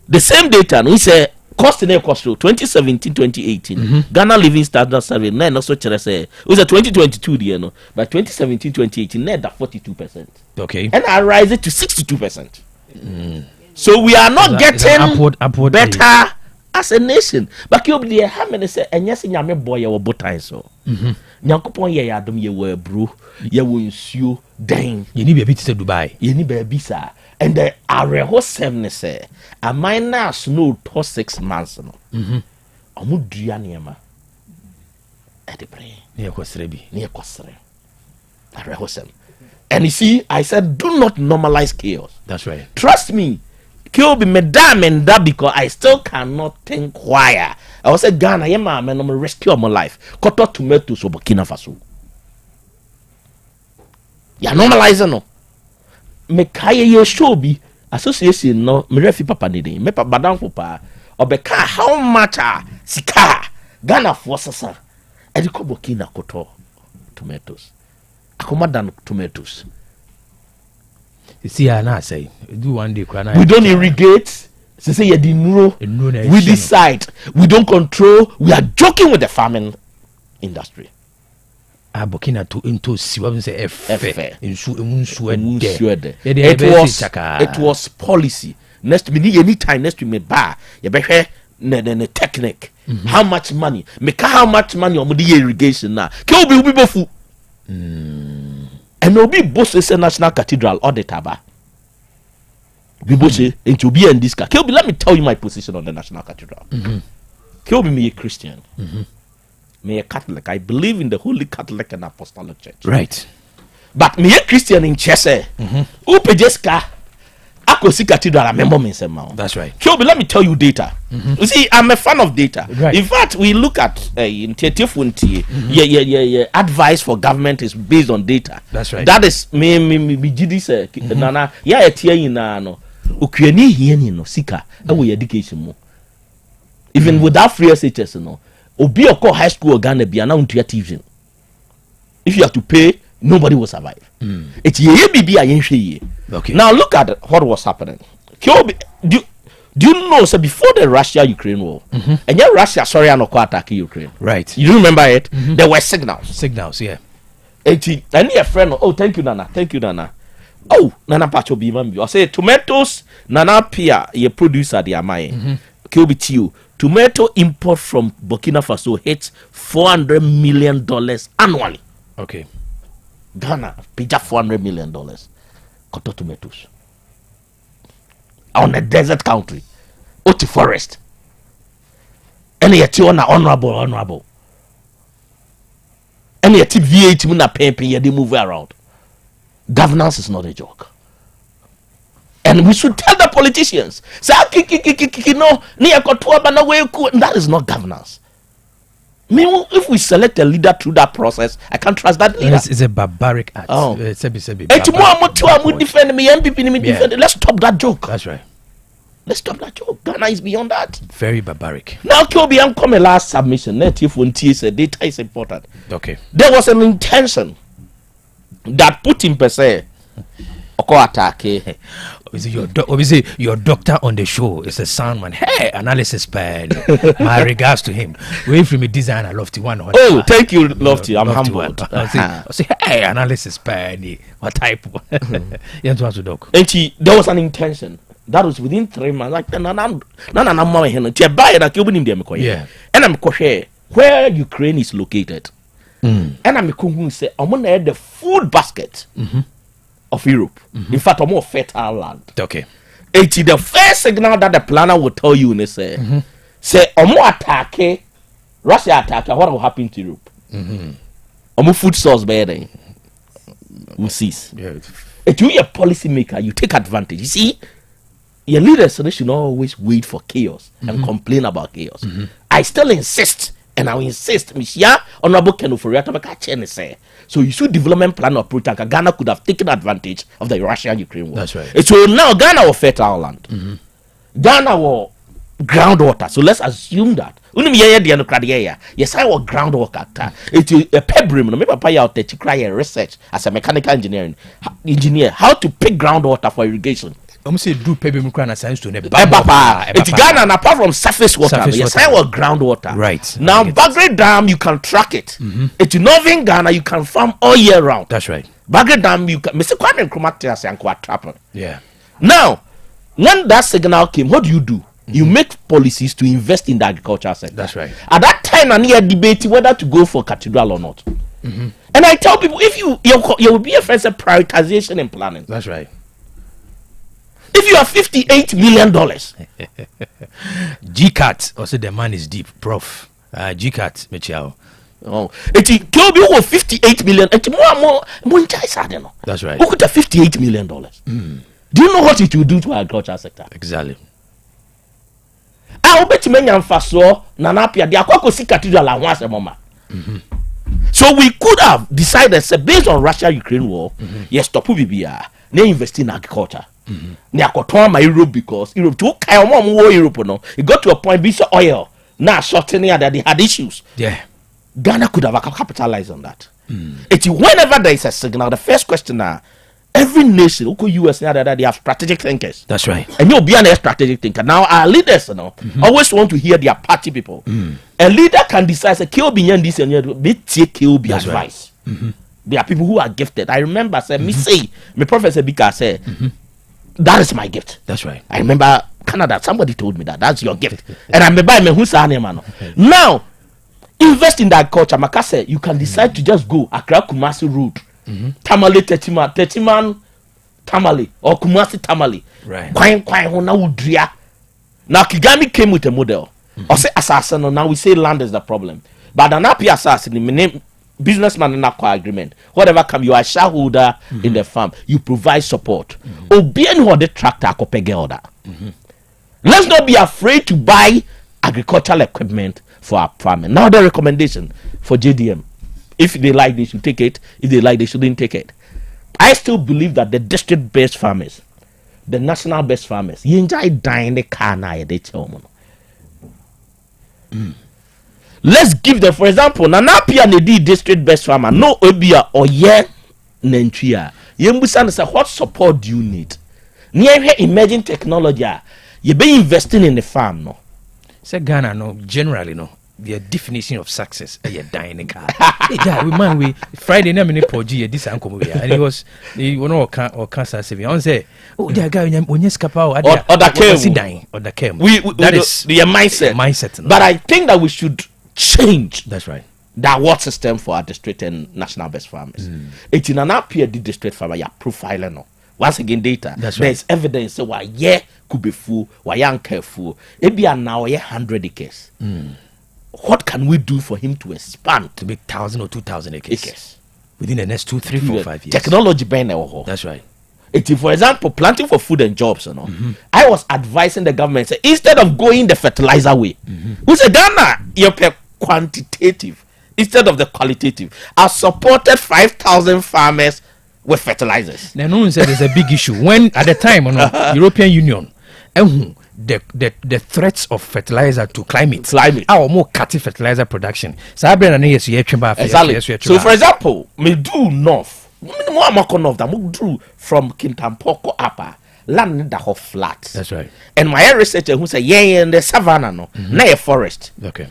the same data. We say cost in cost 2017-2018. Ghana Living Standard Survey. Then also say it was a 2022 year, no. By 2017-2018, net at 42%. Okay. And I rise it to 62%. So we are not getting upward better as a nation. But you be how many say and yes, nyame boy or botai so. Nyankopon ye yadom ye were bro, ye wo nsuo den. Ye ni baby to Dubai. Ye ni baby sa. And the areho 7 say a minor snow to 6 months no. Omu dua niema. E de pre. Ne kwasre bi. Ne kwasre. Areho 7. And you see, I said do not normalize chaos. That's right. Trust me. Kill be madam and that because I still cannot think why. I was said Ghana, yeah, man, I'm rescue my life. Cut out tomatoes or Burkina Faso. Ya normalize no. Me kaya ye show be association no me refi papa ni me pa badam for pa obeka how much sika Ghana for sasa. E di ko Burkina koto tomatoes. Akomadan tomatoes. You see, I say, do one day. We don't irrigate. Say you we decide. We don't control. We are joking with the farming industry. Burkina to into say it was policy. Next me any time next to me bar. You be the technique. How much money? Make how much money on the irrigation now? Can be bofu. And obi boss is a national cathedral auditor ba. Bibo say it will be in this car. Kelby, let me tell you my position on the national cathedral. Kelby, me a Christian. Me a Catholic. I believe in the Holy Catholic and Apostolic Church. Right. But me a Christian in Chese. Upe jeska. Ako si cathedral. I remember me say that's right. Kelby, let me tell you data. You see, I'm a fan of data. Right. In fact, we look at in Tetifunti. Yeah. Advice for government is based on data. That's right. That is me jidi say nana. Yeah, etia ina no. Okuani hieni no sika. Ewo education mo. Even without free SHS no. Obi oko high school or Ghana bia na untua TV. If you have to pay, nobody will survive. It's ye bibi ayenhwe ye. Okay. Now look at what was happening. Do you know, so before the Russia-Ukraine war, and yet Russia, sorry, I no attack Ukraine. Right. You remember it? There were signals. Signals, yeah. And I need a friend. Oh, thank you, Nana. Thank you, Nana. Oh, Nana Pacho Bimambi. I say tomatoes, Nana Pia, your producer, the Amai. KBTU. Tomato import from Burkina Faso hits $400 million annually. Okay. Ghana, pija $400 million. Koto tomatoes. On a desert country. Oti forest. And yet you are honorable. And yet V8 muna pay they move around. Governance is not a joke. And we should tell the politicians, that is not governance. I mean, if we select a leader through that process, I can't trust that leader. It's a barbaric act. Oh. Let's stop that joke. That's right. Let's stop that joke. Ghana is beyond that. Very barbaric. Now, Kobe, I'm coming last submission. Native when TSA data is important. Okay. There was an intention that Putin per se oko attack your doctor on the show is a sound man. Hey, analysis pen. My regards to him. Way from a designer, Lofty one. Oh, thank you, Lofty. I'm humbled. I say, hey, analysis pen. What type? There was an intention. That was within 3 months. Like, yeah. And I'm where Ukraine is located. And I'm going to say, I'm going to add the food basket of Europe. In fact, a more fertile land. Okay. It's the first signal that the planner will tell you. And say, Russia attack, what will happen to Europe? Food source better will cease. If you're a policy maker, you take advantage. You see, your leaders should not always wait for chaos and complain about chaos. I still insist, and I will insist, Mishia, Honorable Ken Oforiato, say. So you should development plan of Protanka. Ghana could have taken advantage of the Russia-Ukraine war. That's right. So now Ghana was fertile land. Ghana was groundwater. So let's assume that. Yes, I was groundwater. It's a pebrim. Maybe I out there to cry research as a mechanical engineer. How to pick groundwater for irrigation. I'm say do pebble crown science to it's Ghana, and apart from surface water, yes, I was groundwater. Right. Now Bagre Dam, you can track it. It's northern Ghana, you can farm all year round. That's right. Bagre Dam, you can Mr. Kwame Nkrumah and Kwa Trapper. Yeah. Now, when that signal came, what do? You make policies to invest in the agricultural sector. That's right. At that time, I need debate whether to go for cathedral or not. And I tell people, if you will be a first prioritization and planning. That's right. If you have $58 million, GCAT also the man is deep, Prof. GCAT, Michelle. Oh, it killed you with $58 million. That's right. Who could have $58 million? Do you know what it will do to our agricultural sector? Exactly. I bet you many so Nanapia, the Aquaco Cathedral once a moment. So we could have decided, based on Russia-Ukraine war, yes, stop Ubibia, they invest in agriculture. They are caught my Europe because Europe took Europe. No, it got to a point, be oil now shortening that they had issues. Yeah, Ghana could have capitalized on that. It's whenever there is a signal, the first question now, every nation, US, they have strategic thinkers. That's right. And you'll be an strategic thinker. Now, our leaders, always want to hear their party people. A leader can decide, say, KOB this and take KOB advice. Right. There are people who are gifted. I remember, me say, my Professor Bika said, that is my gift. That's right. I remember Canada, somebody told me that's your gift. And I remember now, invest in that culture. Makase, you can decide to just go Accra Kumasi road. Tamale Tetiman Tamale or Kumasi Tamale. Right. Now Kigami came with a model. Or say assassin, now we say land is the problem. But an happy assassin, the name businessman in aqua agreement. Whatever come, you are a shareholder in the farm. You provide support. Obian who the tractor order. Let's not be afraid to buy agricultural equipment for our farming. Now the recommendation for JDM. If they like, they should take it. If they like, they shouldn't take it. I still believe that the district-based farmers, the national-based farmers, you enjoy dying the car now. Let's give them, for example, Nanapia Nedi district-based farmer, no Obia or yet Nentria. Yembusan say, what support do you need? Near here, emerging technology, you be investing in the farm, no? Say Ghana, no, generally, no. The definition of success is dying car. We Friday night in Poji, this uncle, and he cancer saving. I say, oh, the guy when you scap out, or the dying, or the came. That is the mindset. No. But I think that we should change. That's right. That award system for our district and national best farmers. It's in an appear the district farmer, you're profiling. No. Once again, data. That's There's evidence. So why could be full, why young careful. Maybe now 100 acres. What can we do for him to expand to make 1,000 or 2,000 acres within the next 2, 3, 4, 5 years? Technology, that's right. For example, planting for food and jobs. I was advising the government, say, instead of going the fertilizer way, we say Ghana, you're quantitative instead of the qualitative. I supported 5,000 farmers with fertilizers. Now, no one said there's a big issue when at the time, European Union. The threats of fertilizer to climate. Our more cutting fertilizer production. So for example, me do north. More north than we do from Kintampoko upper. land that flat. That's right. And my researcher who say in the savannah no, na a forest. Okay.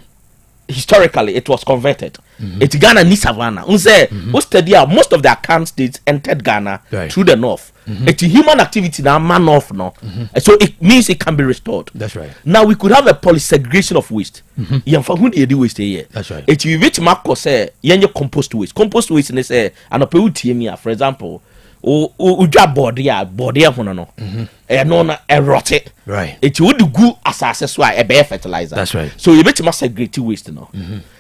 Historically, it was converted. It's Ghana ni savannah. Who study most of the Akan states entered Ghana through the north. It's human activity now man off no. So it means it can be restored. That's right. Now we could have a policy segregation of waste. Who do you waste here? That's right. It's you which Marco say yenye compost waste. Compost waste ne say anope for example. Uja board hono no. No na erote. Right. It would go asase so a be fertilizer. That's right. So you bet must segregate waste no.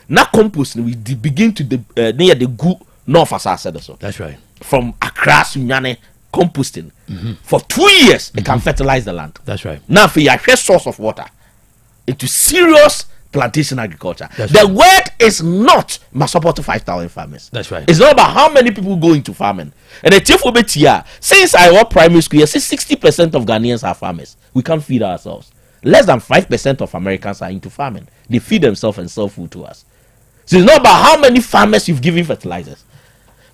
Now compost we begin to near the good north asase so. That's right. From Accra Sunyane composting for 2 years it can fertilize the land. That's right. Now for your source of water into serious plantation agriculture. That's the right. word is not must support 5,000 farmers. That's right. It's not about how many people go into farming. And the chief will here, since I was primary school, 60% of Ghanaians are farmers. We can't feed ourselves. Less than 5% of Americans are into farming. They feed themselves and sell food to us. So it's not about how many farmers you've given fertilizers.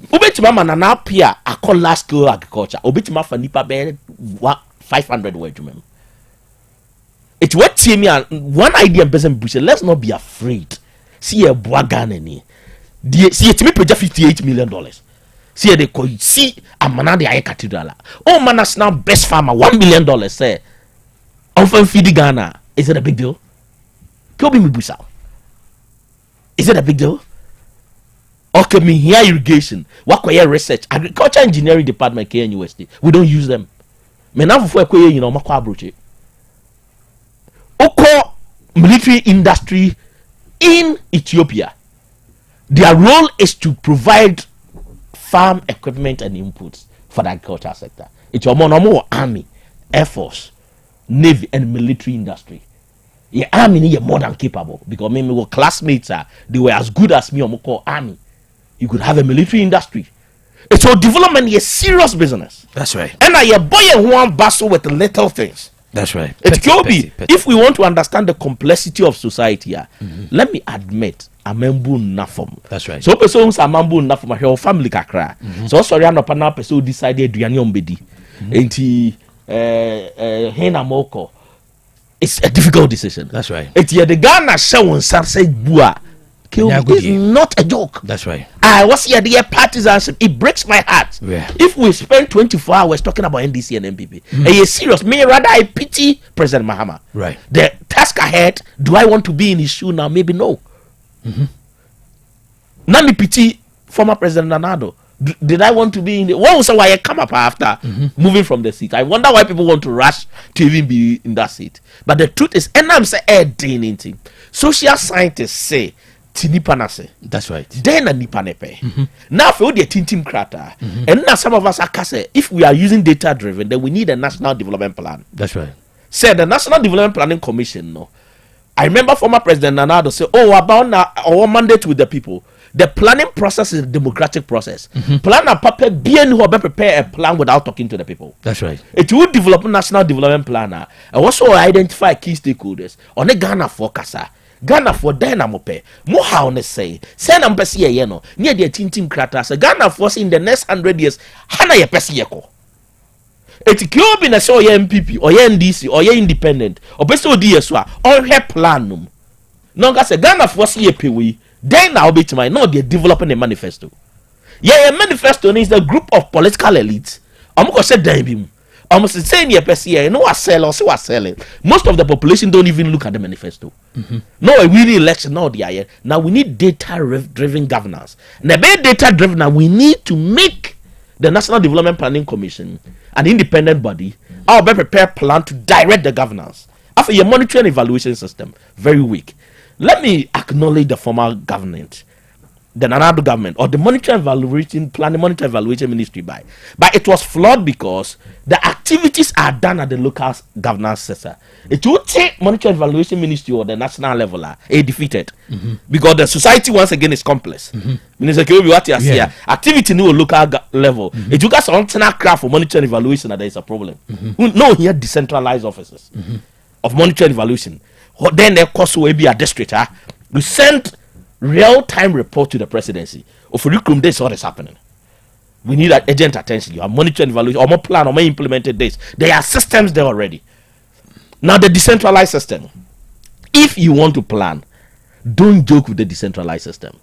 Ubetima manana pia I call large scale agriculture. Ubetima for nipa be 500 word remember. It's what me one idea person bush. Let's not be afraid. See a Ghana ni. See it me project $58 million. See they call see a man the cathedral. Oh man national best farmer $1 million say. Often feed Ghana. Is it a big deal? Kobe me busa. Is it a big deal? Okay, me here irrigation. What research? Agriculture engineering department KNUST. We don't use them. Me now for you know makwa approach. Oko military industry in Ethiopia. Their role is to provide farm equipment and inputs for the agriculture sector. It's your more army, air force, navy, and military industry. Your army is more than capable because my classmates they were as good as me or more army. You could have a military industry. It's your development is serious business. That's right. And I boy who want bustle with little things. That's right. It could be if we want to understand the complexity of society here. Let me admit, amembu nafom. That's right. So person amembu nafom her family kakra. So sorry no pana person decide aduane ombedi. Enti hena moko. It's a difficult decision. That's right. It's here the Ghana show say bua. It's not a joke. That's right. I was here the partisanship. It breaks my heart. Yeah. If we spend 24 hours talking about NDC and MPP, and you're serious, me rather I pity President Mahama. Right. The task ahead, do I want to be in his shoe now? Maybe no. Now me pity former President Nanado. Did I want to be in the what was why I come up after moving from the seat? I wonder why people want to rush to even be in that seat. But the truth is, and I'm saying, social scientists say Tinipanase. That's right. Then a nipanepe. Now for the tintim crater. And now some of us are say if we are using data driven, then we need a national development plan. That's right. Said the National Development Planning Commission. No, I remember former President Nanado say, "Oh, about our mandate with the people. The planning process is a democratic process. Plan a paper, bien who prepare a plan without talking to the people. That's right. It will develop a national development planner and also identify key stakeholders on the Ghana forecast. Ghana for Dynamope, more how ne say, send am pesi ye no, near the tintim crater, so Ghana for in the next 100 years, Hana ye pesi yeko. It could be na so ye MPP or ye NDC or ye independent or peso DSwa or her planum. No, say Ghana for ye pewi, then now be to my no, they're developing a manifesto. Yeah, a manifesto is a group of political elites. I'm going to say, damn. Almost saying your PCA, no, I sell or so I sell it. Most of the population don't even look at the manifesto. No, a winning election, no, the now we need data-driven governance. And the better data-driven, now we need to make the National Development Planning Commission an independent body. I'll be prepared plan to direct the governance. After your monitoring and evaluation system, very weak. Let me acknowledge the former government. The Nanado government or the monetary evaluation planning monetary evaluation ministry but it was flawed because the activities are done at the local governance sector. It would take monetary evaluation ministry or the national level defeated because the society once again is complex. Minister Krobea, what you see activity no local level. It took us on craft for monetary evaluation that there is a problem. No here decentralized offices of monetary evaluation. Then there cost will be a district. We sent real-time report to the presidency of this what is happening. We need urgent attention. You are monitoring evaluation, or more plan, or more implemented this. There are systems there already. Now the decentralized system. If you want to plan, don't joke with the decentralized system.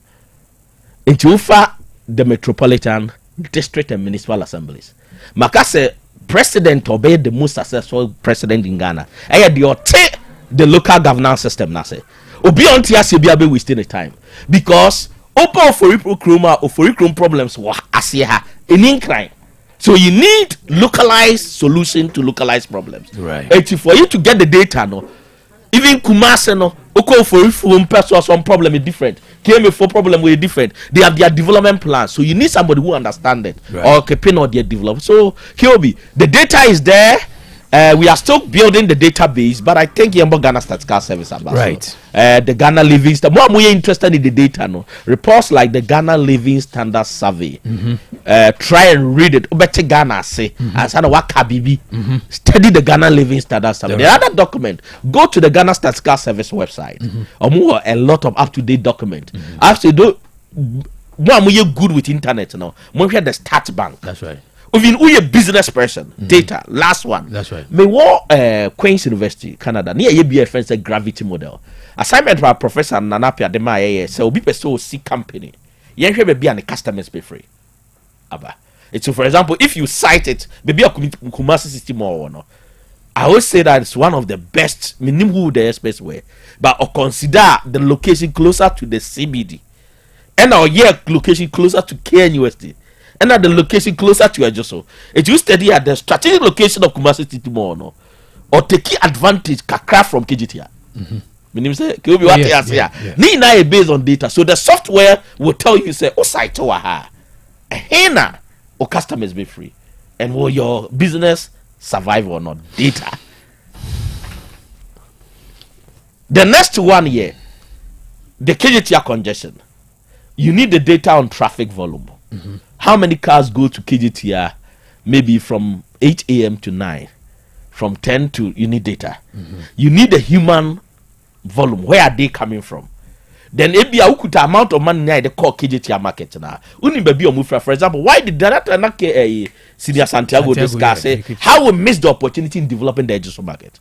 Until far the metropolitan, district, and municipal assemblies. Makase president obey the most successful president in Ghana. I had the local governance system. Na say obi on TSC be wasting the time because open for problems wa asiha in crime. So you need localized solution to localized problems. Right. And for you to get the data, no, even Kumasi no, okay for person some problem is different. Came for problem with different. They have their development plans. So you need somebody who understands it or can or their development. So Kyobi, the data is there. We are still building the database, but I think Yambo Ghana Statistical Service about right. The Ghana Living Standard. More we interested in the data, no reports like the Ghana Living Standard Survey. Try and read it. Obete Ghana say as an wakabibi. Study the Ghana Living Standard Survey. The other document. Go to the Ghana Statistical Service website. More a lot of up-to-date document. After do, more we good with internet now. More here the Stat Bank. That's right. Even we a business person, data, last one. That's right. Me wo Queen's University, Canada. Near ye be a friend gravity model. Assignment by Professor Nanapia Dema so be person see company. Yen hwe be an customers be free. Aba. It's so for example, if you cite it, maybe a Kumasi system or no. I always say that it's one of the best minimum who the expressway, but or consider the location closer to the CBD. And our location closer to KNUST. And at the location closer to Ejoso. It you study at the strategic location of Kumasi City Mall, no? Or take advantage kakra from KGTR. Meaning say Kyobi what here. Ni na based on data. So the software will tell you say oh site to ha. Hena or customers be free. And will your business survive or not? Data. The next one here, the KGTR congestion. You need the data on traffic volume. How many cars go to KGTR maybe from 8 a.m. to 9? From 10 to, you need data. You need the human volume. Where are they coming from? Then maybe a ukuta amount of money they call KGTR market now. Uni baby or mufra, for example, why did that Senior Santiago discuss how we missed the opportunity in developing the Ejuso market?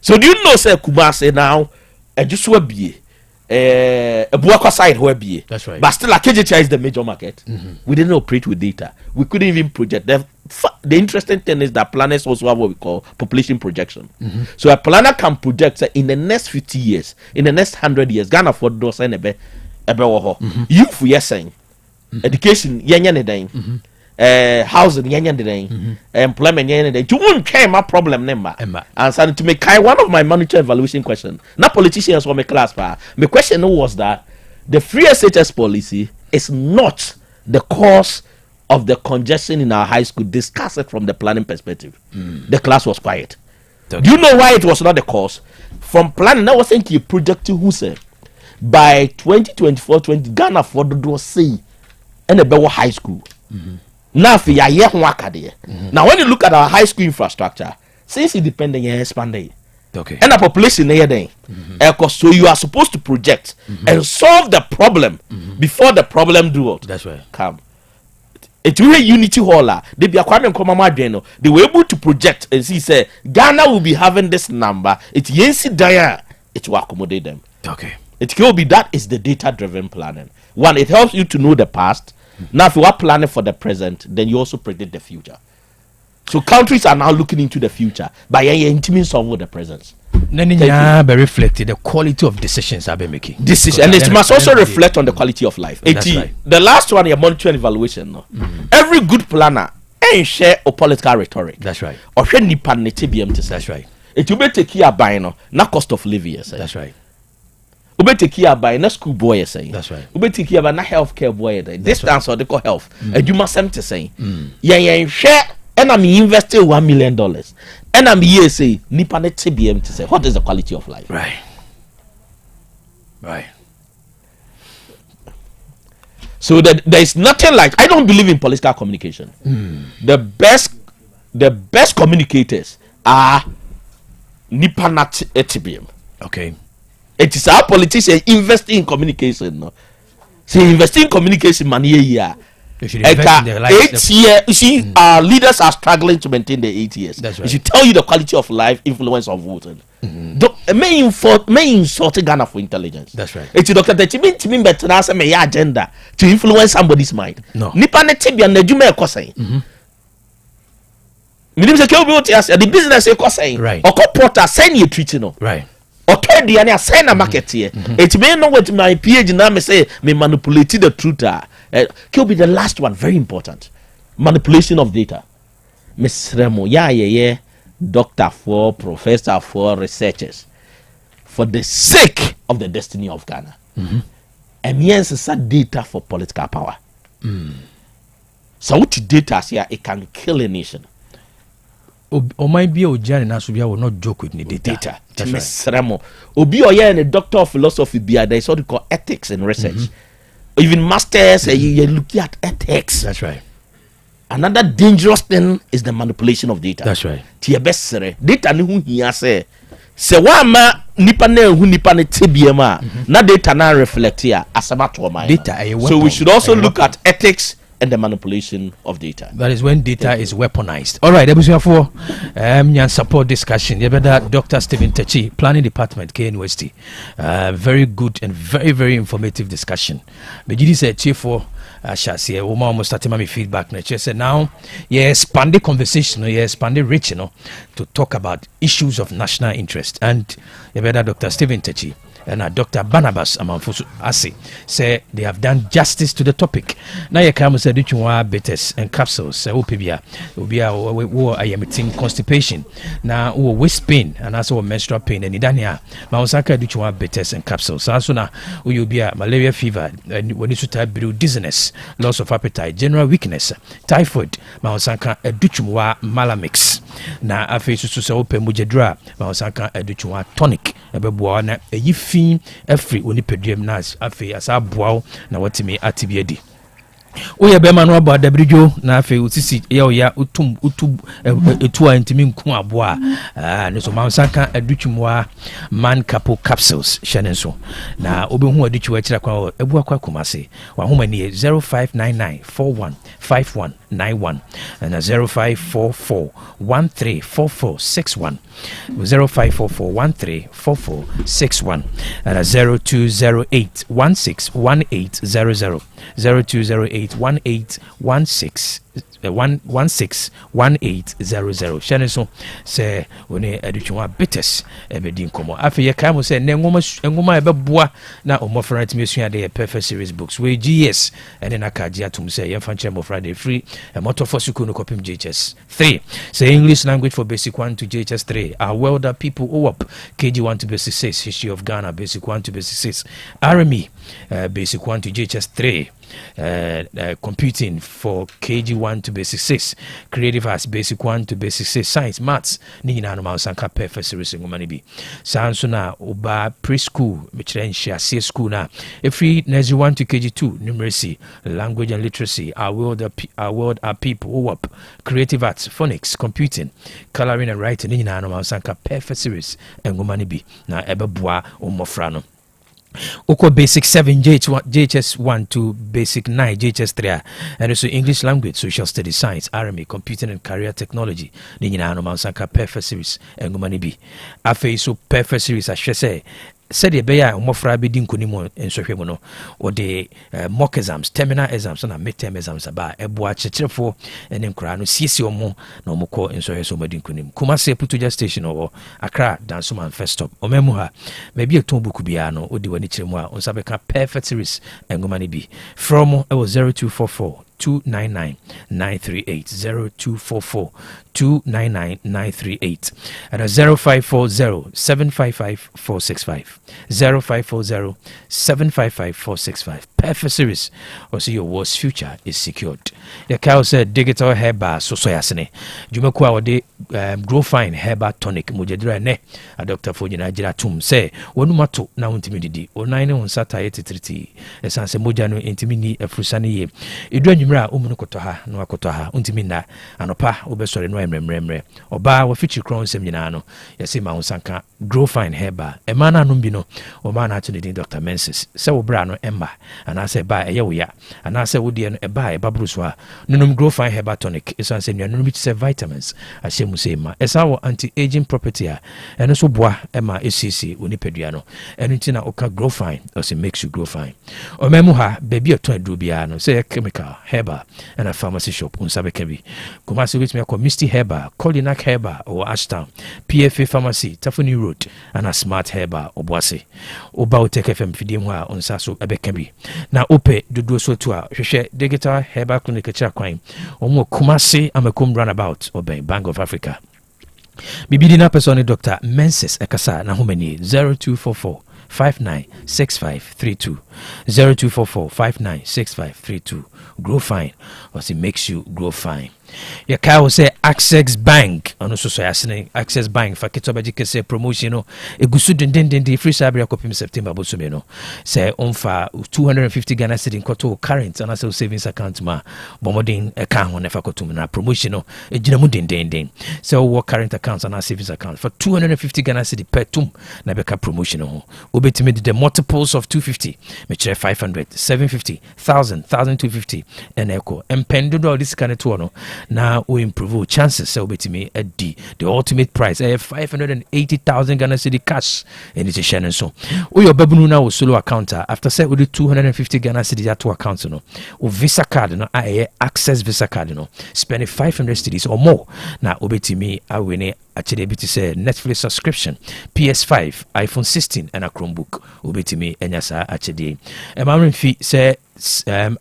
So do you know say Kumasi now Ejuso be a Buakwa side where be. That's right. But still, KGTR is the major market. We didn't operate with data. We couldn't even project. The interesting thing is that planners also have what we call population projection. So a planner can project say, in the next 50 years, in the next 100 years, Ghana for those and youth we are saying education housing employment you won't care my problem number and so to make one of my monitor evaluation question now politicians for my class my question was that the free SHS policy is not the cause of the congestion in our high school. Discuss it from the planning perspective. The class was quiet. Do you know why it was not the cause? From planning, I was thinking project who said by 2024-20 Ghana for the door say and a better high school. Now for your year now when you look at our high school infrastructure, since independent and expanding, okay, and the population here then, so you are supposed to project and solve the problem before the problem do what? That's right. Come. It's really Unity Hall. They be acquiring Komama. They were able to project and see say Ghana will be having this number. It's Yensi Daya. It will accommodate them. Okay. It will be that is the data-driven planning. One, it helps you to know the past. Now, if you are planning for the present, then you also predict the future. So countries are now looking into the future by intimating some of the presence. Be reflected the quality of decisions I've been making. And it must also reflect on the quality of life. That's right. The last one, your monitoring evaluation. No? Every good planner ain't share a political rhetoric. That's right. Or share nipa neti BM to say. That's right. It will be take care by no, not cost of living. That's right. We be take care by na school boy saying. That's right. We be take care by na healthcare boy. Distance or they call health. And you must to say. Yeah, share. And I'm investing $1 million. And I'm here say nipa ne TBM to say what is the quality of life? Right. Right. So that there is nothing like I don't believe in political communication. The best communicators are nipa na TBM. Okay. It is our politicians investing in communication. No? So investing in communication money here. They should invest in their lives. 8 years. You see, our leaders are struggling to maintain the 8 years. That's right. It should tell you the quality of life, influence of voting. May insult Ghana for intelligence. That's right. It's Dr. Techimin to me better than my agenda to influence somebody's mind. No. Nipa ne tibia na dwuma ekosai. Minim se ke obi oti ase the business ekosai. Right. Okopota send you treat no. Right. Otodia na send na market here. It may know what my PhD na me say me manipulate the truth. Can be the last one, very important. Manipulation of data. Miss Remo, yeah. Doctor for, professor for, researchers. For the sake of the destiny of Ghana. And yes, it's a data for political power. So what data here, it can kill a nation. Or might be a Jan and Asubia will not joke with the data. Miss Remo. Obi or yeah, and a doctor of philosophy, there is what we call ethics and research. Even masters, you're looking at ethics. That's right. Another dangerous thing is the manipulation of data. That's right. Tia best data ni hu hia se wama nipa na hu nipa ne tibiema na data na reflect here asama to my data. So we should also look at ethics and the manipulation of data. That is when data is weaponized. All right, for support discussion. You better Dr. Stephen Techi, Planning Department, KNUST. Very good and very, very informative discussion. But you said chief for I shall see almost starting my feedback. Nature said now, expand the conversation, expand the reach, to talk about issues of national interest. And you better Dr. Stephen Techi and Dr. Barnabas Amanfusu Ase say they have done justice to the topic. Now you come say do betes and capsules opibia I am team constipation now waist pain and also menstrual pain and idania mausaka do betes and capsules also na you be malaria fever and when you type dizziness, loss of appetite, general weakness, typhoid mausaka educhumwa malamix na afi so so open mujedra mausaka educhumwa tonic ebeboa na fin every onipediem nas afi asa boaw na watimi atibiedi oye be manu aba dabrijo na afi utisi ya utum etu antimi nku aboa ne so mansanka adutwumwa man capo capsules shanenso na obehu adutwu akira kwa ebu akwa kumase wa homa ni 0599415191 and 0544134461 0544134461 and 0208161800 020818161800 shane so say woni adutwa bites ebedi nkomo afi ye kai mo say ne ngoma ebeboa na omofra ntimi sua de perfect series books we GS ene na kaji atum say ye fan chemo Friday free motor for school no kopim JHS 3 say English language for basic 1 to JHS 3 our welder people up KG 1 to basic 6 history of Ghana basic 1 to basic 6 RME basic 1 to JHS 3 computing for KG1 to basic 6 creative arts basic 1 to basic 6 science maths ni nyina no ma sanka perfect series ngomani bi sanso na oba preschool mechrenshia C school na every nursery 1 to KG2 numeracy language and literacy our world are people who up creative arts phonics computing coloring and writing ni nyina no ma sanka perfect series ngomani bi na ebeboa omofra no Oko basic 7 JHS 1 to basic 9 JHS 3 and also English language, social studies, science, RME, computing and career technology. Ni nyina no mansanka perfect series engumani bi. Afi so perfect series a hwese said beya umofra be din konimo ensohwe mu no or the mock exams, terminal exams na midterm exams aba eboa chechefo ene nkra no siesi omo na omoko ensohwe so madin konim kuma se Putuja station or Accra Dansoman first stop omemu ha maybe a tombuku bia no odi wani chiremu a onsabe ka perfect series engomani bi from it was 0244 299-938 0244-299-938 and a 0540-755-465 0540-755-465 perfect series or see your worst future is secured. The cow said digital hair bar so yasene jumekwa wode grow fine hair bar tonic mujedra ne a doctor for Nigeria tum say wonumato na untimididi onine on sata yetitriti esanse moja no intimini efrusane ye edwanwumra omunu kotoha no akotoha untimina anopa obesore no emremremre oba wo fichi crown sem nyina no yesi ma unsanka grow fine hair bar emana no bi no o ma na to the Dr. Menses se wo bra no emba anaasɛ ɛba ɛyɛ wo ya anaasɛ wodeɛ no ɛba ɛbaboro so a nonom grow fine herbal tonic ɛsiane sɛ nnuanonom bi te sɛ vitamins ahyɛ mu sɛ ma ɛsa wɔ anti-aging property a ɛno so boa ɛma ɛsiesie wo nipadua no ɛno nti na woka grow fine ɔsɛ makes you grow fine ɔma mu ha baabi ɛtɔn aduro biara no sɛ chemical herbal ɛna pharmacy shop wo nsa bɛka bi kɔma sɛ wobɛtumi akɔ misty herbal colinac herbal ɔwɔ ashtown pfa pharmacy tafoni road ana smart herbal ɔboase woba wo tech fm fidie mu a wo nsa so ɛbɛka bi na wopɛ dodoɔ so to a hwehwɛ digital herbal clinic akyira kwan ɔmo kumase amakom runabout ɔbɛn bank of africa bibidi na person ni Dr. Menses ekasa na homani 0244 596532 0244 596532 grow fine was it makes you grow fine. Ya ka wo say Access Bank ono so yasene Access Bank fa kitoba jike say promotion no egusu den free sabria kopim September bo so me no say onfa 250 Ghana cedi nkoto current and also savings account ma bomodin e ka ho na fa kotum na promotion no ejina mu den so wo current account and savings account for 250 Ghana cedi per tum na beka promotion ho obetimi the multiples of 250 me chere 500 750 1000 1250 and echo empendo do this kind of no now we improve chances so betimi the ultimate price 580,000 Ghana cedi cash and it's a share so we your babunu na solo account after say we do 250 Ghana cedi at account no o visa card no access visa card no spend 500 cedis or more now obetimi awene actually able to say Netflix subscription PS5 iPhone 16 and a Chromebook obetimi enyasa actually amount fee say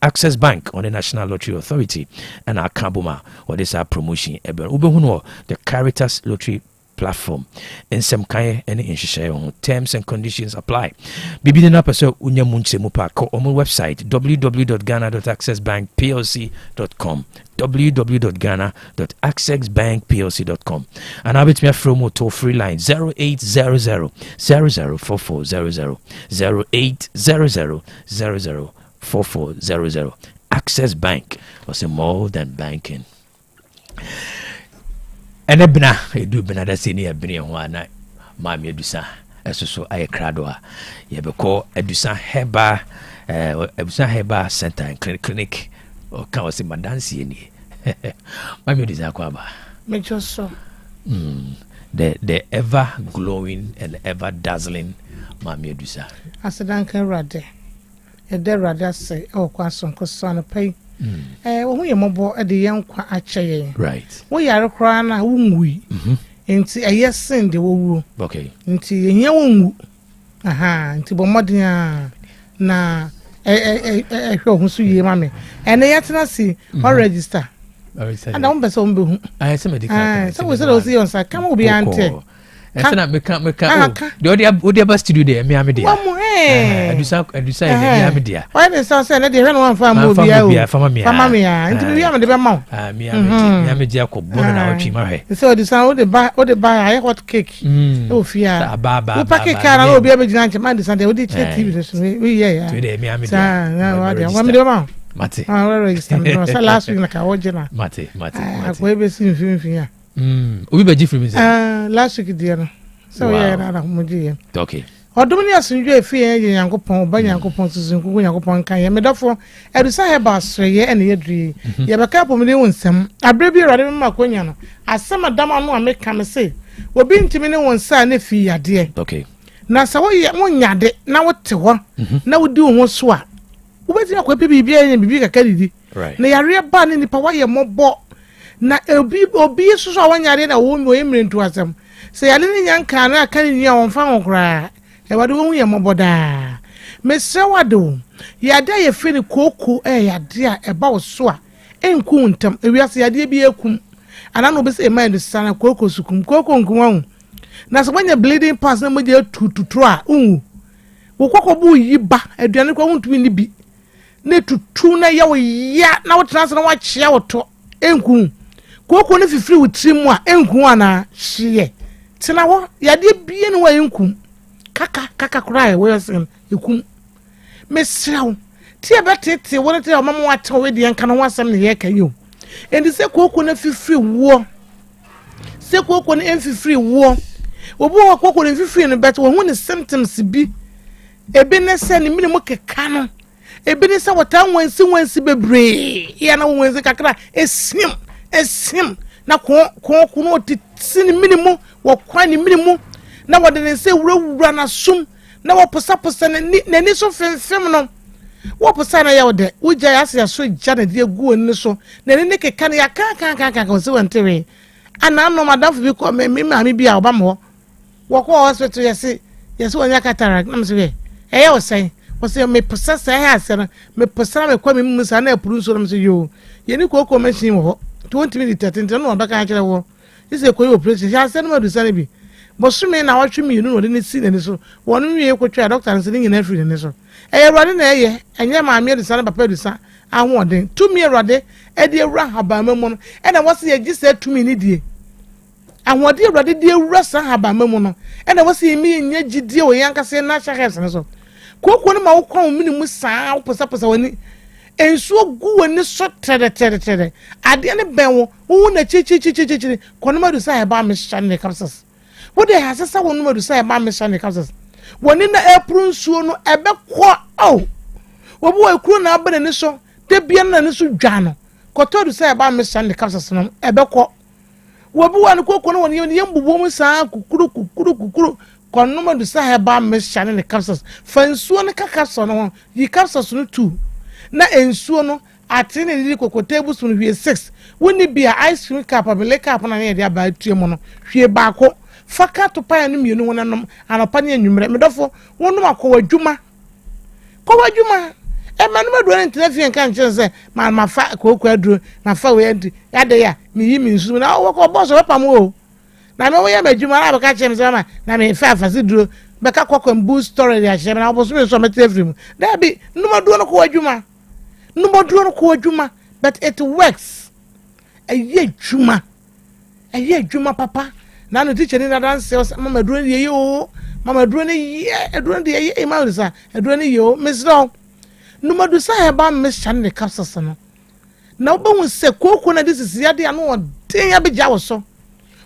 Access Bank on the National Lottery Authority and our Kabuma or this promotion Ubehuno the Caritas Lottery platform in some kind any in terms and conditions apply. Bibi na person unya munche mupa ko omo website www.ghana.accessbankplc.com www.ghana.accessbankplc.com and I'll be to me from toll free line 0800 004400 0800 4400. Access Bank was more than banking. And ebna edu bena da seni ebne ho ana maami edusa eso aye kradoa ye beko edusa heba center and clinic o ka wase madansi ni maami edusa kwa ba me just so the ever glowing and ever dazzling maami edusa asedanka rade ede rade say o kwa sonko so no pay wo hu ye mobo e de yenkwa akyeye right wo yare kra na wunwi enti ayesin de wo okay enti enye wunwu enti bo modin na hwe hu so yie ma me ene yetena si o register and am beso mbe hu se medical so we say o si on sa kama obi ante Ena meka the other studio there me am there adusa me am there why they say na dey when one farm obi o fama me nti bi am dey be ma me am there ko bono na watwi ma hwe so adusa o dey buy hot cake o fia o packet car na obi abegina nche man dey say o dey check TV so we yeah to dey me am there wa me dey ma mate register no say last week na ka wojena mate akwa ebe si mfimfin ya obi be gifri me last week dia no so yeah na humudi okay odomni asunju efi ye yankopon ba yankopon susunku yankopon kan ye medafo edusa heba asreye ene yedri ye beka pomni wonsam abrebi rade me makonya no asema dama no ameka me se obi ntimi ne wonsa na fi yade okay na sa wo nyade na wote ho na wodi ho so a wobeti akwa bibia ye bibi kaka didi na yare ba ne nipa wa ye mobo na obi so so wanyare na wo emre ntu asem se yale ni nyanka na aka ni ya wonfa nkora e wade wo ye moboda mesre wado yade ye fini koko yade a eba wo so a enku ntam ewiase yade bi ekum ana no be se mind sana koko sukum koko nkuwa na so wanya bleeding pass na mo je tututu a wo koko bu yiba aduane kwa huntumi ni bi na tutu na ya wo ya na wo trans na wa chia wo to enku koko ne fifiri wo trimu a enku ana hye tina wo yade bie no wa enku kaka kura we sen ekum mesraw tie betete wo te o mama wa te we de enka no wasam ne ye kayo endi se koko na fifiri wo se koko na enfifiri wo obu wa koko na fifiri no bet wo hu ne symptoms bi ebe ne se ne minimum keka no ebi ni sɛ wɔtaa wansi bebree yɛ na wansi kakra esim na kono titi ni minimu wɔkwan ni minimu na wɔde ne nsa wura na sum na wɔposa n'ani so femfem no wɔposa na yɛ wɔde wogya yɛ so gya na de gu ani so n'ani ne keka ne yɛ kan wɔsi wɔntewe ana no madam bi kɔ me maame bi a ɔba mo wɔkɔ hospital yɛse wɔnya cataract na mse we ɛyɛ wɔsɛn wɔsɛ me posa sɛ ɛyɛ asɛ no me posa me kɔ me mu sa na apuru nso na mse yo yɛni kɔkɔ machine wɔ hɔ 20 minutes 30 no ɔbɛka kyerɛ wɔ ise kɔ operation yɛ asɛ no ma du sa ne bi bosome na wɔtwe mi no de ne si ne so wɔn wie kɔtwa doctor nse ne nyina firi ne so ɛyɛ awurade na ɛyɛ ɛnyɛ maame de sa na papa de sa ahoɔden tumi awurade ɛde awura habama mu no ɛna wɔse yɛgye sɛ tumi ne die ahoɔden awurade de awura sa habama mu no ɛna wɔse yɛmi nyɛ gyidie wɔ yankase na hyɛhɛs ne so koko no ma wo kɔn mu ne mu saa posa wani ensuo gu wani so tere adeɛ ne bɛn wo na chi kɔnoma do sa ɛba me hyɛ ne capsules wo de ha sesa wonoma do sa ɛba me hyɛ ne capsules wani na apron nsuo no ɛbɛkɔ wo bo ekuru na abene ne so de bia na ne so dwa no kɔtɔ do sa ɛba me hyɛ ne capsules no ɛbɛkɔ wo bo wani koko no wani yɛmbubo mu saa kukuru kɔnoma do sa ɛba me hyɛ ne capsules fa nsuo ne kaka so no yi capsules no 2 na ensuo no atene di koko tablespoon hwie 6 woni bia ice cream cup abele cup na ne de aba atue mo no hwie baako faka to pa no mienu wonanom anopa ne anwumre medofo wonom akɔ wadwuma e manoma do ne ntena fie nka nkyere se ma fa koko aduro na fa we andi yade ya mi yi mi nsu na wo kɔ boss we pam o na me wo ya madwuma na beka kyem se ma na me fa afase duro beka kɔkɔ mbu storage ya hyem na wo so me so mete afrim da bi numa do no kɔ wadwuma but it works eye dwuma papa na no teacher ni na dance mama duro ni ye o mama duro ni ye duro ni ye ma risa duro ni ye o misro numa do sa he ba mission ne capsules no na oba hu se koko na this is ya de ano den ya beja wo so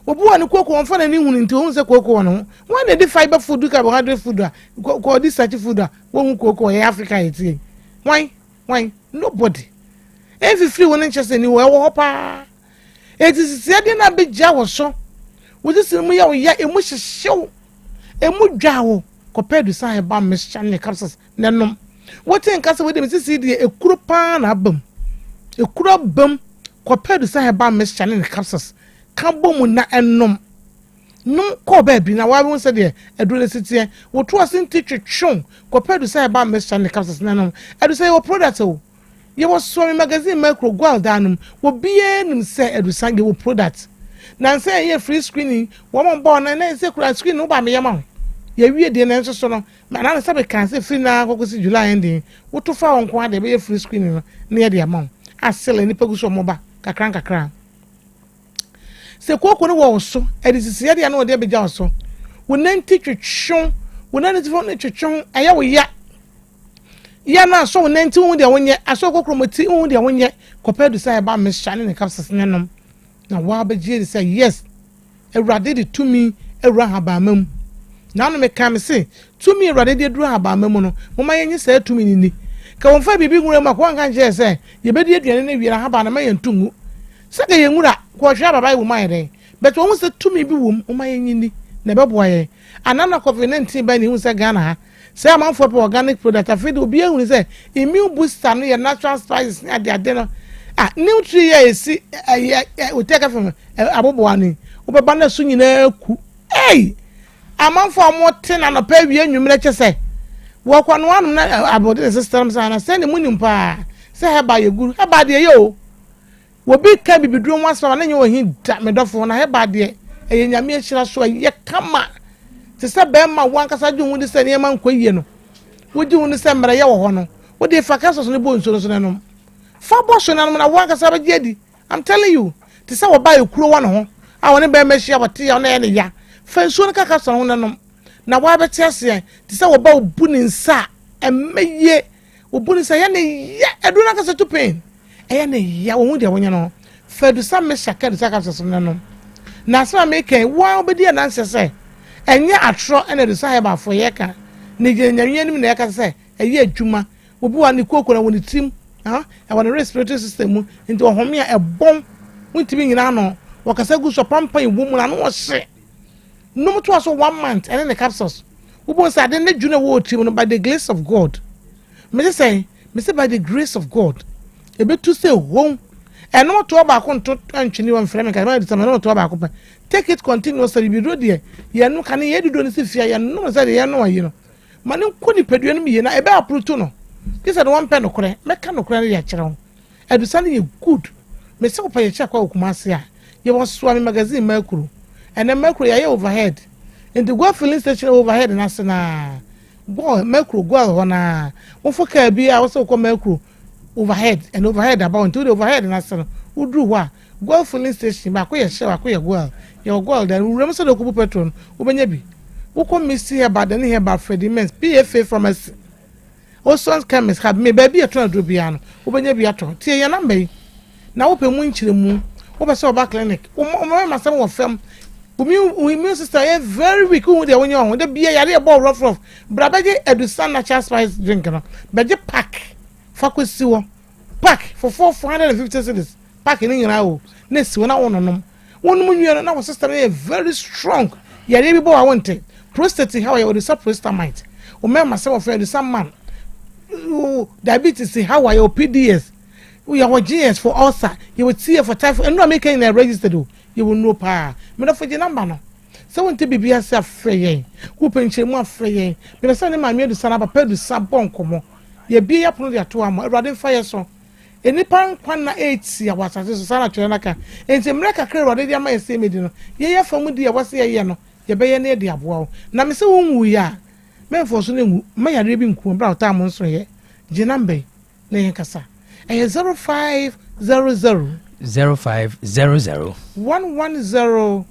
obu wa ne koko won fa na ni hu nti hu se koko no won na di fiber food carbohydrate food ko di such food wo hu koko ya Africa etie why nobody every free one interest ni wo pa it is said na beja wo so wo just mu ya emu hyehyew emu dwawo compared to say ba mission ne capsules nanom what in kasa we dem sisi de ekuro pa na abam ekuro bam compared to say ba mission ne capsules kan bom na enom num ko ba bi na wa won se de eduro ne sitie wo to asinti twetwon compared to say ba mission ne capsules nanom edu say your product o ye was so magazine micro gold danum wo bie nim se edusan wo product na say ye free screening wo mo bo na say kura screen wo ba me yema ye wie de na so no ma na say be kan say free na kokosi July ending wo to fa won ko ade be ye free screening no na ye de amount asele ni pagu so mo ba kakran se koko no wo so edisisi ye de na wo de be ja so wo nanti twetwon wo nanti fo ne twetwon aya wo ya na so nanti wo de wonye aso kokromoti wo de wonye compared to say ba mission ne capsules nenom na wa ba je say yes Ewurade de to me ewura haba mam na no me kam say to me Ewurade de duru haba mam no mo ma yenye say to me ni ka won fa bibi ngure ma ko kan je say ye be de aduane na wiera haba na ma yentungu say ka yengura ko hwa baba wo ma yere but won say to me bi wo mo ma yenye ni na be boa ye anana COVID-19 ba ni hu say Ghana ha say am for organic product afid obi ehun say immune booster no ye natural spices na de no nutri ye esi o take from abobo ani obeba na so nyina ku amanfo amote na no pa wie nwumre che say wo kwa no anu na abode system sana say ne munim pa say heba ye guru heba de ye o wo bi ka bibiduro mo asfa na nye wo hin da medofo na heba de ye nyame ehira so ye kama te se be ma wan kasa ju hu de se ne ma nkoyie no wo ju hu de se mra ye wo ho no wo de fa kasa so ne bo nso so no fa bo so na na wan kasa ba jedi I'm telling you te se wo ba ekuro wa no ho a woni be ma hia wote ya na ye ne ya fa nso ne kaka so ho no na wa be tiase te se wo ba obu ni nsa emeye obu ni nsa ya ne ya edu na kasa to pain ya ne ya wo hu de wonya no fa du sa me shaka du sa kasa so no na so make wa obedi na nse se enye atro ene du sa heba fo ye ka ne je nyanwe nim na ye ka se eye adwuma obi wa ni koko na woni tim ha e woni respiratory system mu nti ohome a ebom wontimi nyina no wakasa gu so pampa iwu mu na no hye no to aso 1 month and then the capsules ubon say den na dwuna wo tim no by the grace of God me say by the grace of God ebetu say home and no to ba ko nto antwini won frame ka ma disama no to ba ko take it continuously bi do de ye no kan ye dido ni se fia ye no say ye no ayi no ma ne ko ni pedua no mi ye na ebe apruto no kisa no one pen no kore meka no kore ya kire ho edusane ye good me se ko pa ye cha kwa okumase a ye was swami magazine makuru and then makuru ya overhead in the go filling station overhead na se na go makuru go hona wo foka bi a wo se ko makuru overhead and overhead about to the overhead na se no udru ho a go filling station ba ko ye hye wa ko ye go your gold and we remember the kubu petrol ubenya bi wo ko misi here but then here about advertisements PFA from us also chemists have me baby a try do bia no ubenya bi ato tie ye number yi na wo pe mu nkyire mu wo be se oba clinic o ma sam wo fam immune system is very weak who dey when you on the bia yare e ball rough brabaje edusan natural spice drink no beje pack fakwesi wo pack for 450 cedis pack ni nyina wo na siwo na wononom wonum nwie na wo system is very strong yare bi bo wa wonte prostate how you dey prostamite o me ma sam of edusan man diabetes how you PDS we are GS for ulcer you would see for typhoid and no making a registered you will know pa me no for the number no so won te bibia se afrey ku penche mu afrey me say ne ma me edusan papa edusan bon komo ye bia ya pono de ato am awrade fire so enipa kwan na 8 ya wasase so sana twere naka enti mre kakra awrade dia ma ese medi no ye ya famu dia wase ye no ye be ye na de aboa na me se won wu ya me for so na wu ma yare bi nku bra ota mo nso ye je number na yen kasa 0500 0500 110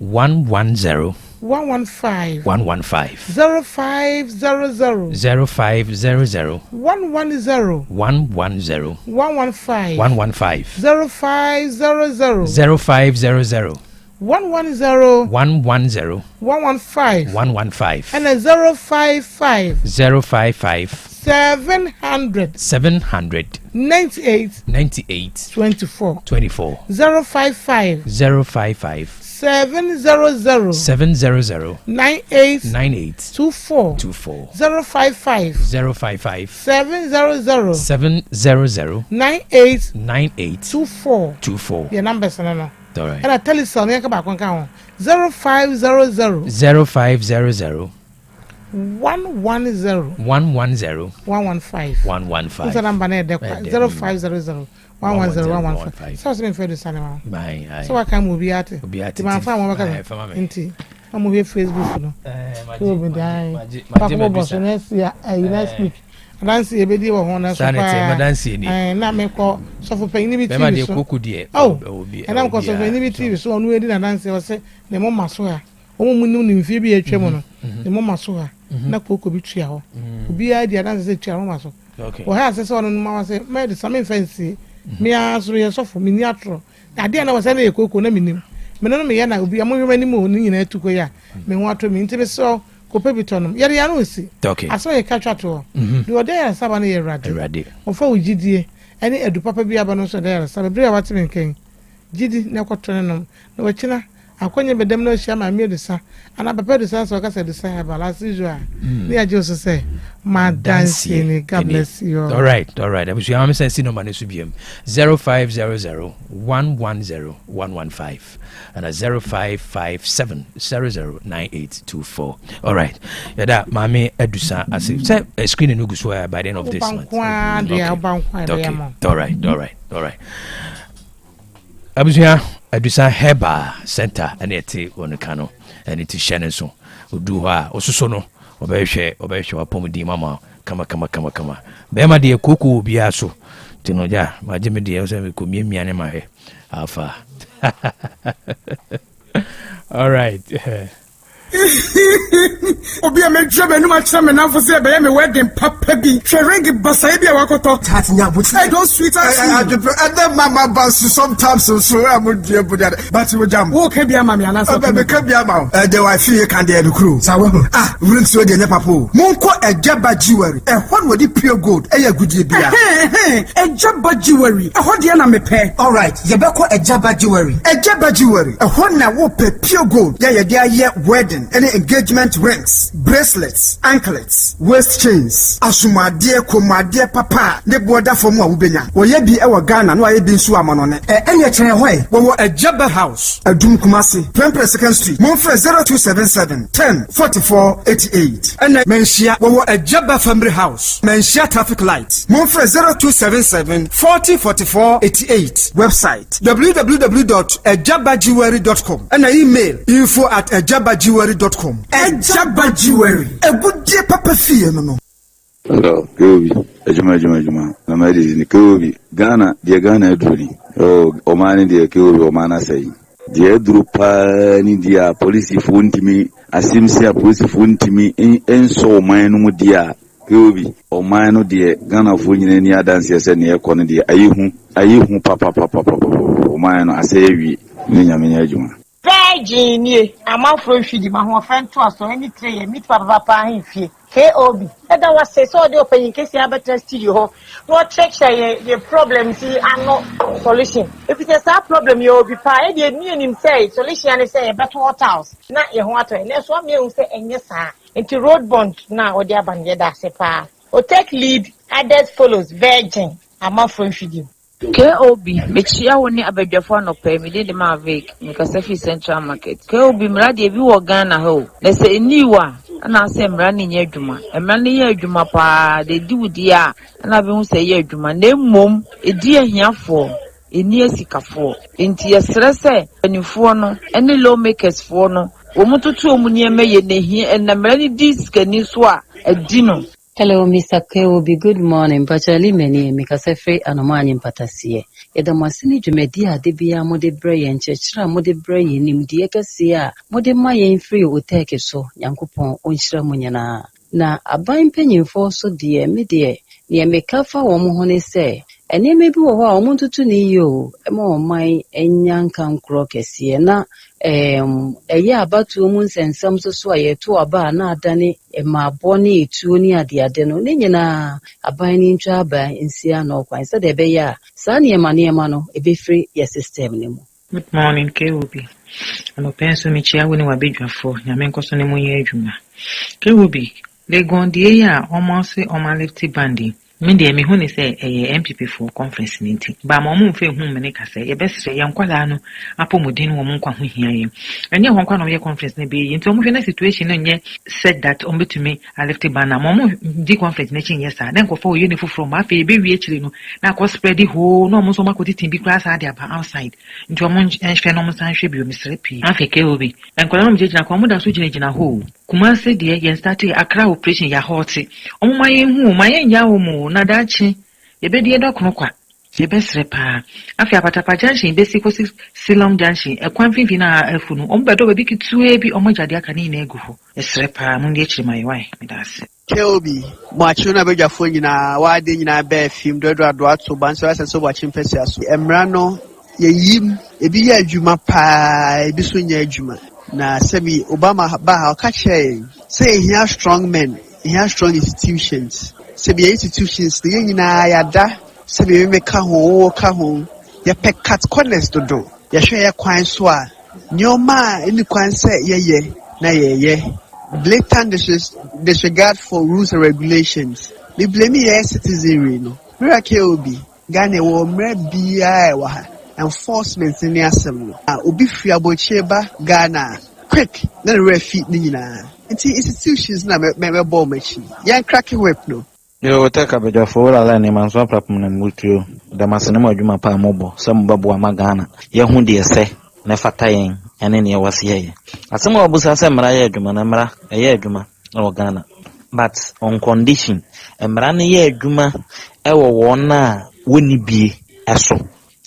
115 0500 0500 110 115 115 115 0500 0500 110 115 115 and a 055 700 98 24 055 700 98 24 055 700 98 24 your number is no all right and I tell you something ka ba kon ka 0500 0500 110 115 What's the number there? 0500 110 115. So me for the cinema. Bye. So I can move at it. The man fa mo ka nti. I move Facebook no. So be die. Papa boss next year next week. Nancy e be di wo ho na so pa. Na me ko so for pay ni bi TV so. Oh. And I'm ko so for ni bi TV so onu e di na Nancy o se ne mo maso ya. O mu ni mfie bi atwa mu no. Ne mo maso ya. Na koko bi tua ho. Obi a di Nancy se tua ho maso. Okay. O ha se so no ma se me de some fancy. Me aso ye so for me ni atro. Ade na wasa na ye koko na minim. Me no me ye na obi amohwe mani mu ni nyina atuko ya. Me ho atro me nti be so kope bitonom yare ya no si okay aso ye catch to do de ya saba na ye rade o fa ugidie ene edu papa bi aba no so de ya saba bre awate me nken gidi na kwotone no na wakina akonye bedem no hia ma me de sa ana papa de sa so ka se de sa ba la sijua ni aje so say ma dance ni God bless you all right abusu am sense no man so biem 0500 110 115 and 0557 009824 all right yada mami edusa asif say screen no go so by the end of this month all right abusu edusa heba center and eti onekano and eti shene so odu ho a ososo no obehwe apomudi mama kama bema de koko bia so tino ja majeme de so me ko miamia ne ma he afa all right Obi a me job enu ma kira me na for say be me wedding papa bi. Ring basa bi a wakoto. Tatinya buti. I don't sweet as you. And then mama boss sometimes so am dey buda. But we jam. Wo ke bia ma me anasa. Be ke bia ma. The wife you can dey crew. Sawo. Ring so dey nepa po. Monko ejaba jewelry. Hon wo di pure gold. Eya gudie bia. Ejaba jewelry. Hon dey na me pe. All right. Ye be ko ejaba jewelry. Ejaba jewelry. Hon na wo pe pure gold. Ya ye wedding, any engagement rings, bracelets, anklets, waist chains, asumade, komade, papa, ne border for more ubenya. Wo ye bi ewa Ghana, no ye bi nsu amanone. Any chere hoy, wo a Jabba house, a Dum Kumasi, 22nd Street, Monfre 0277 10 44 88. And Menshia, wo a Jabba family house, Menshia traffic lights, Monfre 0277 40 44 88. Website www.ejabajewelry.com and email info@ejabajewelry.com. Ejaba Jewelry. A good dear papa fee, no. Hello, Kobe. Ejuma. Namadi ni Kobe. Ghana, dear Ghana Edwini. Oh, Omani dear Kobe, Omana say. Dear Drupa, ni dear police phone me. Asimsia police phone me. En so mine dear Kobe. Omano dear Ghana phone in any dance yes and near corner dear. Ayu papa. Omano, I say we. Ninya Juma. Virginia, I'm out for feeding my whole friend to us, so any tray, meet Papa in fee. KOB. And I was say so the open in case you have a test to you. No check your problem, see, and no solution. If it's a problem, you will be paid. You need him say solution and say better water house. Not your water, and that's what you say, and yes, sir. Into road bond now, or the abandoned sepa. Or take lead, others follows, Virgin. I'm out for feeding. KOB, mechia woni abedwafo no pay me de ma Vic because if Central Market. KOB mrade bi wo Ghana ho. Na se eniwa na se mra ne nya adwuma. Mra ne nya adwuma pa de di wudi a na be hu se ye adwuma. Na mmom edi ahiafo, eni asikafo. Enti yesre se anifo no, ene lawmakers fo no, wo mututu omunye meye ne hi en mra ne di skani so a edi no. Hello, Mr. KOB. Good morning. Bachali meni mikasefre anomani mpatasie. Eda masini jumedia debia mode brain chechra mode brain ni mdie kasia mode maye free uteke so yankupon onshira munyana na aban penyimfo so die medie ni emekafa wo mo hone se ene mebi wo ho a omuntutu ni yo ema oman enyanka nkro kese na eye abatu mu nsensam so ayeto aba na adane ma boni etuo ni ade no ne nyina aban ni ntwa aba nsia na okwan se de be ya sa ne ma no ebefri ye system ne mu. Good morning, KOB. Ano penso mi chia woni wa bedwafo nyame nkoso ne mu ye adwuma. KOB le gondie ya almost lifty bandi. Mende me hu ne se MPP for conference meeting. Ba ma mu mfe hu me ka se ye besre ye nkwala no apomodin wo mu nkwa hu hia ye. Enye ho nkwa no ye conference ne be ye nti omu hwe na situation no nye said that ombetumi lifty banner. Ma mu di conference na chin yes then ko for ye ne fufuro ma fe be wie chire no na ko spread the whole no mu so makoti tin bi class ade aba outside. Nti omu nhwe no mu san hwe bi o misre pi. Afi KOB. Enkwala no mje jina ko mu da so jina ho. Kumase de ye start Accra operation ya hot. Omu ma ye hu ma ye nya wo mu na dachi yebedi edokono kwa yebesre pa afi apatapa junction besi ko Silom junction ekwan finfi na afunu ombedo be kitue bi omojade aka ni na egu ho esre pa mu ndi echiri mai wai medase KOB mwachi na bedwafo nyina wade nyina be film dodo ado ato banso asenso wachi mpese aso emra no yeyim ebi ya adwuma pa ebi so nya adwuma na sebi Obama ba ha ka che say he has strong men, he has strong institutions. Sebi institutions the nyina yada sebi me ka ho ya pe cut corners dodo ya hwe ya kwan so a nyoma eni kwan se ye na ye blatant disregard for rules and regulations. We blame ye citizenry no mira KOB Ghana wo mra bia wa ha enforcement ni asem no obi free abocheba Ghana quick na refi ni nyina nti institutions na me ball machi yan cracking whip no. Yo taka beja for ala ni manso prapum na multio da masene mo adwuma pa mobo sam babo amagana ye hu de se na fata yen ene ne wase ye asem obusa se mra ye adwuma na mra ye adwuma na Ghana but on condition mra ne ye adwuma e wo wona woni bie eso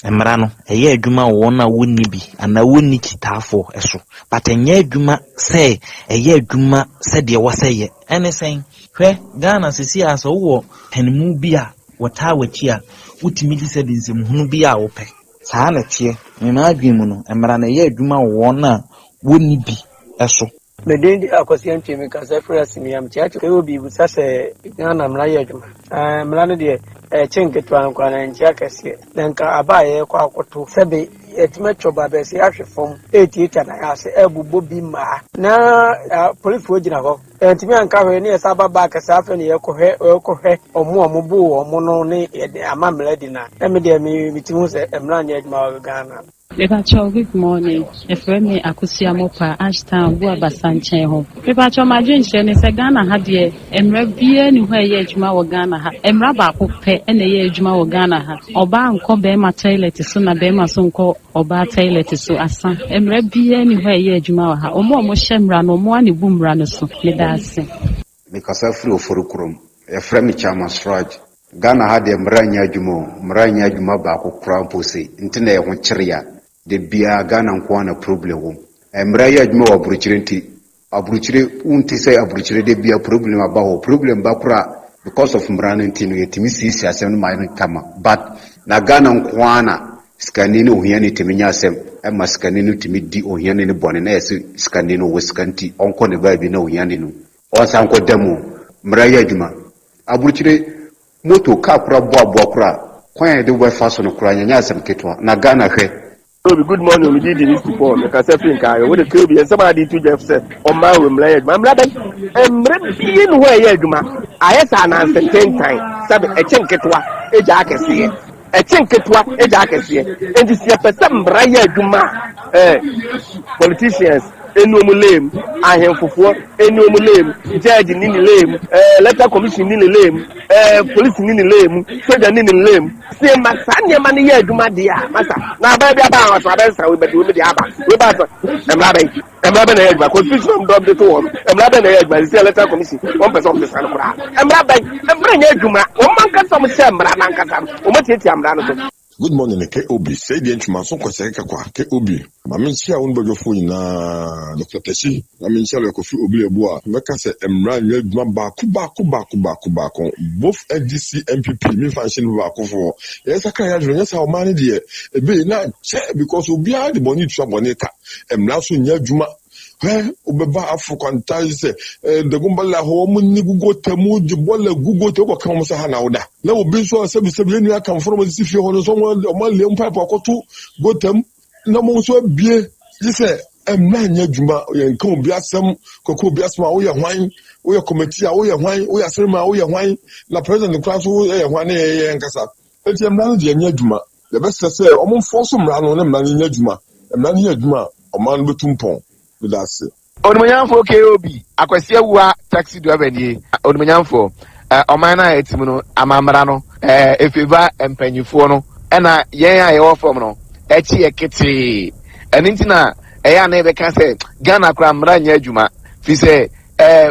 Emrano, a year Juma wona wouldn't be, and I wouldn't chitafo eso. But a year Juma say, a year Juma said there was a year. Anything, where Ghana see as a war, and mubia, what I would cheer, which me said in some hunubia ope. Sana cheer, in argument, and Marana year Juma wona wouldn't be eso. Medindi akwasianti mekasa frasi am tiacho ke obi bu sase Ghana mra ye adwuma mra no de chenketo ankwa na ntia kase nanka abaye kwa akoto sebe etimetcho babese ahwefom etieta na ase ebubo bi ma na police wogina ho entimi anka hwe ne esa baba kase afa ne yekohwe omo bu omo no ne amamra di na eme de mitimu se mra ne adwuma Ghana. Good morning. If me akusia mopa Ashtown Bua Basanche home. Pepacho my dream shene se Ghana ha de emra bie ni hwe ye adwuma wo Ghana ha. Emra ba ko pe ene ye adwuma wo Ghana ha. Oba nko be ma toilet so na be ma so nko oba toilet so asa. Emra bie ni hwe ye adwuma wo ha. Omo hyemra no mo ani bumra no so. Me da ase. Because afro ofurukrum. E frame chama strike. Ghana ha de mranya adwuma ba ko krampo se. Ntine ye ho kyeria. De bia Ghana nkwana problem emraya adwuma wa aburuchire unti say aburuchire de bia problem aba problem bakura because of mrana ntino yetimi sisi asem no mayin kama but na Ghana nkwana skanini ohiani timinya asem ema skanini timi di ohiani ne bone na yesi skanini wo skanti onko ne baabi na ohiani no onsa nko demo mraya adwuma aburuchire moto ka kura boa kura kwan de we faso no kura nyanya asem ketwa na Ghana hwe. Good morning, we did this before. Because I think I would have killed you. Somebody to Jeff said, "On my room, my brother, and being where you do, I have an answer 10 times. A chink it was a jacket here. A chink it was a jacket here. And this year, for some Brian Duma politicians, no lame, I am for no lame, judge in the lame, letter commission in the lame, police in the lame, soldier in the lame. Say, my son, your money, you do my dear, master. Now, baby, about our we better with the Abba. We better, I'm not an egg, but constitution of the two. I'm not an egg, but it's a letter commission, 1% of the San Cora. I'm not I'm bringing you, man. One can some Sam, Raman, Good morning, KOB. Say the inch mason ko say kakwa KOB. Ma men sia won bojo fo nyina Dr. Teshi. Ma men sia le ko fi obi ebo a. Meka say emra nwa duma ba ko. Both NDC MPP me function ba ko fo. Yes aka ya dro nyasa o man de e be na che because obi a de boni twa boni ka. Emra so nya duma Ubeba African ties, the Gumbala home, Gugo Temu, Jibola, Gugo Toko comes a Hanauda. Now, be so a 7 come from as if you hold someone or my Leon Pipe or two, go them, no more so be. This a man, Yajuma, and come be some Coco Biasma, we are wine, we are committee, we are wine, we are cinema, we are wine, La President class, we are 1 and Cassa. It's a man, Yajuma. The best to say, almost for some run on a man in Yajuma, a man Yajuma, a man with Tumpon. That's it. Onumanyamfo KOB akwasia wa taxi driver ni onumanyamfo omana etimuno amamra no efeva empanyifo no na yen a ye wo fom no echi ekete enintina eya na ebe ka se Ghana kra mra nya adwuma fi se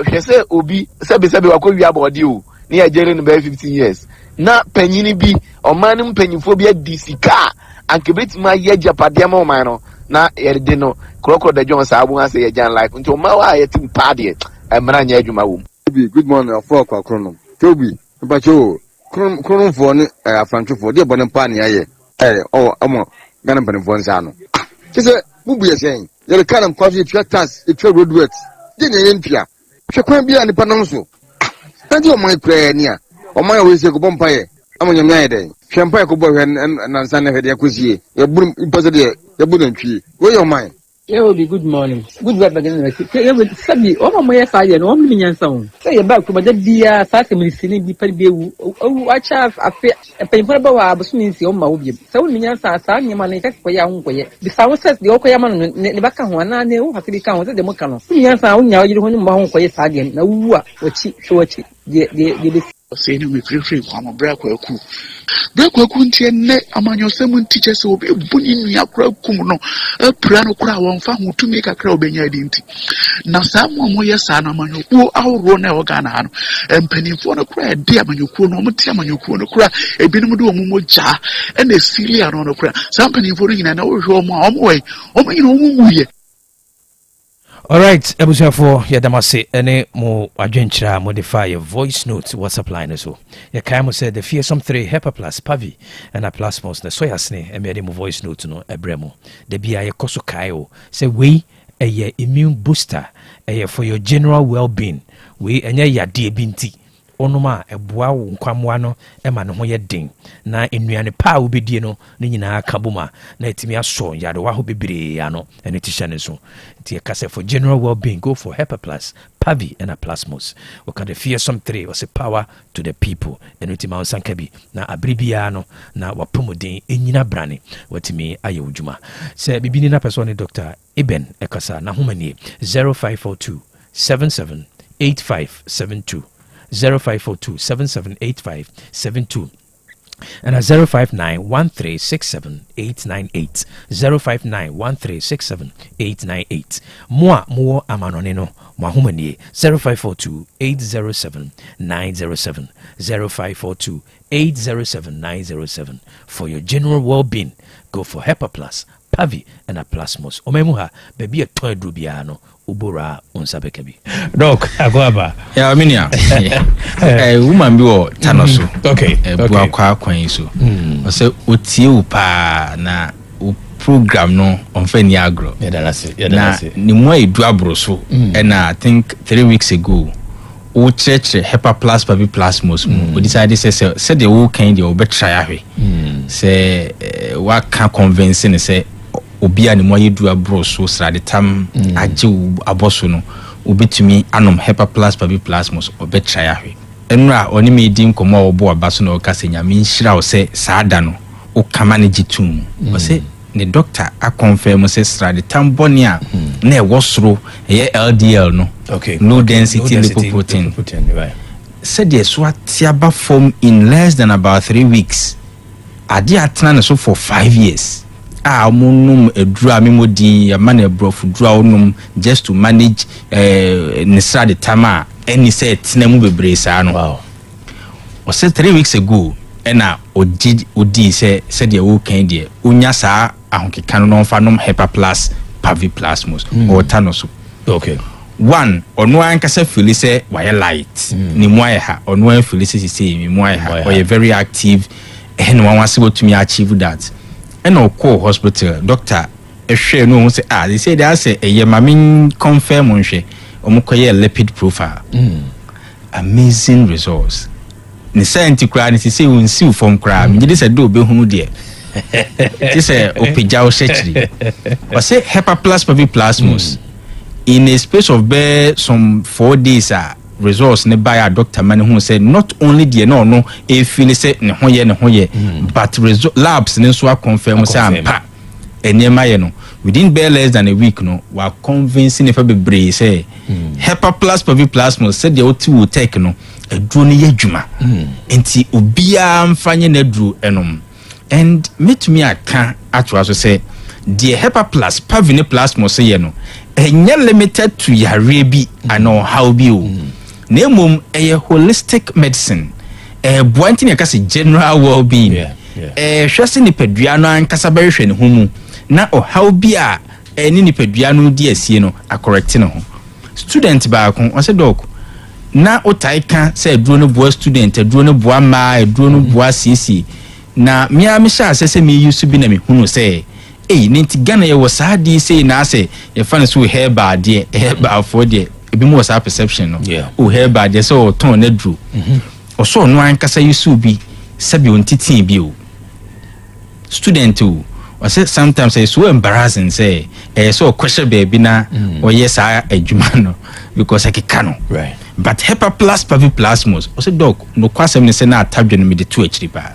hwese obi sebe wakɔ wi abodi o ni ejere no be 15 years na panyini bi omani mpanyifo bi adisika ankebetima ye japade ma oman no na yerde no kroko da John Sabu ase ye jan like nti o ma wa ye tim pade emra nya adwuma wo. Good morning afọ kwa krono Tobi bacho krono fo ni afantufo de bone pa ne aye omo Ghana panfo nsa no kise bubu ye sen ye kana kwafi tractors etwa roadwork de ne yempia hwekwan bia ne panon so na de o man kra ni a o man we se ko bompa ye amonyam yan de hwempa ko bo hwe na nsa ne hwede akosie ye buru imposo de ye buru ntwi we your mind. Yaw be good morning. Good work again. Yaw sabi o ma moye fa ye no om minyan san. Say ye ba ko ba bia sa semisini bi pa bi ewu. O acha afi penfo ba wa abusu ni si o ma wo bi. Sa wo minyan sa nyama ne ka ko ya ho ko ye. Bi sa wo set de o ko ya ma no ne ba ka ho na ne wo ha bi ka ho se de mo ka no. Minyan sa wo nya wo yiri ho ni mo ho ko ye sa game na wu a wachi so wachi de say no me free kwamo brakwaku ntie ne amanyosem ntiche se obi buni nua kwaku no apra no kra wonfa hotumi kakra obenya dinti na samo mo yesa na amanyoku awro na ogana ha no empanimfo no kra de amanyoku no mti amanyoku no kra ebinim de omumo ja na silia no kra sampanimfo nyina na wo hwe omo nyina omuye. All right, Ebusiafo Yadamase ene mo adwenchira modify your voice note WhatsApp line so. Ya kaimo said the fearsome 3 Hepa Plus Pavi and a plasmos na soyasne emede mo voice note no ebremo. De bia ye koso kaio say we a immune booster for your general well-being. We enye yade binti onoma eboa wo nkwamwa no ema ne ho ye den na enuane pa wo bedie no ne nyina kaboma na etimi aso yade wa ho bebre ano ene tisha ne so tie kase for general well-being go for Hepa Plus Pavi and a plasmos we can the fearsome 3 was a power to the people ene tima onsankabi na abribia no na wapomodin enyina brane watimi aye wudwuma se bibini na person Dr. Eben ekasa na homani 0542 778572 0542-778572 and a 059-1367-898 059-1367-898 more amanoneno mahumanie 0542-807-907 0542-807-907 for your general well-being go for Hepa Plus Pavi and a plasmos omemuha baby a toy drubiano ubora unsabekabi doc agwaba ya minia woman bi wo tanoso okay bu akwa kwan so o se otie upa na program no onfani agro na ni mo edu abroso and I think 3 weeks ago o church Hepa Plus Pavi plasmos o decide say the wo kan dey obetry ahwe say wa ka convince ne say obi ani mo yedu abroso srade tam age aboso no obetumi anom Hepa Plus Pavi plasmos obetry ahwe enra oni me di nkomo obo abaso no ka se nyame nhira o se saada no o kama ne gitum o se ne doctor a confirm say srade tam bonia na e wosoro e LDL no okay low density lipoprotein right said the swatiaba form in less than about 3 weeks ade atena so for 5 years munum edura memodin ya man ebrofu dura onum just to manage nisra the tama any say tena mu bebre sa no wow o say 3 weeks ago ena odi say the wo kan de onya sa ahonkeka no fa nom Hepa Plus Pavi plasmos o tanoso okay one ono ankasa feel say why light ni mo ha ono feel say mi mo ha or very active and one wants to me achieve that and no call hospital doctor ehwe no say they say they say mamin confirm onhwe omokoye lipid profile amazing results ni scientific cry ni say we see from cry me say do be hu de this opeja o shechiri o say Hepa Plus Pavi plasmos in a space of some 4 days results ne by a doctor man who said not only the no e feel say ne hoye but labs ne so confirm say ampa enema ye no within less than a week no we convincing if be say Hepa Plus Pavi plasmos said the oti will take no eduro ne yadwuma enti obia mfanye na eduro enom and meet me aka atwa so say the Hepa Plus Pavi ne plasmos ye no enye limited to yare bi ano how bi o na mum holistic medicine boanti ne kase general well-being hwese ni padua no ankasa behwe ne homu na o how bi a ni ni padua no di asie no correct ne ho student ba ko o se doc na o taika say duro no boa student duro no boa ma duro no boa cc na mia me sha se me use bi na me hunu say ninti Ghana ye was hadi say na say ye fan so hair bad de hair bad for de ebi mo was perception no o hair bad de so ton na dru o so no ankasa yusu bi sabi on titin bi o student o say sometimes say so embarrassing say so question baby na o yes adwuma no because I can right but Hepa Plus Pavi plasmos o say doc no kwasem ne say na atadwe no me de to achiri ba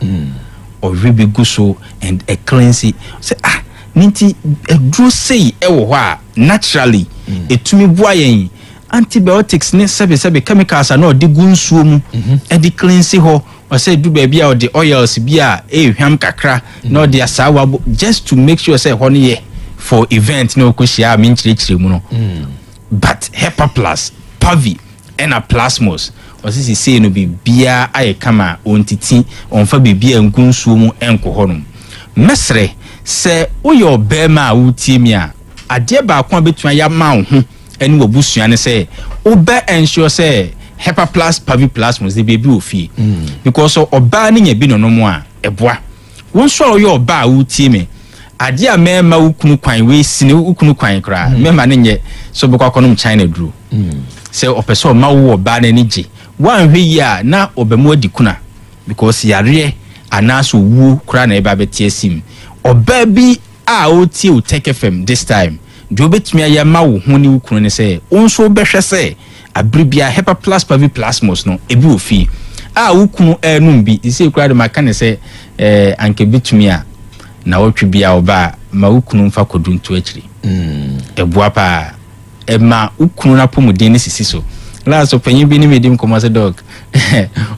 or really go so and a cleansing say ninti edro say e wo ho a naturally etumi bua yen antibiotics ne sebe chemicals are no de gu nsuo mu e de cleanse ho o say do ba bia o de oils bia hwam kakra no de asawa just to make sure say ho ne ye for event no koshia me nchirechire mu no but Hepa Plus Pavi and a plasmos or say no be bia aye kama ontiti onfa bibia ngu nsuo mu enko honum mesre se uyo bema wutie a ade ba kwa betua ya ma ho eni wobusua ne se oba ensure say Hepa Plus Pavi plasmos the baby ofie because oba ne nya bi no mo a eboa wonso uyo oba wutie me ade a mema ukunu kwan we sine ukunu kwan kra mema ne nye so be kwakonom China duru se opeso ma wo oba na ni gi wan hwe yi a na obemu adikuna because yare anaso wu kra na eba betie sim oba bi a oti o take FM this time do betumi ya ma wo ho ni ukunu ne se onso behwe se abribia Hepa Plus Pavi plasmos no ebi ofi a ukunu enum bi ise kra de maka ne se anke betumi a na wotwe bia oba ma ukunu mfa koduntu akiri eboa pa ema ukunu na pomuden ne sisi so last opanyin bi ni medim komase dog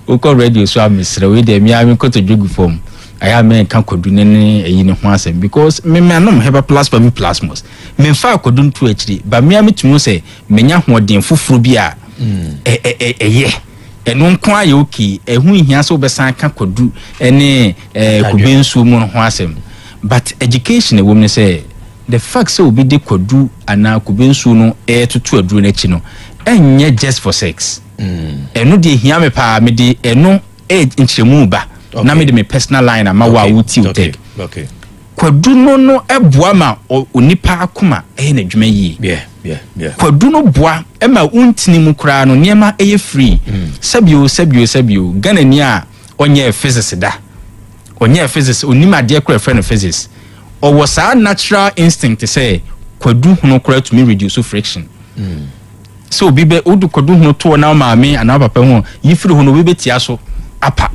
uko radio so amesre we de mi ami koto jogu form aya me kan kodune ne eyi ne ho asem because me anom Hepa Plus Pavi plasmos me mfa koduntu akiri ba me ami tumu se menya hoden fufuru bia ye eno nko aye oki ehu hia so besan kan kodu ene kubensu mu ho asem but education women say the fact so be de kodu ana kubensu no tutu aduru na chi no enye just for sex eno de hia me pa me de eno nchemu ba na me de me personal line ama wa wuti utek okay kodu no eboa ma onipa akoma na dwuma yi yeah kodu no boa ma untini mu kra no niema free sabio Ghana ni a onye physics da onye physics onima de kra friend physics or was a natural instinct to say kwadu no kra to me reduce friction so bibe odu kwadu no to na ma me ana papa ho yifiri ho no bibe tia so apa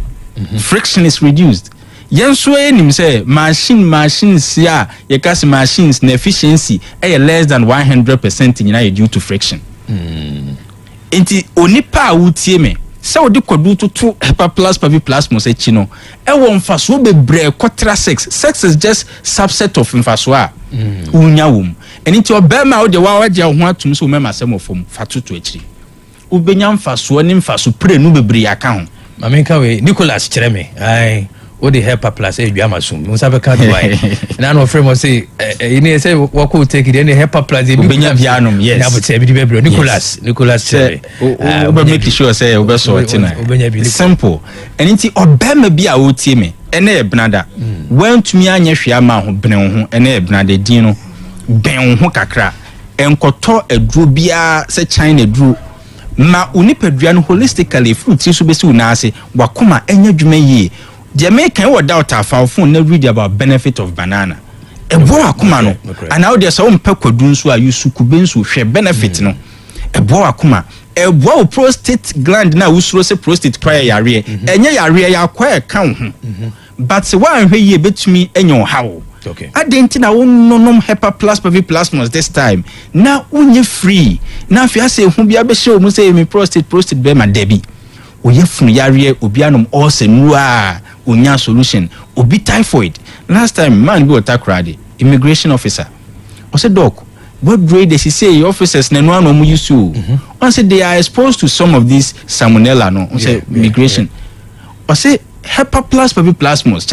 friction is reduced yenso enim say machines ya yekase machines na efficiency less than 100% nyina due to friction enti onipa wutie me se odi kwadu to Hepa Plus Pavi plasmos echi no wo mfaso bebre kotra sex is just subset of mfaso a unya wom enti obema wo de wa waje ho atum so mema semofom fatutu echi ubenya mfaso ni mfaso pre nu bebre aka ho mamenka we Nicholas Chereme ai o de Hepa Plus eduamasum musabe ka duai na no frame say ini say what could take it any Hepa Plus ubenya bianom yes na but be bebro Nicholas say we make sure say we so tina simple enti obema bia o tie me ene ebnada wantumi anya hwea ma ho bene ho ene ebnada din no ben ho kakra enkoto aduro bia se China aduro ma unipadua no holistically fruit so besi unase wakoma enya dwuma yi Jamaican what doubt our phone never read about benefit of banana. A boa kuma no. And now there's some peko dunsu are you sukubensu share benefit no. A boa kuma. A boa prostate gland na usro se prostate prior yare. Enya yare ya kwa count. But se wa nhwe ye betumi enyo hawo. Okay. Adentina no Hepa Plus Pavi plasmos this time. Na unye free. Na fi ase hu bia be show mu say me prostate be ma debi. Oye funu yare obianom all se nuwa unya solution obi typhoid last time man be otakrade immigration officer o say doc what grade they say officers na no anu use you on say they are exposed to some of these salmonella no say immigration o say Hepa Plus Pavi plasmos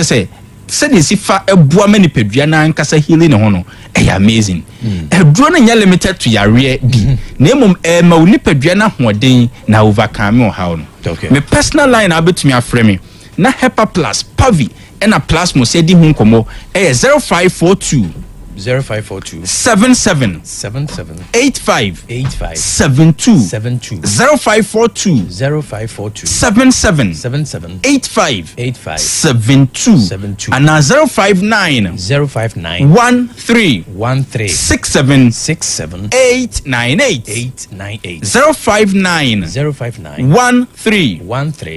say they see fa eboa mani pedua na nkasa healing ho no amazing eduro na nya limited to yare bi na emom ma uni pedua na hoden na overcome o how no me personal line abetumi aframe na Hepa Plus Pavi and a plasmos edi hu nkomo 0542 77 85 72 0542 77 85 72 and 059 13 67 898 059 13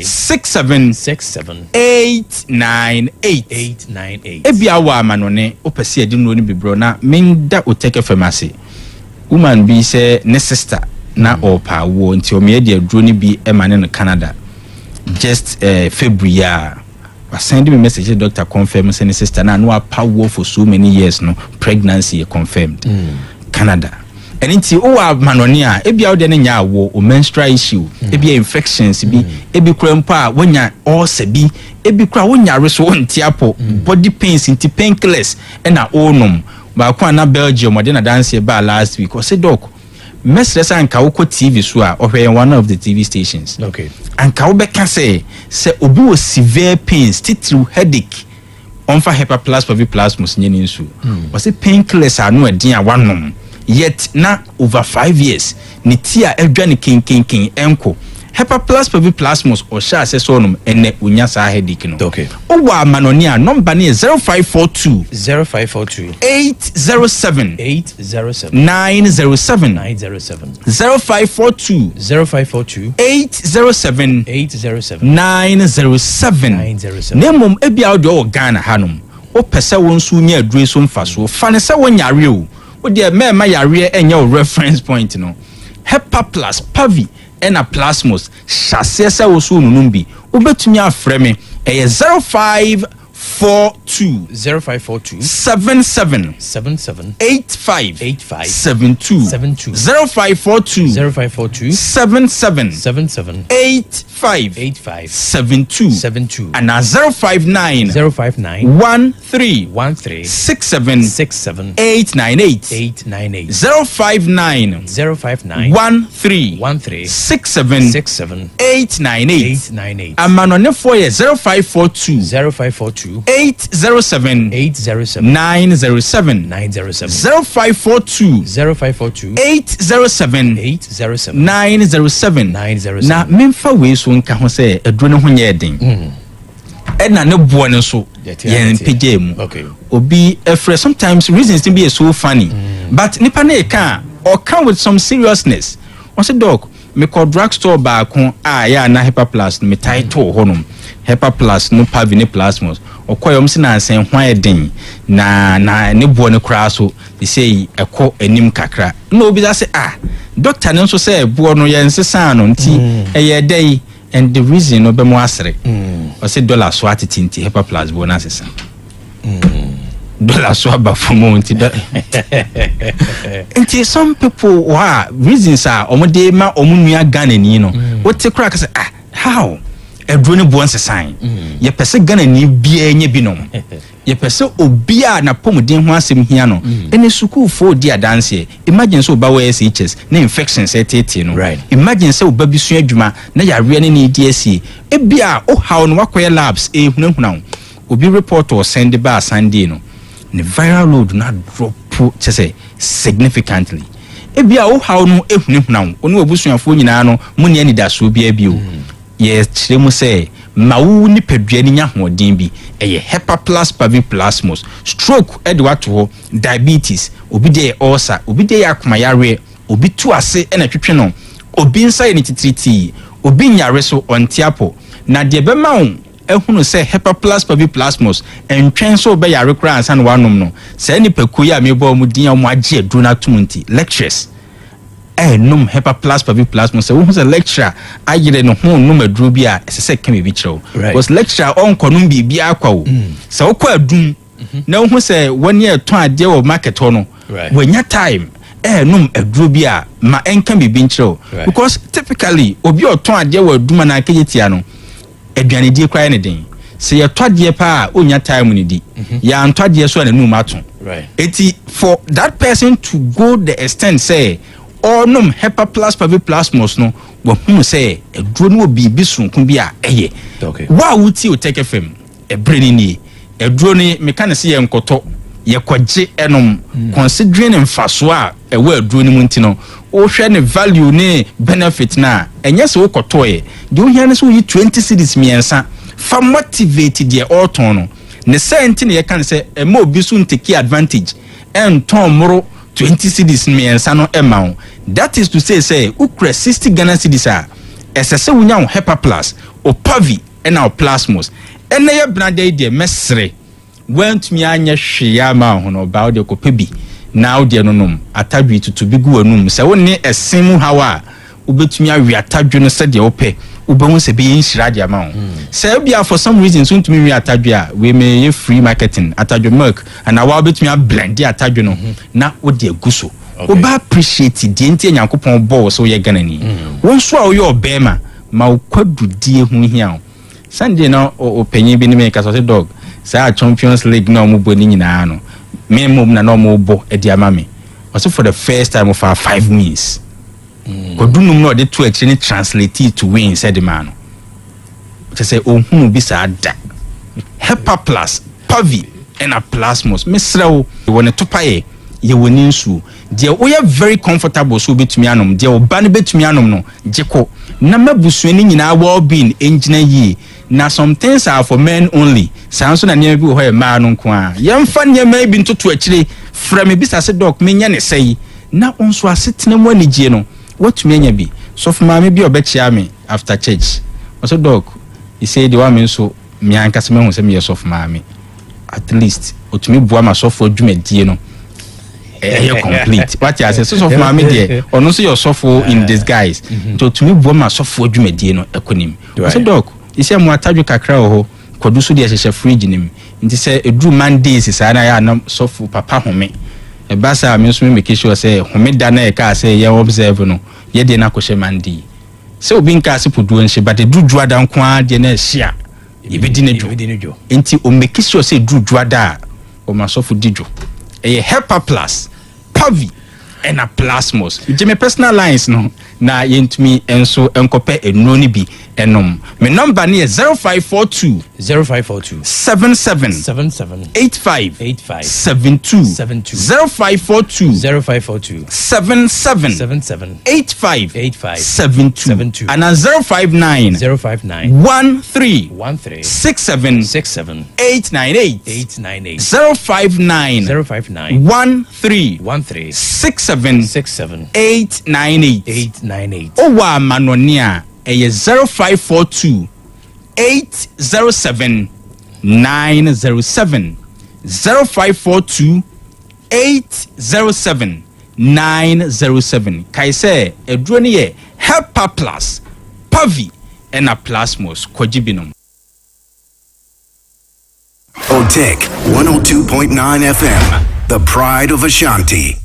67 898 ebiawa manone opese edi no ni bibro na minda oteke famasi woman bi say ne sister na opa wo nti o me de aduro ni bi e mane no Canada just February was sending me message the doctor confirm say sister na no power for so many years no pregnancy confirmed Canada and nti o wa manoni a e bia o de nya wo o menstrual issue e bia infections bi e bi krampa a wonya ulcer bi e bi kra wonya reso nti apo body pains nti painkillers e na onum ba kwa na Belgium o de na dance ba last week o say doc mesresa anka wo TV so a ohwe one of the TV stations okay anka wo beka say obi wo severe pains titru headache on fa Hepa Plus Plasmus nyeni nsu o say painkillers are no adin a wanom yet na over 5 years ni tia edwa ni kin enko Hepa Plus Plasmus o sha say so nom ene unya sa headache no okay o wa manoni a number ni 0542 807 907 0542 807 907 nemom ebia o Ghana hanom o pese won su nya adure so mfa so fa ne se wonyare o de me ma yare enye o reference point no Hepa Plus Pavi ena Plasmus chassis se wo so nunum bi obetumi afre me 0542 77 85 72 0542 77 85 72 and 059 13 67 898 059 13 67 898 amanone for 0542 807 907 0542 807 907 na memfa we so nka ho se aduro ne ho nye den na ne bo ne so yen pege mu obi efre sometimes reasons to be so funny but nipa na e ka or come with some seriousness on say doc me call drugstore ba ko ya na Hepa Plus me title honum Hepa Plus no Pavi ne Plasmus okoyom se na ansen hwan eden na ne bo ne kra so they say ekọ anim kakra no obi da say doctor ne so say bo no ye nsesa no nti eye dey and the reason no be mo asere o say dollar so atitinti Hepa Plus bo na sesa dollar so abafumo nti nti some people reasons are omode ma omunua Ghana ni no what te kra ka say how edrone bo nsesan ye pese Ghana ni bia nye binom ye pese obia na pomuden ho asem hia no ene school for dia dance imagine so ba we SHS na infections etete no imagine so oba bisu adwuma na yare ne DSC ebia o how no wakoye labs hunahuna obi report or send ba Sunday no the viral load na drop say significantly ebia o how no hunahuna onu obusuafo nyina no muni ani da so bia bio ye chiremu say mawu ni pedua ni nya hoden bi eye Hepa Plus Plasmus stroke edwato ho diabetes obi de ulcer obi de akoma yare obi tu ase na twetwe no obi nsa ni titriti obi nyare so ontiapo na de be ma won ehunu say Hepa Plus Plasmus entwen so be yare kra ansa no wanom no say ni peku ya mebo mu din mu age adru na tumunti lectures num Hepa Plus Plasmus say who say lecturer agire no ho num adru bi a ese ka me bi kiro because lecturer on konum bi bia akwa wo say wo kwa adum na who say one year ton ade wo market ho no wanya time num adru bi a ma enka bi kiro because typically obi oton ade wo aduma na akejetia no aduane die kwa ne den say ye twadie pa onya time ni di ya ntwadie so na num aton eti for that person to go the extent say onum Hepa Plus Plasmus no wo hu say eduro no bibi sunkun bi a eye wa wuti o take fm ebreni ni eduro ni meka se ye nkoto ye kwaje enom considering mfaso a ewa eduro ni munti no o hwe ne value ne benefit na enye se wo koto ye de o hia ne so yi 20 cedis miensa fa motivate de auton no ne senti ne ye kan se ema obi so nteki advantage ton moro 20 cedis miensa no ema. That is to say ukra 60 Ghana cedis a esese wunya Hepa Plus o Pavi ena o Plasmus ena ye brande de mesre went me anya hwea ma ho no ba de kopebi now deɛ no nom atadwe to bi gu anum sɛ wonne ɛsen mu hawa wobetumi awi atadwe no sɛ deɛ wopɛ wobɛhu sɛ bɛyɛ nhyira de ama wo sɛ bia for some reason so ntumi wi atadwe a we may ye free marketing atadwe milk and awa wobetumi a blend atadwe no na wode agu so oba appreciate deɛ nti nyankopɔn bɔ so yɛ ganani won so a wo yɛ obema ma kwadudie hu hia wo Sunday na opanyin bi ne me ka so dog sa Champions League na omo bɔ ni nyinaa no me mom na omo bɔ e di ama me also for the first time of 5 wins kodunum no de to actually translate it to win said the man to say ohunu bi sa da hepa plus pavi and a plasmos mesrew won to paye ye woni nsu de we are very comfortable so betumi anom de oba ne betumi anom no jeko na mabusuani nyina well being engina yi na some things are for men only sanso na ne bi ho e ma no nko a yemfa ne ma bi ntoto akire fra me bisa se doc me nya ne sei na onso asetena mu anigye no watumi anya bi so for ma me bi obechia me after church also doc he say the one me so me ankasa me hu se me yes of ma me at least otumi bua ma so for dwumadie no complete what you say so of ma me there ono so your sofo in disguise to otumi bua ma so for dwumadie no ekonim so doc ise mu atadwo kakra ho kodu so de hyehyɛ fridge nim nti sɛ edru Mondays saa na ya na sofo papa home e ba sa me so me make sure sɛ home da na e ka sɛ ye observe no ye de na kohye Monday sɛ obi nka se podu nhyɛ but edru dwada nko a de na hia ebedi ne dwo nti o make sure sɛ edru dwada o ma sofo didwo e hepa plus pavi and a plasmos me personal lines no na yentumi enso enkope enu ni bi enom me number ni 0542 77 85 72 0542 77 85 72 and 059 13 67 898 059 13 67 898 Owa Manonia 0542 807 907 0542 807 907 Kaise edroni ye Helpa Plus Pavi and a Plasmos Kojibinum Otek 102.9 FM, the pride of Ashanti.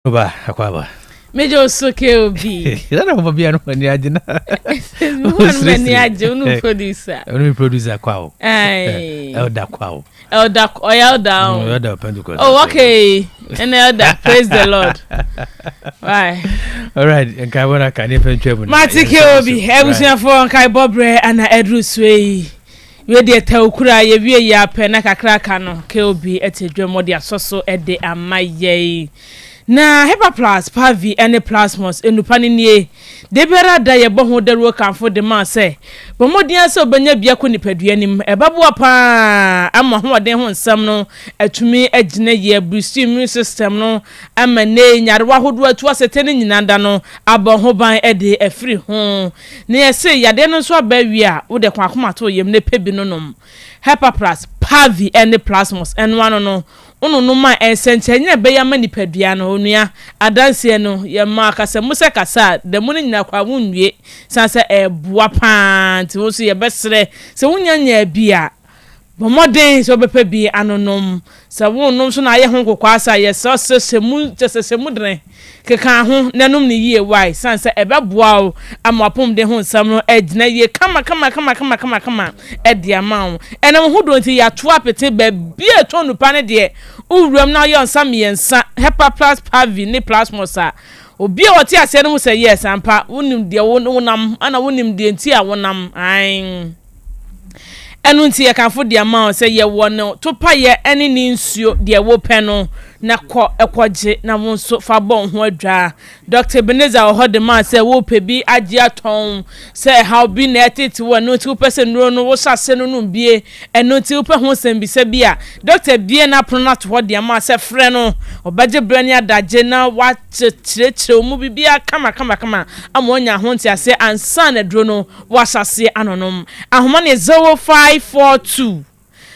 Oba akwaba. Mejo soke obi. Ila na bia no mani agina. One mani age unu producer. Unu producer kwao. Ai. Elda kwao. Elda Elda. Elda Pentecost. Oh okay. And Elda praise the Lord. Why? All right, enkai bona kan e pentwe mu. Matike obi, ebusuafo enkai bobre ana edru swei. We de tawkura ye wie ya pe na kakra ka no ke obi etedwemo de asoso ede amaye. Na Hepa Plus Pavi ene plasmos enupani nie debera da ye boho de ro kanfo de ma se bomodian se obanya bia ko nipaduanim ebabua pa ama hoden ho nsam no atumi agina ye boost immune system no ama ne nyarewa hodo atu asetene nyinanda no aboho ban ede afri ho ne yese yade no so abawi a wo de kwakoma to yem ne pebi no nom Hepa Plus Pavi ene plasmos enwano no ono no ma esenchenya be ya manipadua no onua adanse no ye ma kasa musa kasa de mun nyina kwa wunwie sanse eboa panti wo so ye besere se wunyanya bia bomoden so bepa bi anonom se wonnom so na ye ho kokwasa ye so semu dren keka ho nanom ne yie wai sanse ebeboa o amapom de ho nsam no agina ye kama ediamao enam ho donti ya to apete ba bia to nupa ne de uwuram na ye nsam yensa Hepa Plus Pavi ne plasmosa obi a wote ase no se yes ampa wonim de wonam ana wonim de nti a wonam ai enu nti ye kanfo de amount se ye wono to pa ye ene ni nsuo de wo pe no na ko ekwoje na wonso fa bon ho adwa Dr. Beneza ohode man se wo pe bi age aton se how bi na etete wo no ti person no wo sase no no bie enu ti wo pe ho sem bi se bia Dr. bie na prono to ho de man se frɛ no obaje brani adaje na wa chire mu bibia kama amonya ho nti ase ansa na dro no wa sase anonom ahoma ne 0542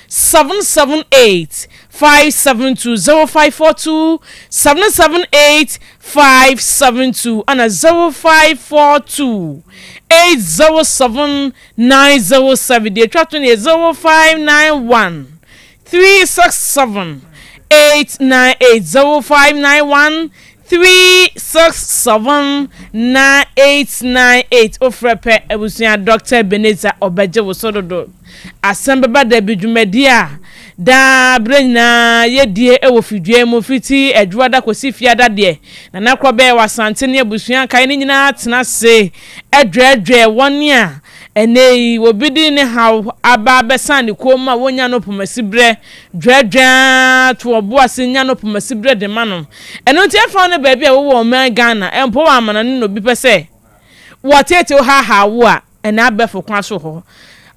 778 572 0542 778 572 and 0542 807 907 the attraction is 0591 367 898 0591 367 9898 ofrepe ebusia Dr. Beneza obaje wosododo Asem Beba Dabi dwumadia da brenya yedie ewo fidue mo fiti edwada kosi fiada de na Krobea Yaw Asante ne abusuan kan ni nyina tena se edwedwe wonia enei obidi ne haw aba besan ko ma wonya no pomasibre dwedwa to obo asenya no pomasibre de mano eno ntia fa no ba bia wo man Ghana empo wa amana no bi pese wotete ha wo a ena abefo kwa so ho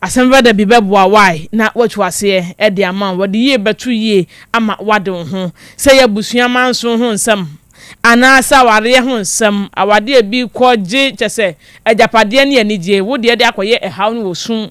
Asem Beba Dabi beboa why na watwase e de ama wode ye betu ye ama wade ho se ya busua manso ho nsam ana sa ware ho nsam awade bi koje chese ajapade ne anije wode de akoye ehaw no wosun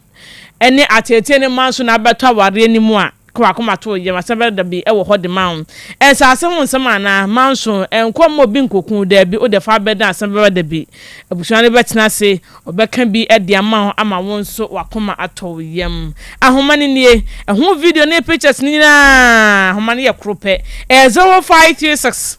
ene atete ne manso na beto ware ni mu a kwa to ye Asem Beba Dabi e wo hode man ensa ase ho nsam ana manso enkom obi nkokun da bi o de fa beda Asem Beba Dabi abusua ne betena se obeka bi e de ama ama wonso wakoma ato yem ahoma ne nie ehun video ne pictures ni na ahoma ne ye krope 0536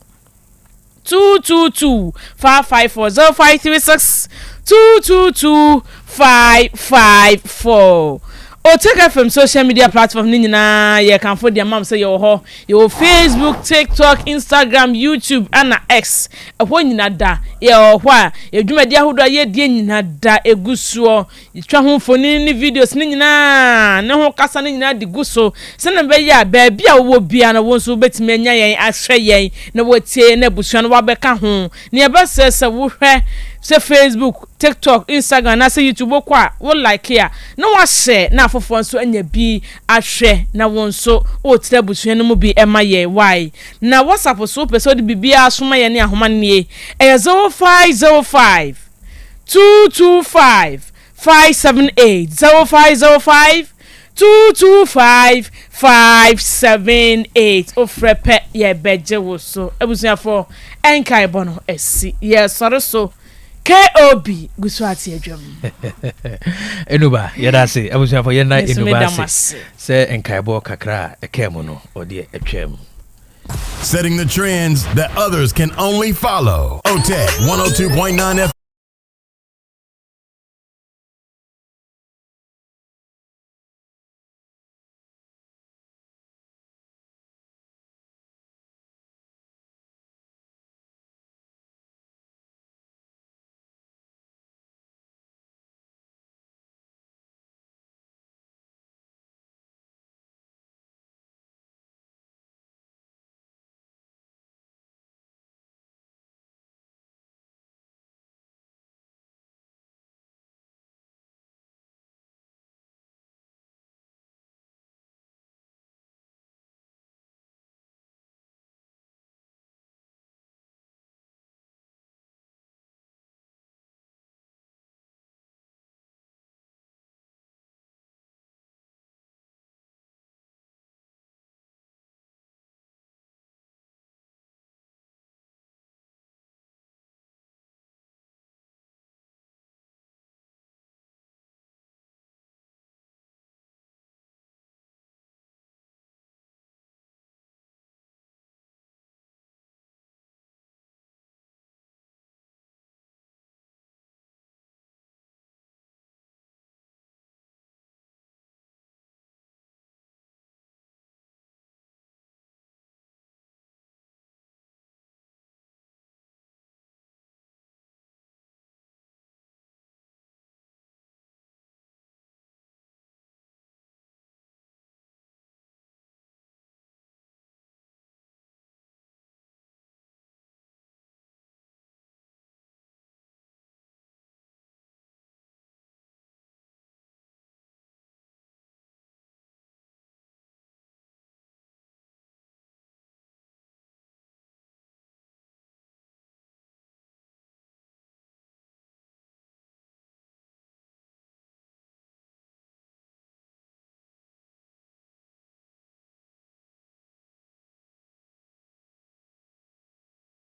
222 554 0536 222 554 o take from social media platform ni nyina ye kan for dia mam say yo ho yo Facebook, TikTok, Instagram, YouTube ana X ho nyina da ye ho a edwumadi ahodo ye die nyina da egusuo yitwa ho foni ni videos ni nyina ne ho kasa ni nyina di guso se na be ya ba bia wo bia na wonso betime anya yen ahwe yen na wotie na busua no wabeka ho ne e ba se wo hwe se Facebook, TikTok, Instagram na se YouTube kwa wo like ya na wa share na afofo nso anya bi ahwe na wonso o tira busua no mu bi ema ye why na WhatsApp so pese odi bibia asoma ye ne ahoma ne 0505 225 578 0505 225 578 ofrepe ye beje wo so ebusuafo enkai bono esi ye sore so KOB guswati adwam enuba yadase abusuafo yena enuba se enkaibo kakra ekemo no ode etwem Setting the trends that others can only follow. OTEC 102.9 FM.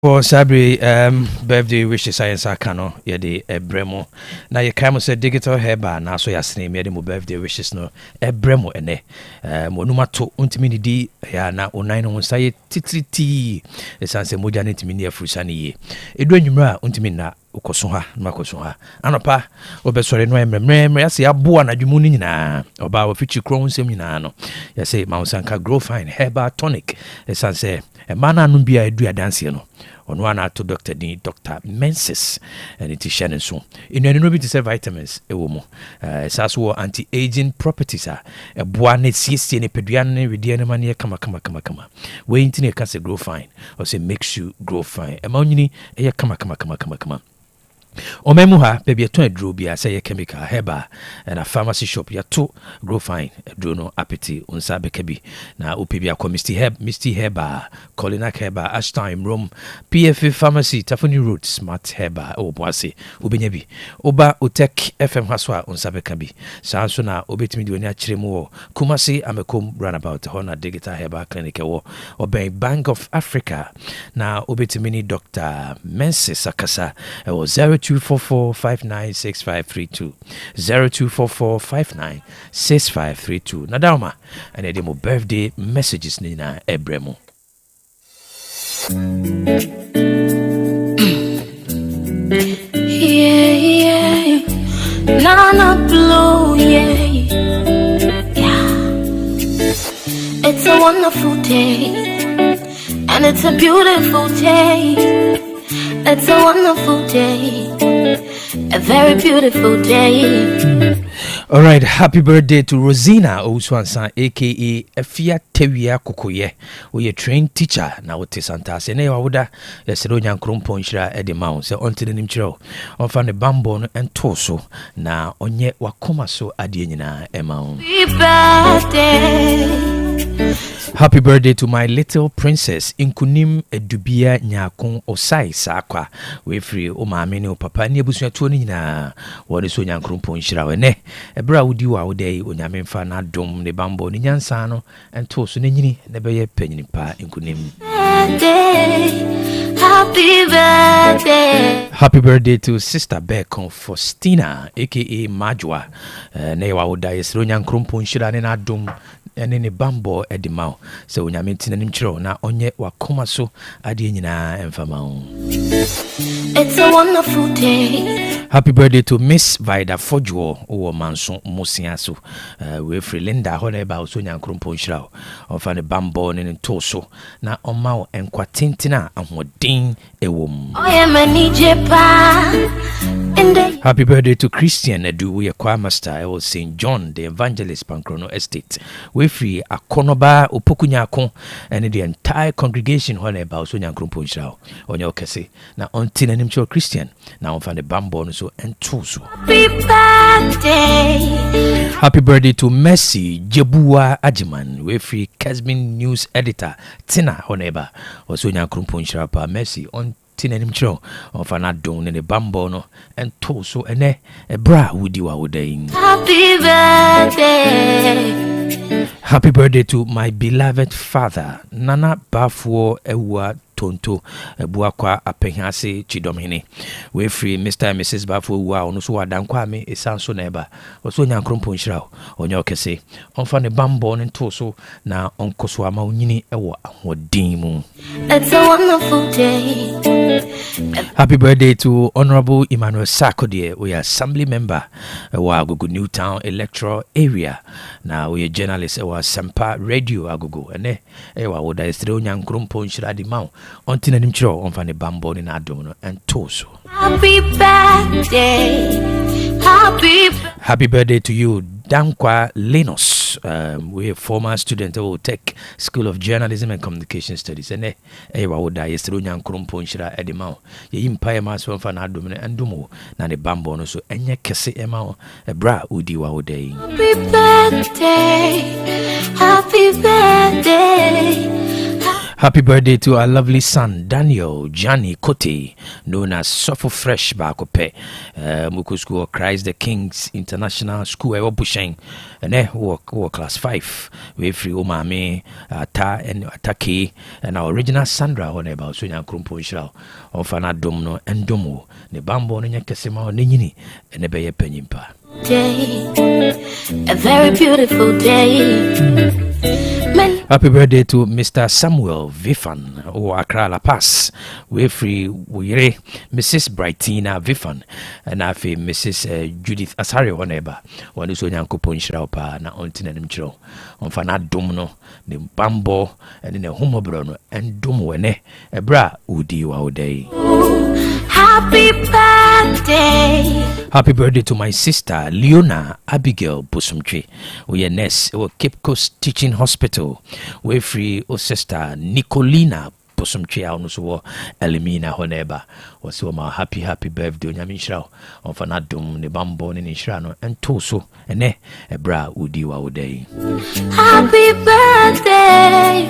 For Sabri, birthday wishes science akano yede ebremo na ye kamo se digital hairbar na so yasne me de mo birthday wishes no ebremo ene mo numa to untimi ni di ya na onan no saye titriti esanse moja ne timi ni afrusa ne ye edu anwumra untimi na ukoso ha na makoso ha anopa obesore no emremre yase aboa na dwumu ni nyina oba wo fichi kro nsem nyina no yase mausanka grow fine hairbar tonic esanse mana no bia edu adanse no ono ana to doctor ni Dr. Menses and it is Shannon so in no be to say vitamins e wo mo saso anti aging properties a boa na siesie ne peduan ne wedie ne mane kama we intine ka se grow fine or say makes you grow fine e ma onyini e kama Omemu ha baby to adro bia say chemical heba and a pharmacy shop ya to grow fine adro no apeti unsa bekabi na opibia misty heba colina heba ashtime room PF pharmacy Tafuni road smart heba obwase obenya bi oba otek FM haswa unsa bekabi sanso na obetimi di oni akire mu Kumasi amekom runabout hona digital heba clinic wo obey Bank of Africa na obetimi ni Dr. Menses akasa 0244596532 0244596532 Nadama and edemo birthday messages nina ebremo yeah Nana blue yeah It's a wonderful day and it's a beautiful day. It's a wonderful day, a very beautiful day. All right, happy birthday to Rosina Ouswansan, aka Efia Tewia Kokoye. We a trained teacher now with Santa Sene Wawuda, Yesidonia Krumponshira Edimau, so on to the Nimchiro, on fan the bambon and torso, na onye wakoma so adienina emau. Happy birthday to my little princess Inkunim Edubia Nyakon Osai Sakwa. We free o maame ne o papa ne abusua to ni nyina. Wode so nyankrompo nhira we ne. Ebra wodi wa wode onyame mfa na dom ne bambo ne nyansa no ento so ne nyini ne beye panyini pa Inkunim. Happy birthday. Happy birthday to Sister Becon Faustina aka Majwa. Ne wa woda yesro nyankrompo nhira ne na dom ene ne bambo edimao se onyame ntina nim kyerɛ na onye wakoma so ade nyina emfama wo. It's a wonderful day. Happy birthday to Miss Vida Fojo o Manson Musia so we free Linda honeba so nyankrompo nhyira o fa ne bambo ne toso na oma o enkwatentina ahoden ewom. Happy birthday to Christian Edu, we choir master at St. John the Evangelist Pankrono Estate. We free Akonoba Opokunyako and the entire congregation honeba so nyankrompo nhyira o onye okese na onti na nimcho Christian na on fa ne bambo so and toso. Happy birthday to Mercy Jebua Ajiman, we free Kesmin news editor Tina Honeba also nyankrompo nhyira pa Mercy on Tinenim Cho of an adon in the bambono and toso ene a bra woody wa wodain. Happy birthday. Happy birthday to my beloved father Nana Bafuo Ewa Tonto Buakwa Apehase Chidomhini. We free Mr. and Mrs. Bafuo wa ono so wadankwame esanso neba oso nyankrompo nhyira onye okese onfa ne bambo ne toso na onkoso ama onyini ewo ahodin mu. It's a wonderful day. Happy birthday to Honorable Emmanuel Sarkodie. We are assembly member Agogo Newtown electoral area. Now we are journalists Sempa Radio Agogo ene ewa woda estro nyankrompo nhyira di maw ontina nimchiro onfa ne bambo ne adom and toso. Happy birthday. Happy birthday to you, Dankwa Lenos. We're a former student of Tech School of Journalism and Communication Studies. And ewa woda yestro nyankrompo nhyira edimao. Ye impaya maso mfa na adom ne ndomo na ne bambo no so enye kese emao bra udi wa wodai. Happy birthday. Happy birthday. Happy birthday to our lovely son Daniel Johnny Kote, known as Suffer Fresh Bakope, Muku School of Christ the King's International School ewa Busheng, and work class 5. We free Omame, Ta and Atake, and our original Sandra on about Sunya Krumpo Shroud, of an Adomno and Domo, the Bambo and Yakasema Nini, and the Baye Penimpa. A very beautiful day. Happy birthday to Mr. Samuel Vifan or Accra La Paz. We free Wire, Mrs. Brightina Vifan, and Afi Mrs. Judith Asario Honeba. One is on Yanko Ponchraupa, na Ontin Mcho, on Fana Domino, the Bambo, and in a Homobrono, and Domwene, a bra Udi Wauday. Happy birthday. Happy birthday to my sister Leona Abigail Busumchi. We are nurse at Cape Coast Teaching Hospital. We free o sister Nicolina Busumchi Anuso Elimina Honeba. Was so my happy birthday on Yamishrao on Fanadum ne Bambo in Shrano and Toso and a bra Udiwa Uday. Happy birthday.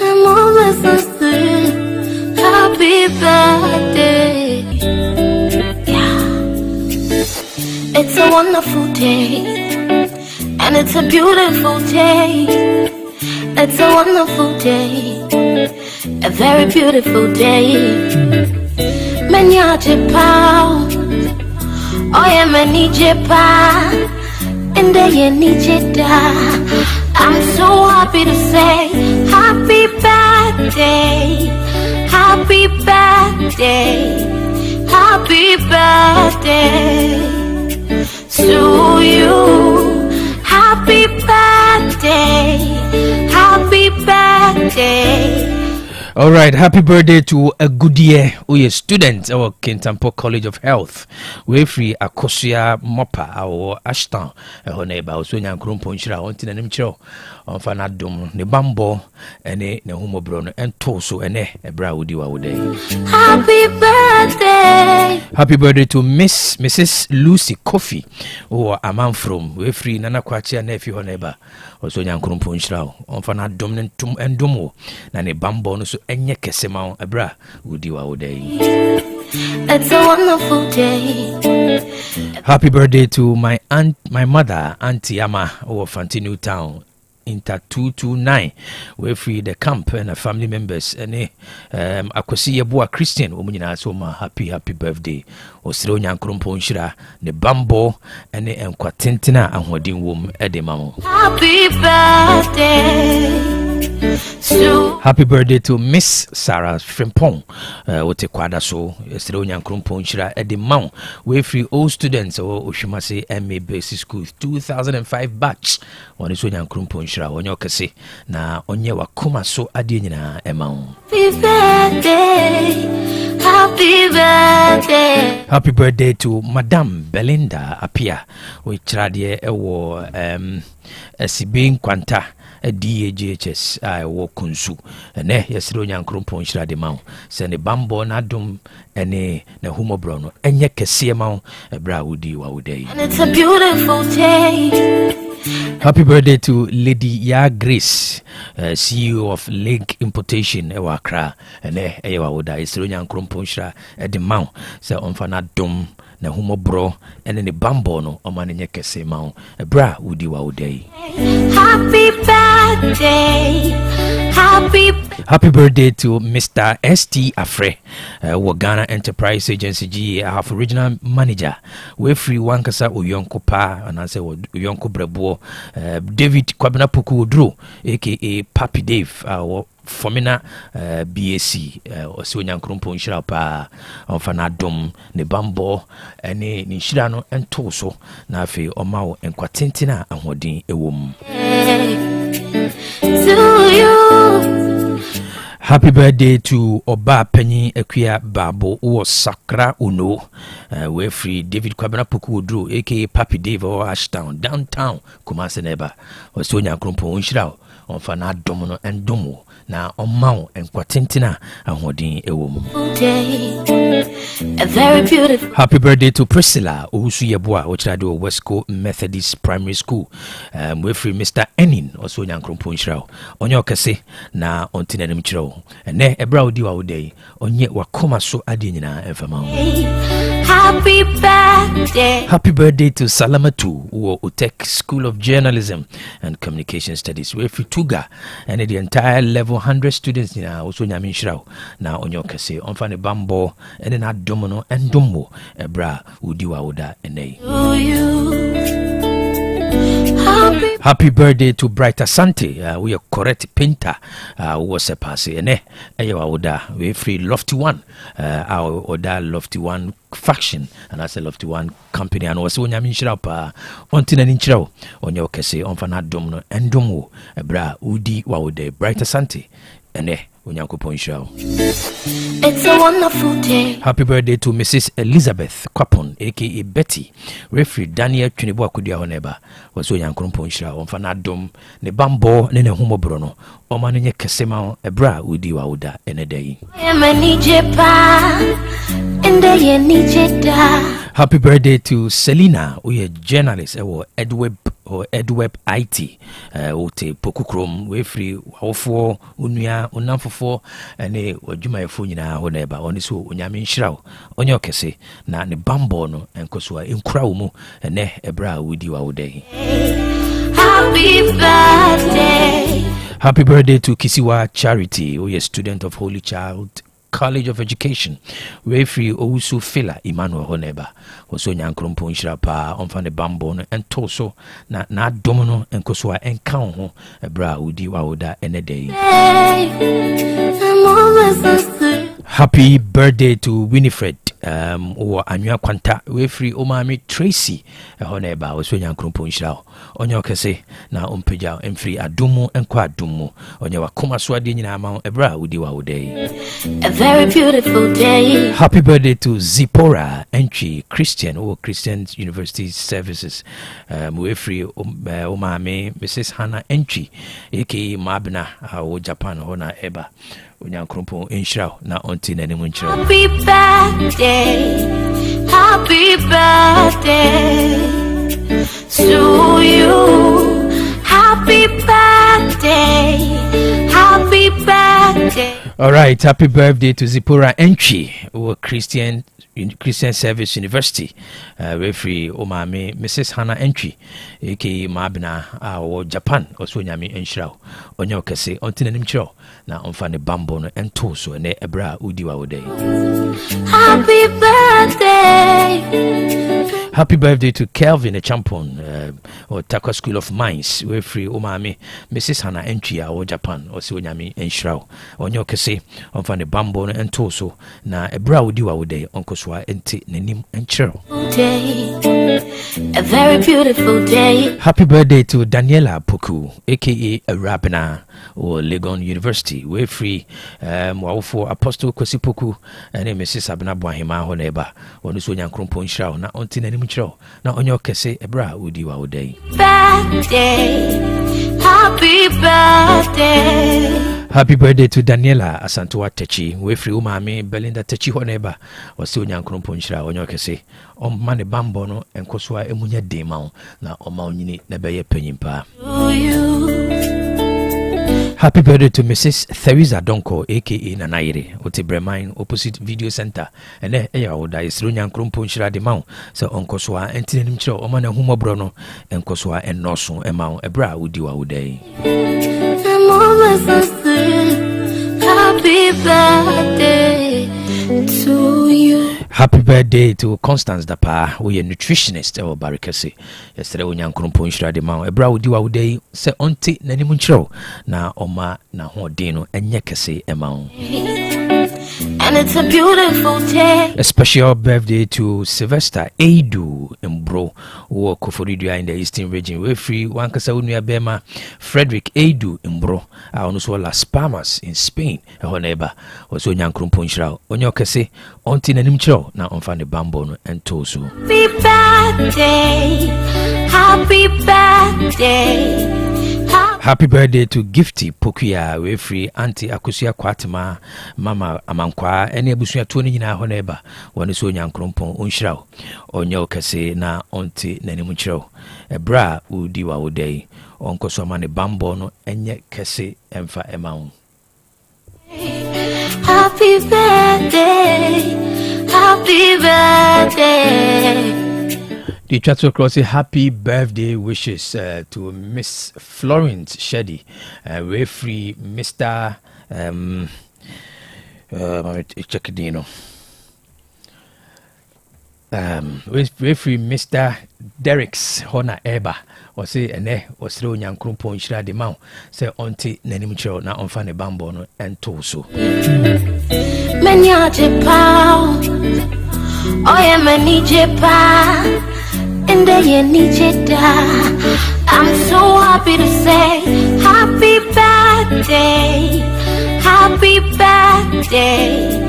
I'm always so sweet. Happy birthday. Yeah. It's a wonderful day. And it's a beautiful day. It's a wonderful day. A very beautiful day. Menya Japan. Oh yeah, many Japan. And they need I'm so happy to say happy birthday. Happy birthday, happy birthday to you. Happy birthday, happy birthday. All right, happy birthday to a good year. We are students at Kintampo College of Health. We free Akosia Mopa our Ashton. Her neighbor was when young Krumpo Nshira on Tina Nimcho on Fanadum, the Bambo, and a Humobron and Toso and a Browdiwa Uday. Happy birthday. Happy birthday to Mrs. Lucy Coffee, or a man from we free Nana Quacha nephew her neighbor. Also young Krumpo Nshira on Fanadum and Domo, and a Bambo no so enye kesema abra udiwa udai. It's a wonderful day. Happy birthday to my mother Auntie Ama of Fantinu Town Inter 229 we free the camp and family members and akwasi yeboa Christian omunyina so ma happy birthday osiro nyankrompo nshira ne bambo ene enkwatentena ahoden wom edema. Happy birthday. Happy birthday to Miss Sarah Frimpong. Wote kwada so esiro nyankrompo nshira edema we free all students or Oshimase MA Basic School 2005 batch. One is nyankrompo nshira onye okese na onye wakoma so ade nyina ema. Happy birthday. Happy birthday. Happy birthday to Madame Belinda Apia. We tradie ewo Sibin Kwanta DAGHS wo kunsu ne yesiro nyankrompo nshira de ma se ne bambo na dum ene na humobro no enye kese ma bra wudi wa wudai. And it's a beautiful day. Happy birthday to Lady Ya Grace, CEO of Lake Importation ewa Accra ene ewa woda isiro nyankrompo nshira de ma se onfana dum na humobro ene ne bambo no omane nye kese ma bra wudi wa wudai. Happy birthday. Happy birthday to Mr. ST Afre, Ghana Enterprise Agency GA, half original manager. We free wankasa uyonko pa and I say uyonko brebo David Kwabena Puku Drew, aka Papi Dave, Fomina BAC, osi onyankrompo nshira pa onfana dom ne bambo ene ni nshira entoso na afi omawo enkwatentina ahodin ewom. To you. Happy birthday to Oba Penny Equia Babo or Sakra Uno. We're free David Kwabena Puku Drew, aka Papi Dave or Ashtown, downtown, Kumasi Neba, or Sonia Krumpo Unshirao, on Fana Domino and Domo, now on Mount and Quatintina and Hodin Ewom. A very beautiful. Happy birthday to Priscilla Usuyabua, which I do West Coast Methodist Primary School. We're free Mr. Enin, or Sonia Krumpo Unshirao, on your case, now on Tinanim Chiro. And ne ebra odi wa day onye wakoma so ade nyina emfama. Happy birthday. Happy birthday to Salamatu who Utek School of Journalism and Communication Studies we Fituga and the entire level 100 students na also nyame nshiraw na onye okese onfa ne bambo and na domono and domo ebra odi wa oda enei. Happy birthday to Bright Asante. We are correct painter. Who was a pass ene. Ewa oda we free Lofty One. Our oda Lofty One faction and as a Lofty One company and also nyami nshira pa ontina nchiraw onye okese onfana domno endomo ebra udi wa oda Bright Asante ene. It's a wonderful day. Happy birthday to Mrs. Elizabeth Kwapon, aka Betty. Referee Daniel Chunibo Akudia Honeba was Yankrumpo Nshira, Onfana Dom, ne Bambo, Nene Humo Bruno, Omanine Kesema, Ebra, Udiwa Uda, and a day. Happy birthday to Selina, we a journalist, or Edweb IT, Ote Pokukrom, we free Hofo, Unia, Unamfo, and a Wajuma Funina, Honeba, Onisu, Unyamin Shrao, Onyokese, na ne Bambono, and Kosua in Kraumu, and ne Ebra Udiwa Day. Happy birthday. Happy birthday to Kisiwa Charity, we a student of Holy Child College of Education. We free Ousu Fila Emmanuel Honeba. Also Nyankrumpo Nshira pa onfane bambo and toso na domino and koswa and count ebra udi wa oda ene day. Happy birthday to Winifred or Anya Quanta. We free Omami Tracy Honeba was when Yankrumpo Nshira. Onyo kese na umpeja and free adumo and quadumo. Onyo Kuma Swadi in amount ebra udi wa day. A very beautiful day. Happy birthday to Zipporah Entry Christian or Christian University Services. We free Omame Mrs. Hannah Entry, aka Mabna, or Japan Hona Eba. Unyankrumpo Nshira na onti na nemu nchira. Happy birthday. Happy birthday to you. Happy birthday. Happy birthday. All right, happy birthday to Zipporah Entry, or Christian Christian Service University referee Omame Mrs. Hannah Entry aka Mabna or Japan also nyame enhira onye okese ontina nim chiro na onfa ne bambo no ento so ne ebra udiwa wodai. Happy birthday to Kelvin Champon or Takwa School of Mines referee Omame Mrs. Hannah Entry or Japan also nyame enhira onye okese onfa ne bambo no ento so na ebra udiwa wodai onkoswa enti nenim enchiro. A very beautiful day. Happy birthday to Daniela Poku aka Rabina or Legon University we free for Apostle Kwesi Poku and Mrs. Abna Bwahima honeba onu so nyankrompo nhyira na onti nanim kyerɛ na onyo kese ebra udi wa odai. Happy birthday. Happy birthday to Daniela Asante Techi we free umame Belinda Techi honeba wasi onyankrompo nhyira onyo kese mane bambo no enkoswa emunya dema na oma onyini na beye panyimpa. Happy birthday to Mrs. Theresa Donko aka Nanaire Otebremine opposite video center ene eya oda isro nyankrompo nhyira de mawo se onkoswa entinenim kyerɛ oma na humobro no enkoswa enoso emawo ebra udi wa odai. Happy birthday to you. Happy birthday to Constance Dapa, we a nutritionist or barricade. Yesterday, when young Krumpunshra de Mount, a brow do our day, say auntie Nanimuncho, na Oma na Hodino, and Yakase amount. And it's a beautiful day. A special birthday to Sylvester Edu and Bro, who are Koforidia in the Eastern region. We free one Casaunia Bema, Frederick Edu and Bro, also Las Palmas in Spain, a neighbor, was on young Krumpunshra, on your Kase, auntie Nanimcho, now on Fanny Bambon and Tosu. Happy birthday, happy birthday. Happy birthday to Gifty Pokuya, we free Auntie Akusia Kwatima, Mama Amankwa, any Abusia Tony in our honeba, one is so young Krumpo, Unshrow, or Nyokase na Auntie Nanimucho, a bra udiwa uday, Uncle Somani Bambono, and yet Kase and fa amount. Happy birthday, happy birthday. The chat across a happy birthday wishes to Miss Florence Sheddy, we free Mr. Check Dino. We free Mr. Derek's Hona Eba, or say ene or slow young Krumpo in Shra de Mount, say auntie Nanimucho na on Fanny Bambono and Toso. Menya Japan, oh yeah, many Japan. And I'm so happy to say happy birthday, happy birthday,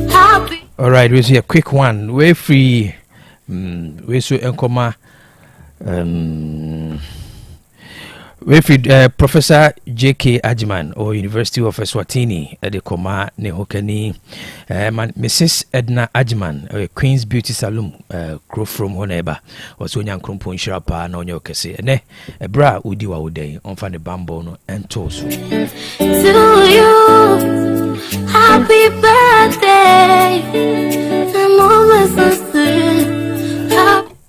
happy. All right, we'll see a quick one. We're free. We so enkoma. We free. Professor J.K. Ajiman or University of Eswatini at the Koma Nehokani. Mrs. Edna Ajiman, Queen's Beauty Salon, grow from Honeba, was when young Krumpo in Sharapa, no Yokase, and a bra udiwa uday on Fanny Bambono and Tosu. To you, happy birthday. I'm always so sweet.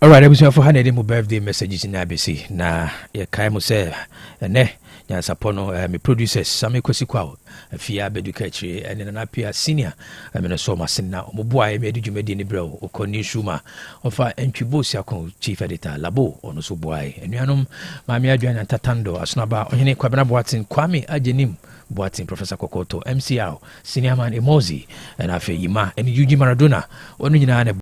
All right, I was for handing my birthday messages in ABC. Na ya kaimo say, ne. Nyansapono me producers Sami Kosikwa afia bedukachiri ene na pia senior me no so masena omoboa me adwumadi ni brɛ okoni shuma ofa entwibosi akon chief editor labo ono so boai enuanom maami adwan tatando asonaba ohene kwabena boatin kwame ajenim boatin professor Kokoto MCR senior man Emozi na afia yima ene Yuji Maradona onu nyina